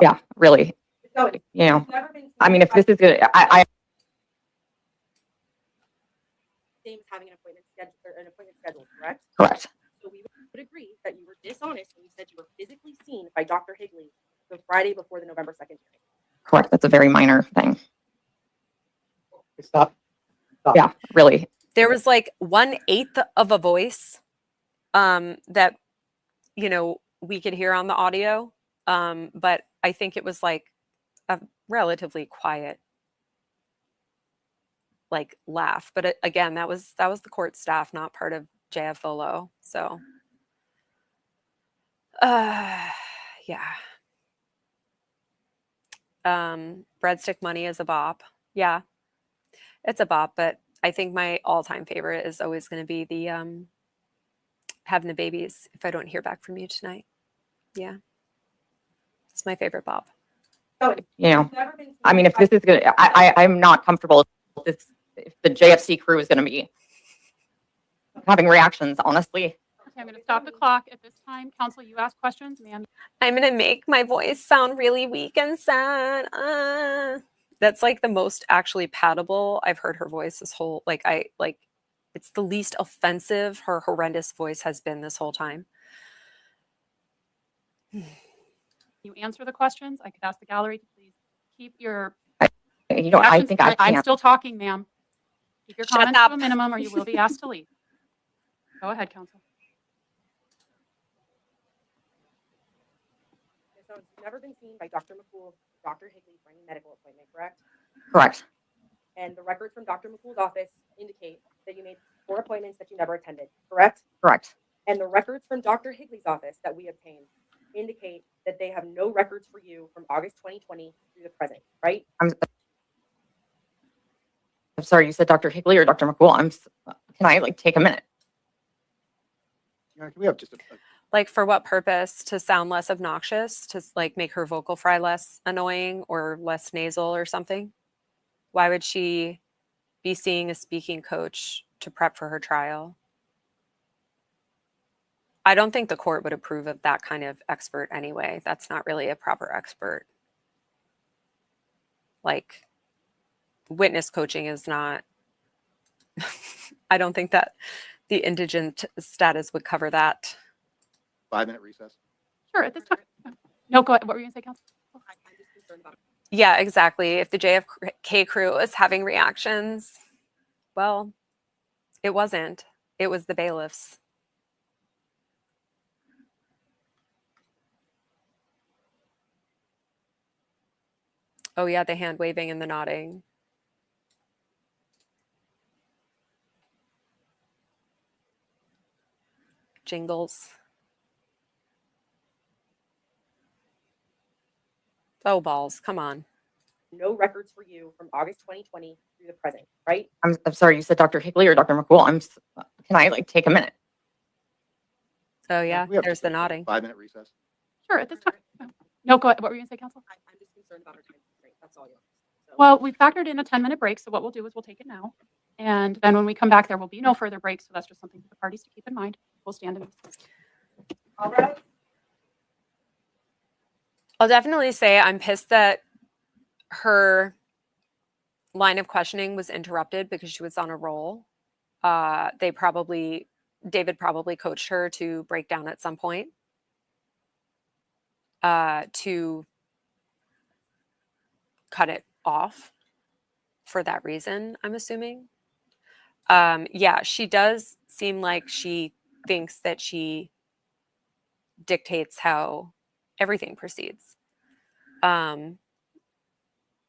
Yeah, really. So You know, you've never been I mean, if seen this is good, I same as having an appointment scheduled, correct? correct. So we would agree that you were dishonest when you said you were physically seen by Dr. Higley the Friday before the November 2nd hearing. Correct. That's a very minor thing. Stop. Yeah, really. There was like 1/8 of a voice that, you know, we could hear on the audio. But I think it was like a relatively quiet like laugh. But again, that was the court staff, not part of JFOLO. So yeah. Breadstick money is a bop. Yeah, it's a bop, but I think my all-time favorite is always going to be the having the babies if I don't hear back from you tonight. Yeah, it's my favorite bop. So You know, you've never been seen I mean, if by- this is good, I'm not comfortable if the JFC crew is going to be having reactions, honestly. Okay, I'm going to stop the clock at this time. Counsel, you ask questions, ma'am. I'm going to make my voice sound really weak and sad. That's like the most actually patable I've heard her voice this whole, it's the least offensive her horrendous voice has been this whole time. You answer the questions. I could ask the gallery to please keep your You know, I reactions. think I I'm can't. still talking, ma'am. Keep your Shut comments up. to a minimum or you will be asked to leave. Go ahead, counsel. So you've never been seen by Dr. McCool, Dr. Higley for any medical appointment, correct? Correct. And the records from Dr. McCool's office indicate that you made 4 appointments that you never attended, correct? Correct. And the records from Dr. Higley's office that we obtained indicate that they have no records for you from August 2020 through the present, right? I'm sorry, you said Dr. Higley or Dr. McCool? Can I take a minute? Yeah, can we have just a Like for what purpose? To sound less obnoxious? To like make her vocal fry less annoying or less nasal or something? Why would she be seeing a speaking coach to prep for her trial? I don't think the court would approve of that kind of expert anyway. That's not really a proper expert. Like witness coaching is not, I don't think that the indigent status would cover that. 5-minute recess? Sure, at this time. No, go ahead. What were you going to say, counsel? I'm just concerned about it. Yeah, exactly. If the JFK crew is having reactions, well, it wasn't. It was the bailiffs. Oh yeah, the hand waving and the nodding. Jingles. Oh, balls. Come on. No records for you from August 2020 through the present, right? I'm sorry, you said Dr. Higley or Dr. McCool? Can I take a minute? Oh yeah, We have there's just the a nodding. 5-minute recess? Sure, at this time. No, go ahead. What were you going to say, counsel? I'm just concerned about our time constraint. That's all you're. So, Well, we factored in a 10-minute break, so what we'll do is we'll take it now. And then when we come back, there will be no further breaks. So that's just something for the parties to keep in mind. We'll stand in. all right. I'll definitely say I'm pissed that her line of questioning was interrupted because she was on a roll. David probably coached her to break down at some point to cut it off for that reason, I'm assuming. Yeah, she does seem like she thinks that she dictates how everything proceeds.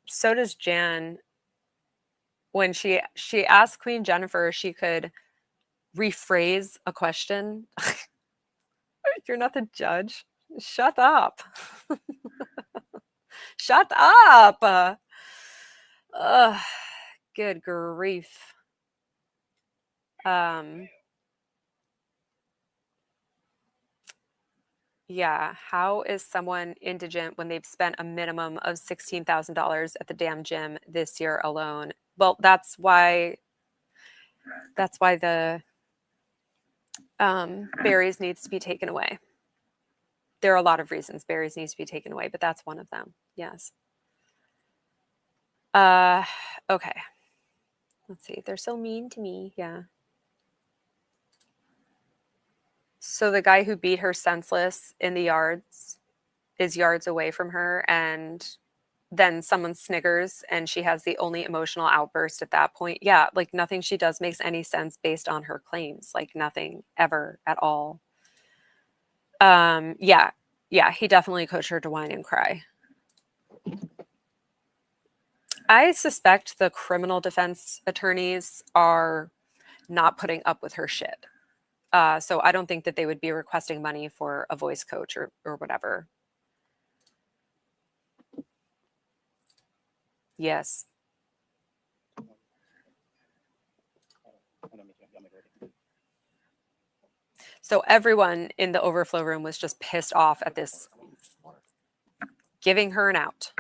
So does Jan. When she asked Queen Jennifer if she could rephrase a question. You're not the judge. Shut up. Shut up. Good grief. Yeah, how is someone indigent when they've spent a minimum of $16,000 at the damn gym this year alone? Well, that's why the berries needs to be taken away. there are a lot of reasons berries need to be taken away, but that's one of them. Yes. Okay. Let's see. They're so mean to me. Yeah. So the guy who beat her senseless in the yards is yards away from her, and then someone sniggers and she has the only emotional outburst at that point. Yeah, like nothing she does makes any sense based on her claims. Like nothing ever at all. Yeah, he definitely coached her to whine and cry. I suspect the criminal defense attorneys are not putting up with her shit. So I don't think that they would be requesting money for a voice coach or whatever. Yes. So everyone in the overflow room was just pissed off at this, giving her an out.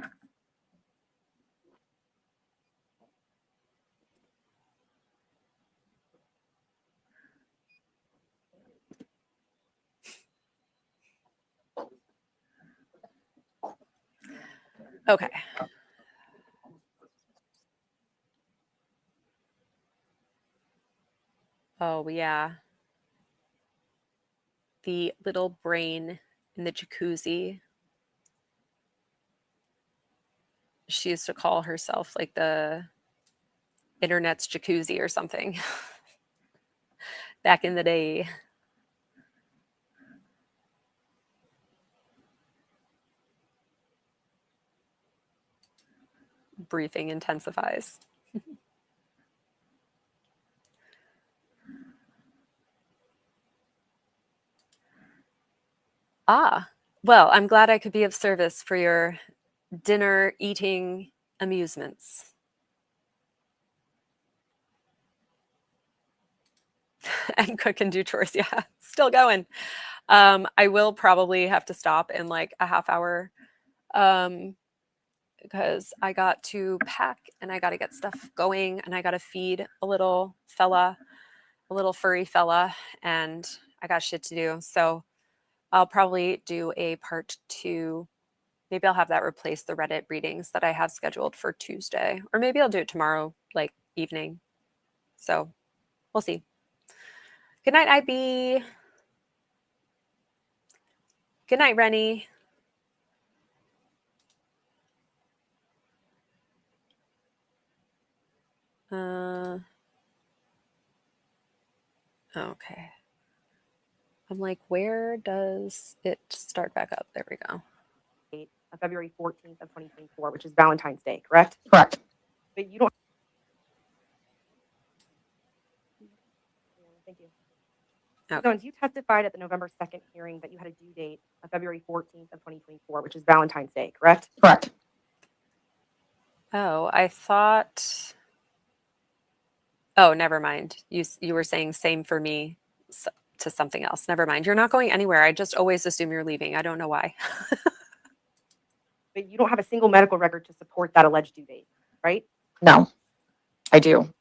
Okay. Oh, yeah. The little brain in the jacuzzi. She used to call herself like the internet's jacuzzi or something back in the day. Briefing intensifies. Well, I'm glad I could be of service for your dinner eating amusements. And cook and do chores. Yeah, still going. I will probably have to stop in like a half hour because I got to pack and I got to get stuff going and I got to feed a little fella, a little furry fella, and I got shit to do. So I'll probably do a part 2. Maybe I'll have that replace the Reddit readings that I have scheduled for Tuesday, or maybe I'll do it tomorrow, like evening. So we'll see. Good night, IB. Good night, Rennie. Okay. I'm like, where does it start back up? There we go. February 14th of 2024, which is Valentine's Day, correct? Correct. But you don't. Thank you. Okay. Owens, you testified at the November 2nd hearing that you had a due date of February 14th of 2024, which is Valentine's Day, correct? Correct. Oh, I thought. Oh, never mind. You were saying same for me to something else. Never mind. You're not going anywhere. I just always assume you're leaving. I don't know why. But you don't have a single medical record to support that alleged due date, right? No, I do.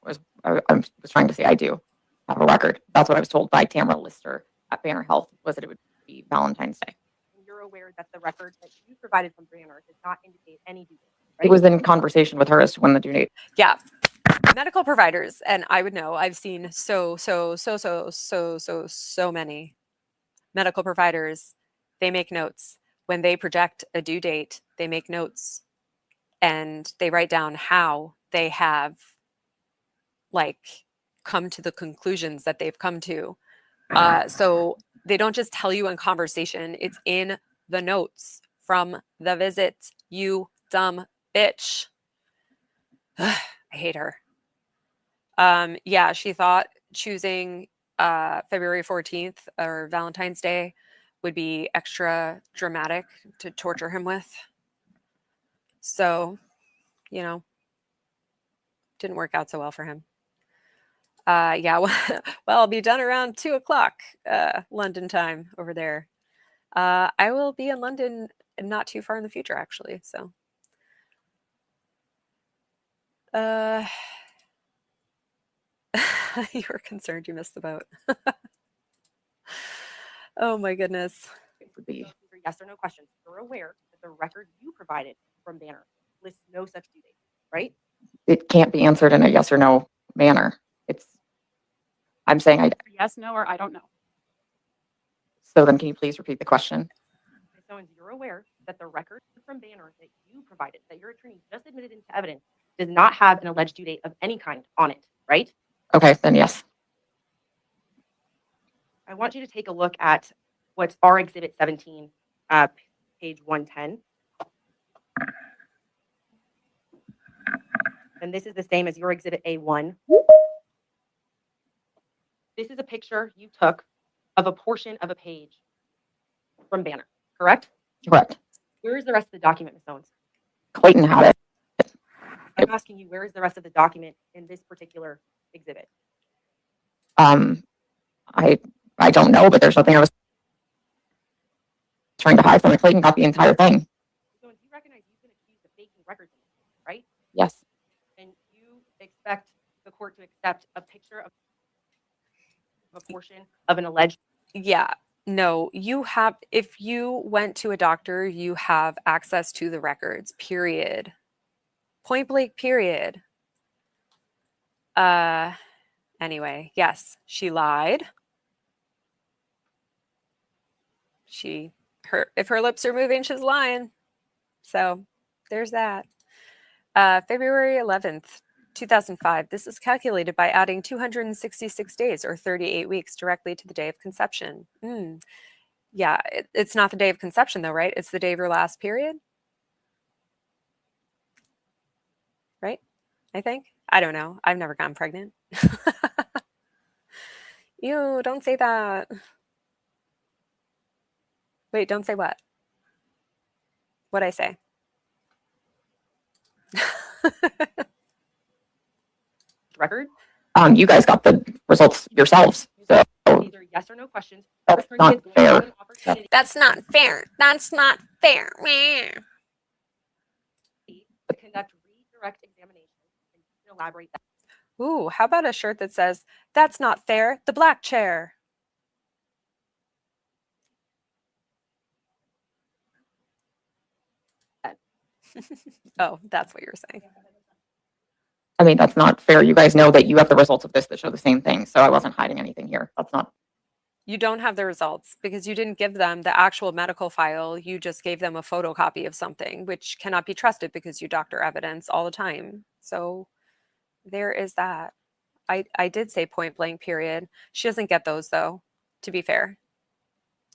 I was trying to say I do have a record. That's what I was told by Tamara Lister at Banner Health, was that it would be Valentine's Day. And you're aware that the record that you provided from Banner does not indicate any due date, right? It was in conversation with her as to when the due date. Yeah. Medical providers, and I would know. I've seen so many medical providers. They make notes. When they project a due date, they make notes and they write down how they have like come to the conclusions that they've come to. So they don't just tell you in conversation, it's in the notes from the visit, you dumb bitch. I hate her. Yeah, she thought choosing February 14th or Valentine's Day would be extra dramatic to torture him with. So, didn't work out so well for him. Yeah, well, I'll be done around 2:00 London time over there. I will be in London not too far in the future, actually. So, you were concerned you missed the boat. Oh my goodness. It would be. For yes or no questions. You're aware that the record you provided from Banner lists no such due date, right? It can't be answered in a yes or no manner. I'm saying Yes, no, or I don't know. so then can you please repeat the question? Ms. Owens, you're aware that the record from Banner that you provided, that your attorney just admitted into evidence, does not have an alleged due date of any kind on it, right? Okay, then yes. I want you to take a look at what's our Exhibit 17, page 110. And this is the same as your Exhibit A1. This is a picture you took of a portion of a page from Banner, correct? Correct. Where is the rest of the document, Ms. Owens? Clayton had it. I'm asking you, where is the rest of the document in this particular exhibit? I don't know, but there's nothing I was trying to hide from it. Clayton got the entire thing. So you recognize you've been accused of faking records, right? Yes. And you expect the court to accept a picture of a portion of an alleged. Yeah. No, you have, if you went to a doctor, you have access to the records, period. Point blank, period. Anyway, yes, she lied. If her lips are moving, she's lying. So there's that. February 11th, 2005. This is calculated by adding 266 days or 38 weeks directly to the day of conception. Yeah, it's not the day of conception though, right? It's the day of your last period. Right? I think. I don't know. I've never gotten pregnant. Ew, don't say that. Wait, don't say what? What'd I say? Record? You guys got the results yourselves. So these are yes or no questions. That's not fair. That's not fair. That's not fair. To conduct redirect examination and elaborate that. Ooh, how about a shirt that says, "That's not fair, the black chair"? Oh, that's what you're saying. I mean, that's not fair. You guys know that you have the results of this that show the same thing. So I wasn't hiding anything here. That's not. You don't have the results because you didn't give them the actual medical file. You just gave them a photocopy of something, which cannot be trusted because you doctor evidence all the time. So there is that. I did say point blank, period. She doesn't get those, though, to be fair.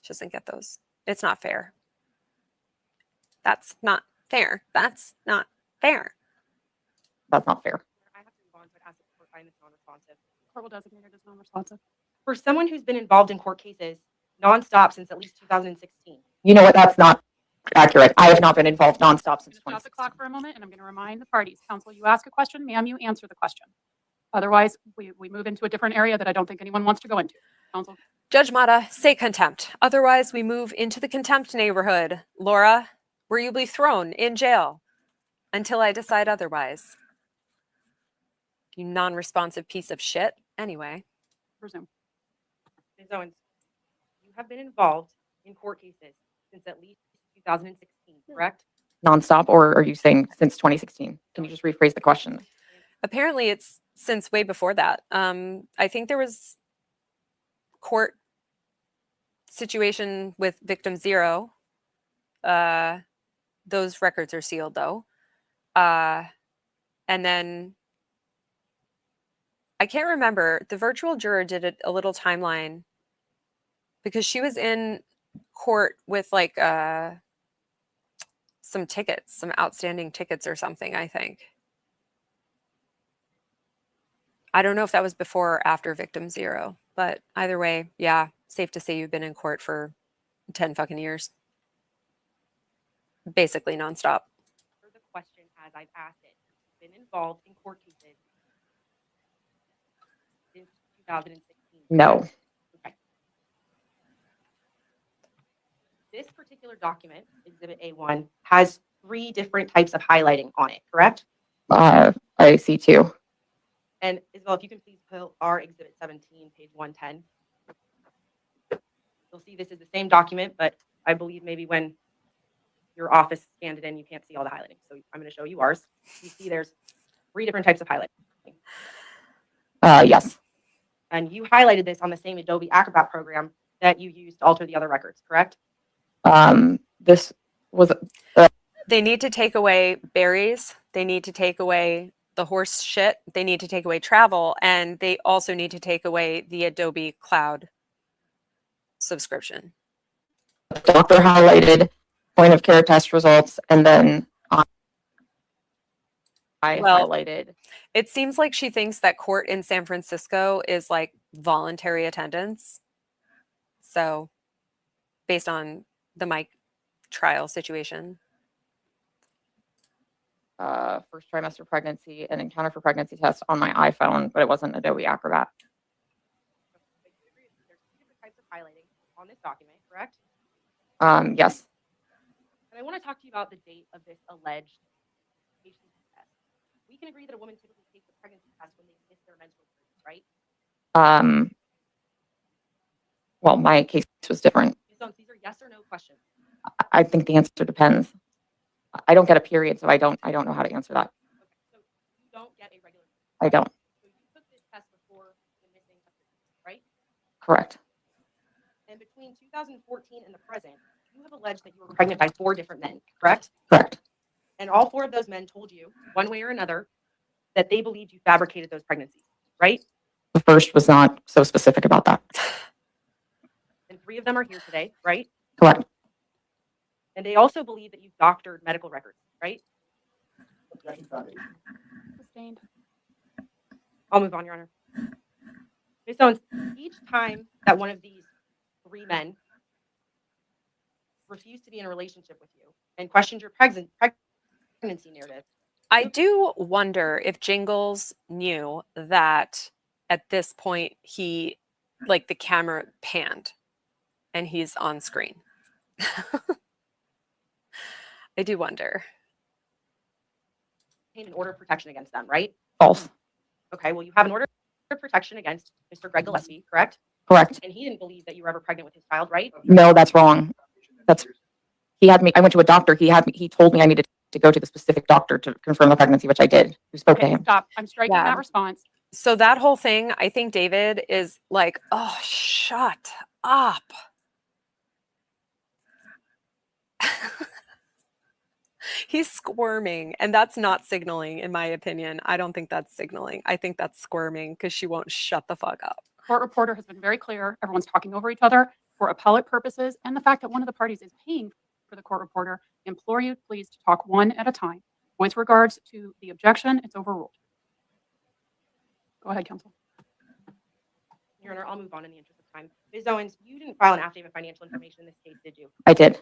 She doesn't get those. It's not fair. That's not fair. That's not fair. That's not fair. I have to move on, but ask the court find this non-responsive. Court will designate it as non-responsive. For someone who's been involved in court cases nonstop since at least 2016. You know what? That's not accurate. I have not been involved nonstop since Stop the clock for a moment, and I'm going to remind the parties. Counsel, you ask a question, ma'am, you answer the question. Otherwise, we move into a different area that I don't think anyone wants to go into. Counsel. Judge Mata, say contempt. Otherwise, we move into the contempt neighborhood. Laura, where you'll be thrown in jail until I decide otherwise. You non-responsive piece of shit. Anyway. Resume. Ms. Owens, you have been involved in court cases since at least 2016, correct? Nonstop, or are you saying since 2016? Can you just rephrase the question? Apparently, it's since way before that. I think there was court situation with victim 0. Those records are sealed, though. And then I can't remember. The virtual juror did a little timeline because she was in court with like some tickets, some outstanding tickets or something, I think. I don't know if that was before or after victim 0, but either way, yeah, safe to say you've been in court for 10 fucking years. Basically nonstop. For the question as I've asked it, you've been involved in court cases since 2016. No. Okay. This particular document, Exhibit A1, has 3 different types of highlighting on it, correct? I see 2. And Isabel, if you can please pull our Exhibit 17, page 110. You'll see this is the same document, but I believe maybe when your office scanned it in, you can't see all the highlighting. So I'm going to show you ours. You see there's 3 different types of highlighting. Yes. And you highlighted this on the same Adobe Acrobat program that you used to alter the other records, correct? This was. They need to take away berries. They need to take away the horse shit. They need to take away travel. And they also need to take away the Adobe Cloud subscription. Doctor highlighted point of care test results, and then I highlighted. It seems like she thinks that court in San Francisco is like voluntary attendance. So, based on the Mike trial situation. First trimester pregnancy and encounter for pregnancy test on my iPhone, but it wasn't Adobe Acrobat. There's 2 different types of highlighting on this document, correct? Yes. And I want to talk to you about the date of this alleged HCG test. We can agree that a woman typically takes a pregnancy test when they miss their menstrual period, right? Well, my case was different. So these are yes or no questions. I think the answer depends. I don't get a period, so I don't know how to answer that. Okay, so you don't get a regular period. I don't. So you took this test before the missing of your period, right? Correct. And between 2014 and the present, you have alleged that you were pregnant by 4 different men, correct? Correct. And all 4 of those men told you, one way or another, that they believed you fabricated those pregnancies, right? The first was not so specific about that. And 3 of them are here today, right? Correct. And they also believe that you doctored medical records, right? Sustained. I'll move on, Your Honor. Ms. Owens, each time that one of these 3 men refused to be in a relationship with you and questioned your pregnancy narrative. I do wonder if Jingles knew that at this point he, like the camera panned and he's on screen. I do wonder. An order of protection against them, right? False. Okay, well, you have an order of protection against Mr. Greg Gillespie, correct? Correct. And he didn't believe that you were ever pregnant with his child, right? No, that's wrong. He had me. I went to a doctor. He told me I needed to go to the specific doctor to confirm the pregnancy, which I did. Who spoke to him? Stop. I'm striking Yeah. that response. So that whole thing, I think David is like, oh, shut up. He's squirming, and that's not signaling, in my opinion. I don't think that's signaling. I think that's squirming because she won't shut the fuck up. Court reporter has been very clear. Everyone's talking over each other for appellate purposes, and the fact that one of the parties is paying for the court reporter. Implore you, please, to talk one at a time. With regards to the objection, it's overruled. Go ahead, counsel. Your Honor, I'll move on in the interest of time. Ms. Owens, you didn't file an affidavit of financial information in this case, did you? I did.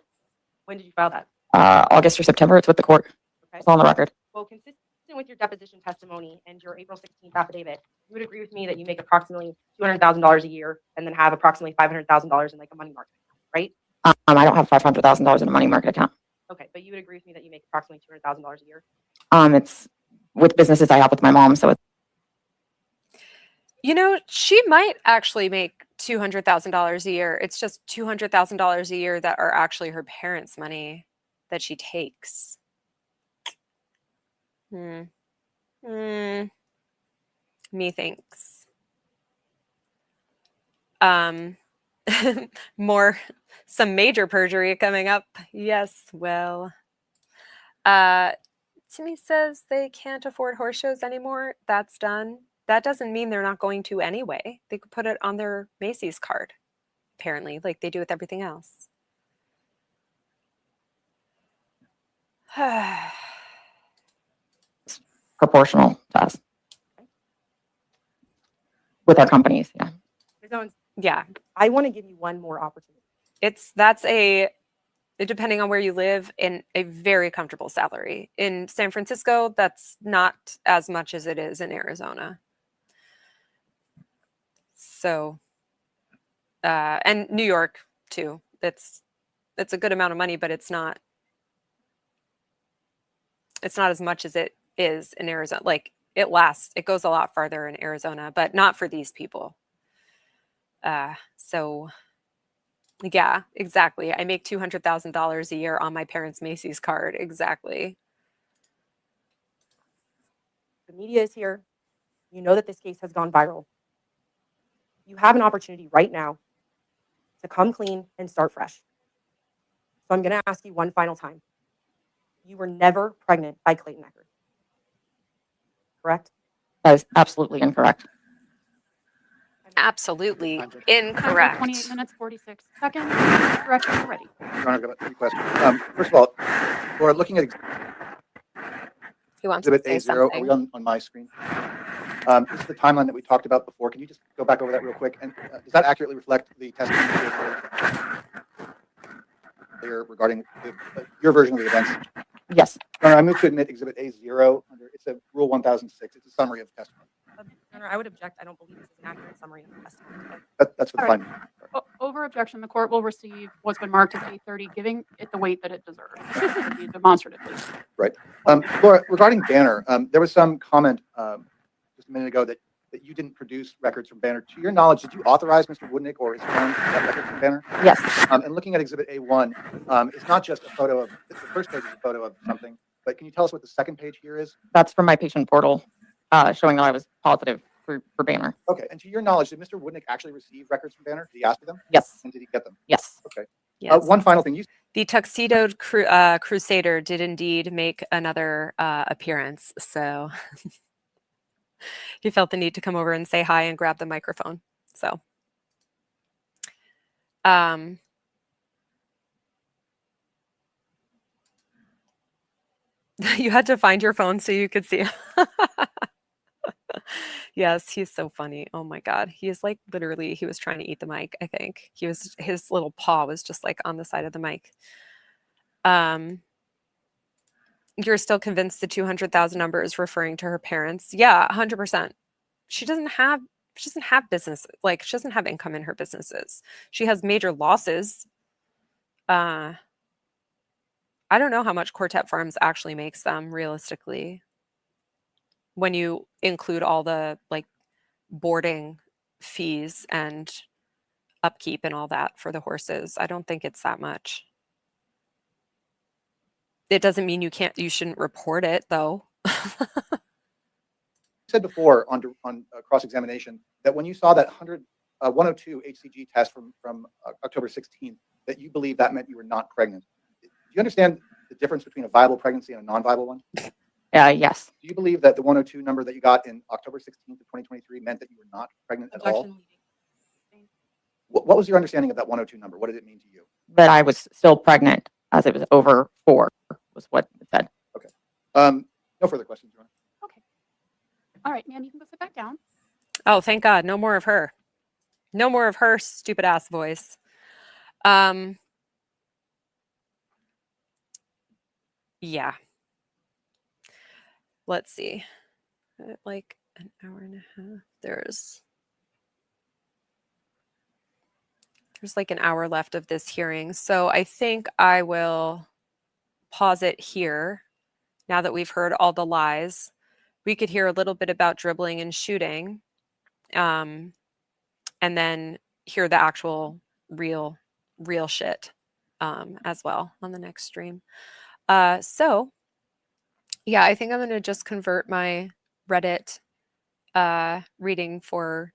When did you file that? August or September. It's with the court. Okay. It's on the record. Well, consistent with your deposition testimony and your April 16th affidavit, you would agree with me that you make approximately $200,000 a year and then have approximately $500,000 in like a money market account, right? I don't have $500,000 in a money market account. Okay, but you would agree with me that you make approximately $200,000 a year? It's with businesses I have with my mom, so it's. You know, she might actually make $200,000 a year. It's just $200,000 a year that are actually her parents' money that she takes. Methinks. Some major perjury coming up. Yes, well. Timmy says they can't afford horse shows anymore. That's done. That doesn't mean they're not going to anyway. They could put it on their Macy's card, apparently, like they do with everything else. Proportional to us. With our companies, yeah. Ms. Owens, Yeah, I want to give you one more opportunity. Depending on where you live, in a very comfortable salary. In San Francisco, that's not as much as it is in Arizona. So, and New York too. It's a good amount of money, but it's not as much as it is in Arizona. Like it goes a lot farther in Arizona, but not for these people. So Yeah, exactly. I make $200,000 a year on my parents' Macy's card. Exactly. The media is here. You know that this case has gone viral. You have an opportunity right now to come clean and start fresh. So I'm going to ask you one final time. You were never pregnant by Clayton Eckert, correct? That is absolutely incorrect. Absolutely Time for incorrect. 28 minutes, 46 seconds. Director, you're ready. Your Honor, I've got 3 questions. First of all, Laura, looking at He wants to Exhibit say A0, are we something. on my screen? This is the timeline that we talked about before. Can you just go back over that real quick? And does that accurately reflect the testimony you gave earlier regarding your version of the events? Yes. Your Honor, I move to admit Exhibit A0. It's a Rule 1006. It's a summary of testimony. Your Honor, I would object. I don't believe this is an accurate summary of the testimony. That's for the All right. finding. Over objection, the court will receive what's been marked as A30, giving it the weight that it deserves. Demonstratively. Right. Laura, regarding Banner, there was some comment just a minute ago that you didn't produce records from Banner. To your knowledge, did you authorize Mr. Woodnick or his firm to get records from Banner? Yes. And looking at Exhibit A1, it's not just a photo of the first page is a photo of something, but can you tell us what the second page here is? That's from my patient portal, showing that I was positive for Banner. Okay. And to your knowledge, did Mr. Woodnick actually receive records from Banner? Did he ask for them? Yes. And did he get them? Yes. Okay. Yes. One final thing. The tuxedoed crusader did indeed make another appearance. So he felt the need to come over and say hi and grab the microphone. So you had to find your phone so you could see. Yes, he's so funny. Oh my God. He is like literally, he was trying to eat the mic, I think. His little paw was just like on the side of the mic. You're still convinced the 200,000 number is referring to her parents? Yeah, 100%. She doesn't have business, like she doesn't have income in her businesses. She has major losses. I don't know how much Quartet Farms actually makes them realistically. When you include all the like boarding fees and upkeep and all that for the horses, I don't think it's that much. It doesn't mean you shouldn't report it though. Said before on cross-examination that when you saw that 102 HCG test from October 16th, that you believe that meant you were not pregnant. Do you understand the difference between a viable pregnancy and a non-viable one? Yes. Do you believe that the 102 number that you got in October 16th of 2023 meant that you were not pregnant at all? What was your understanding of that 102 number? What did it mean to you? That I was still pregnant as it was over 4 was what it said. Okay. No further questions, Your Honor. Okay. All right, man, you can go sit back down. Oh, thank God. No more of her. No more of her stupid ass voice. Yeah. Let's see. Like an hour and a half. There's like an hour left of this hearing. So I think I will pause it here now that we've heard all the lies. We could hear a little bit about dribbling and shooting, and then hear the actual real shit as well on the next stream. So yeah, I think I'm going to just convert my Reddit reading for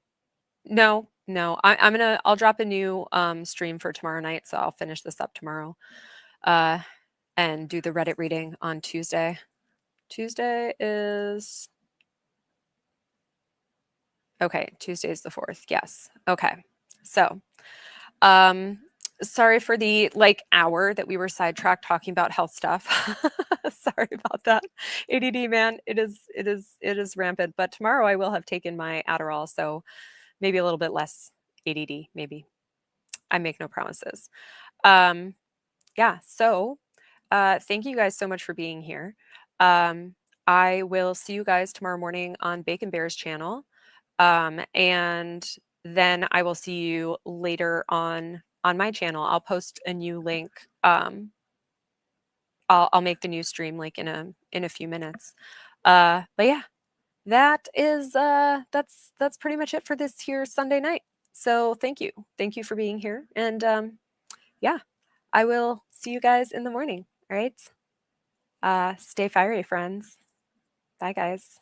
I'll drop a new stream for tomorrow night, so I'll finish this up tomorrow and do the Reddit reading on Tuesday. Tuesday is Tuesday is the 4th. Yes. Okay. So sorry for the hour that we were sidetracked talking about health stuff. Sorry about that. ADD, man, it is rampant, but tomorrow I will have taken my Adderall, so maybe a little bit less ADD, maybe. I make no promises. Yeah, so thank you guys so much for being here. I will see you guys tomorrow morning on Bacon Bear's channel. And then I will see you later on my channel. I'll post a new link. I'll make the new stream like in a few minutes. But yeah, that is that's pretty much it for this here Sunday night. So thank you for being here, and yeah, I will see you guys in the morning. All right. Stay fiery, friends. Bye, guys.